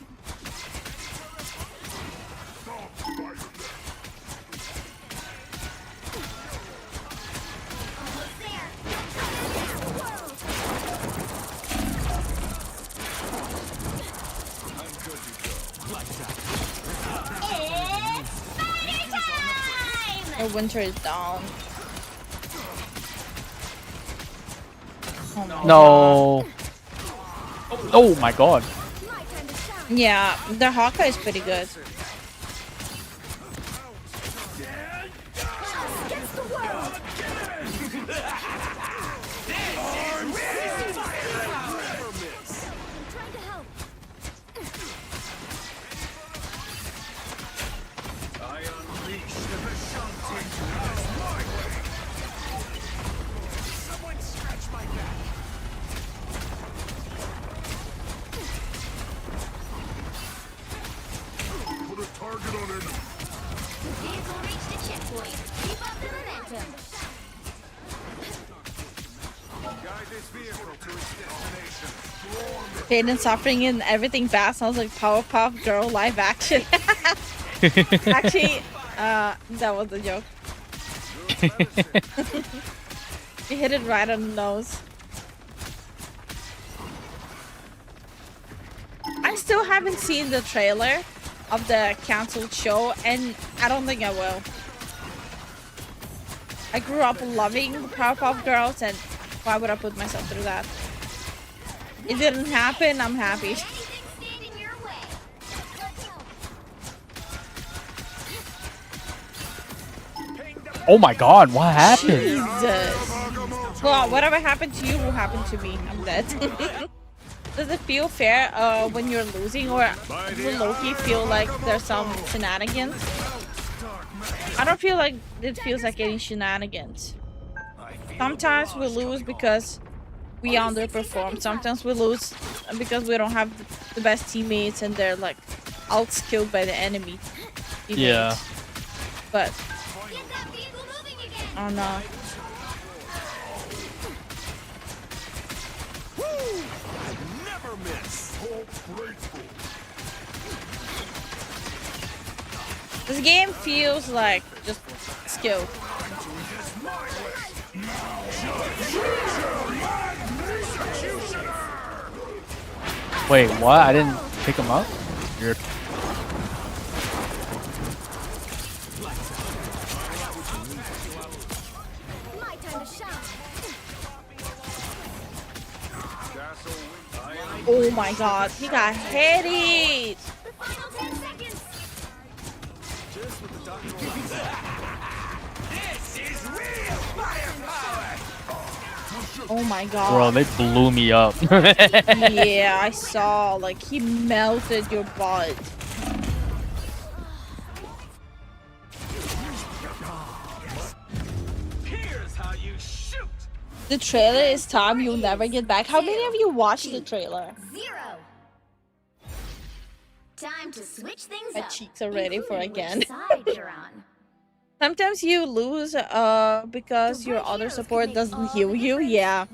S2: The winter is down. Oh my
S4: No. Oh my god.
S2: Yeah, the Hawkeye is pretty good. Pain and suffering and everything bad sounds like Powerpuff Girl live action. Actually, that was a joke. You hit it right on the nose. I still haven't seen the trailer of the cancelled show, and I don't think I will. I grew up loving the Powerpuff Girls, and why would I put myself through that? It didn't happen, I'm happy.
S4: Oh my god, what happened?
S2: Jesus. Well, whatever happened to you will happen to me. I'm dead. Does it feel fair when you're losing, or will Loki feel like there's some shenanigans? I don't feel like it feels like any shenanigans. Sometimes we lose because we underperform. Sometimes we lose because we don't have the best teammates and they're like outskilled by the enemy teammates.
S4: Yeah.
S2: But oh no. This game feels like just skill.
S4: Wait, what? I didn't pick him up? Weird.
S2: Oh my god, he got headed! Oh my god.
S4: Bro, they blew me up.
S2: Yeah, I saw. Like, he melted your butt. The trailer is time you'll never get back. How many of you watched the trailer?
S19: 0. Time to switch things
S2: My
S19: up.
S2: cheeks are ready for again.
S19: Which side you're on.
S2: Sometimes you lose because your other support doesn't heal you. Yeah,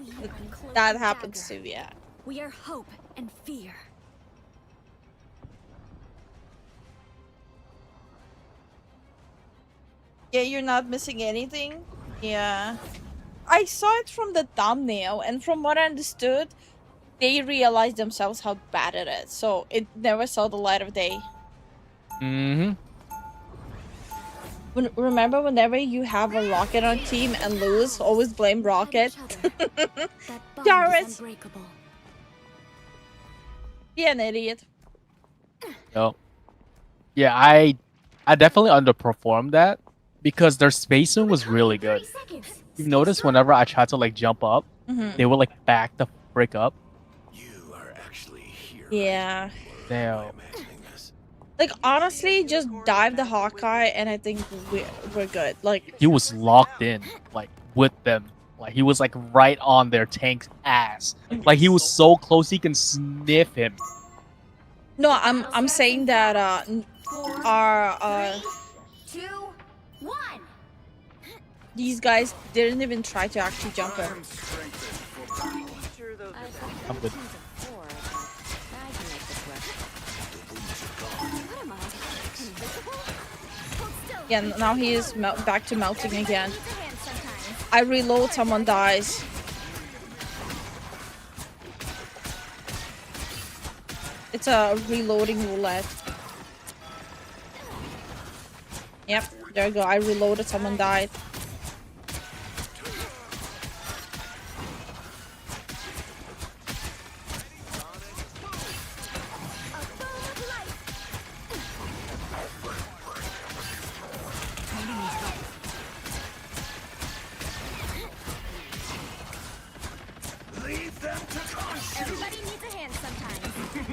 S2: that happens too. Yeah.
S19: We are hope and fear.
S2: Yeah, you're not missing anything. Yeah. I saw it from the thumbnail, and from what I understood, they realized themselves how bad it is. So it never saw the light of day.
S4: Mm-hmm.
S2: Remember, whenever you have a Rocket on team and lose, always blame Rocket. Jarvis! Be an idiot.
S4: Yep. Yeah, I definitely underperformed that because their spacing was really good. You've noticed whenever I tried to like jump up, they would like back the frick up.
S2: Yeah.
S4: Damn.
S2: Like, honestly, just dive the Hawkeye and I think we're good. Like,
S4: He was locked in, like with them. Like he was like right on their tank's ass. Like he was so close he can sniff him.
S2: no, I'm saying that our
S19: 3, 2, 1.
S2: these guys didn't even try to actually jump him.
S4: I'm good.
S2: Yeah, now he is back to melting again. I reload, someone dies. It's a reloading roulette. Yep, there you go. I reloaded, someone died.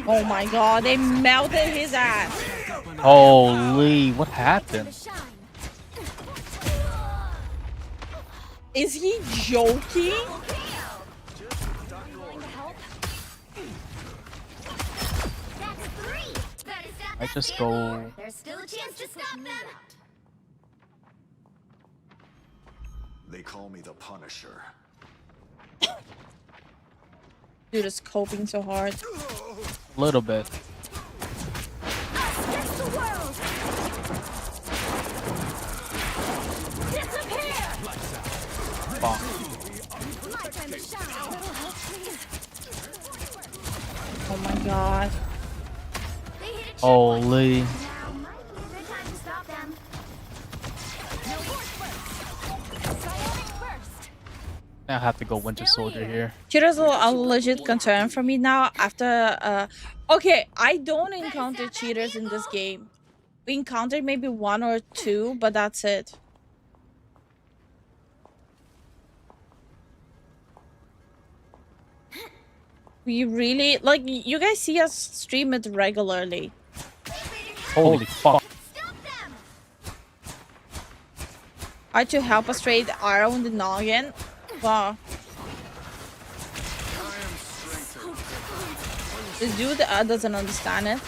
S2: Oh my god, they melted his ass.
S4: Holy, what happened?
S2: Is he joking?
S4: I just go.
S19: There's still a chance to stop them.
S6: They call me the Punisher.
S2: Dude is coping so hard.
S4: A little bit. Fuck.
S2: Oh my god.
S4: Holy. I have to go Winter Soldier here.
S2: Cheetah's a legit concern for me now after okay, I don't encounter cheaters in this game. We encountered maybe 1 or 2, but that's it. We really like, you guys see us stream it regularly.
S4: Holy fuck.
S2: I to help a straight arrow in the noggin. Wow. This dude doesn't understand it.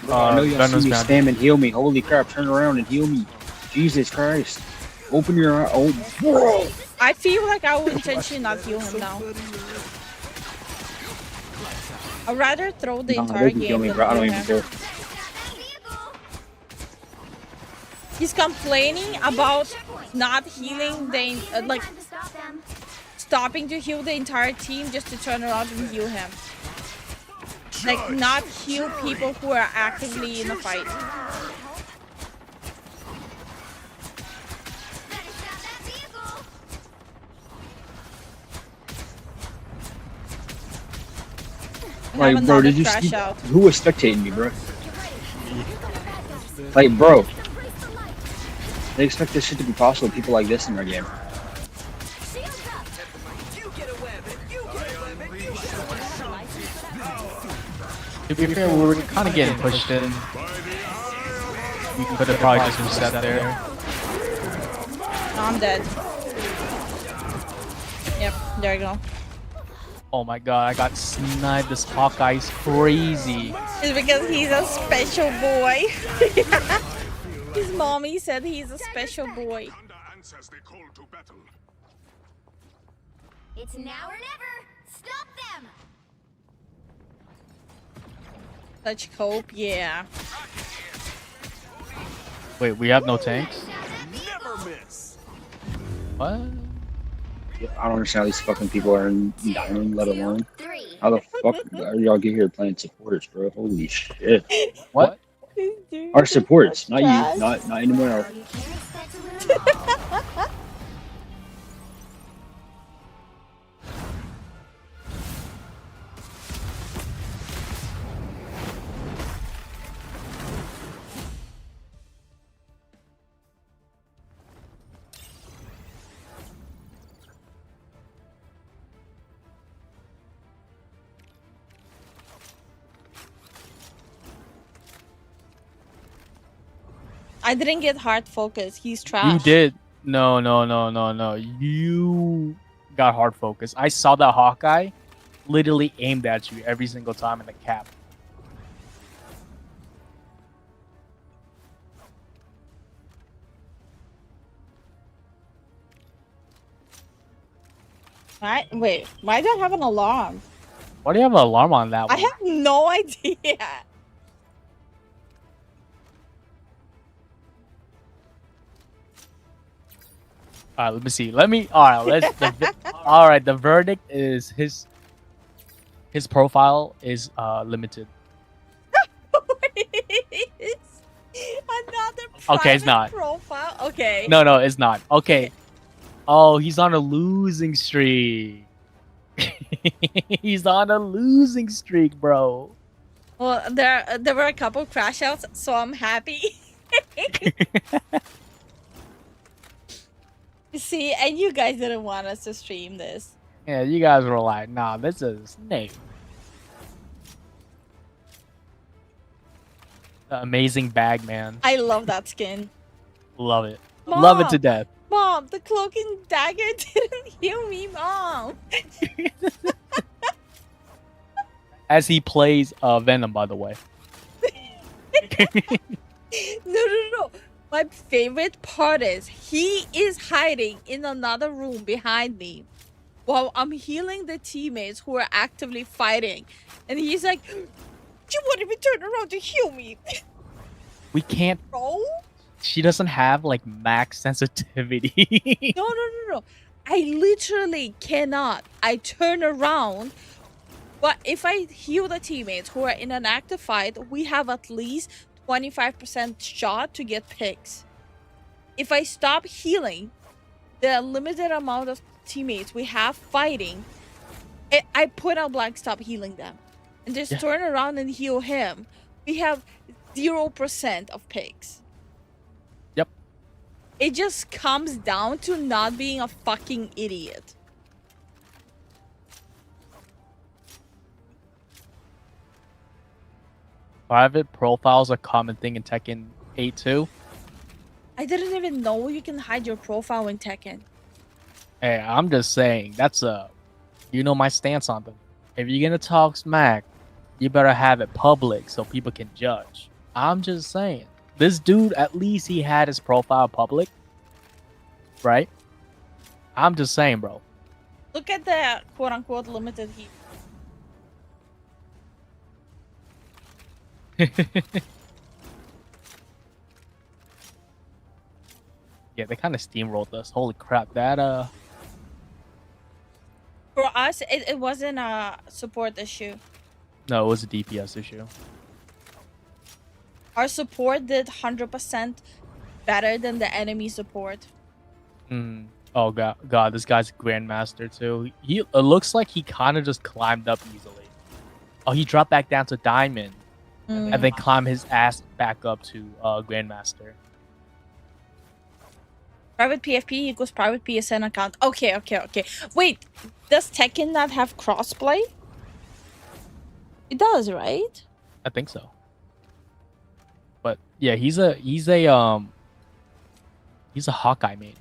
S16: I know y'all see me spam and heal me. Holy crap, turn around and heal me. Jesus Christ. Open your eye. Oh, bro.
S2: I feel like I will intentionally not heal him now. I'd rather throw the entire game than
S16: bro. I don't
S2: heal
S16: even
S2: him.
S16: care.
S2: He's complaining about not healing the like stopping to heal the entire team just to turn around and heal him. Like, not heal people who are actively in the fight.
S16: Like, bro, did you see who was spectating me, bro? Like, bro, they expect this shit to be possible with people like this in our game.
S4: To be fair, we were kind of getting pushed in. You could have probably just reset there.
S2: No, I'm dead. Yep, there you go.
S4: Oh my god, I got sniped. This Hawkeye's crazy.
S2: It's because he's a special boy. His mommy said he's a special boy.
S19: It's now or never. Stop them.
S2: Such hope, yeah.
S4: Wait, we have no tanks? What?
S16: I don't understand how these fucking people are in diamond, let alone. How the fuck are y'all get here playing supports, bro? Holy shit.
S4: What?
S16: Our supports, not you, not anyone else.
S2: I didn't get hard focus. He's trash.
S4: You did. No. You got hard focus. I saw that Hawkeye literally aimed at you every single time in the cap.
S2: Wait, why do I have an alarm?
S4: Why do you have an alarm on that one?
S2: I have no idea.
S4: All right, let me see. All right, the verdict is his profile is limited.
S2: Another
S4: Okay, it's not.
S2: profile. Okay.
S4: No, it's not. Okay. Oh, he's on a losing streak. He's on a losing streak, bro.
S2: Well, there were a couple crash outs, so I'm happy. See, and you guys didn't want us to stream this.
S4: Yeah, you guys were like, nah, this is Snake. The amazing bag, man.
S2: I love that skin.
S4: Love it.
S2: Mom,
S4: Love it to death.
S2: Mom, the cloaking dagger didn't heal me, Mom.
S4: As he plays Venom, by the way.
S2: No. My favorite part is he is hiding in another room behind me while I'm healing the teammates who are actively fighting. And he's like, you won't even turn around to heal me.
S4: We can't.
S2: Bro?
S4: She doesn't have like max sensitivity.
S2: No. I literally cannot. I turn around. But if I heal the teammates who are in an active fight, we have at least 25% shot to get picks. If I stop healing the limited amount of teammates we have fighting, I put out blank stop healing them and just turn around and heal him. We have 0% of picks.
S4: Yep.
S2: It just comes down to not being a fucking idiot.
S4: Private profiles are a common thing in Tekken 8 too.
S2: I didn't even know you can hide your profile in Tekken.
S4: Hey, I'm just saying, that's you know my stance on them. If you're gonna talk smack, you better have it public so people can judge. I'm just saying. This dude, at least he had his profile public. Right? I'm just saying, bro.
S2: Look at the quote-unquote limited heat.
S4: Yeah, they kind of steamrolled us. Holy crap, that
S2: For us, it wasn't a support issue.
S4: No, it was a DPS issue.
S2: Our support did 100% better than the enemy support.
S4: Oh god, this guy's a grandmaster too. It looks like he kind of just climbed up easily. Oh, he dropped back down to diamond, and then climbed his ass back up to grandmaster.
S2: Private PFP equals private PSN account. Okay. Wait, does Tekken not have crossplay? It does, right?
S4: I think so. But yeah, he's a Hawkeye main.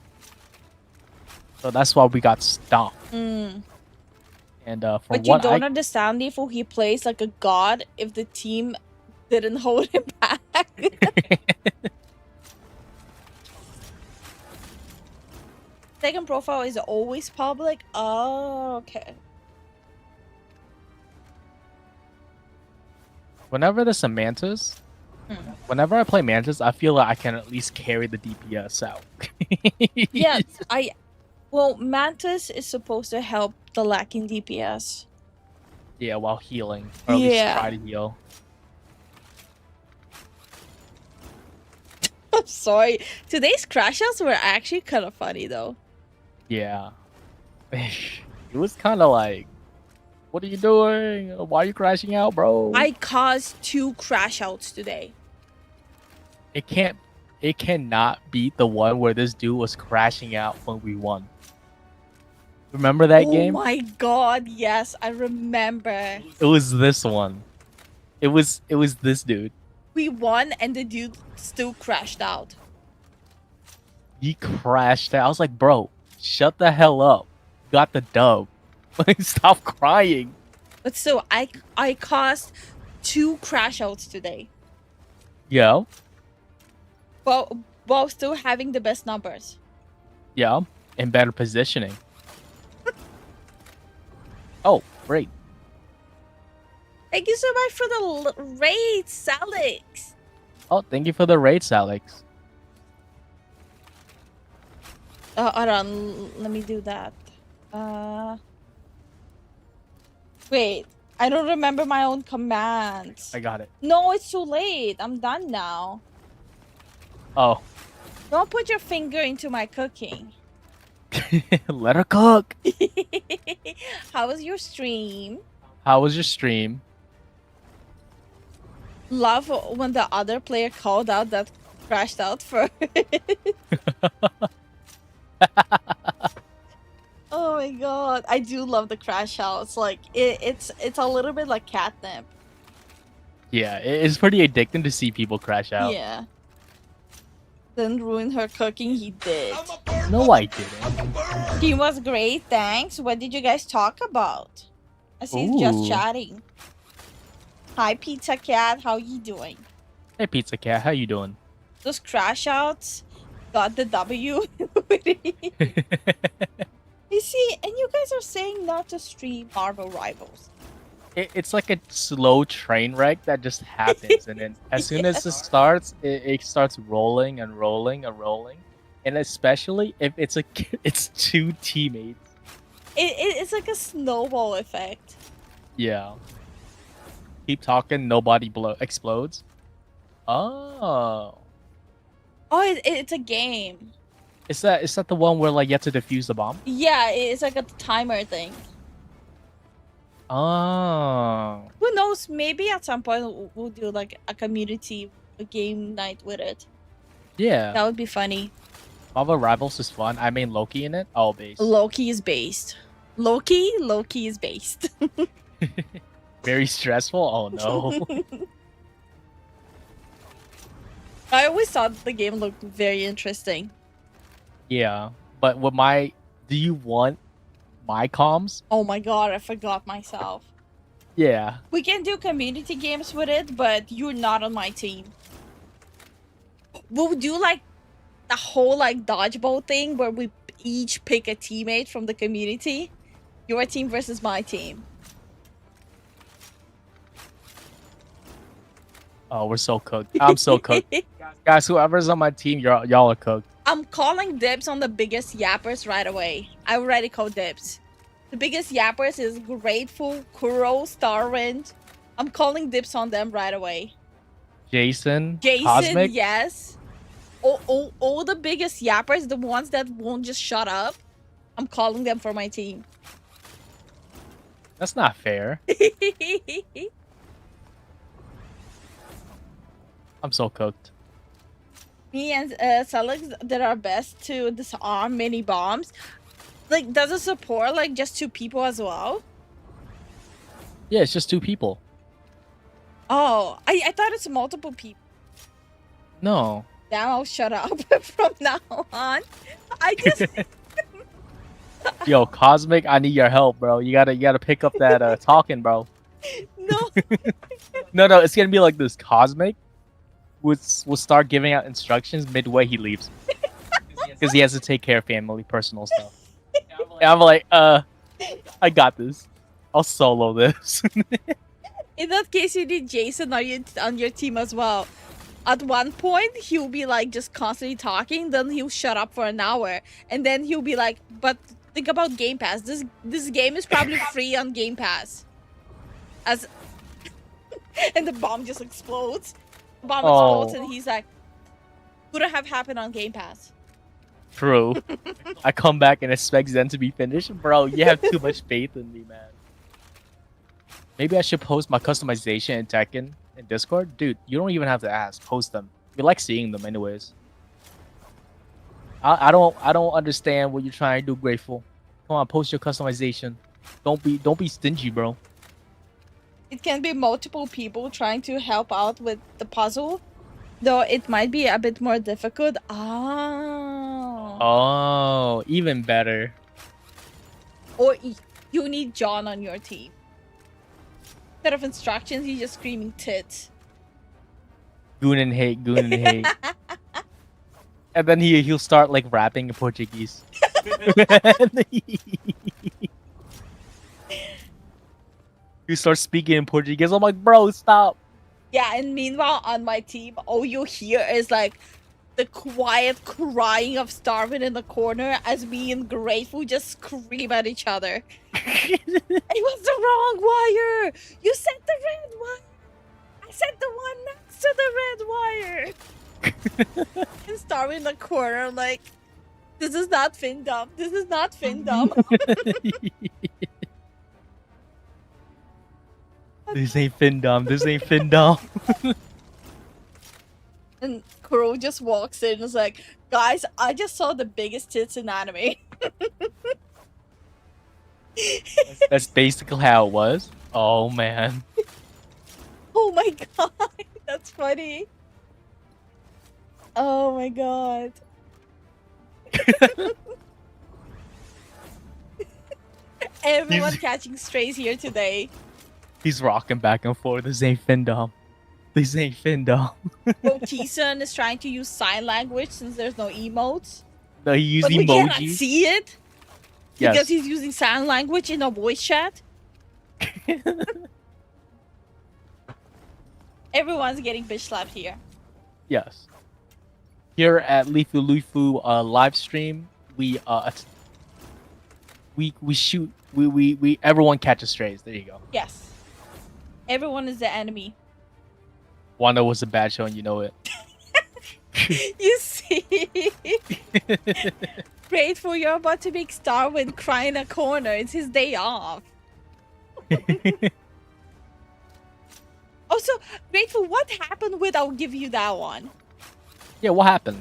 S4: So that's why we got stomped. And for
S2: But you
S4: what
S2: don't
S4: I
S2: understand, Lifu, he plays like a god if the team didn't hold him back. Second profile is always public. Oh, okay.
S4: whenever there's some mantas, whenever I play mantas, I feel like I can at least carry the DPS out.
S2: Yeah, well, Mantis is supposed to help the lacking DPS.
S4: Yeah, while healing, or at least
S2: Yeah.
S4: try to heal.
S2: I'm sorry. Today's crash outs were actually kind of funny though.
S4: Yeah. It was kind of like, what are you doing? Why are you crashing out, bro?
S2: I caused 2 crash outs today.
S4: It cannot beat the one where this dude was crashing out when we won. Remember that game?
S2: Oh my god, yes, I remember.
S4: It was this one. It was this dude.
S2: We won and the dude still crashed out.
S4: He crashed out. I was like, bro, shut the hell up. You got the dub. Stop crying.
S2: But still, I caused 2 crash outs today.
S4: Yeah.
S2: While still having the best numbers.
S4: Yeah. And better positioning. Oh, great.
S2: Thank you so much for the raids, Alex.
S4: Oh, thank you for the raids, Alex.
S2: Hold on, let me do that. Wait, I don't remember my own commands.
S4: I got it.
S2: No, it's too late. I'm done now.
S4: Oh.
S2: Don't put your finger into my cooking.
S4: Let her cook.
S2: How was your stream?
S4: How was your stream?
S2: Love when the other player called out that crashed out first. Oh my god, I do love the crash outs. Like it's a little bit like catnip.
S4: Yeah, it's pretty addicting to see people crash out.
S2: Yeah. Didn't ruin her cooking, he did.
S4: No, I didn't.
S2: He was great, thanks. What did you guys talk about? I see he's just
S4: Ooh.
S2: chatting. Hi, Pizza Cat. How you doing?
S4: Hey, Pizza Cat, how you doing?
S2: Those crash outs got the W. You see, and you guys are saying not to stream Marvel Rivals.
S4: It's like a slow train wreck that just happens, and then as soon as it starts, it starts rolling and rolling and rolling, and especially if it's it's 2 teammates.
S2: It's like a snowball effect.
S4: Yeah. Keep talking, nobody explodes. Oh.
S2: Oh, it's a game.
S4: Is that the one where like you have to defuse the bomb?
S2: Yeah, it's like a timer thing.
S4: Oh.
S2: Who knows? Maybe at some point we'll do like a game night with it.
S4: Yeah.
S2: That would be funny.
S4: Marvel Rivals is fun. I mean Loki in it. Oh, base.
S2: Loki is based. Loki is based.
S4: Very stressful. Oh no.
S2: I always thought the game looked very interesting.
S4: Yeah, but with do you want my comms?
S2: Oh my god, I forgot myself.
S4: Yeah.
S2: We can do community games with it, but you're not on my team. We'll do like the whole like dodgeball thing where we each pick a teammate from the community. Your team versus my team.
S4: Oh, we're so cooked. I'm so cooked. Guys, whoever's on my team, y'all are cooked.
S2: I'm calling dibs on the biggest yappers right away. I already called dibs. The biggest yappers is Grateful, Kuro, Starwind. I'm calling dibs on them right away.
S4: Jason,
S2: Cosmic? Yes. All the biggest yappers, the ones that won't just shut up, I'm calling them for my team.
S4: That's not fair. I'm so cooked.
S2: Me and Celix did our best to disarm mini bombs. Like, does it support like just 2 people as well?
S4: Yeah, it's just 2 people.
S2: Oh, I thought it's multiple people.
S4: No.
S2: Now I'll shut up from now on. I just
S4: Yo, Cosmic, I need your help, bro. You gotta pick up that talking, bro.
S2: No.
S4: No, it's gonna be like this. Cosmic will start giving out instructions midway he leaves, because he has to take care of family, personal stuff. And I'm like, I got this. I'll solo this.
S2: In that case, you need Jason on your team as well. At one point, he'll be like just constantly talking, then he'll shut up for an hour, and then he'll be like, "But think about Game Pass. This game is probably free on Game Pass." As and the bomb just explodes. The bomb explodes, and he's like, "Would have happened on Game Pass."
S4: True. I come back and expect Zen to be finished, bro. You have too much faith in me, man. Maybe I should post my customization in Tekken in Discord, dude. You don't even have to ask. Post them. We like seeing them, anyways. I don't understand what you're trying to do, Grateful. Come on, post your customization. Don't be stingy, bro.
S2: It can be multiple people trying to help out with the puzzle, though it might be a bit more difficult.
S4: Oh, even better.
S2: Or you need John on your team. Instead of instructions, he's just screaming tits.
S4: Goon and hate. And then he'll start like rapping in Portuguese. He starts speaking in Portuguese. I'm like, bro, stop.
S2: Yeah, and meanwhile on my team, all you hear is like the quiet crying of Starvin in the corner as me and Grateful just scream at each other. It was the wrong wire! You said the red wire! I said the one next to the red wire! And Starvin in the corner like, this is not Findom. This is not Findom.
S4: This ain't Findom. This ain't Findom.
S2: And Kuro just walks in and is like, guys, I just saw the biggest tits in anime.
S4: That's basically how it was. Oh man.
S2: Oh my god, that's funny. Oh my god. Everyone catching strays here today.
S4: He's rocking back and forth. This ain't Findom. This ain't Findom.
S2: Otisun is trying to use sign language since there's no emotes.
S4: No, he used
S2: but we cannot
S4: emojis.
S2: see it.
S4: Yes.
S2: Because he's using sign language in a voice chat. Everyone's getting bitch slapped here.
S4: Yes. Here at Lifu live stream, we shoot. We everyone catches strays. There you go.
S2: Yes. Everyone is the enemy.
S4: Wanda was a bad show and you know it.
S2: You see? Grateful you're about to make Starwind cry in a corner. It's his day off. Also, Grateful, what happened with I'll give you that one?
S4: Yeah, what happened?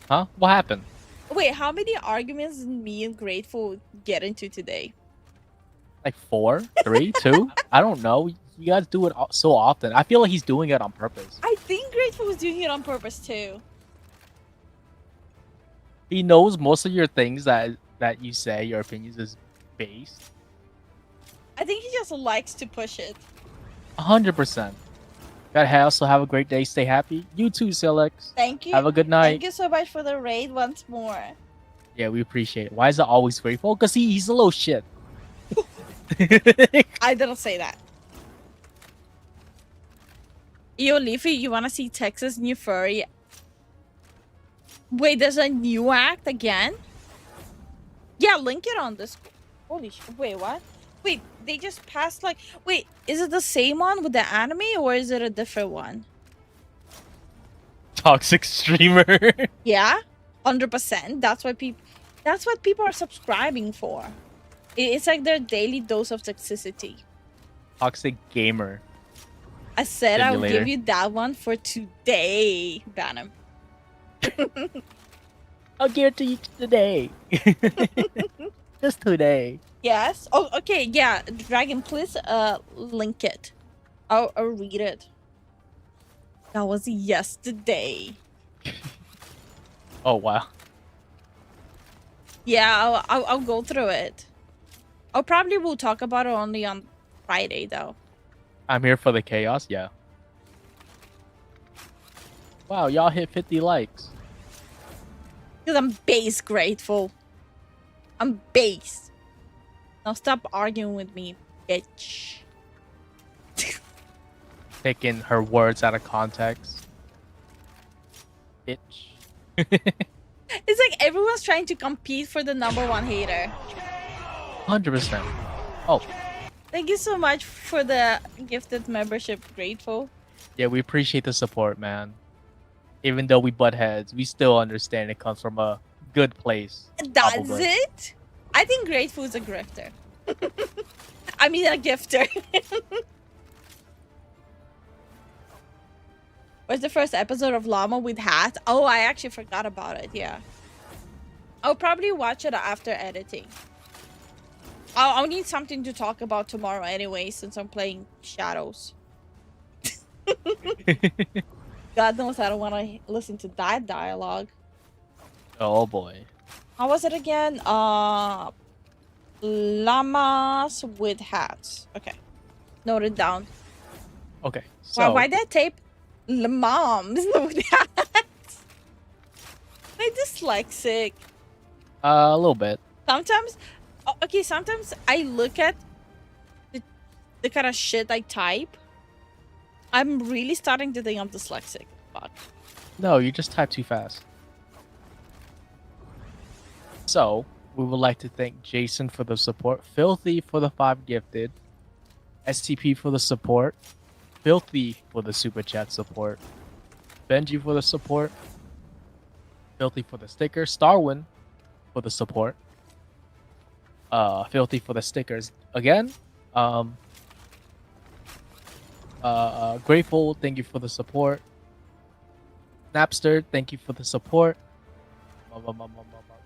S4: Huh? What happened?
S2: Wait, how many arguments did me and Grateful get into today?
S4: Like 4, 3, 2? I don't know. You guys do it so often. I feel like he's doing it on purpose.
S2: I think Grateful was doing it on purpose too.
S4: He knows most of your things that you say, your opinions is based.
S2: I think he just likes to push it.
S4: 100%. Gotta also have a great day. Stay happy. You too, Silex.
S2: Thank you.
S4: Have a good night.
S2: Thank you so much for the raid once more.
S4: Yeah, we appreciate it. Why is it always grateful? Because he's a little shit.
S2: I didn't say that. Yo, Leafy, you wanna see Texas new furry? Wait, there's a new act again? Yeah, link it on this. Holy shit. Wait, what? Wait, they just passed like... Wait, is it the same one with the anime or is it a different one?
S4: Toxic streamer.
S2: Yeah, 100%. That's what people are subscribing for. It's like their daily dose of toxicity.
S4: Toxic gamer.
S2: I said I would
S4: Simulator.
S2: give you that one for today, Banham.
S4: I'll give it to you today. Just today.
S2: Yes. Oh, okay. Yeah, Dragon, please link it. I'll read it. That was yesterday.
S4: Oh, wow.
S2: Yeah, I'll go through it. I'll probably will talk about it only on Friday though.
S4: I'm here for the chaos. Yeah. Wow, y'all hit 50 likes.
S2: Because I'm base grateful. I'm base. Now stop arguing with me, bitch.
S4: Taking her words out of context. Bitch.
S2: It's like everyone's trying to compete for the #1 hater.
S4: 100%. Oh,
S2: Thank you so much for the gifted membership. Grateful.
S4: yeah, we appreciate the support, man. Even though we butt heads, we still understand it comes from a good place.
S2: Does
S4: probably.
S2: it? I think Grateful is a grifter. I mean a gifter. What's the first episode of Llama with hat? Oh, I actually forgot about it. Yeah. I'll probably watch it after editing. I'll need something to talk about tomorrow anyway, since I'm playing Shadows. God knows I don't want to listen to that dialogue.
S4: Oh boy.
S2: How was it again? Llamas with hats. Okay. Noted down.
S4: Okay. So
S2: Why did I tape moms with hats? I'm dyslexic.
S4: a little bit.
S2: Sometimes, okay, sometimes I look at the kind of shit I type. I'm really starting to think I'm dyslexic. Fuck.
S4: No, you just type too fast. So, we would like to thank Jason for the support, Filthy for the 5 gifted, STP for the support, Filthy for the super chat support, Benji for the support, Filthy for the sticker, Starwin for the support, Filthy for the stickers again, Grateful, thank you for the support, Napster, thank you for the support,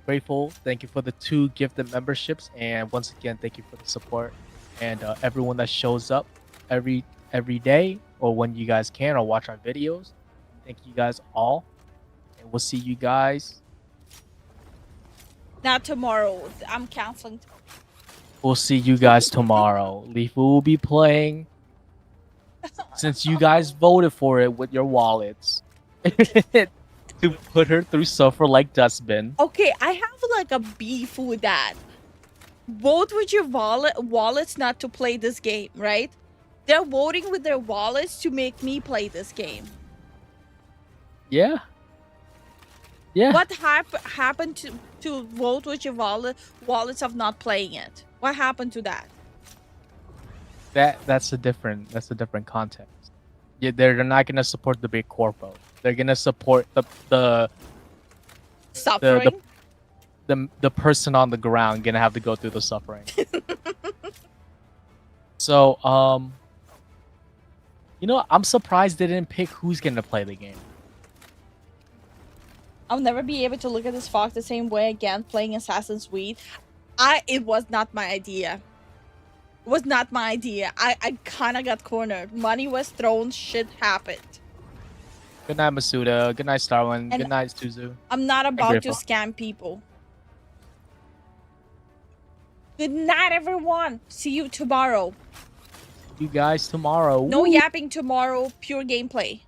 S4: Grateful, thank you for the 2 gifted memberships, and once again, thank you for the support, and everyone that shows up every day, or when you guys can, or watch our videos. Thank you guys all, and we'll see you guys.
S2: Not tomorrow. I'm canceling.
S4: We'll see you guys tomorrow. Lifu will be playing, since you guys voted for it with your wallets, to put her through suffer like dustbin.
S2: Okay, I have like a beef with that. Vote with your wallets not to play this game, right? They're voting with their wallets to make me play this game.
S4: Yeah. Yeah.
S2: What happened to vote with your wallets of not playing it? What happened to that?
S4: That's a different context. Yeah, they're not gonna support the big corpo. They're gonna support the
S2: suffering.
S4: The person on the ground gonna have to go through the suffering. So you know, I'm surprised they didn't pick who's gonna play the game.
S2: I'll never be able to look at this fox the same way again playing Assassin's Creed. It was not my idea. It was not my idea. I kind of got cornered. Money was thrown. Shit happened.
S4: Good night, Masuda. Good night, Starwin.
S2: And
S4: Good night, Suzu.
S2: I'm not about to scam people. Good night, everyone. See you tomorrow.
S4: You guys tomorrow.
S2: No
S4: Woo.
S2: yapping tomorrow. Pure gameplay.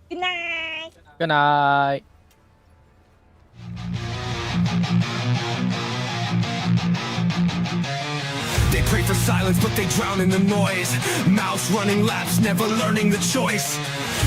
S2: Good night.
S4: Good night.
S1: They pray for silence, but they drown in the noise. Mouths running laps, never learning the choice.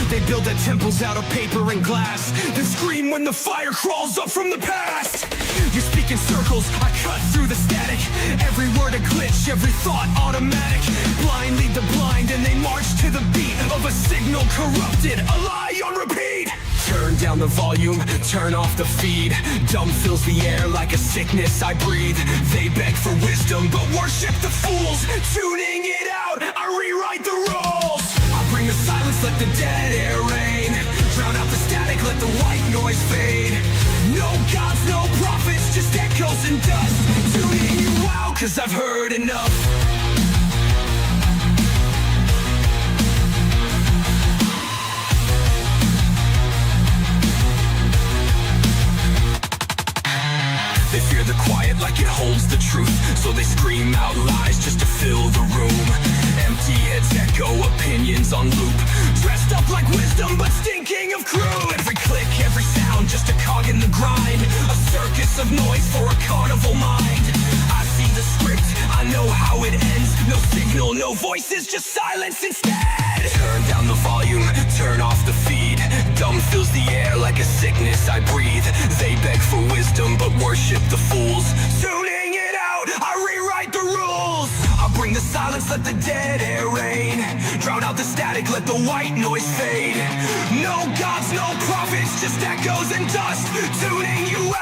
S1: They build their temples out of paper and glass, then scream when the fire crawls up from the past. You speak in circles, I cut through the static. Every word a glitch, every thought automatic. Blind lead the blind, and they march to the beat of a signal corrupted, a lie on repeat. Turn down the volume, turn off the feed. Dumb fills the air like a sickness I breathe. They beg for wisdom, but worship the fools. Tuning it out, I rewrite the rules. I bring the silence, let the dead air rain. Drown out the static, let the white noise fade. No gods, no prophets, just echoes and dust. Tuning you out, cause I've heard enough. scream out lies just to fill the room. Empty heads echo opinions on loop. Dressed up like wisdom but stinking of crew. Every click, every sound, just a cog in the grind. A circus of noise for a carnival mind. I see the script, I know how it ends. No signal, no voices, just silence instead. Turn down the volume, turn off the feed. Dumb fills the air like a sickness I breathe. They beg for wisdom but worship the fools. Tuning it out, I rewrite the rules. I bring the silence, let the dead air reign. Drown out the static, let the white noise fade. No gods, no prophets, just echoes and dust. Tuning you out.